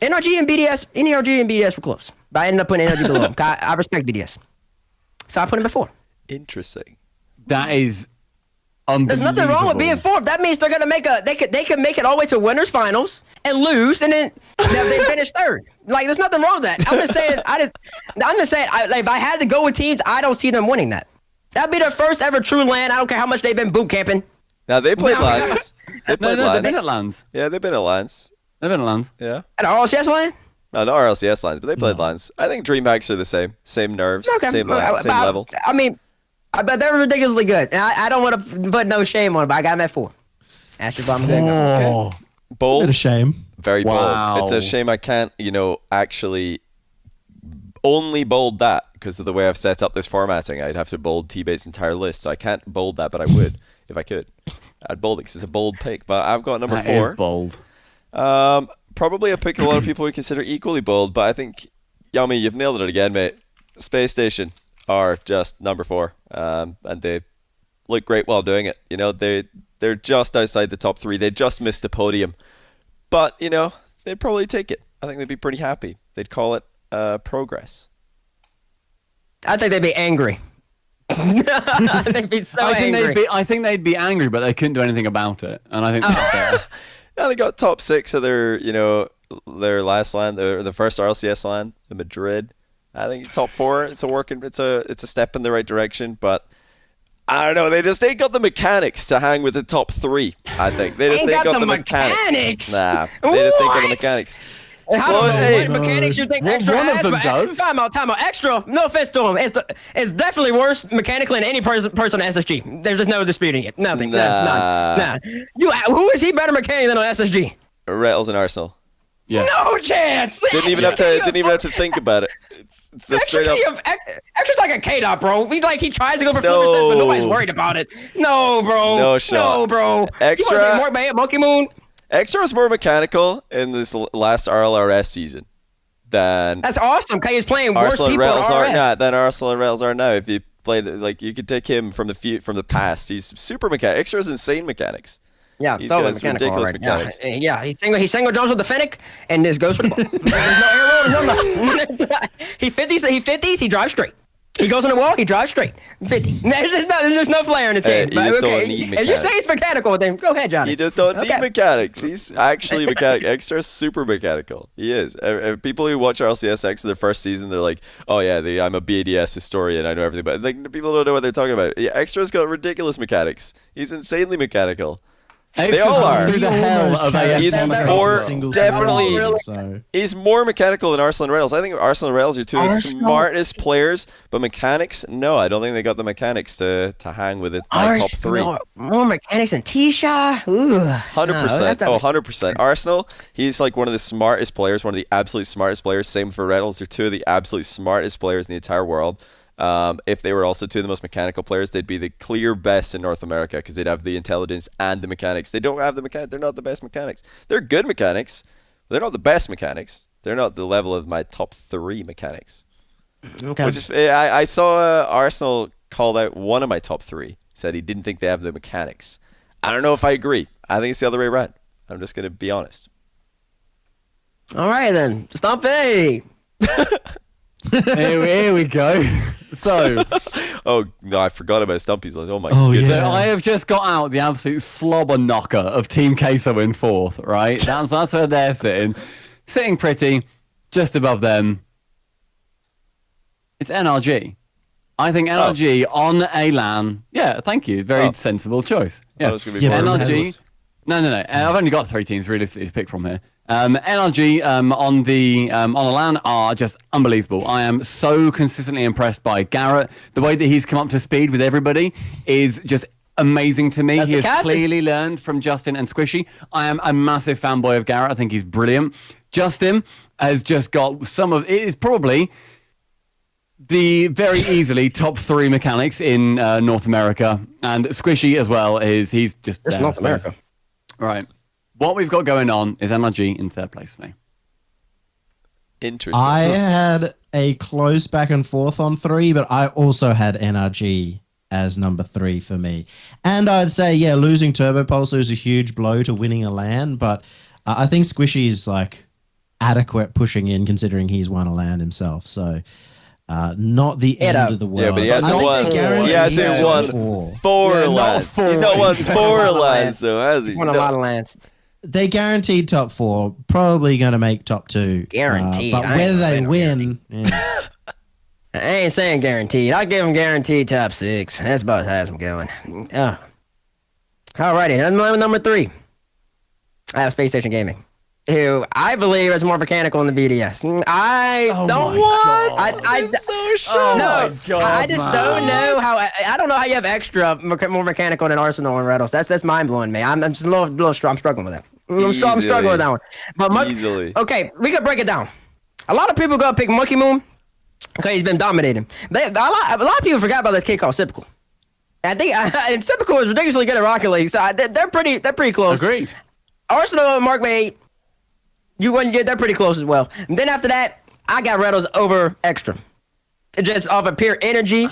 NRG and BDS were close, but I ended up putting NRG below them. I respect BDS, so I put them at 4. Interesting. That is There's nothing wrong with being 4th. That means they're gonna make they can make it all the way to winners finals and lose, and then they finish 3rd. Like, there's nothing wrong with that. I'm just saying. If I had to go with teams, I don't see them winning that. That'd be their first ever true LAN. I don't care how much they've been boot camping. Now they played LANs. They've been at LANs. Yeah, they've been at LANs. They've been at LANs. Yeah. At RLCS LAN? No, not RLCS LANs, but they played LANs. I think DreamHacks are the same. Same nerves, same level. I mean, but they're ridiculously good. And I don't want to put no shame on it, but I got them at 4. Astro Bomb good. Oh, bold. Bit of shame. Very bold. It's a shame I can't, actually only bold that because of the way I've set up this formatting. I'd have to bold T-Bate's entire list, so I can't bold that, but I would if I could. I'd bold it because it's a bold pick, but I've got number 4. That is bold. Probably a pick that a lot of people would consider equally bold, but I think, Yummy, you've nailed it again, mate. Space Station are just number 4, and they look great while doing it. They're just outside the top 3. They just missed the podium, but they'd probably take it. I think they'd be pretty happy. They'd call it progress. I think they'd be angry. They'd be so angry. I think they'd be angry, but they couldn't do anything about it, and I think that's fair. Yeah, they got top 6 of their last LAN, the first RLCS LAN, the Madrid. I think top 4. It's a step in the right direction, but I don't know. They just ain't got the mechanics to hang with the top 3. I think they just ain't got the mechanics. Nah, they just ain't got the mechanics. I don't know what mechanics you think Extra one has, of them does. Time out. Extra, no offense to him, it's definitely worse mechanically than any person on SSG. There's just no disputing it. Nothing. Nah. Who is he better mechanically than on SSG? Rattles and Arsenal. Yeah. No chance. Didn't even have to think about it. It's just straight up. Extra's like a K-Dot, bro. He tries to go for flip percent, but nobody's worried about it. No, bro. No shot. No, bro. Extra. You want to say more about Monkey Moon? Extra was more mechanical in this last RLRS season than that's awesome. Cause he's playing worse people than Arsenal and Rattles are now. If you played you could take him from the past. He's super mechanical. Extra has insane mechanics. Yeah, he's got ridiculous mechanics. Yeah, he single jumps with the Fennec and just goes for the ball. There's no air roll, no nothing. He 50s, he drives straight. He goes on the wall, he drives straight. 50. There's no flair in his game. You just don't need mechanics. If you say he's mechanical, then go ahead, Johnny. You just don't need mechanics. He's actually mechanical. Extra super mechanical. He is. People who watch RLCSX in their first season, they're like, oh yeah, I'm a BDS historian, I know everything. But people don't know what they're talking about. Yeah, Extra's got ridiculous mechanics. He's insanely mechanical. They all are. Through the hell of He's ASM. definitely he's more mechanical than Arsenal and Reynolds. I think Arsenal and Reynolds are two of the smartest players, but mechanics, no, I don't think they got the mechanics to hang with it. My top three. More mechanics than Tisha. 100%. 100%. Arsenal, he's like one of the smartest players, one of the absolute smartest players. Same for Reynolds. They're two of the absolute smartest players in the entire world. If they were also two of the most mechanical players, they'd be the clear best in North America because they'd have the intelligence and the mechanics. They don't have the mechanics. They're not the best mechanics. They're good mechanics. But they're not the best mechanics. They're not the level of my top 3 mechanics. Okay. Which is, I saw Arsenal called out one of my top 3. Said he didn't think they have the mechanics. I don't know if I agree. I think it's the other way around. I'm just going to be honest. All right, then. Stumpy. Here we go. So, oh no, I forgot about Stumpy's list. Oh my goodness! So I have just got out the absolute slobber knocker of Team Queso in 4th. Right, that's where they're sitting pretty, just above them. It's NRG. I think NRG on a LAN. Yeah, thank you. Very sensible choice. Yeah, NRG. No. I've only got 3 teams realistically to pick from here. NRG on a LAN are just unbelievable. I am so consistently impressed by Garrett. The way that he's come up to speed with everybody is just amazing to me. He has clearly learned from Justin and Squishy. I am a massive fanboy of Garrett. I think he's brilliant. Justin has just got it is probably the very easily top 3 mechanics in North America, and Squishy as well he's just North America. Right. What we've got going on is NRG in 3rd place for me. Interesting. I had a close back and forth on 3, but I also had NRG as number 3 for me. And I'd say, losing Turbo Pulsar is a huge blow to winning a LAN, but I think Squishy's like adequate pushing in considering he's won a LAN himself. So not the end of the world. Yeah, but he hasn't won. He hasn't won 4 LANs. He's not won 4 LANs, so has he? He's won a lot of LANs. They guaranteed top 4, probably going to make top 2. Guaranteed. But whether they win... I ain't saying guaranteed. I'll give them guaranteed top 6. That's about as high as I'm going. Alrighty, number 3. I have Space Station Gaming, who I believe is more mechanical than the BDS. I just don't know how. I don't know how you have extra more mechanical than Arsenal and Reynolds. That's mind blowing me. I'm just a little I'm struggling with that. I'm struggling with that one. But okay, we could break it down. A lot of people go pick Monkey Moon because he's been dominating. A lot of people forgot about this kid called Typical. I think and Typical is ridiculously good at Rocket League, so they're pretty close. Agreed. Arsenal and Mark May, they're pretty close as well. And then after that, I got Reynolds over Extra. Just off of pure energy,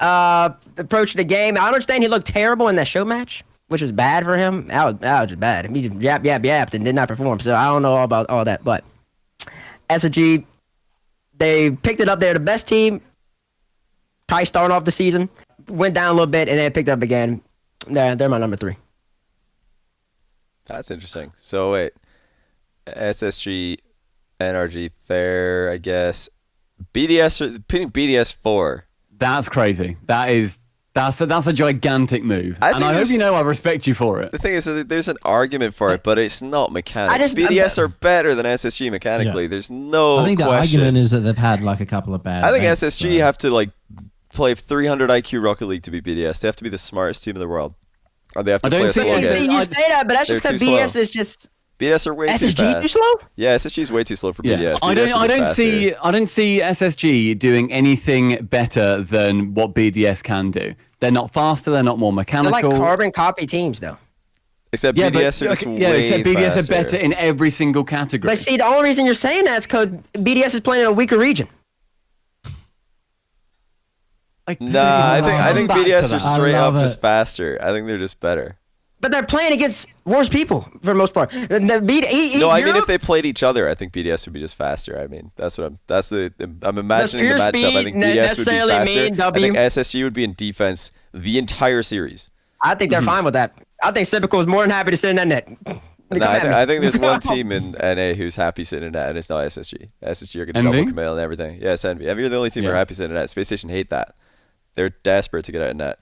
approach to the game. I understand he looked terrible in that show match, which was bad for him. That was just bad. He just yapped and did not perform. So I don't know all about all that. But SG, they picked it up. They're the best team. Probably starting off the season. Went down a little bit and then picked up again. They're my number 3. That's interesting. So wait, SSG, NRG, fair, I guess. BDS, putting BDS 4. That's crazy. That's a gigantic move. I hope you know I respect you for it. The thing is, there's an argument for it, but it's not mechanics. BDS are better than SSG mechanically. Yeah. There's no I think question. The argument is that they've had like a couple of bad I think SSG have to like play 300 IQ Rocket League to be BDS. They have to be the smartest team in the world. Or they have to play a slow game. You say that, but that's just because BDS is just... BDS are way too fast. SSG too slow? Yeah, SSG is way too slow for BDS. I don't see SSG doing anything better than what BDS can do. They're not faster. They're not more mechanical. They're like carbon copy teams, though. Except BDS are just way BDS faster. are better in every single category. But see, the only reason you're saying that is because BDS is playing in a weaker region. Nah, I think BDS are straight up just faster. I think they're just better. But they're playing against worse people for the most part. I mean if they played each other, I think BDS would be just faster. I mean, I'm imagining the matchup. I think BDS would be faster. I think SSG would be in defense the entire series. I think they're fine with that. I think Typical is more than happy to sit in that net. No, I think there's one team in NA who's happy sitting in that, and it's not SSG. SSG are going to double commit and everything. Yeah, it's Envy. Envy are the only team who are happy sitting in that. Space Station hate that. They're desperate to get out of net.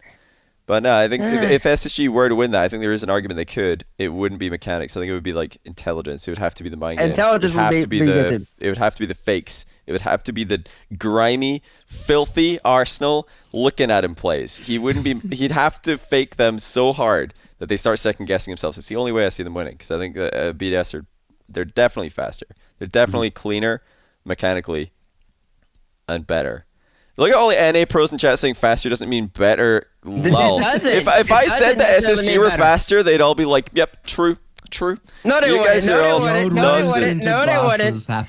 But no, I think if SSG were to win that, I think there is an argument they could. It wouldn't be mechanics. I think it would be like intelligence. It would have to be the mind games. Intelligence would be good. It would have to be the fakes. It would have to be the grimy, filthy Arsenal looking at him plays. He'd have to fake them so hard that they start second guessing themselves. It's the only way I see them winning, because I think BDS they're definitely faster. They're definitely cleaner mechanically and better. Look at all the NA pros in chat saying faster doesn't mean better. Lol. If I said that SSG were faster, they'd all be like, yep, true. No, they wouldn't. No, they wouldn't.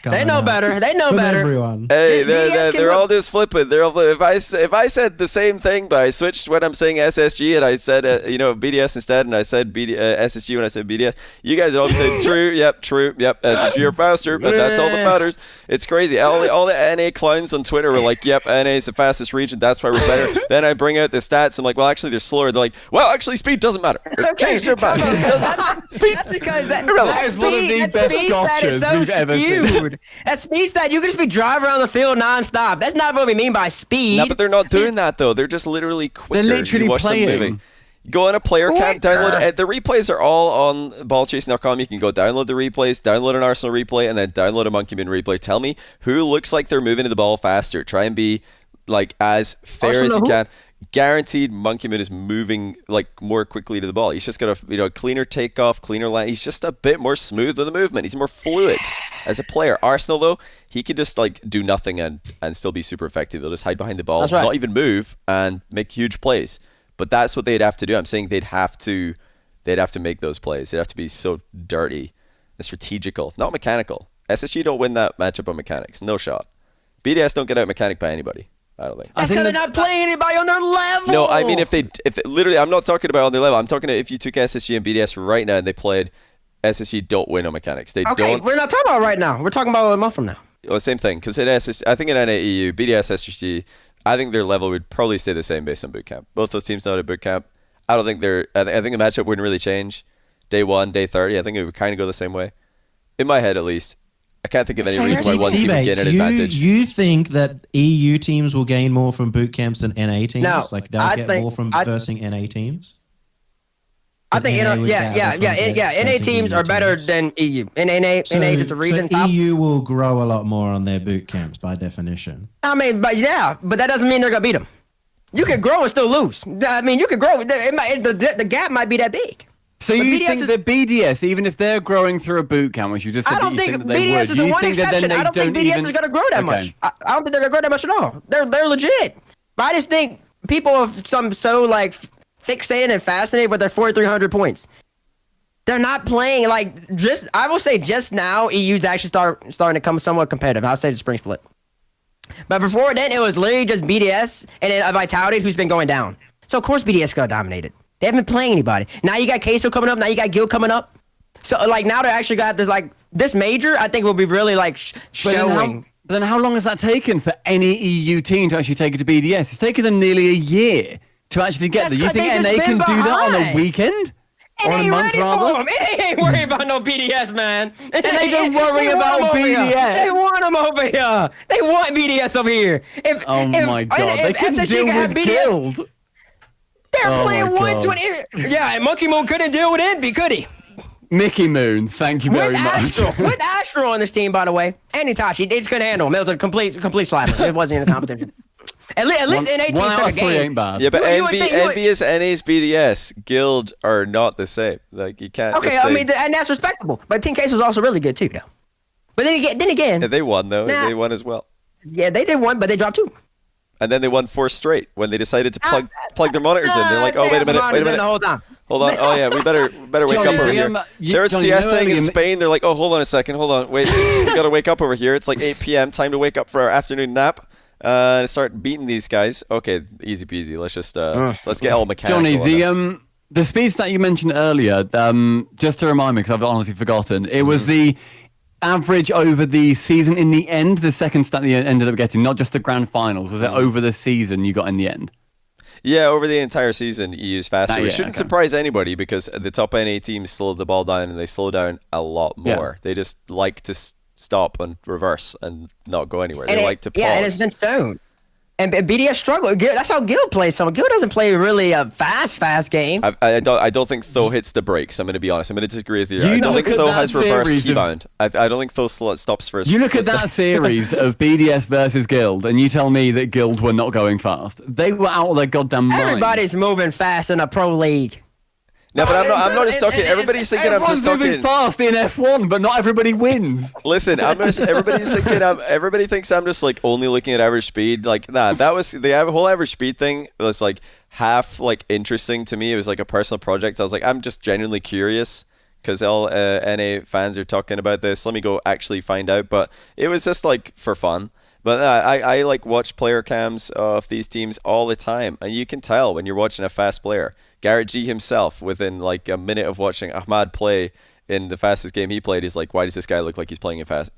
They know better. They know better. Everyone. Hey, they're all just flipping. If I said the same thing, but I switched when I'm saying SSG and I said BDS instead, and I said SSG when I said BDS, you guys would all be saying true, yep, SSG are faster, but that's all that matters. It's crazy. All the NA clowns on Twitter were like, yep, NA is the fastest region, that's why we're better. Then I bring out the stats. I'm like, well, actually they're slower. They're like, well, actually speed doesn't matter. Change their back. Speed. Because that is one of the best gotchas we've ever seen. That speed stat, you can just be driving around the field nonstop. That's not what we mean by speed. No, but they're not doing that though. They're just literally quicker. They're literally playing. Go on a player camp, download the replays are all on ballchasing.com. You can go download the replays, download an Arsenal replay, and then download a Monkey Moon replay. Tell me who looks like they're moving to the ball faster. Try and be like as fair as you can. Guaranteed Monkey Moon is moving like more quickly to the ball. He's just got a cleaner takeoff, cleaner line. He's just a bit more smooth with the movement. He's more fluid as a player. Arsenal though, he can just like do nothing and still be super effective. They'll just hide behind the ball, not even move, and make huge plays. But that's what they'd have to do. I'm saying they'd have to make those plays. They'd have to be so dirty and strategical, not mechanical. SSG don't win that matchup on mechanics. No shot. BDS don't get out mechanic by anybody. I don't think. That's because they're not playing anybody on their level. No, I mean if literally, I'm not talking about on their level. I'm talking if you took SSG and BDS right now and they played, SSG don't win on mechanics. They don't. We're not talking about right now. We're talking about a month from now. Well, same thing. Because I think in NAEU, BDS, SSG, I think their level would probably stay the same based on boot camp. Both those teams know at boot camp. I don't think I think the matchup wouldn't really change. Day 1, day 30, I think it would kind of go the same way. In my head, at least. I can't think of any reason why one team would get an advantage. You think that EU teams will gain more from boot camps than NA teams? No, like they'll get more from versing NA teams? I think NA teams are better than EU. NA is a reason. So EU will grow a lot more on their boot camps by definition. I mean, but that doesn't mean they're gonna beat them. You can grow and still lose. I mean, you can grow. The gap might be that big. So you think that BDS, even if they're growing through a boot camp, which you just said, I don't think BDS is the one exception. I don't think BDS is going to grow that much. I don't think they're going to grow that much at all. They're legit. But I just think people are so like fixated and fascinated with their 4,300 points. They're not playing I will say just now EU's actually starting to come somewhat competitive. I'll say the spring split. But before then, it was literally just BDS and then Vitality who's been going down. So of course BDS is going to dominate it. They haven't been playing anybody. Now you got Queso coming up. Now you got Gil coming up. So now they actually got this major. I think will be really showing. But then how long has that taken for any EU team to actually take it to BDS? It's taken them nearly a year to actually get there. You think NA can do that on a weekend? Or a month rather? It ain't worried about no BDS, man. And they don't worry about BDS. They want them over here. They want BDS over here. My God. They couldn't deal with Guild. They're playing 120. Yeah, and Monkey Moon couldn't deal with Envy, could he? Mickey Moon, thank you very much. With Astro on this team, by the way, and Itachi, they just couldn't handle him. It was a complete slapper. It wasn't in a competition. At least NA team took a game. Ain't bad. Yeah, but Envy is NA's BDS. Guild are not the same. Like you can't. Okay, I mean, and that's respectable. But Team Case was also really good too, though. But then again, yeah, they won though. They won as well. Yeah, they did one, but they dropped 2. And then they won 4 straight when they decided to plug their monitors in. They're like, oh, wait a minute. The whole time. Hold on. Oh, yeah, we better wake up over here. They're CSing in Spain. They're like, oh, hold on a second. Hold on. Wait, we got to wake up over here. It's like 8 p.m. Time to wake up for our afternoon nap and start beating these guys. Okay, easy peasy. Let's just let's get all mechanical. Johnny, the speed stat you mentioned earlier, just to remind me, because I've honestly forgotten, it was the average over the season in the end, the second stat you ended up getting, not just the grand finals. Was it over the season you got in the end? Yeah, over the entire season, EU's faster. It shouldn't surprise anybody because the top NA teams slow the ball down and they slow down a lot more. They just like to stop and reverse and not go anywhere. They like to pause. Yeah, and it's been shown. And BDS struggle. That's how Guild plays. So Guild doesn't play really a fast game. I don't think Tho hits the brakes. I'm going to be honest. I'm going to disagree with you. I don't think Tho has reverse keybound. I don't think Tho stops for a You look at that series of BDS versus Guild, and you tell me that Guild were not going fast. They were out of their goddamn mind. Everybody's moving fast in a pro league. No, but I'm not just talking. Everybody's thinking I'm just talking. Moving fast in F1, but not everybody wins. Listen, everybody's thinking. Everybody thinks I'm just like only looking at average speed. Like that was the whole average speed thing was like half like interesting to me. It was like a personal project. I was like, I'm just genuinely curious because all NA fans are talking about this. Let me go actually find out. But it was just like for fun. But I like watch player cams of these teams all the time, and you can tell when you're watching a fast player. Garrett G himself, within like a minute of watching Ahmad play in the fastest game he played, he's like, "Why does this guy look like he's playing fast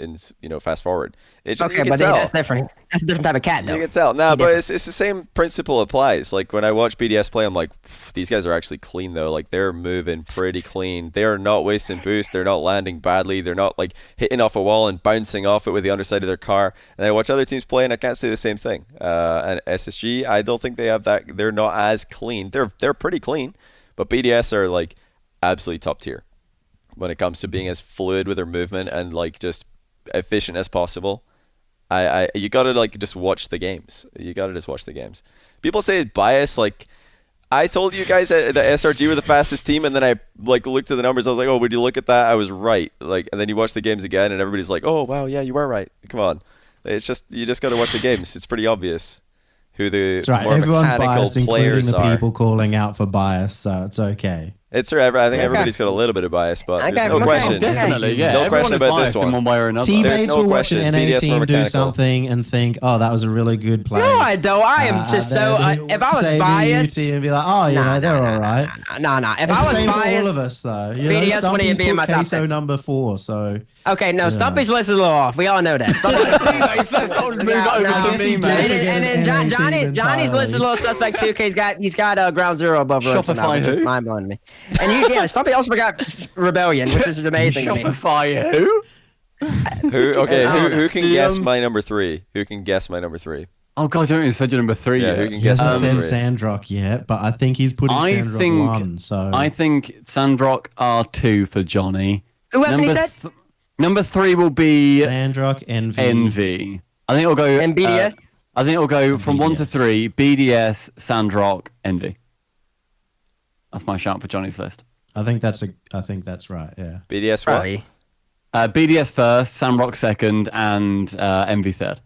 forward?" Okay, but that's different. That's a different type of cat, though. You can tell. Nah, but it's the same principle applies. Like when I watch BDS play, I'm like, these guys are actually clean though. Like they're moving pretty clean. They are not wasting boost. They're not landing badly. They're not like hitting off a wall and bouncing off it with the underside of their car. And I watch other teams play, and I can't say the same thing. And SSG, I don't think they have that. They're not as clean. They're pretty clean, but BDS are like absolutely top tier when it comes to being as fluid with their movement and like just efficient as possible. You gotta like just watch the games. People say it's bias. Like I told you guys that the SRG were the fastest team, and then I like looked at the numbers. I was like, oh, would you look at that? I was right. Like, and then you watch the games again, and everybody's like, oh wow, yeah, you were right. Come on, it's just you just gotta watch the games. It's pretty obvious who the more Everyone's mechanical biased, including players the are. people calling out for bias, so it's okay. It's forever. I think everybody's got a little bit of bias, but there's no question. Definitely, yeah. No question about this one. One way or another. Teammates no will watch question. an NA BDS team more do mechanical. something and think, "Oh, that was a really good play." No, I don't. I am just so. If I was biased, and be like, "Oh, yeah, they're all right." Nah. If It's I the was same for biased, all of us, though. You BDS know, wouldn't even be in my top queso 10. number 4. So okay, no, Stumpy's list is a little off. We all know that. Let's not move over to me, man. And then Johnny's list is a little suspect too. Cause he's got Ground Zero above Roach now, which is mind blowing me. And Stumpy also forgot Rebellion, which is amazing. Shopify who? Who can guess my number 3? Who can guess my number 3? Oh god, don't even said your number 3 Yeah, yet. who can he guess my hasn't number said 3? Sandrock yet, but I think he's putting Sandrock 1. So I think Sandrock R2 for Johnny. Who hasn't he said? Number 3 will be Sandrock Envy. I think it'll go. And BDS. I think it'll go from 1 to 3. BDS, Sandrock, Envy. That's my shout for Johnny's list. I think that's right. Yeah. BDS what? BDS first, Sandrock second, and Envy third.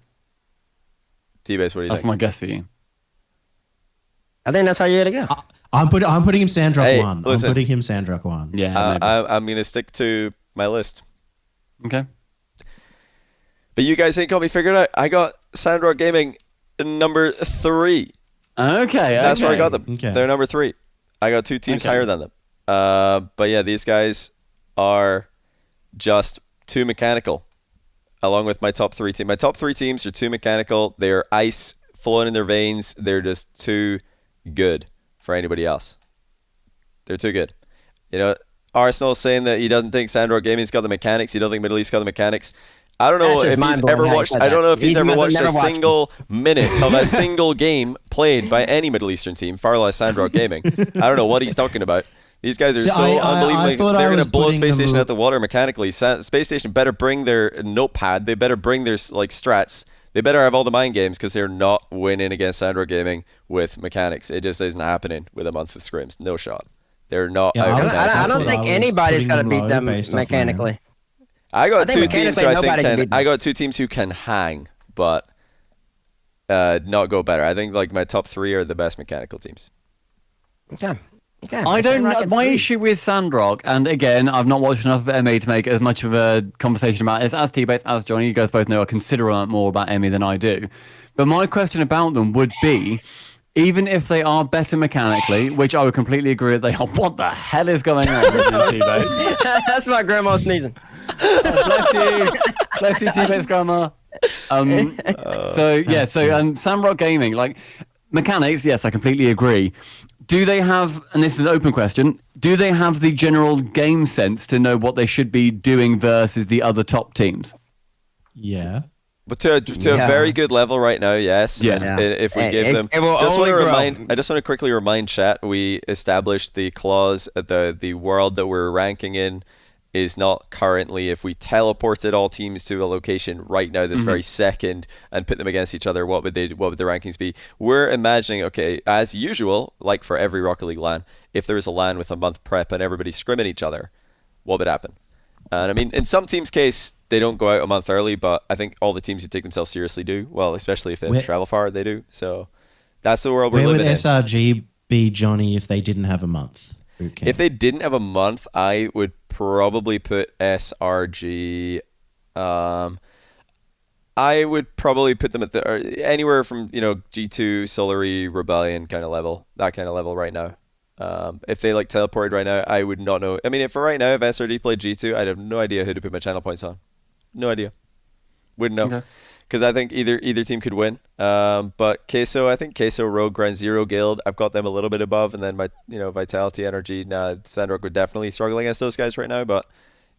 T-Base, what do you That's think? my guess for you. I think that's how you gotta go. I'm putting him Sandrock 1. listen. I'm putting him Sandrock 1. Yeah. I'm gonna stick to my list. Okay. But you guys ain't got me figured out. I got Sandrock Gaming number 3. Okay. That's where I got them. Okay. They're number 3. I got 2 teams higher than them. But yeah, these guys are just too mechanical, along with my top 3 team. My top 3 teams are too mechanical. They're ice flowing in their veins. They're just too good for anybody else. They're too good. You know, Arsenal is saying that he doesn't think Sandrock Gaming's got the mechanics. He don't think Middle East got the mechanics. I don't know if he's ever watched. I don't know if he's ever watched a single minute of a single game played by any Middle Eastern team, far less Sandrock Gaming. I don't know what he's talking about. These guys are unbelievable. They're going to blow Space Station out the water mechanically. Space Station better bring their notepad. They better bring their strats. They better have all the mind games because they're not winning against Sandrock Gaming with mechanics. It just isn't happening with a month of scrims. No shot. They're not. I don't think anybody's gonna beat them mechanically. I got 2 teams who I think I got 2 teams who can hang, but not go better. I think like my top 3 are the best mechanical teams. Okay. I don't know. My issue with Sandrock, and again, I've not watched enough of ME to make as much of a conversation about this as T-Base, as Johnny. You guys both know I consider more about ME than I do. But my question about them would be, even if they are better mechanically, which I would completely agree that they are, what the hell is going on with T-Base? That's my grandma sneezing. Bless you, T-Base grandma. Sandrock Gaming, like mechanics, yes, I completely agree. Do they have, and this is an open question, do they have the general game sense to know what they should be doing versus the other top teams? Yeah. But to a very good level right now, yes. Yeah. And if we give them, it will I just want only to grow. I just want to quickly remind chat, we established the clause at the world that we're ranking in is not currently, if we teleported all teams to a location right now this very second and put them against each other, what would the rankings be? We're imagining, okay, as usual, like for every Rocket League LAN, if there was a LAN with a month prep and everybody's scrimming each other, what would happen? And I mean, in some teams' case, they don't go out a month early, but I think all the teams who take themselves seriously do. Well, especially if they travel far, they do. So that's the world we're living in. Where would SRG be, Johnny, if they didn't have a month? If they didn't have a month, I would probably put SRG. I would probably put them at anywhere from G2, Solary, Rebellion kind of level, that kind of level right now. If they teleported right now, I would not know. I mean, if SRD played G2, I'd have no idea who to put my channel points on. No idea. Wouldn't know. Because I think either team could win. But Queso, I think Queso, Rogue, Ground Zero, Guild, I've got them a little bit above, and then my Vitality, Energy. Sandrock would definitely struggle against those guys right now. But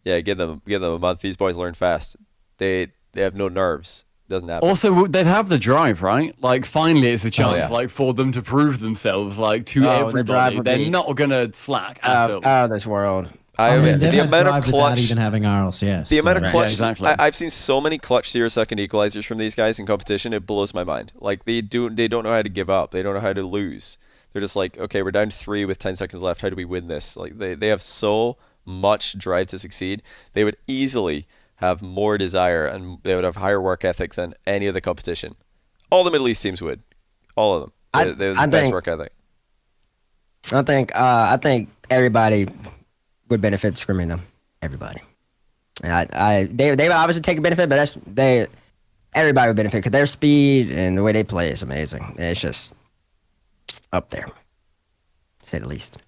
yeah, give them a month. These boys learn fast. They have no nerves. Doesn't happen. Also, they'd have the drive, right? Finally, it's a chance, for them to prove themselves, to everybody. They're not gonna slack at all. Out of this world. The amount of clutch without even having RLCS. The amount of clutch. Yeah, exactly. I've seen so many clutch 0-second equalizers from these guys in competition. It blows my mind. They don't know how to give up. They don't know how to lose. They're just okay, we're down 3 with 10 seconds left. How do we win this? They have so much drive to succeed. They would easily have more desire, and they would have higher work ethic than any of the competition. All the Middle East teams would. All of them. They have the best work ethic. I think everybody would benefit scrimming them. Everybody. And they would obviously take a benefit, but everybody would benefit because their speed and the way they play is amazing. And it's just up there, to say the least.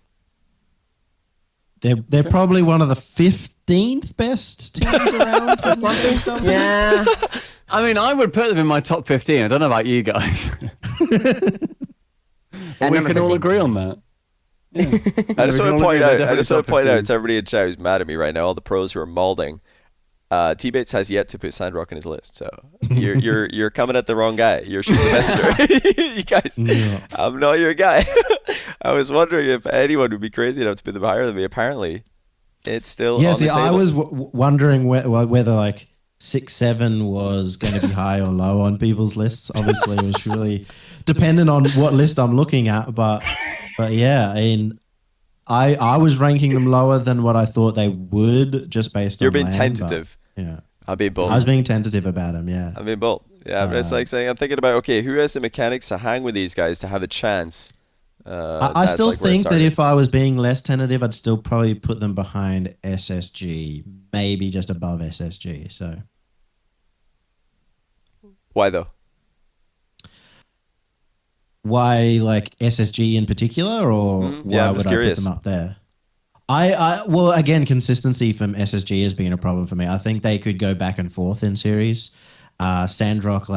They're probably one of the 15th best teams around for London stuff. Yeah. I mean, I would put them in my top 15. I don't know about you guys. We can all agree on that. Yeah. I just want to point out to everybody in chat who's mad at me right now, all the pros who are malding. T-Bates has yet to put Sandrock in his list, so you're coming at the wrong guy. You're shooting the messenger. You guys, I'm not your guy. I was wondering if anyone would be crazy enough to put them higher than me. Apparently, it's still on the table. I was wondering whether 6-7 was going to be high or low on people's lists. Obviously, it was really dependent on what list I'm looking at. But yeah, I mean, I was ranking them lower than what I thought they would, just based on. You're being tentative. Yeah, I'll be bold. I was being tentative about them. Yeah, I'm being bold. Yeah, but it's saying I'm thinking about who has the mechanics to hang with these guys to have a chance. I still think that if I was being less tentative, I'd still probably put them behind SSG, maybe just above SSG. So, why though? Why SSG in particular, or why would I put them up there? Well, again, consistency from SSG has been a problem for me. I think they could go back and forth in series. Sandrock,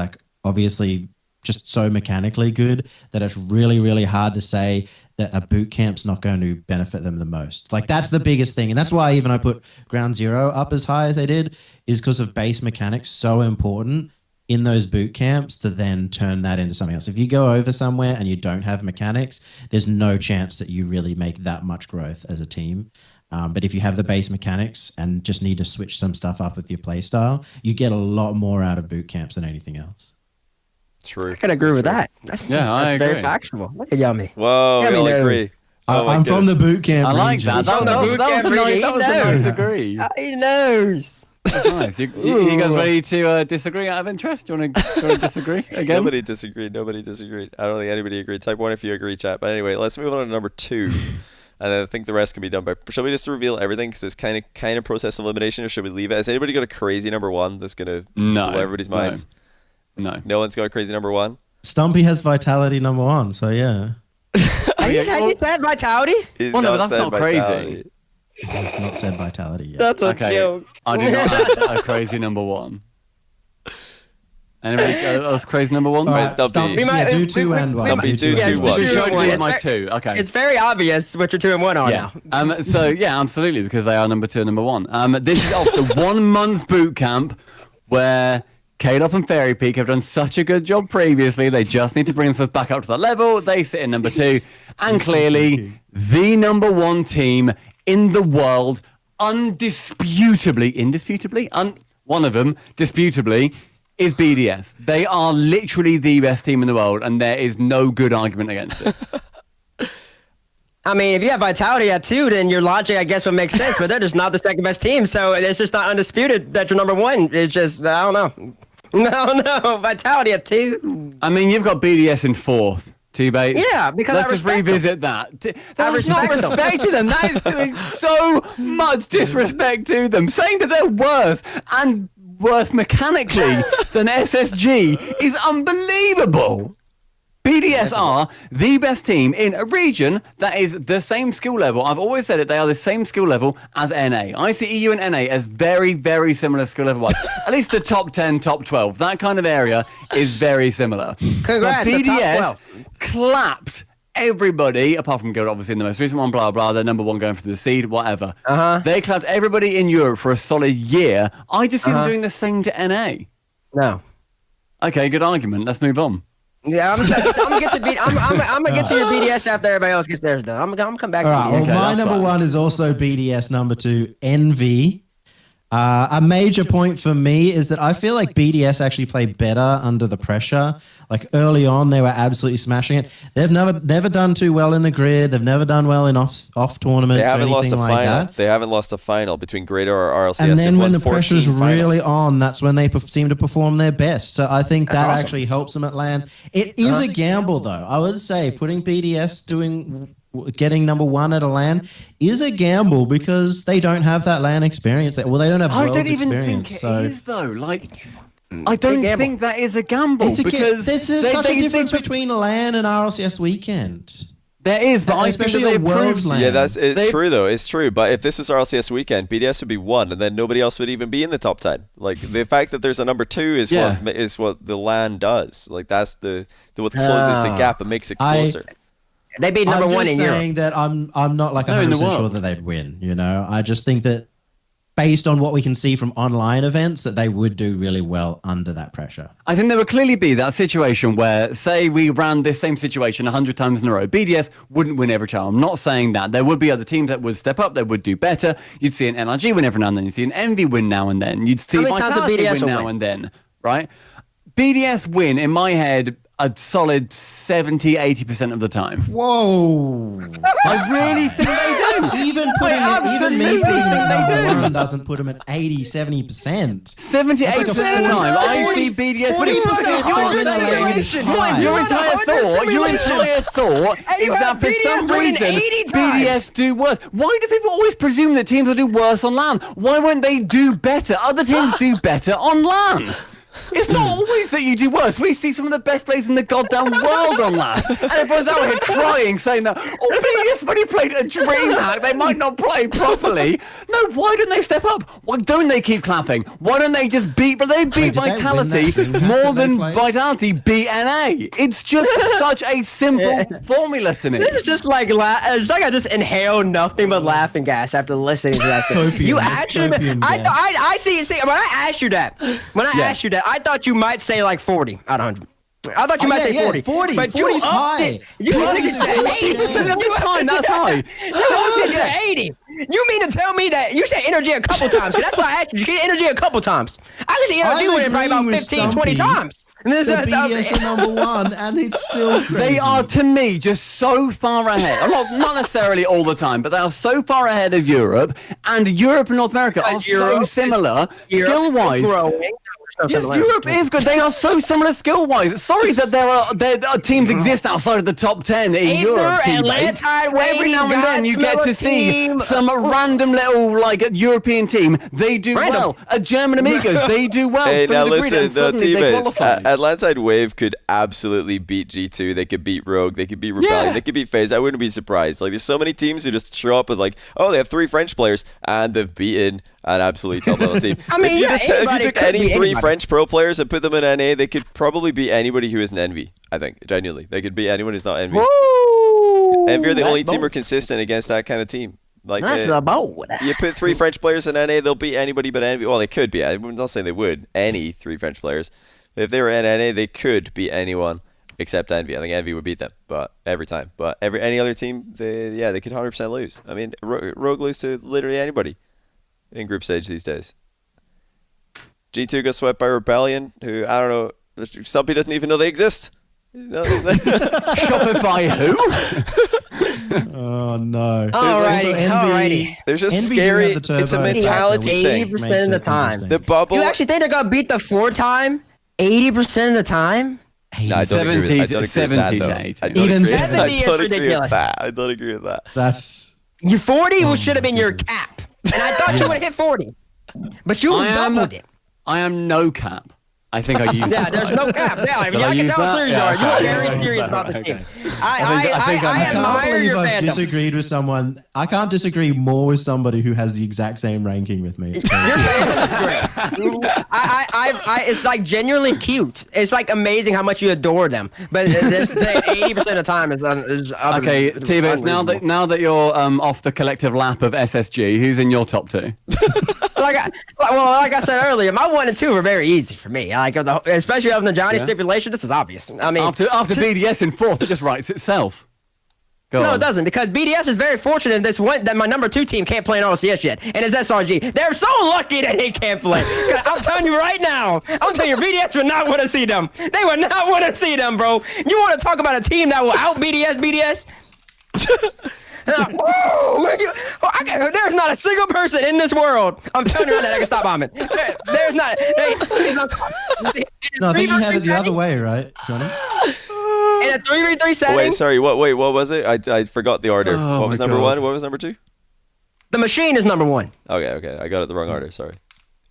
obviously, just so mechanically good that it's really, really hard to say that a boot camp's not going to benefit them the most. That's the biggest thing. And that's why even I put Ground Zero up as high as they did, is because of base mechanics so important in those boot camps to then turn that into something else. If you go over somewhere and you don't have mechanics, there's no chance that you really make that much growth as a team. But if you have the base mechanics and just need to switch some stuff up with your play style, you get a lot more out of boot camps than anything else. True. I can agree with that. That's very factual. Look at Yummy. Whoa, we all agree. I'm from the boot camp. I like that. That was a nice agree. He knows. Nice. You guys ready to disagree out of interest? Do you want to disagree again? Nobody disagreed. I don't think anybody agreed. Type 1 if you agree, chat. But anyway, let's move on to number 2. And I think the rest can be done by... Shall we just reveal everything? Because it's kind of process elimination, or should we leave it? Has anybody got a crazy number 1 that's going to blow everybody's minds? No one's got a crazy number 1? Stumpy has Vitality number 1, so yeah. He said Vitality? Well, no, but that's not crazy. He's not said Vitality yet. That's a joke. I do not have a crazy number 1. Anybody else crazy number 1? Stumpy. Do 2 and 1. Stumpy, do 2 1. Should I do my 2? Okay. It's very obvious what your 2 and 1 are now. So yeah, absolutely, because they are number 2 and number 1. This is off the 1 month boot camp where K-Dop and Fairy Peak have done such a good job previously. They just need to bring themselves back up to that level. They sit in number 2. And clearly, the number 1 team in the world, indisputably, one of them, disputably, is BDS. They are literally the best team in the world, and there is no good argument against it. I mean, if you have Vitality at 2, then your logic, I guess, would make sense. But they're just not the second best team, so it's just not undisputed that you're number 1. It's just, I don't know. No, Vitality at 2. I mean, you've got BDS in 4th. T-Bates. Yeah, because let's I just respect revisit them. that. That's not respecting them. That is doing so much disrespect to them. Saying that they're worse and worse mechanically than SSG is unbelievable. BDS are the best team in a region that is the same skill level. I've always said it, they are the same skill level as NA. I see EU and NA as very, very similar skill level-wise. At least the top 10, top 12. That kind of area is very similar. Congrats, but BDS top 12. clapped everybody, apart from Guild, obviously, in the most recent one, blah, blah, they're number 1 going for the seed, whatever. They clapped everybody in Europe for a solid year. I just see them doing the same to NA. No. Okay, good argument. Let's move on. Yeah, I'm gonna get to I'm gonna get to your BDS after everybody else gets theirs done. I'm gonna come back. All right. To BDS. Well, my number 1 is also BDS. Number 2, Envy. A major point for me is that I feel like BDS actually played better under the pressure. Like early on, they were absolutely smashing it. They've never done too well in the grid. They've never done well in off tournaments. They haven't or lost a anything like final. That. They haven't lost a final between Greater or RLCS. And then when the pressure's finals. really on, that's when they seem to perform their best. So I think that awesome. actually helps them at LAN. It is a gamble, though. I would say putting BDS getting number 1 at a LAN is a gamble because they don't have that LAN experience. Well, they don't have worlds I don't even experience. think it is, though. Like, I don't think that is a gamble because there's such a difference between LAN and RLCS weekend. There is, but especially I a think world's LAN. Yeah, it's true though. It's true. But if this was RLCS weekend, BDS would be 1, and then nobody else would even be in the top 10. Like the fact that there's a number 2 is what the LAN does. Like that's what closes the gap and makes it closer. They beat number 1 in Europe. I'm saying that I'm not like 100% sure that they'd win. You know, I just think that based on what we can see from online events, that they would do really well under that pressure. I think there would clearly be that situation where, say, we ran this same situation 100 times in a row. BDS wouldn't win every time. I'm not saying that. There would be other teams that would step up. They would do better. You'd see an NRG win every now and then. You'd see an Envy win now and then. You'd see Vitality win now and then, right? BDS win, in my head, a solid 70-80% of the time. Whoa! I really think they do. Even me putting them number 1 doesn't put them at 80-70%. 78% of the time, I see BDS winning. Your entire thought is that for some reason BDS do worse. Why do people always presume that teams will do worse on LAN? Why won't they do better? Other teams do better on LAN. It's not always that you do worse. We see some of the best players in the goddamn world on LAN. And everyone's out here crying, saying that, BDS when he played a DreamHack, they might not play properly. No, why don't they step up? Why don't they keep clapping? Why don't they just beat Vitality more than Vitality beat NA? It's just such a simple formula to me. This is just like, it's like I just inhale nothing but laughing gas after listening to that stuff. You actually, I see, when I asked you that, I thought you might say like 40 out of 100. I thought you might say 40. 40. But 40 is high. You upped it to 80%. That's high. You upped it to 80. You mean to tell me that you said energy a couple times? That's why I asked you. You get energy a couple times. I can see energy winning probably about 15, 20 times. The BDS are number 1, and it's still crazy. They are, to me, just so far ahead. Not necessarily all the time, but they are so far ahead of Europe, and Europe and North America are so similar skill-wise. Yes, Europe is good. They are so similar skill-wise. Sorry that there are teams exist outside of the top 10 in Europe. Every now and then you get to see some random little European team. They do well. German Amigos, they do well. Hey, now listen, the teammates. Atlantside Wave could absolutely beat G2. They could beat Rogue. They could beat Rebellion. They could beat FaZe. I wouldn't be surprised. Like, there's so many teams who just show up with they have 3 French players and they've beaten an absolutely top-level team. I mean, if you took any 3 French pro players and put them in NA, they could probably beat anybody who isn't Envy, I think, genuinely. They could beat anyone who's not Envy. Woo! Envy are the only team who are consistent against that kind of team. Like that's a bold. You put 3 French players in NA, they'll beat anybody but Envy. Well, they could be. I'm not saying they would. Any 3 French players. If they were in NA, they could beat anyone except Envy. I think Envy would beat them, but every time. But any other team, they could 100% lose. I mean, Rogue lose to literally anybody in group stage these days. G2 got swept by Rebellion, who, I don't know, Stumpy doesn't even know they exist. Shopify who? Oh no. Alrighty. There's just Envy scary. do have the It's a turbo mentality thing. 80% of the time. The bubble. You actually think they're gonna beat the 4-time? 80% of the No, time? I don't agree with that. 70 to 80. Even 70 is ridiculous. I don't agree with that. That's Your 40 should have been your cap, and I thought you would have hit 40, but you doubled it. I am no cap. I think I used Yeah, there's no cap. Yeah, I mean, I can tell how serious you are. You are very serious about this team. I admire your I've fandom. disagreed with someone. I can't disagree more with somebody who has the exact same ranking with me. It's Your fandom is great. It's like genuinely cute. It's like amazing how much you adore them. But 80% of the time is Okay, T-Bits, now that you're off the collective lap of SSG, who's in your top 2? like I said earlier, my 1 and 2 were very easy for me. Like, especially after the Johnny stipulation, this is obvious. I mean, after BDS in 4th, it just writes itself. No, it doesn't, because BDS is very fortunate that my number 2 team can't play in OCS yet, and it's SRG. They're so lucky that they can't play. I'm telling you right now, I'm telling you, BDS would not want to see them. They would not want to see them, bro. You want to talk about a team that will out BDS? There's not a single person in this world. I'm telling you right now that can stop bombing. There's not. No, I think you had it the other way, right, Johnny? In a 3v3 setting. Wait, sorry. What was it? I forgot the order. What was number 1? What was number 2? The machine is number 1. Okay. I got it the wrong order. Sorry.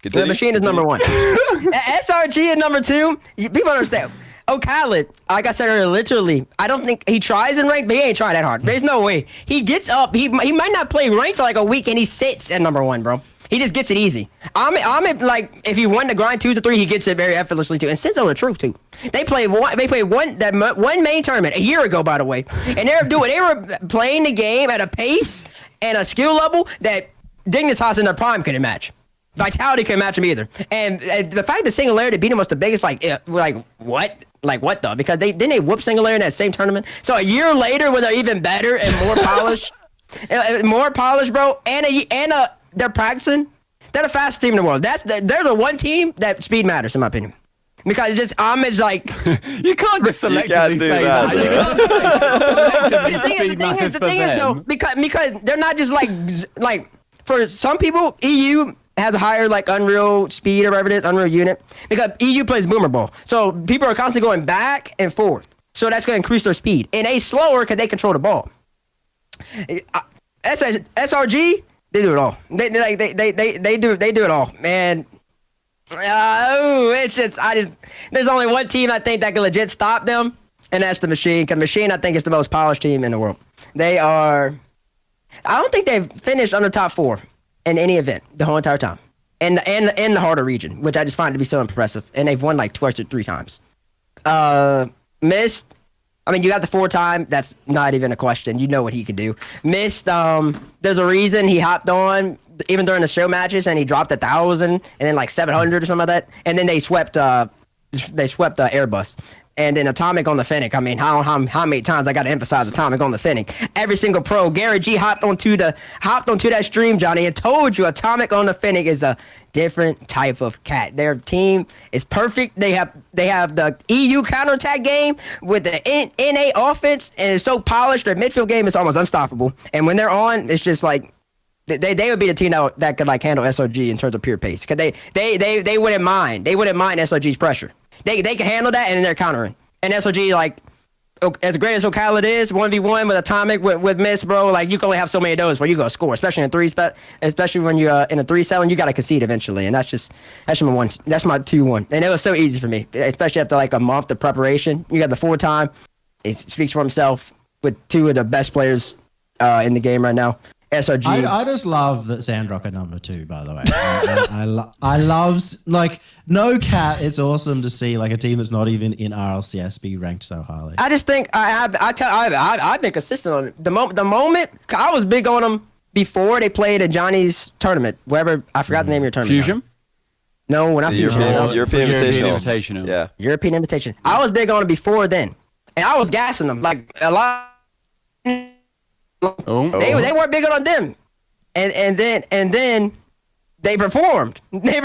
Continue. The machine is number 1. SRG is number 2. People understand. Khaled, like I said earlier, literally, I don't think he tries in ranked, but he ain't trying that hard. There's no way. He gets up. He might not play ranked for like a week, and he sits at number 1, bro. He just gets it easy. I'm like, if he won the grind 2 to 3, he gets it very effortlessly too. And Senzo the truth too. They played one main tournament a year ago, by the way, and they were playing the game at a pace and a skill level that Dignitas in their prime couldn't match. Vitality couldn't match him either. And the fact that Singularity beat him was the biggest, what? Like what though? Because they whoop Singularity in that same tournament. So a year later, when they're even better and more polished, bro, and they're practicing. They're the fastest team in the world. They're the one team that speed matters, in my opinion. Because it's just Ahmed's like you can't just selectively say that. The thing is though, because they're not just like for some people, EU has a higher like Unreal speed or whatever it is, Unreal unit, because EU plays Boomer Ball. So people are constantly going back and forth. So that's going to increase their speed. And they slower because they control the ball. SRG, they do it all. They do it all, man. There's only one team I think that can legit stop them, and that's the Machine. Because Machine, I think, is the most polished team in the world. I don't think they've finished under top 4 in any event the whole entire time, and the harder region, which I just find to be so impressive. And they've won like twice or 3 times. Mist, I mean, you got the 4-time. That's not even a question. You know what he could do. Mist, there's a reason he hopped on even during the show matches, and he dropped 1,000 and then like 700 or something like that. And then they swept Airbus. And then Atomic on the Fennec. I mean, how many times I got to emphasize Atomic on the Fennec? Every single pro. Gary G hopped onto that stream, Johnny, and told you Atomic on the Fennec is a different type of cat. Their team is perfect. They have the EU counterattack game with the NA offense, and it's so polished. Their midfield game is almost unstoppable. And when they're on, it's just like they would be the team that could like handle SRG in terms of pure pace, because they wouldn't mind. They wouldn't mind SRG's pressure. They can handle that, and then they're countering. And SRG, like, as great as Ocala is, 1v1 with Atomic, with Mist, bro, like, you can only have so many of those before you go score, especially in a 3, especially when you're in a 3-7, you got to concede eventually. And that's my 2-1. And it was so easy for me, especially after, like, a month of preparation. You got the 4-time. It speaks for himself with 2 of the best players in the game right now. SRG. I just love that Sandrock at number 2, by the way. I love, like, no cat. It's awesome to see like a team that's not even in RLCS be ranked so highly. I just think I've been consistent on it. The moment I was big on them before they played at Johnny's tournament, wherever, I forgot the name of your tournament. Fusion? No, we're not Fusion. European Invitational. Yeah. European Invitation. I was big on it before then. And I was gassing them. Like, a lot. They weren't big on them. And then they performed. And they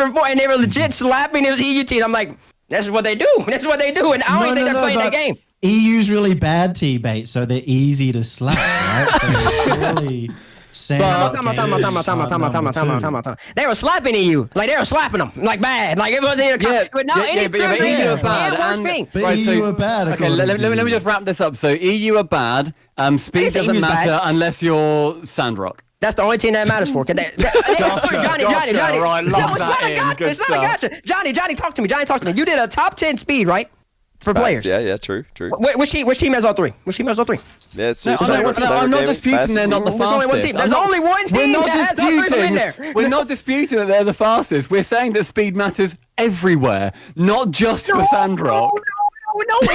were legit slapping his EU team. I'm like, that's what they do. That's what they do. And I don't think they're playing that game. EU's really bad, T-Bait, so they're easy to slap, right? So surely... Time out. They were slapping EU. Like, they were slapping them. Like, bad. Like, it wasn't but now EU are bad. But EU are bad. Okay, let me just wrap this up. So EU are bad. Speed doesn't matter unless you're Sandrock. That's the only team that matters for. Johnny. Right, no, it's not a gotcha. Johnny, talk to me. You did a top 10 speed, right? For players. Yeah, true. Which team has all three? Yeah, it's I'm not disputing they're not the fastest. There's only one team that has all three in there. We're not disputing that they're the fastest. We're saying that speed matters everywhere, not just for Sandrock. No, how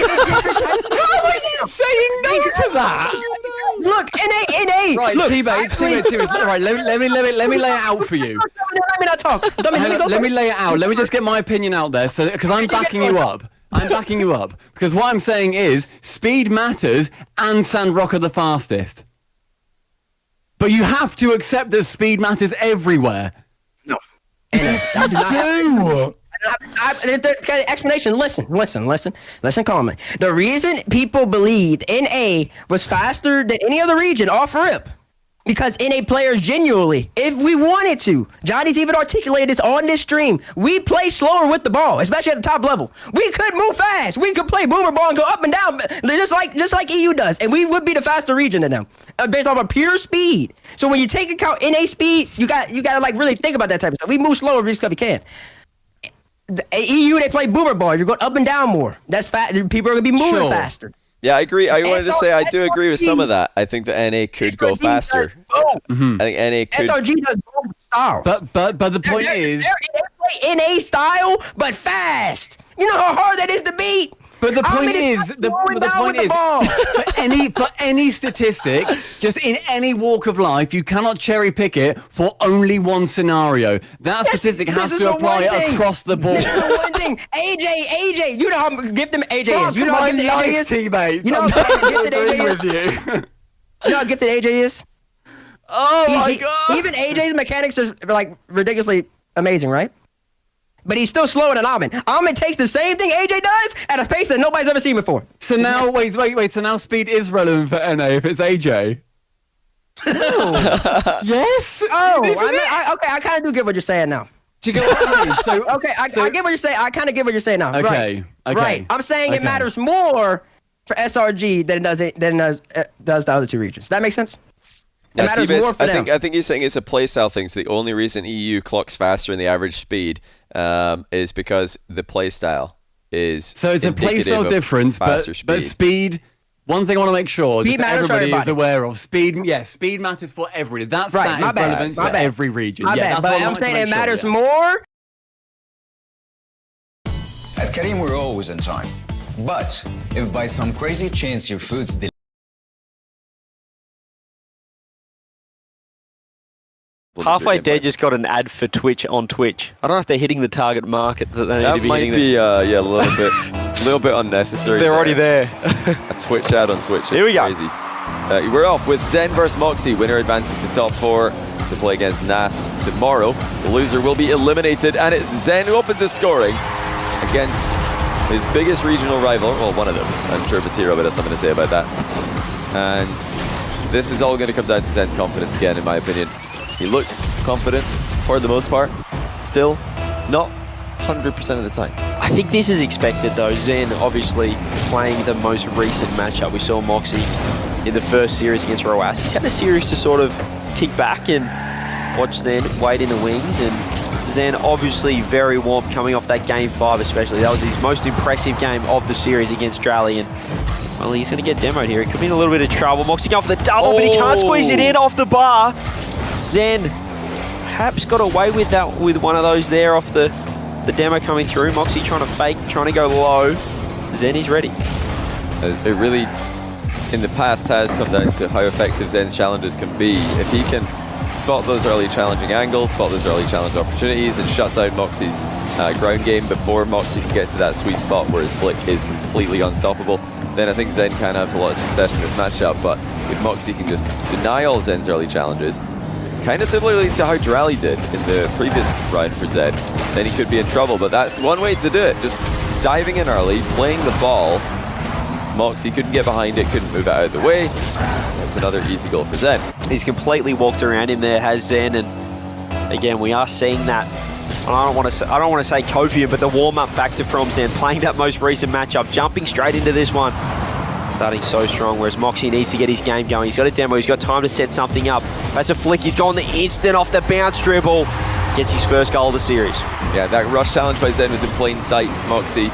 are you saying no to that? Look, NA. Right, look, T-Bait. Right, let me lay it out for you. Let me not talk. Let me lay it out. Let me just get my opinion out there, so because I'm backing you up. Because what I'm saying is speed matters and Sandrock are the fastest. But you have to accept that speed matters everywhere. No. Explanation. Listen calmly. The reason people believed NA was faster than any other region off rip, because NA players genuinely, if we wanted to, Johnny's even articulated this on this stream, we play slower with the ball, especially at the top level. We could move fast. We could play boomer ball and go up and down, just like EU does, and we would be the faster region than them, based off of pure speed. So when you take account NA speed, you got to like really think about that type of stuff. We move slower just because we can. The EU, they play boomer ball. You're going up and down more. That's fast. People are going to be moving faster. Yeah, I agree. I wanted to say I do agree with some of that. I think that NA could go faster. I think NA could. SRG does both styles. But the point is, they play NA style, but fast. You know how hard that is to beat. But the point is, for any statistic, just in any walk of life, you cannot cherry pick it for only one scenario. That statistic has to apply across the board. This is the one thing. AJ, you know how gifted AJ is. You know how gifted AJ is. Teammate. You know how gifted AJ is. You know how gifted AJ is. Oh my god! Even AJ's mechanics are like ridiculously amazing, right? But he's still slower than Ahmed. Ahmed takes the same thing AJ does at a pace that nobody's ever seen before. So now, wait. So now speed is relevant for NA if it's AJ. Yes. Okay. I kind of do get what you're saying now. Do you get what I mean? So okay, I get what you're saying. I kind of get what you're saying now. Okay. Right. I'm saying it matters more for SRG than it does the other two regions. That makes sense? It matters more for them. I think he's saying it's a playstyle thing. So the only reason EU clocks faster than the average speed is because the playstyle is so it's a playstyle difference, but speed. One thing I want to make sure everybody is aware of: speed. Yes, speed matters for everybody. That stat is relevant for every region. But I'm saying it matters more. At Kareem, we're always on time. But if by some crazy chance your food's delayed, Halfway Dead just got an ad for Twitch on Twitch. I don't know if they're hitting the target market that they need to be hitting. That might be a little bit unnecessary. They're already there. A Twitch ad on Twitch. Here we go. Crazy. We're off with Zen versus Moxie. Winner advances to top 4 to play against Nas tomorrow. The loser will be eliminated, and it's Zen who opens his scoring against his biggest regional rival. Well, one of them. I'm sure Batiro has something to say about that. And this is all going to come down to Zen's confidence again, in my opinion. He looks confident for the most part. Still, not 100% of the time. I think this is expected though. Zen obviously playing the most recent matchup. We saw Moxie in the first series against Roas. He's had a series to sort of kick back and watch Zen wait in the wings. And Zen obviously very warm coming off that game 5 especially. That was his most impressive game of the series against Drally. And well, he's going to get demoed here. He could be in a little bit of trouble. Moxie going for the double, but he can't squeeze it in off the bar. Zen perhaps got away with that with one of those there off the demo coming through. Moxie trying to fake, trying to go low. Zen is ready. It really, in the past, has come down to how effective Zen's challenges can be. If he can spot those early challenging angles, spot those early challenge opportunities, and shut down Moxie's ground game before Moxie can get to that sweet spot where his flick is completely unstoppable, then I think Zen can have a lot of success in this matchup. But if Moxie can just deny all Zen's early challenges, kind of similarly to how Drally did in the previous round for Zen, then he could be in trouble. But that's one way to do it, just diving in early, playing the ball. Moxie couldn't get behind it, couldn't move it out of the way. That's another easy goal for Zen. He's completely walked around him there, has Zen, and again, we are seeing that. I don't want to say copium, but the warm-up factor from Zen, playing that most recent matchup, jumping straight into this one, starting so strong. Whereas Moxie needs to get his game going. He's got a demo. He's got time to set something up. That's a flick. He's gone the instant off the bounce dribble. Gets his first goal of the series. Yeah, that rush challenge by Zen was in plain sight. Moxie,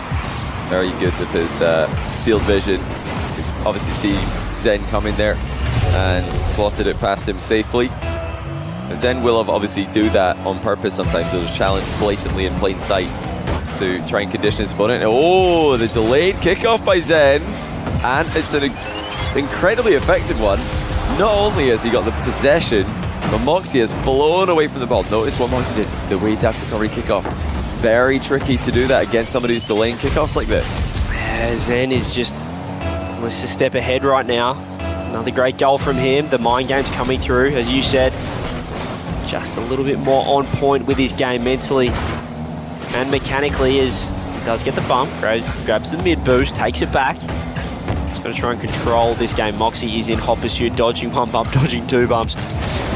very good with his field vision. You can obviously see Zen coming there and slotted it past him safely. And Zen will obviously do that on purpose sometimes. He'll challenge blatantly in plain sight just to try and condition his opponent. Oh, the delayed kickoff by Zen. And it's an incredibly effective one. Not only has he got the possession, but Moxie has flown away from the ball. Notice what Moxie did, the way dash recovery kickoff. Very tricky to do that against somebody who's delaying kickoffs like this. Yeah, Zen is just a step ahead right now. Another great goal from him. The mind game's coming through, as you said. Just a little bit more on point with his game mentally and mechanically as he does get the bump, grabs the mid boost, takes it back. Just got to try and control this game. Moxie is in hot pursuit, dodging one bump, dodging two bumps.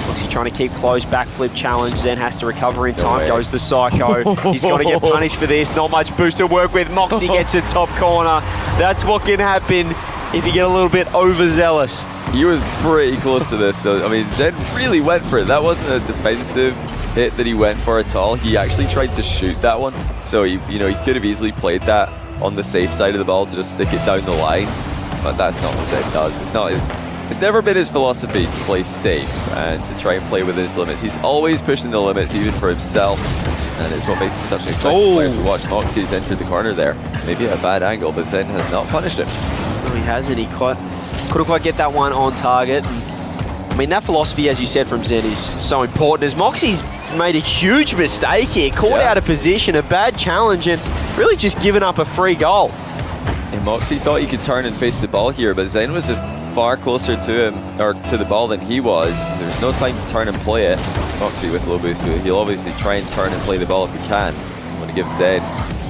Moxie trying to keep close, backflip challenge, then has to recover in time, goes the psycho. He's got to get punished for this, not much boost to work with. Moxie gets a top corner. That's what can happen if you get a little bit overzealous. He was pretty close to this. So, I mean, Zen really went for it. That wasn't a defensive hit that he went for at all. He actually tried to shoot that one. So, he could have easily played that on the safe side of the ball to just stick it down the line. But that's not what Zen does. It's never been his philosophy to play safe and to try and play within his limits. He's always pushing the limits, even for himself. And it's what makes him such an exciting player to watch. Moxie's entered the corner there. Maybe a bad angle, but Zen has not punished him. No, he hasn't. He couldn't quite get that one on target. I mean, that philosophy, as you said, from Zen is so important, as Moxie's made a huge mistake here, caught out of position, a bad challenge, and really just given up a free goal. And Moxie thought he could turn and face the ball here, but Zen was just far closer to him, or to the ball, than he was. There's no time to turn and play it. Moxie with low boost, he'll obviously try and turn and play the ball if he can. I'm going to give Zen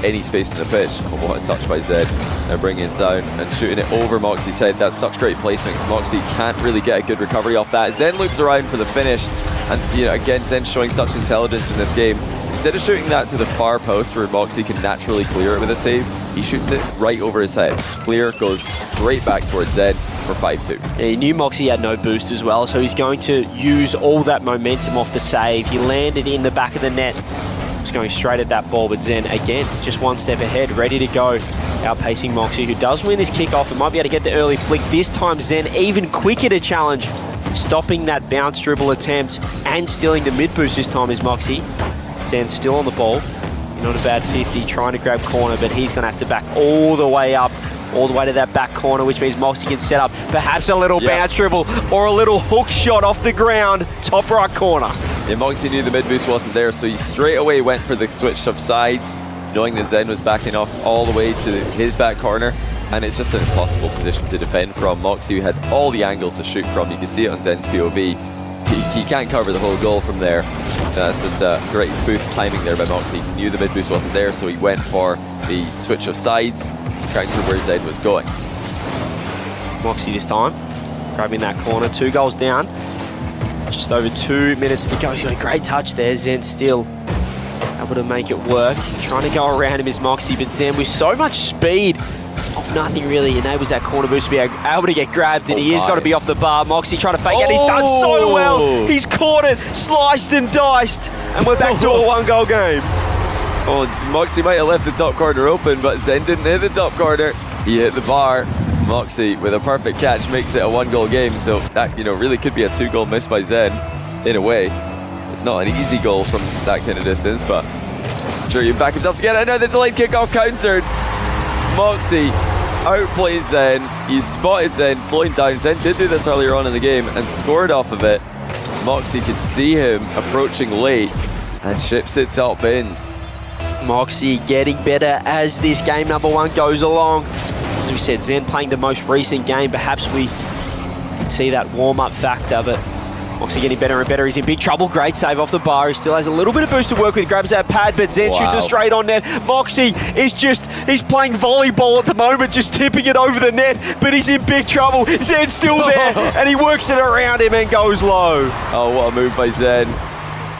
any space in the pitch. Oh, what a touch by Zen. Now bringing it down and shooting it over Moxie's head. That's such great placements. Moxie can't really get a good recovery off that. Zen loops around for the finish. And again, Zen showing such intelligence in this game. Instead of shooting that to the far post where Moxie can naturally clear it with a save, he shoots it right over his head. Clear, goes straight back towards Zen for 5-2. Yeah, he knew Moxie had no boost as well, so he's going to use all that momentum off the save. He landed in the back of the net. Just going straight at that ball, but Zen, again, just one step ahead, ready to go. Outpacing Moxie, who does win this kickoff and might be able to get the early flick. This time, Zen even quicker to challenge, stopping that bounce dribble attempt and stealing the mid boost this time is Moxie. Zen still on the ball, not a bad 50, trying to grab corner, but he's going to have to back all the way up, all the way to that back corner, which means Moxie can set up perhaps a little bounce dribble or a little hook shot off the ground, top right corner. Yeah, Moxie knew the mid boost wasn't there, so he straight away went for the switch of sides, knowing that Zen was backing off all the way to his back corner, and it's just an impossible position to defend from. Moxie had all the angles to shoot from. You can see it on Zen's POV. He can't cover the whole goal from there. That's just a great boost timing there by Moxie. He knew the mid boost wasn't there, so he went for the switch of sides to counter where Zen was going. Moxie this time, grabbing that corner, 2 goals down. Just over 2 minutes to go. He's got a great touch there. Zen still able to make it work. Trying to go around him is Moxie, but Zen with so much speed off nothing really enables that corner boost to be able to get grabbed, and he is got to be off the bar. Moxie trying to fake it. He's done so well. He's caught it, sliced and diced, and we're back to a 1-goal game. Oh, Moxie might have left the top corner open, but Zen didn't hit the top corner. He hit the bar. Moxie with a perfect catch makes it a 1-goal game, so that really could be a 2-goal miss by Zen in a way. It's not an easy goal from that kind of distance, but I'm sure you back himself to get it. Now the delayed kickoff countered. Moxie outplays Zen. He spotted Zen slowing down. Zen did do this earlier on in the game and scored off of it. Moxie could see him approaching late and ships it top bins. Moxie getting better as this game number 1 goes along. As we said, Zen playing the most recent game. Perhaps we can see that warm-up factor, but Moxie getting better and better. He's in big trouble. Great save off the bar. He still has a little bit of boost to work with. Grabs that pad, but Zen shoots it straight on net. Moxie is he's playing volleyball at the moment, just tipping it over the net, but he's in big trouble. Zen's still there, and he works it around him and goes low. Oh, what a move by Zen.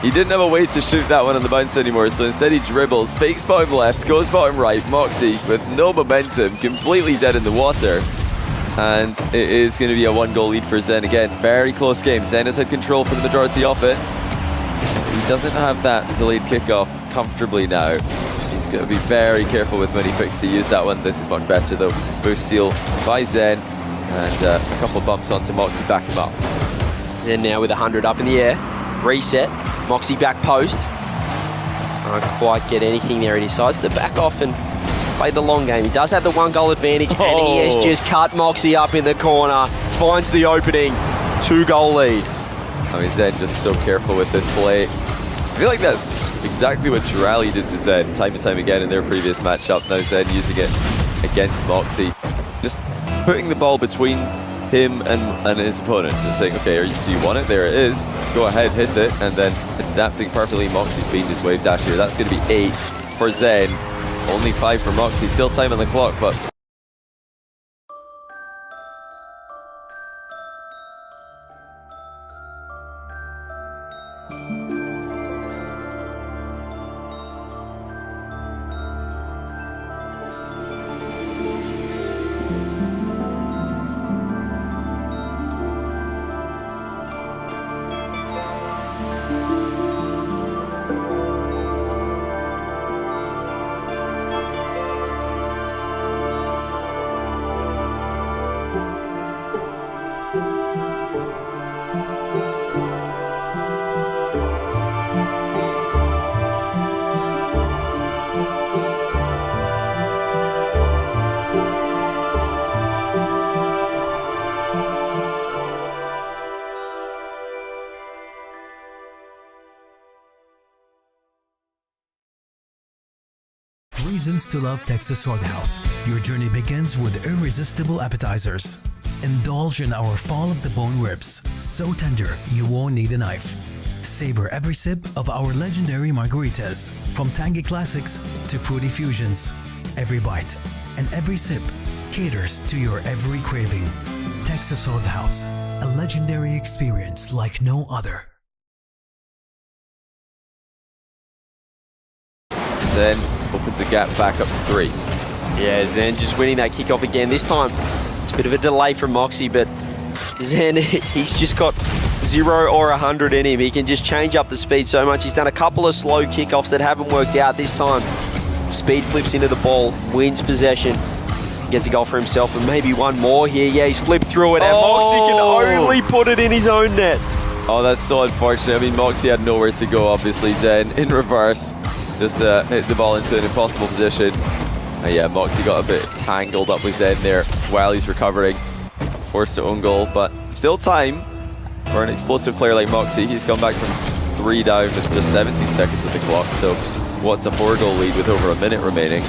He didn't have a way to shoot that one on the bounce anymore, so instead he dribbles, fakes bottom left, goes bottom right. Moxie with no momentum, completely dead in the water. And it is going to be a 1-goal lead for Zen again. Very close game. Zen has had control for the majority of it. He doesn't have that delayed kickoff comfortably now. He's going to be very careful with when he picks to use that one. This is much better though. Boost steal by Zen. And a couple of bumps onto Moxie, back him up. Zen now with 100 up in the air. Reset. Moxie back post. Can't quite get anything there. He decides to back off and play the long game. He does have the 1-goal advantage, and he has just cut Moxie up in the corner. Finds the opening. 2-goal lead. I mean, Zen just so careful with this play. I feel like that's exactly what Jirali did to Zen time and time again in their previous matchup. Now Zen using it against Moxie. Just putting the ball between him and his opponent. Just saying, okay, do you want it? There it is. Go ahead, hit it, and then adapting perfectly. Moxie's beating his wave dash here. That's going to be 8 for Zen. Only 5 for Moxie. Still time on the clock, but Reasons to love Texas Roadhouse. Your journey begins with irresistible appetizers. Indulge in our fall of the bone ribs, so tender you won't need a knife. Savor every sip of our legendary margaritas, from tangy classics to fruity fusions. Every bite and every sip caters to your every craving. Texas Roadhouse, a legendary experience like no other. Zen opens a gap back up to 3. Yeah, Zen just winning that kickoff again. This time, it's a bit of a delay from Moxie, but Zen, he's just got 0 or 100 in him. He can just change up the speed so much. He's done a couple of slow kickoffs that haven't worked out this time. Speed flips into the ball, wins possession, gets a goal for himself, and maybe one more here. Yeah, he's flipped through it, and Moxie can only put it in his own net. Oh, that's so unfortunate. I mean, Moxie had nowhere to go, obviously. Zen in reverse. Just hit the ball into an impossible position. Yeah, Moxie got a bit tangled up with Zen there while he's recovering. Forced to own goal, but still time for an explosive player like Moxie. He's come back from 3 down with just 17 seconds of the clock. So what's a 4-goal lead with over a minute remaining?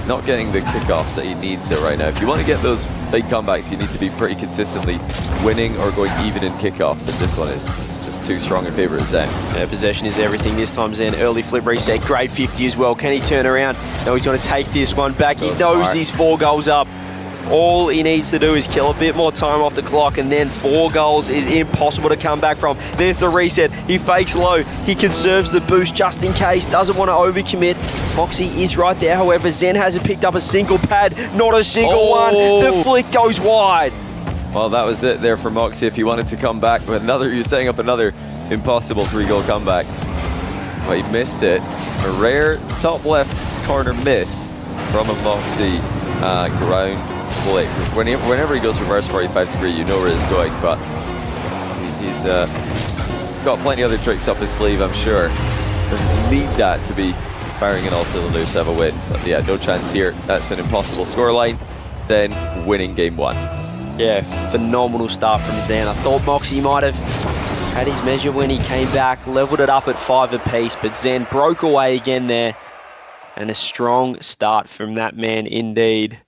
Not getting the kickoffs that he needs there right now. If you want to get those big comebacks, you need to be pretty consistently winning or going even in kickoffs, and this one is just too strong in favour of Zen. Yeah, possession is everything this time, Zen. Early flip reset, grade 50 as well. Can he turn around? No, he's going to take this one back. So he knows he's 4 goals up. All he needs to do is kill a bit more time off the clock, and then 4 goals is impossible to come back from. There's the reset. He fakes low. He conserves the boost just in case. Doesn't want to overcommit. Moxie is right there. However, Zen hasn't picked up a single pad. Not a single one. The flick goes wide. Well, that was it there for Moxie. If he wanted to come back with another, he was setting up another impossible 3-goal comeback. But he missed it. A rare top left corner miss from a Moxie ground flick. Whenever he goes reverse 45 degree, you know where it's going, but he's got plenty of other tricks up his sleeve, I'm sure. Doesn't need that to be firing in all cylinders to have a win. But yeah, no chance here. That's an impossible scoreline. Then winning game 1. Yeah, phenomenal start from Zen. I thought Moxie might have Had his measure when he came back, leveled it up at 5 apiece, but Zen broke away again there. And a strong start from that man indeed.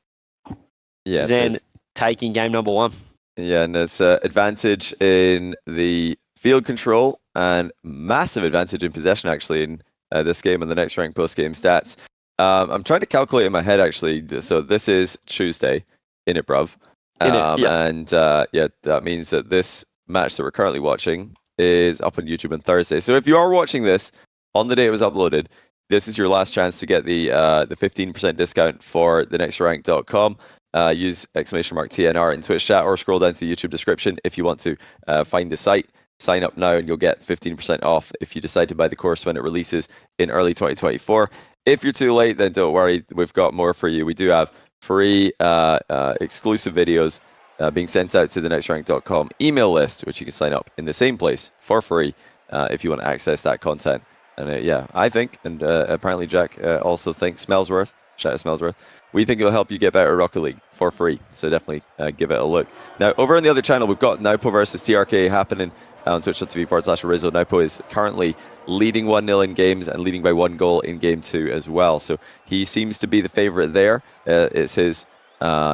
Yeah, Zen taking game number 1. Yeah, and it's advantage in the field control and massive advantage in possession, actually, in this game and the next rank post-game stats. I'm trying to calculate in my head, actually. So this is Tuesday in it, bruv. And that means that this match that we're currently watching is up on YouTube on Thursday. So if you are watching this on the day it was uploaded, this is your last chance to get the 15% discount for thenextrank.com. Use !TNR in Twitch chat or scroll down to the YouTube description if you want to find the site. Sign up now and you'll get 15% off if you decide to buy the course when it releases in early 2024. If you're too late, then don't worry. We've got more for you. We do have free exclusive videos being sent out to the nextrank.com email list, which you can sign up in the same place for free if you want to access that content. And I think, and apparently Jack also thinks, Smellsworth, shout out Smellsworth, we think it'll help you get better at Rocket League for free. So definitely give it a look. Now, over on the other channel, we've got Naupo versus TRK happening on twitch.tv/Rizzo. Naupo is currently leading 1-0 in games and leading by 1 goal in game 2 as well. So he seems to be the favorite there. It's his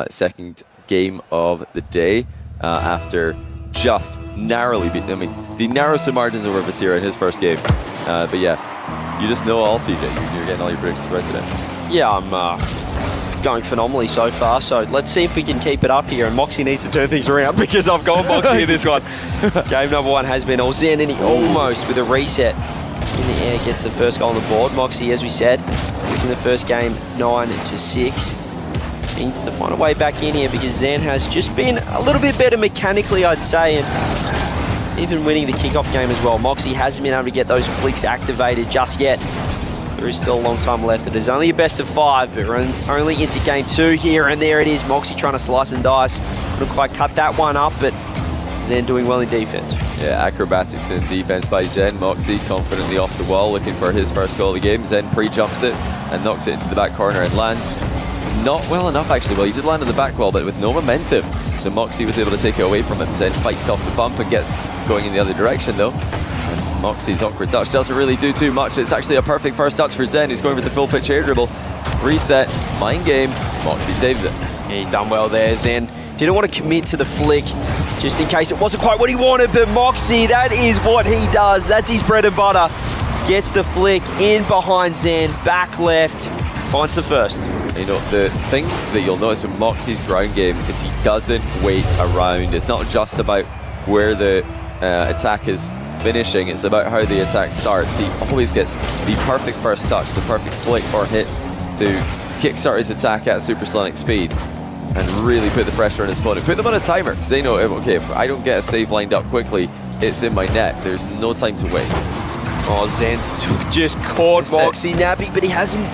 second game of the day after just narrowly beat, the narrowest of margins over Vatira in his first game. But yeah, you just know all, CJ. You're getting all your predictions right today. Yeah, I'm going phenomenally so far, so let's see if we can keep it up here, and Moxie needs to turn things around because I've gone Moxie in this one. Game number 1 has been all Zen, and he almost, with a reset in the air, gets the first goal on the board. Moxie, as we said, in the first game 9-6. Needs to find a way back in here because Zen has just been a little bit better mechanically, I'd say, and even winning the kickoff game as well. Moxie hasn't been able to get those flicks activated just yet. There is still a long time left. It is only a best of 5, but we're only into game 2 here, and there it is. Moxie trying to slice and dice. Couldn't quite cut that one up, but Zen doing well in defense. Yeah, acrobatics in defense by Zen. Moxie confidently off the wall, looking for his first goal of the game. Zen pre-jumps it and knocks it into the back corner and lands. Not well enough, actually. Well, he did land on the back wall, but with no momentum. So Moxie was able to take it away from him. Zen fights off the bump and gets going in the other direction, though. And Moxie's awkward touch doesn't really do too much. It's actually a perfect first touch for Zen, who's going for the full pitch air dribble. Reset, mind game. Moxie saves it. Yeah, he's done well there. Zen didn't want to commit to the flick, just in case it wasn't quite what he wanted, but Moxie, that is what he does. That's his bread and butter. Gets the flick in behind Zen, back left, finds the first. You know, the thing that you'll notice with Moxie's ground game is he doesn't wait around. It's not just about where the attack is finishing, it's about how the attack starts. He always gets the perfect first touch, the perfect flick or hit to kickstart his attack at supersonic speed and really put the pressure on his opponent. Put them on a timer, because they know, okay, if I don't get a save lined up quickly, it's in my net. There's no time to waste. Oh, Zen's just caught Moxie napping, but he hasn't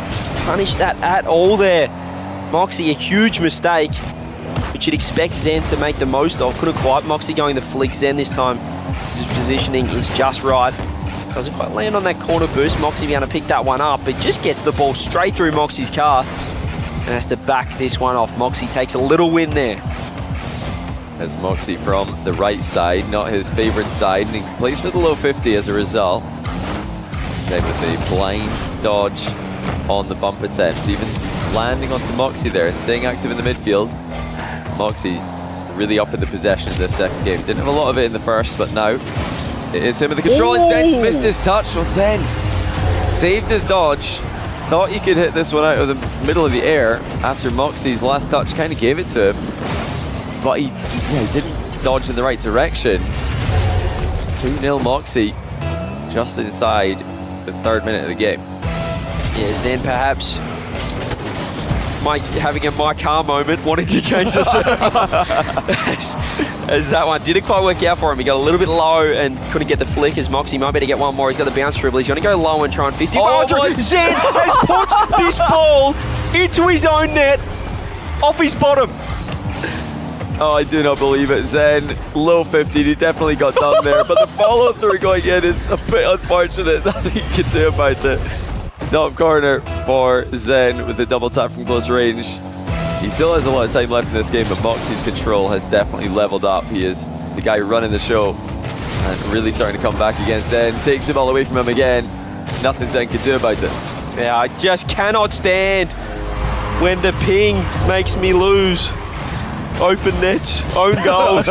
punished that at all there. Moxie, a huge mistake, which you'd expect Zen to make the most of. Couldn't quite. Moxie going the flick. Zen this time, his positioning is just right. Doesn't quite land on that corner boost. Moxie being able to pick that one up, but just gets the ball straight through Moxie's car and has to back this one off. Moxie takes a little win there. As Moxie from the right side, not his favorite side, and he plays for the low 50 as a result. Then with a blind dodge on the bump attempts, even landing onto Moxie there and staying active in the midfield. Moxie really up in the possession in this second game. Didn't have a lot of it in the first, but now it is him with the control. And Zen's missed his touch. Well, Zen saved his dodge. Thought he could hit this one out of the middle of the air after Moxie's last touch kind of gave it to him. But he didn't dodge in the right direction. 2-0 Moxie just inside the 3rd minute of the game. Yeah, Zen perhaps having a my car moment, wanting to change the server. as that one didn't quite work out for him. He got a little bit low and couldn't get the flick as Moxie might better get one more. He's got the bounce dribble. He's going to go low and try and 50. Zen has put this ball into his own net off his bottom. Oh, I do not believe it. Zen, low 50, he definitely got done there, but the follow-through going in is a bit unfortunate. Nothing you can do about it. Top corner for Zen with the double tap from close range. He still has a lot of time left in this game, but Moxie's control has definitely leveled up. He is the guy running the show And really starting to come back again. Zen takes the ball away from him again. Nothing Zen can do about it. Yeah, I just cannot stand when the ping makes me lose. Open nets, own goals.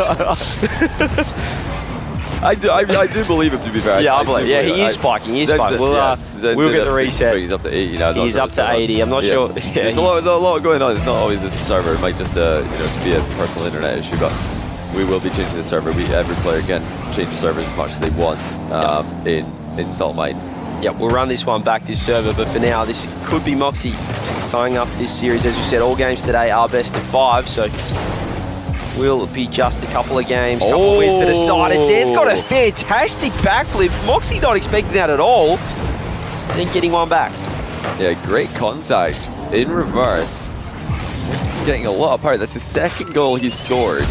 I do believe him, to be fair. Yeah, I believe. Yeah, he is spiking. He is spiking. We'll get the reset. He's up to 80 now. He's up to 80. I'm not sure. Yeah, there's a lot going on. It's not always just the server. It might just be a personal internet issue, but we will be changing the server. Every player can change the server as much as they want in Salt Mine. Yeah, we'll run this one back this server, but for now, this could be Moxie tying up this series. As you said, all games today are best of 5, so will be just a couple of games, couple of wins to decide it. Zen's got a fantastic backflip. Moxie not expecting that at all. Zen getting one back. Yeah, great contact in reverse. Zen getting a lot of power. That's his second goal he's scored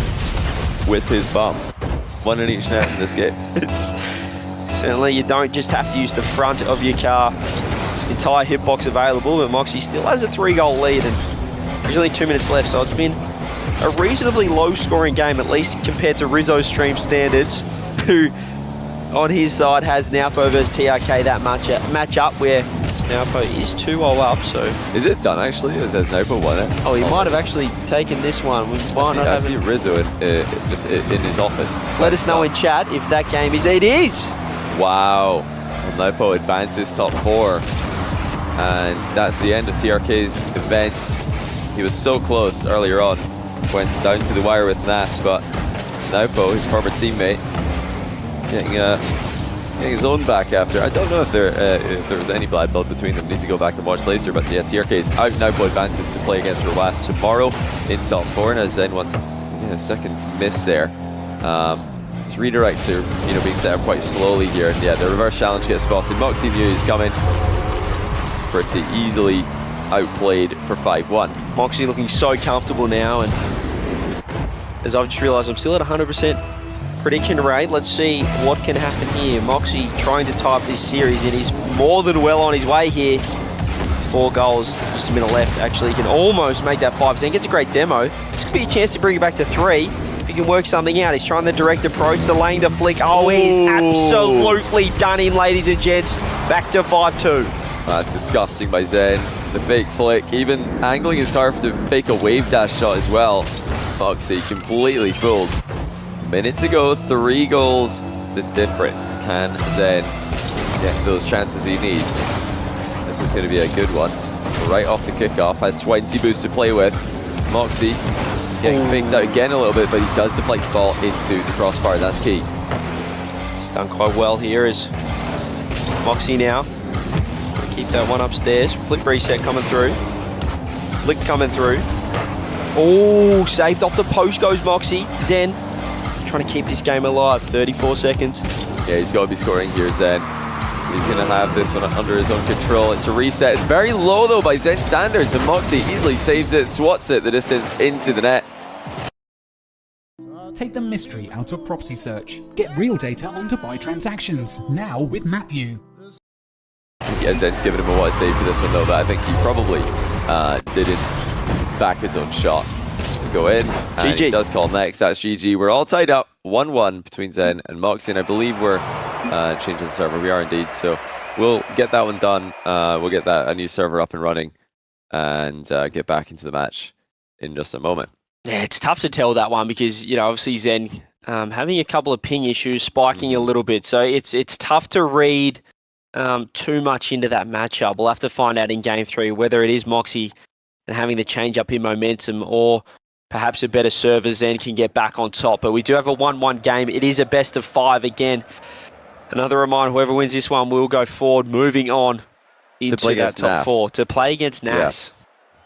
with his bum. One in each net in this game. Certainly, you don't just have to use the front of your car. Entire hitbox available, but Moxie still has a 3-goal lead, and there's only 2 minutes left, so it's been a reasonably low-scoring game, at least compared to Rizzo's stream standards, who, on his side, has Naupo versus TRK, that matchup where Naupo is 2-0 up, so... Is it done, actually? Or has Naupo won it? Oh, he might have actually taken this one. We might not have I see Rizzo just in his office. Let us know in chat if that game is... It is! Wow. Well, Naupo advances top 4. And that's the end of TRK's event. He was so close earlier on. Went down to the wire with Nas, but Naupo, his former teammate, getting his own back after. I don't know if there was any blood between them. Need to go back and watch later. But yeah, TRK is out. Naupo advances to play against Rawas tomorrow in top 4. And as Zen wants a second miss there. His redirects are being set up quite slowly here. And yeah, the reverse challenge gets spotted. Moxie Mew is coming. Pretty easily outplayed for 5-1. Moxie looking so comfortable now, and as I've just realised, I'm still at 100% prediction rate. Let's see what can happen here. Moxie trying to tie up this series, and he's more than well on his way here. 4 goals, just a minute left. Actually, he can almost make that 5%. Gets a great demo. This could be a chance to bring it back to 3. If he can work something out. He's trying the direct approach, delaying the flick. Oh, he's absolutely done him, ladies and gents. Back to 5-2. That's disgusting by Zen. The fake flick, even angling his car to fake a wave dash shot as well. Moxie completely fooled. Minute to go, 3 goals. The difference. Can Zen get those chances he needs? This is going to be a good one. Right off the kickoff, has 20 boosts to play with. Moxie getting faked out again a little bit, but he does deflect the ball into the crossbar. That's key. He's done quite well here as Moxie now. Keep that one upstairs. Flip reset coming through. Flick coming through. Oh, saved off the post goes Moxie. Zen trying to keep this game alive. 34 seconds. Yeah, he's got to be scoring here, Zen. He's going to have this one under his own control. It's a reset. It's very low, though, by Zen standards, and Moxie easily saves it, swats it the distance into the net. Take the mystery out of property search. Get real data onto buy transactions, now with MapView. Yeah, Zen's giving him a wide save for this one, though, but I think he probably didn't back his own shot to go in. And GG. He does call next. That's GG. We're all tied up 1-1 between Zen and Moxie, and I believe we're changing the server. We are indeed. So we'll get that one done. We'll get a new server up and running and get back into the match in just a moment. Yeah, it's tough to tell that one because, obviously Zen having a couple of ping issues, spiking a little bit. So it's tough to read too much into that matchup. We'll have to find out in Game 3 whether it is Moxie and having the change up in momentum or perhaps a better server Zen can get back on top. But we do have a 1-1 game. It is a best of 5 again. Another reminder, whoever wins this one will go forward, moving on into that top 4 to play against Nas. Yeah.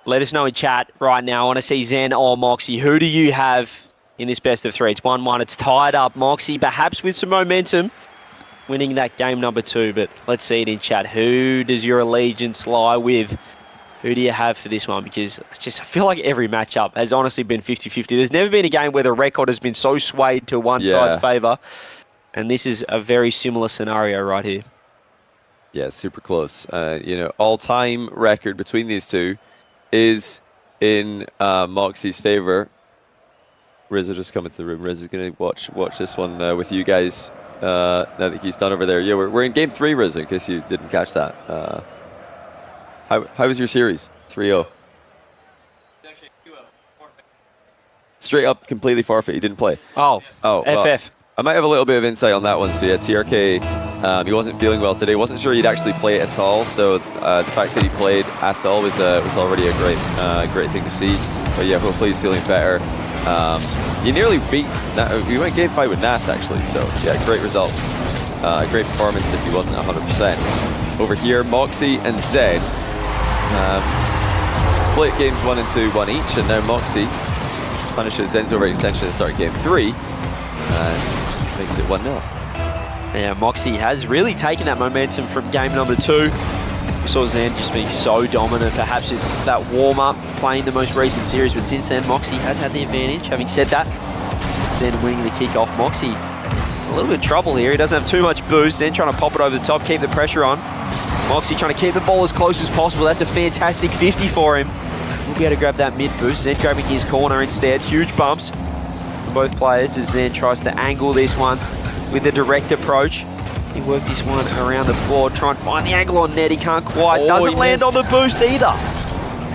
Let us know in chat right now. I want to see Zen or Moxie. Who do you have in this best of 3? It's 1-1. It's tied up. Moxie perhaps with some momentum, winning that game number 2, but let's see it in chat. Who does your allegiance lie with? Who do you have for this one? Because I feel like every matchup has honestly been 50-50. There's never been a game where the record has been so swayed to one side's favour, and this is a very similar scenario right here. Yeah, super close. All-time record between these two is in Moxie's favour. Rizzo just come into the room. Rizzo's going to watch this one with you guys now that he's done over there. Yeah, we're in game 3, Riz, in case you didn't catch that. How was your series? 3-0. Straight up, completely forfeit. He didn't play. Oh, well, FF. I might have a little bit of insight on that one. So yeah, TRK, he wasn't feeling well today. Wasn't sure he'd actually play at all. So the fact that he played at all was already a great thing to see. But yeah, hopefully he's feeling better. You nearly beat. We went game 5 with Nat actually. So yeah, great result. Great performance if he wasn't 100%. Over here, Moxie and Zed split games 1 and 2, 1 each, and now Moxie punishes Zen's overextension at the start of game 3 and makes it 1-0. Yeah, Moxie has really taken that momentum from game number 2. We saw Zen just being so dominant. Perhaps it's that warm-up playing the most recent series, but since then Moxie has had the advantage. Having said that, Zen winning the kick-off. Moxie a little bit of trouble here. He doesn't have too much boost. Zen trying to pop it over the top, keep the pressure on. Moxie trying to keep the ball as close as possible. That's a fantastic 50 for him. We'll be able to grab that mid boost. Zen grabbing his corner instead. Huge bumps for both players as Zen tries to angle this one with a direct approach. He worked this one around the board, try and find the angle on net. He can't quite. Doesn't land on the boost either.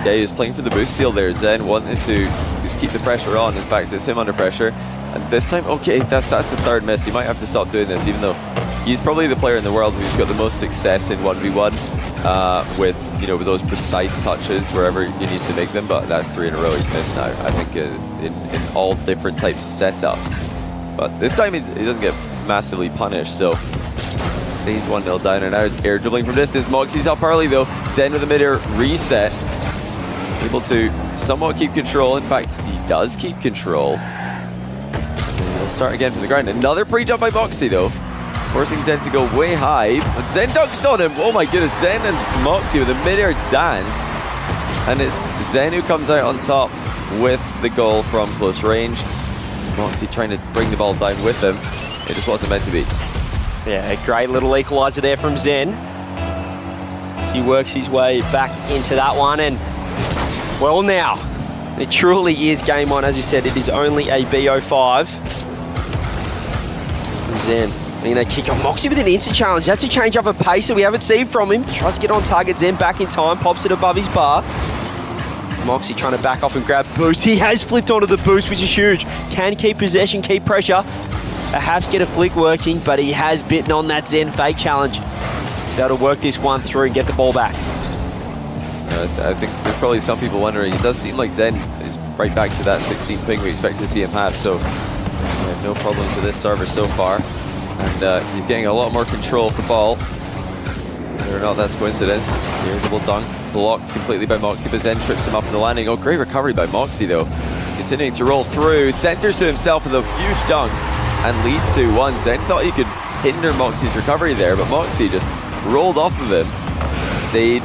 Yeah, he was playing for the boost steal there. Zen wanted to just keep the pressure on. In fact, it's him under pressure. And this time, okay, that's the third miss. He might have to stop doing this, even though he's probably the player in the world who's got the most success in 1v1 with those precise touches wherever he needs to make them. But that's 3 in a row he's missed now, I think, in all different types of setups. But this time he doesn't get massively punished, so stays 1-0 down and out. Air dribbling from distance. Moxie's up early though. Zen with a mid-air reset. Able to somewhat keep control. In fact, he does keep control. He'll start again from the ground. Another pre-jump by Moxie though, forcing Zen to go way high. But Zen dunks on him. Oh my goodness, Zen and Moxie with a mid-air dance. And it's Zen who comes out on top with the goal from close range. Moxie trying to bring the ball down with him. It just wasn't meant to be. Yeah, a great little equaliser there from Zen. As he works his way back into that one, and well now, it truly is game 1. As you said, it is only a BO5. Zen, they kick off Moxie with an instant challenge. That's a change up of pace that we haven't seen from him. Tries to get on target. Zen back in time, pops it above his bar. Moxie trying to back off and grab boost. He has flipped onto the boost, which is huge. Can keep possession, keep pressure. Perhaps get a flick working, but he has bitten on that Zen fake challenge. That'll work this one through and get the ball back. I think there's probably some people wondering, it does seem like Zen is right back to that 16 ping we expect to see him have, so no problems with this server so far. And he's getting a lot more control of the ball. Whether or not that's coincidence. Here, double dunk, blocked completely by Moxie, but Zen trips him up in the landing. Oh, great recovery by Moxie though. Continuing to roll through, centers to himself with a huge dunk. And leads to 1. Zen thought he could hinder Moxie's recovery there, but Moxie just rolled off of him, stayed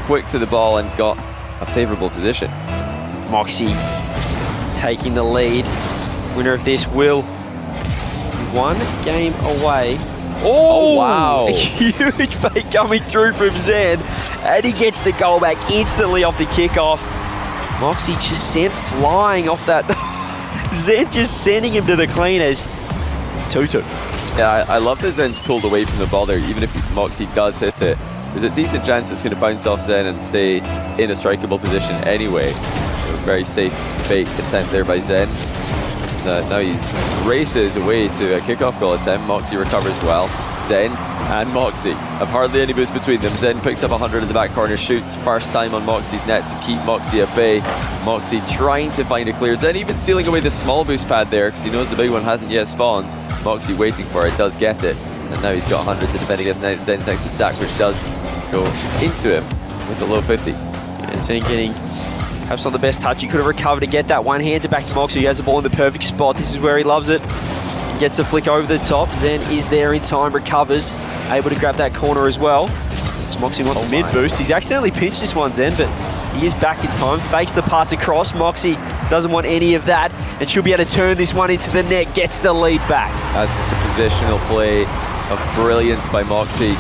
quick to the ball and got a favourable position. Moxie taking the lead. Winner of this will be 1 game away. Oh wow! A huge fake coming through from Zen, and he gets the goal back instantly off the kickoff. Moxie just sent flying off that. Zen just sending him to the cleaners. 2-2. Yeah, I love that Zen's pulled away from the ball there, even if Moxie does hit it. There's a decent chance it's going to bounce off Zen and stay in a strikeable position anyway. Very safe fake attempt there by Zen. Now he races away to a kickoff goal attempt. Moxie recovers well. Zen and Moxie have hardly any boost between them. Zen picks up 100 in the back corner, shoots first time on Moxie's net to keep Moxie at bay. Moxie trying to find a clear. Zen even stealing away the small boost pad there because he knows the big one hasn't yet spawned. Moxie waiting for it, does get it. And now he's got 100 to defend against Zen's next attack, which does go into him with the low 50. Yeah, Zen getting perhaps not the best touch. He could have recovered to get that one. Hands it back to Moxie. He has the ball in the perfect spot. This is where he loves it. He gets a flick over the top. Zen is there in time, recovers. Able to grab that corner as well. As Moxie wants a mid boost. He's accidentally pinched this one, Zen, but he is back in time. Fakes the pass across. Moxie doesn't want any of that and should be able to turn this one into the net. Gets the lead back. That's just a positional play of brilliance by Moxie.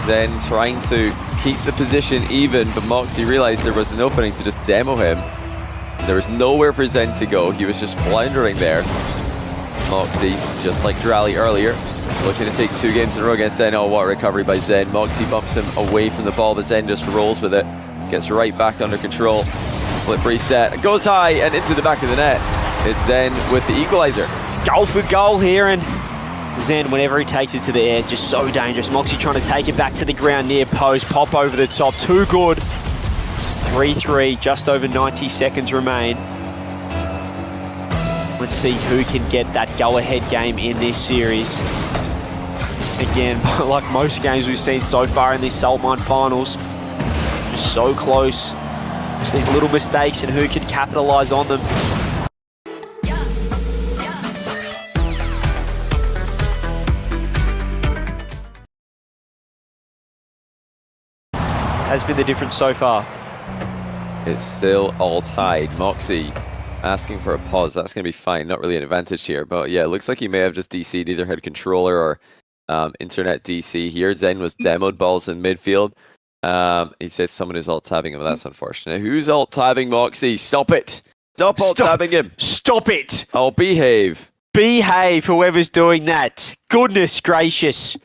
Zen trying to keep the position even, but Moxie realized there was an opening to just demo him. There was nowhere for Zen to go. He was just floundering there. Moxie, just like Drally earlier, looking to take 2 games in a row against Zen. Oh, what a recovery by Zen. Moxie bumps him away from the ball, but Zen just rolls with it. Gets right back under control. Flip reset, goes high and into the back of the net. It's Zen with the equalizer. It's goal for goal here, and Zen, whenever he takes it to the air, just so dangerous. Moxie trying to take it back to the ground near post, pop over the top, too good. 3-3, just over 90 seconds remain. Let's see who can get that go-ahead game in this series. Again, like most games we've seen so far in these Saltmine finals, just so close. Just these little mistakes and who can capitalize on them. Has been the difference so far. It's still all tied. Moxie asking for a pause. That's going to be fine. Not really an advantage here. But yeah, it looks like he may have just DC'd either head controller or internet DC here. Zen was demoed balls in midfield. He says someone is alt-tabbing him. That's unfortunate. Who's alt-tabbing Moxie? Stop it. Stop alt-tabbing him. Stop it. Oh, behave. Behave, whoever's doing that. Goodness gracious.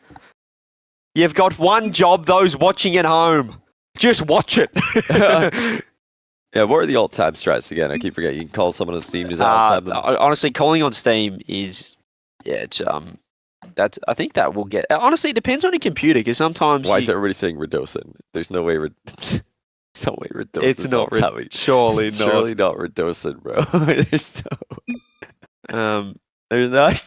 You've got one job, those watching at home. Just watch it. Yeah, what are the alt-tab strats again? I keep forgetting. You can call someone on Steam, just alt-tab them. Honestly, calling on Steam is, yeah, it's, that's, I think that will get, honestly, it depends on your computer, because sometimes Why is everybody saying Redosin? There's no way Redosin it's not, surely it's not. surely not Redosin, bro. There's no... There's not...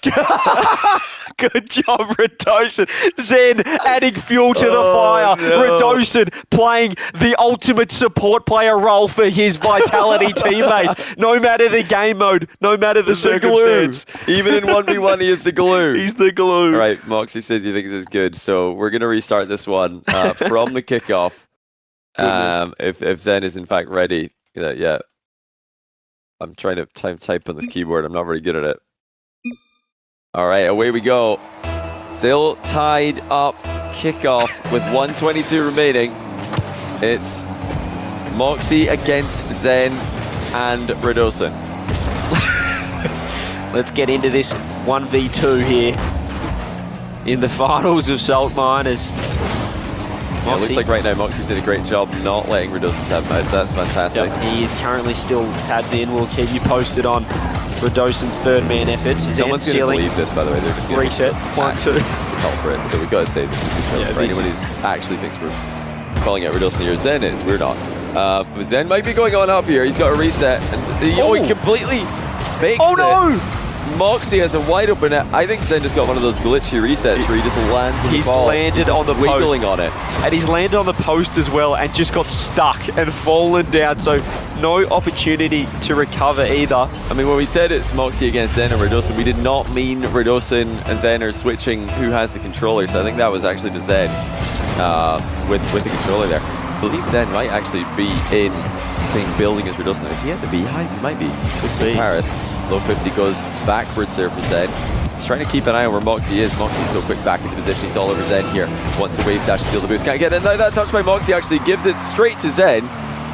Good job, Redosin. Zen adding fuel to the fire. No. Redosin playing the ultimate support player role for his Vitality teammate. No matter the game mode, no matter the circumstance. Even in 1v1, he is the glue. He's the glue. All right, Moxie said he thinks this is good, so we're going to restart this one from the kickoff. If Zen is in fact ready. Yeah. I'm trying to type on this keyboard. I'm not very good at it. All right, away we go. Still tied up. Kickoff with 1:22 remaining. It's Moxie against Zen and Redosin. Let's get into this 1v2 here in the finals of Salt Miners. Yeah, it looks like right now Moxie's did a great job not letting Redosin tab mouse. That's fantastic. Yep, he is currently still tabbed in. We'll keep you posted on Redosin's third man efforts. Someone's going to believe this, by the way. They're just going reset. 1-2. Culprit. So we've got to say this is the culprit. For anyone who actually thinks we're calling out Redosin here, Zen is. We're not. But Zen might be going on up here. He's got a reset. And he completely fakes it. Moxie has a wide open net. I think Zen just got one of those glitchy resets where he just lands on the ball. He's landed on the wiggling post. on it. And he's landed on the post as well and just got stuck and fallen down. So no opportunity to recover either. I mean, when we said it's Moxie against Zen and Redosin, we did not mean Redosin and Zen are switching who has the controller. So I think that was actually just Zen with the controller there. I believe Zen might actually be in the same building as Redosin. Is he at the Beehive? He might be. Could be. Paris. Low 50 goes backwards there for Zen. He's trying to keep an eye on where Moxie is. Moxie's so quick back into position. He's all over Zen here. Wants to wave dash to steal the boost. Can't get it. Now that touch by Moxie actually gives it straight to Zen,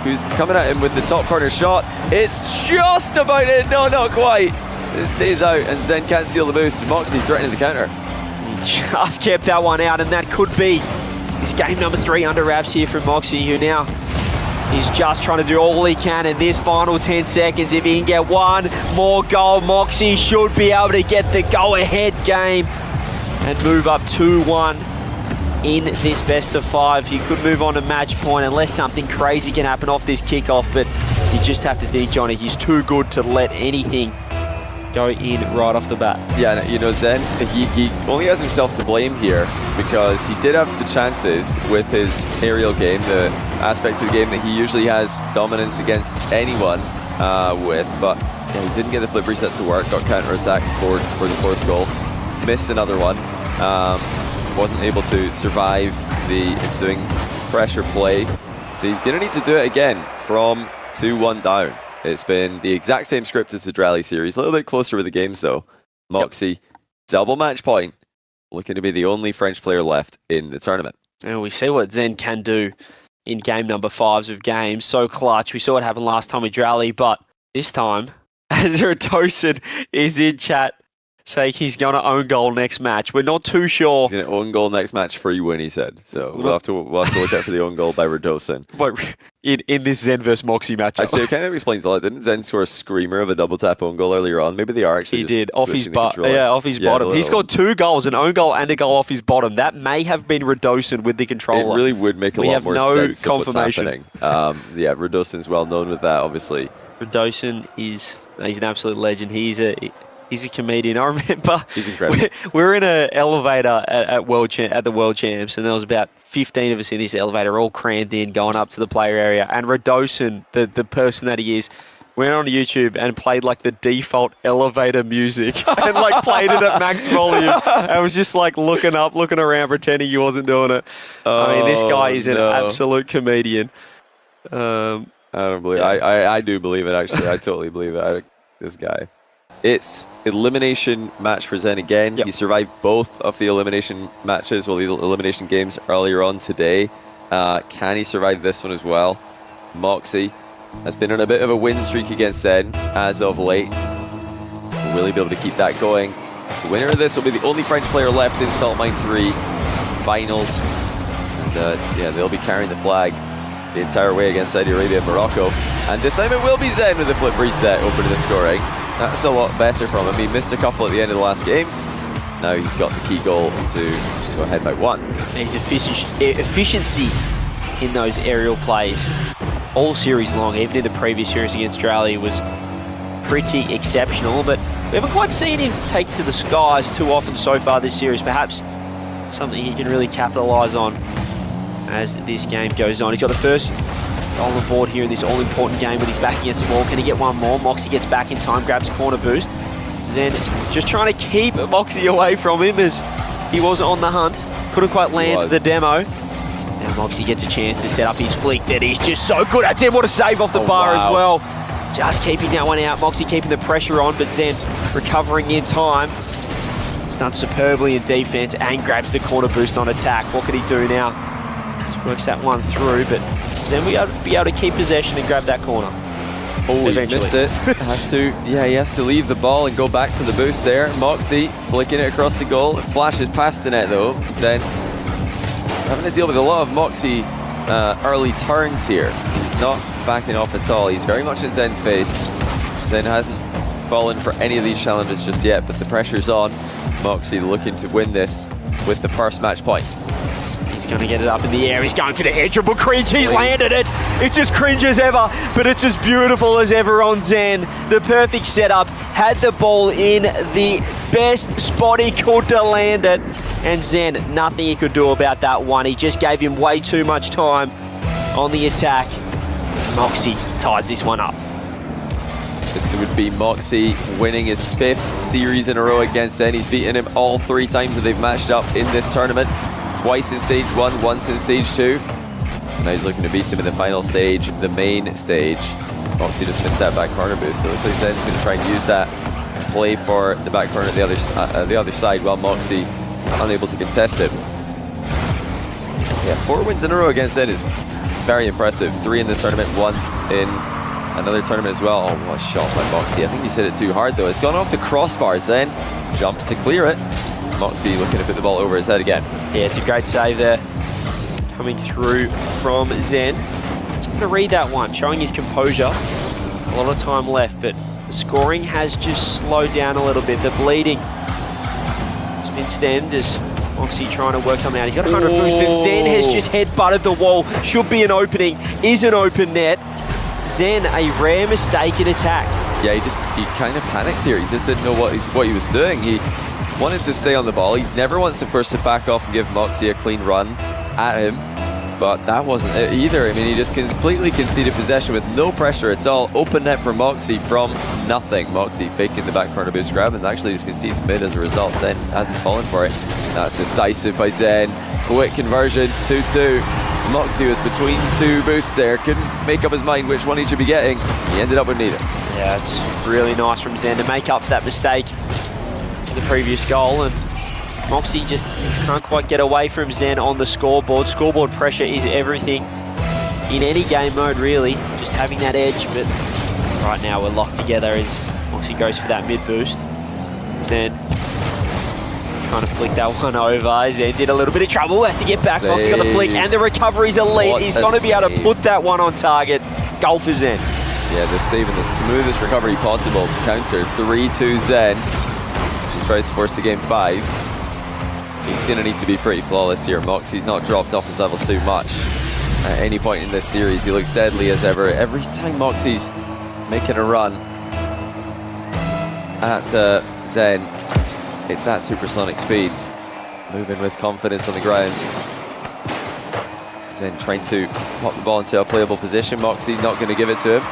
who's coming at him with the top corner shot. It's just about it. No, not quite. It stays out and Zen can't steal the boost. Moxie threatening the counter. He just kept that one out, and that could be this game number 3 under wraps here from Moxie, who now he's just trying to do all he can in this final 10 seconds. If he can get one more goal, Moxie should be able to get the go-ahead game and move up 2-1 in this best of 5. He could move on to match point unless something crazy can happen off this kickoff, but you just have to think, Johnny, he's too good to let anything go in right off the bat. Yeah, you know, Zen, he only has himself to blame here because he did have the chances with his aerial game, the aspect of the game that he usually has dominance against anyone with, but yeah, he didn't get the flip reset to work, got counter-attacked for the 4th goal, missed another one, wasn't able to survive the ensuing pressure play, so he's going to need to do it again from 2-1 down. It's been the exact same script as the Drally series, a little bit closer with the games though. Moxie, double match point, looking to be the only French player left in the tournament. And we see what Zen can do in game number 5s of games. So clutch. We saw what happened last time with Drally, but this time, as Redosin is in chat, saying he's going to own goal next match. We're not too sure. He's going to own goal next match, free win, he said. So we'll have to look out for the own goal by Radosin. But in this Zen versus Moxie matchup. Actually, it kind of explains a lot. Didn't Zen score a screamer of a double tap own goal earlier on? Maybe they are actually. He just did off his off his Yeah, bottom. He scored 2 goals, an own goal and a goal off his bottom. That may have been Radosin with the controller. It really would make a lot more sense of what's confirmation. happening. Yeah, Radosin's well known with that, obviously. Radosin he's an absolute legend. He's a comedian. I remember he's incredible. We were in an elevator at the World Champs, and there was about 15 of us in this elevator, all crammed in, going up to the player area. And Radosin, the person that he is, went on YouTube and played like the default elevator music and like played it at max volume. I was just like looking around, pretending he wasn't doing it. I mean, this guy is an absolute comedian. I don't believe it. I do believe it, actually. I totally believe it. This guy. It's elimination match for Zen again. He survived both of the elimination matches, well, the elimination games earlier on today. Can he survive this one as well? Moxie has been on a bit of a win streak against Zen as of late. Will he be able to keep that going? The winner of this will be the only French player left in Salt Mine 3 finals. And yeah, they'll be carrying the flag the entire way against Saudi Arabia and Morocco. And this time it will be Zen with the flip reset opening the scoring. That's a lot better from him. He missed a couple at the end of the last game. Now he's got the key goal to go ahead by 1. His efficiency in those aerial plays all series long, even in the previous series against Australia, was pretty exceptional. But we haven't quite seen him take to the skies too often so far this series. Perhaps something he can really capitalise on as this game goes on. He's got the first on the board here in this all-important game when he's back against the wall. Can he get one more? Moxie gets back in time, grabs corner boost. Zen just trying to keep Moxie away from him as he was on the hunt. Couldn't quite land the demo. Now Moxie gets a chance to set up his flick that he's just so good at. Zen, what a save off the bar as well. Just keeping that one out. Moxie keeping the pressure on, but Zen recovering in time. He's done superbly in defense and grabs the corner boost on attack. What can he do now? Just works that one through, but Zen will be able to keep possession and grab that corner. Oh, he missed it. He has to leave the ball and go back for the boost there. Moxie flicking it across the goal. It flashes past the net though. Then having to deal with a lot of Moxie early turns here. He's not backing off at all. He's very much in Zen's face. Zen hasn't fallen for any of these challenges just yet, but the pressure's on. Moxie looking to win this with the first match point. He's going to get it up in the air. He's going for the head triple cringe. He's landed it. It's as cringe as ever, but it's as beautiful as ever on Zen. The perfect setup. Had the ball in the best spot he could to land it. And Zen, nothing he could do about that one. He just gave him way too much time on the attack. Moxie ties this one up. This would be Moxie winning his 5th series in a row against Zen. He's beaten him all 3 times that they've matched up in this tournament. Twice in stage 1, once in stage 2. Now he's looking to beat him in the final stage, the main stage. Moxie just missed that back corner boost, so it looks like Zen's going to try and use that play for the back corner at the other side while Moxie is unable to contest it. Yeah, 4 wins in a row against Zen is very impressive. 3 in this tournament, 1 in another tournament as well. Oh, what a shot by Moxie. I think he's hit it too hard though. It's gone off the crossbars then. Jumps to clear it. Moxie looking to put the ball over his head again. Yeah, it's a great save there. Coming through from Zen. Just going to read that one, showing his composure. A lot of time left, but the scoring has just slowed down a little bit. The bleeding has been stemmed as Moxie trying to work something out. He's got 100 boost and Zen has just head-butted the wall. Should be an opening, is an open net. Zen, a rare mistake in attack. Yeah, he kind of panicked here. He just didn't know what he was doing. He wanted to stay on the ball. He never wants, of course, to back off and give Moxie a clean run at him, but that wasn't it either. I mean, he just completely conceded possession with no pressure at all. Open net for Moxie from nothing. Moxie faking the back corner boost grab and actually just concedes mid as a result. Zen hasn't fallen for it. That's decisive by Zen. Quick conversion, 2-2. Moxie was between 2 boosts there. Couldn't make up his mind which one he should be getting. He ended up with neither. Yeah, it's really nice from Zen to make up for that mistake the previous goal, and Moxie just can't quite get away from Zen on the scoreboard. Scoreboard pressure is everything in any game mode, really, just having that edge, but right now we're locked together as Moxie goes for that mid boost. Zen trying to flick that one over. Zen's in a little bit of trouble. Has to get back. Moxie got the flick and the recovery's elite. He's going to be able to put that one on target. Goal for Zen. Yeah, they're saving the smoothest recovery possible to counter 3-2 Zen. He tries to force the game 5. He's going to need to be pretty flawless here. Moxie's not dropped off his level too much. At any point in this series, he looks deadly as ever. Every time Moxie's making a run at Zen, it's at supersonic speed. Moving with confidence on the ground. Zen trying to pop the ball into a playable position. Moxie not going to give it to him.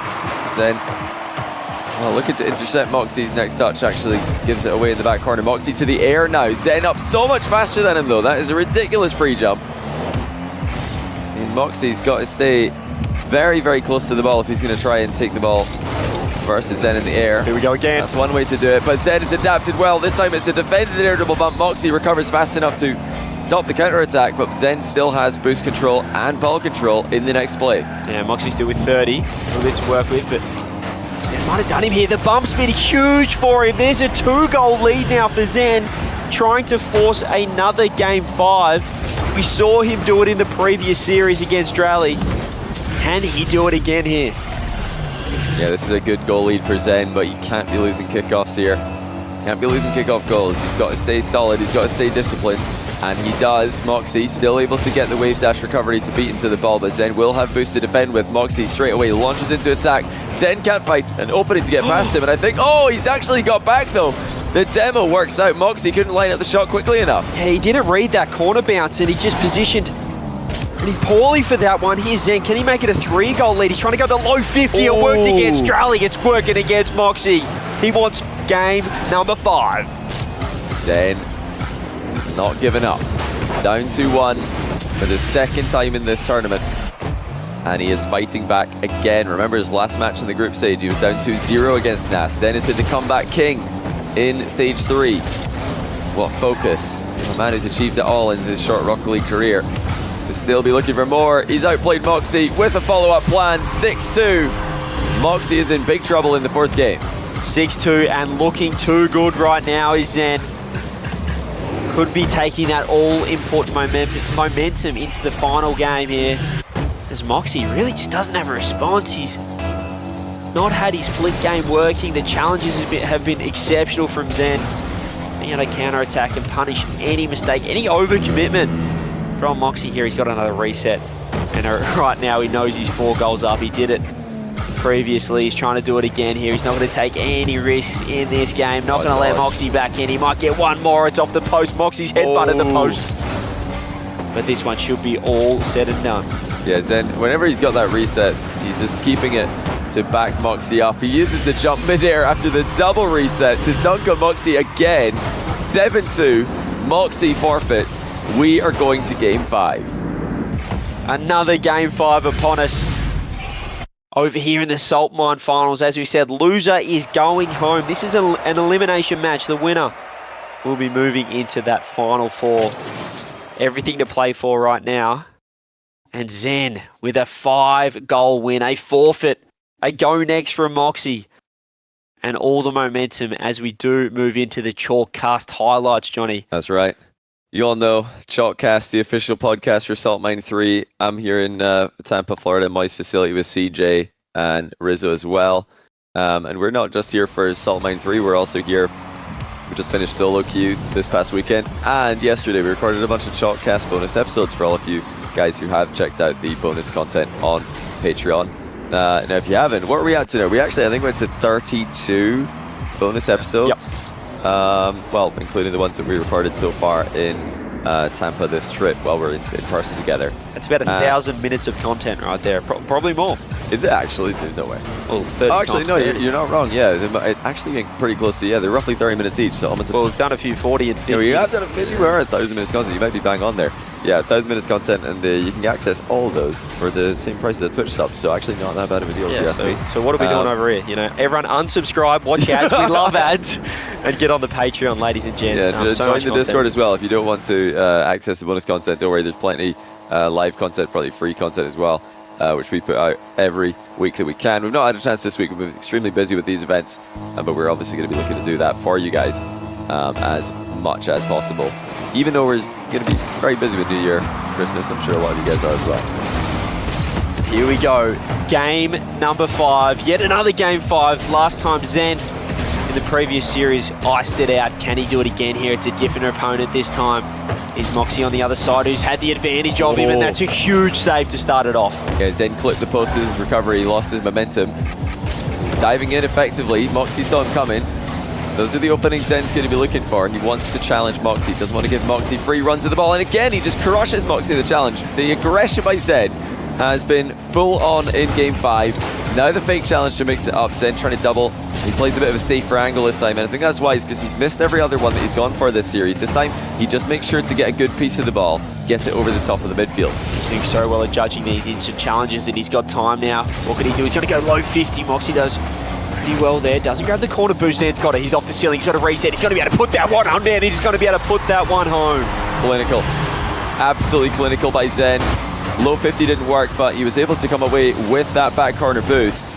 Zen, well, looking to intercept Moxie's next touch, actually gives it away in the back corner. Moxie to the air now. Zen up so much faster than him though. That is a ridiculous pre-jump. And Moxie's got to stay very, very close to the ball if he's going to try and take the ball versus Zen in the air. Here we go again. That's one way to do it, but Zen has adapted well. This time it's a defended air dribble bump. Moxie recovers fast enough to stop the counter-attack, but Zen still has boost control and ball control in the next play. Yeah, Moxie still with 30. A little bit to work with, but Zen might have done him here. The bump's been huge for him. There's a 2-goal lead now for Zen, trying to force another game 5. We saw him do it in the previous series against Raleigh. Can he do it again here? Yeah, this is a good goal lead for Zen, but you can't be losing kickoffs here. Can't be losing kickoff goals. He's got to stay solid. He's got to stay disciplined. And he does. Moxie still able to get the wave dash recovery to beat into the ball, but Zen will have boost to defend with. Moxie straight away launches into attack. Zen can't find an opening to get past him, and I think, oh, he's actually got back though. The demo works out. Moxie couldn't line up the shot quickly enough. Yeah, he didn't read that corner bounce, and he just positioned pretty poorly for that one. Here's Zen. Can he make it a 3-goal lead? He's trying to go to low 50. It worked against Raleigh. It's working against Moxie. He wants game number 5. Zen is not giving up. Down 2-1 for the second time in this tournament. And he is fighting back again. Remember his last match in the group stage, he was down 2-0 against Nas. Then has been the comeback king in stage 3. What focus. A man who's achieved it all in his short Rocket League career. To still be looking for more. He's outplayed Moxie with a follow-up plan. 6-2. Moxie is in big trouble in the 4th game. 6-2 and looking too good right now is Zen. Could be taking that all-important momentum into the final game here. As Moxie really just doesn't have a response. He's not had his flick game working. The challenges have been exceptional from Zen. Being able to counter-attack and punish any mistake, any overcommitment from Moxie here. He's got another reset. And right now he knows he's 4 goals up. He did it previously. He's trying to do it again here. He's not going to take any risks in this game. Not going to let Moxie back in. He might get one more. It's off the post. Moxie's headbutted the post. But this one should be all said and done. Yeah, Zen, whenever he's got that reset, he's just keeping it to back Moxie up. He uses the jump mid-air after the double reset to dunk on Moxie again. 7-2. Moxie forfeits. We are going to game 5. Another game 5 upon us. Over here in the Salt Mine Finals, as we said, loser is going home. This is an elimination match. The winner will be moving into that Final 4. Everything to play for right now. And Zen with a 5-goal win, a forfeit, a go next from Moxie. And all the momentum as we do move into the Chalkcast highlights, Johnny. That's right. You all know Chalkcast, the official podcast for Salt Mine 3. I'm here in Tampa, Florida, Moist facility with CJ and Rizzo as well. And we're not just here for Salt Mine 3, we're also here. We just finished Solo Queue this past weekend. And yesterday we recorded a bunch of Chalkcast bonus episodes for all of you guys who have checked out the bonus content on Patreon. Now, if you haven't, what are we at today? We actually, I think, went to 32 bonus episodes. Yep. Well, including the ones that we recorded so far in Tampa this trip while we're in person together. That's about 1,000 minutes of content right there. Probably more. Is it actually? There's no way. Well, actually, no, you're not wrong. Yeah, it's actually getting pretty close to, they're roughly 30 minutes each. So almost. Well, we've done a few 40 and 50. You have done a 50. We are at 1,000 minutes content. You might be bang on there. Yeah, 1,000 minutes content, and you can access all of those for the same price as a Twitch sub. So actually, not that bad of a deal. Yeah. So what are we doing over here? You know, everyone unsubscribe, watch ads. We love ads, and get on the Patreon, ladies and gents. Yeah, join the Discord as well if you don't want to access the bonus content. Don't worry, there's plenty live content, probably free content as well, which we put out every week that we can. We've not had a chance this week. We've been extremely busy with these events, but we're obviously going to be looking to do that for you guys. as much as possible. Even though we're going to be very busy with New Year, Christmas, I'm sure a lot of you guys are as well. Here we go. Game number 5. Yet another game 5. Last time Zen in the previous series iced it out. Can he do it again here? It's a different opponent this time. Is Moxie on the other side who's had the advantage of him, and that's a huge save to start it off. Yeah, Zen clipped the post of his recovery, lost his momentum. Diving in effectively, Moxie saw him coming. Those are the openings Zen's going to be looking for. He wants to challenge Moxie, doesn't want to give Moxie free runs to the ball, and again he just crushes Moxie the challenge. The aggression by Zen has been full on in game 5. Now the fake challenge to mix it up. Zen trying to double. He plays a bit of a safer angle this time, and I think that's wise because he's missed every other one that he's gone for this series. This time, he just makes sure to get a good piece of the ball, get it over the top of the midfield. He's doing so well at judging these instant challenges that he's got time now. What can he do? He's going to go low 50. Moxie does pretty well there. Doesn't grab the corner boost. Zen's got it. He's off the ceiling. He's got to reset. He's going to be able to put that one on there. He's going to be able to put that one home. Clinical. Absolutely clinical by Zen. Low 50 didn't work, but he was able to come away with that back corner boost.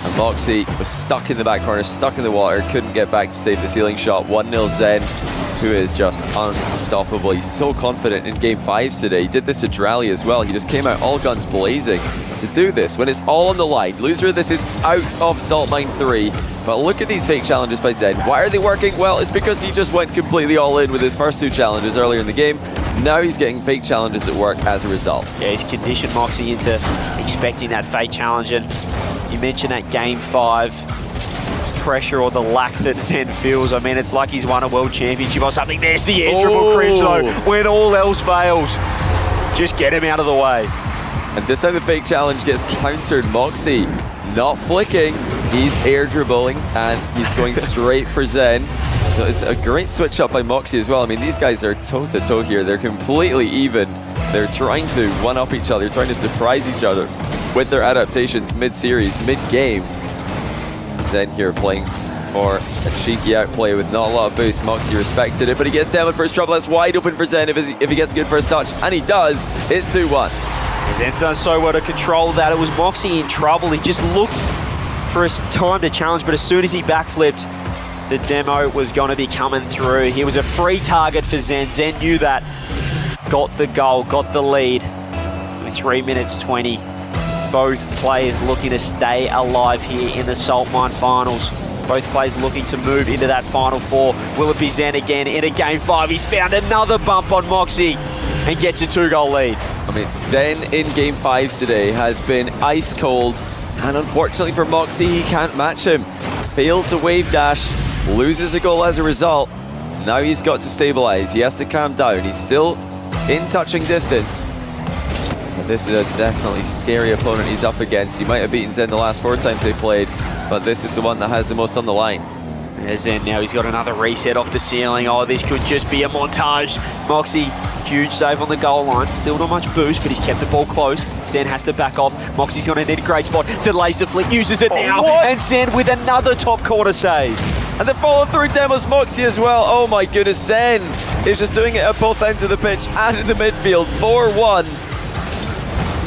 And Moxie was stuck in the back corner, stuck in the water, couldn't get back to save the ceiling shot. 1-0 Zen, who is just unstoppable. He's so confident in game 5s today. He did this at Rally as well. He just came out all guns blazing to do this when it's all on the line. Loser, this is out of Salt Mine 3. But look at these fake challenges by Zen. Why are they working? Well, it's because he just went completely all in with his first 2 challenges earlier in the game. Now he's getting fake challenges that work as a result. Yeah, he's conditioned Moxie into expecting that fake challenge. And you mentioned that game 5 pressure or the lack that Zen feels. I mean, it's like he's won a world championship or something. There's the air dribble cringe though. When all else fails, just get him out of the way. And this time the fake challenge gets countered. Moxie not flicking, he's air dribbling, and he's going straight for Zen. So it's a great switch up by Moxie as well. I mean, these guys are toe-to-toe here. They're completely even. They're trying to one-up each other, trying to surprise each other with their adaptations mid-series, mid-game. Zen here playing for a cheeky outplay with not a lot of boost. Moxie respected it, but he gets down with first trouble. That's wide open for Zen if he gets a good first touch, and he does. It's 2-1. Zen's done so well to control that. It was Moxie in trouble. He just looked for a time to challenge, but as soon as he backflipped, the demo was going to be coming through. He was a free target for Zen. Zen knew that. Got the goal, got the lead with 3 minutes 20. Both players looking to stay alive here in the Salt Mine finals. Both players looking to move into that final 4. Will it be Zen again in a game 5? He's found another bump on Moxie and gets a 2-goal lead. I mean, Zen in game 5s today has been ice cold, and unfortunately for Moxie, he can't match him. Fails the wave dash, loses a goal as a result. Now he's got to stabilize. He has to calm down. He's still in touching distance. But this is a definitely scary opponent he's up against. He might have beaten Zen the last 4 times they played, but this is the one that has the most on the line. There's Zen now. He's got another reset off the ceiling. Oh, this could just be a montage. Moxie, huge save on the goal line. Still not much boost, but he's kept the ball close. Zen has to back off. Moxie's going to need a great spot. Delays the flick, uses it now. And Zen with another top corner save. And the follow-through demos Moxie as well. Oh my goodness, Zen is just doing it at both ends of the pitch and in the midfield. 4-1.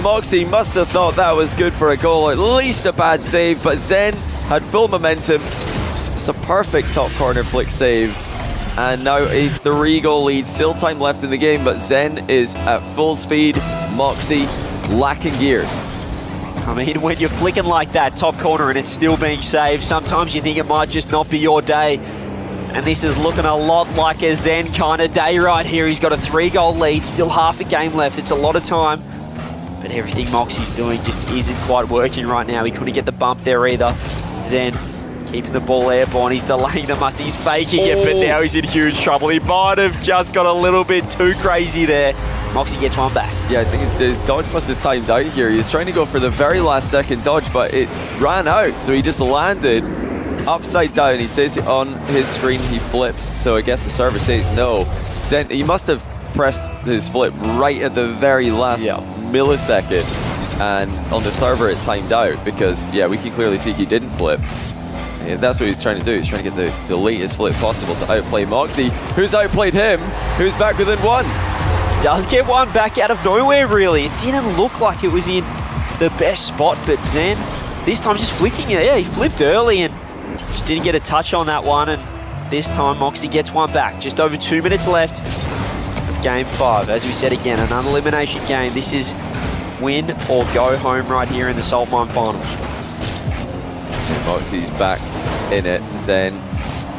Moxie must have thought that was good for a goal, at least a bad save, but Zen had full momentum. It's a perfect top corner flick save. And now a 3-goal lead. Still time left in the game, but Zen is at full speed. Moxie lacking gears. I mean, when you're flicking like that, top corner, and it's still being saved, sometimes you think it might just not be your day. And this is looking a lot like a Zen kind of day right here. He's got a 3-goal lead, still half a game left. It's a lot of time. But everything Moxie's doing just isn't quite working right now. He couldn't get the bump there either. Zen keeping the ball airborne. He's delaying the must. He's faking it, but now he's in huge trouble. He might have just got a little bit too crazy there. Moxie gets one back. Yeah, I think his dodge must have timed out here. He was trying to go for the very last second dodge, but it ran out. So he just landed upside down. He says it on his screen, he flips. So I guess the server says no. Zen, he must have pressed his flip right at the very last millisecond. And on the server, it timed out because, yeah, we can clearly see he didn't flip. Yeah, that's what he's trying to do. He's trying to get the latest flip possible to outplay Moxie, who's outplayed him, who's back within 1. Does get one back out of nowhere, really. It didn't look like it was in the best spot, but Zen this time just flicking it. Yeah, he flipped early and just didn't get a touch on that one, and This time Moxie gets one back. Just over 2 minutes left of Game 5. As we said again, an unelimination game. This is win or go home right here in the Salt Mine Finals. Moxie's back in it. Zen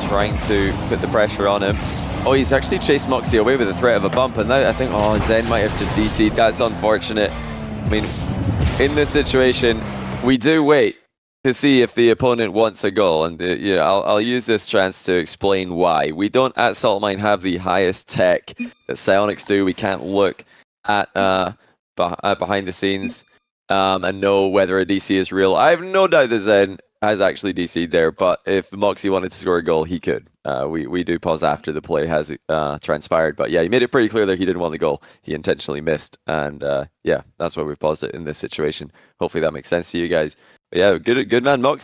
trying to put the pressure on him. Oh, he's actually chased Moxie away with the threat of a bump, and now I think, oh, Zen might have just DC'd. That's unfortunate. I mean, in this situation, we do wait to see if the opponent wants a goal, and I'll use this chance to explain why. We don't at Salt Mine have the highest tech that Psionics do. We can't look at behind the scenes and know whether a DC is real. I have no doubt that Zen has actually DC'd there, but if Moxie wanted to score a goal, he could. We do pause after the play has transpired, but yeah, he made it pretty clear that he didn't want the goal. He intentionally missed, and yeah, that's why we've paused it in this situation. Hopefully that makes sense to you guys. But yeah, good man, Moxie.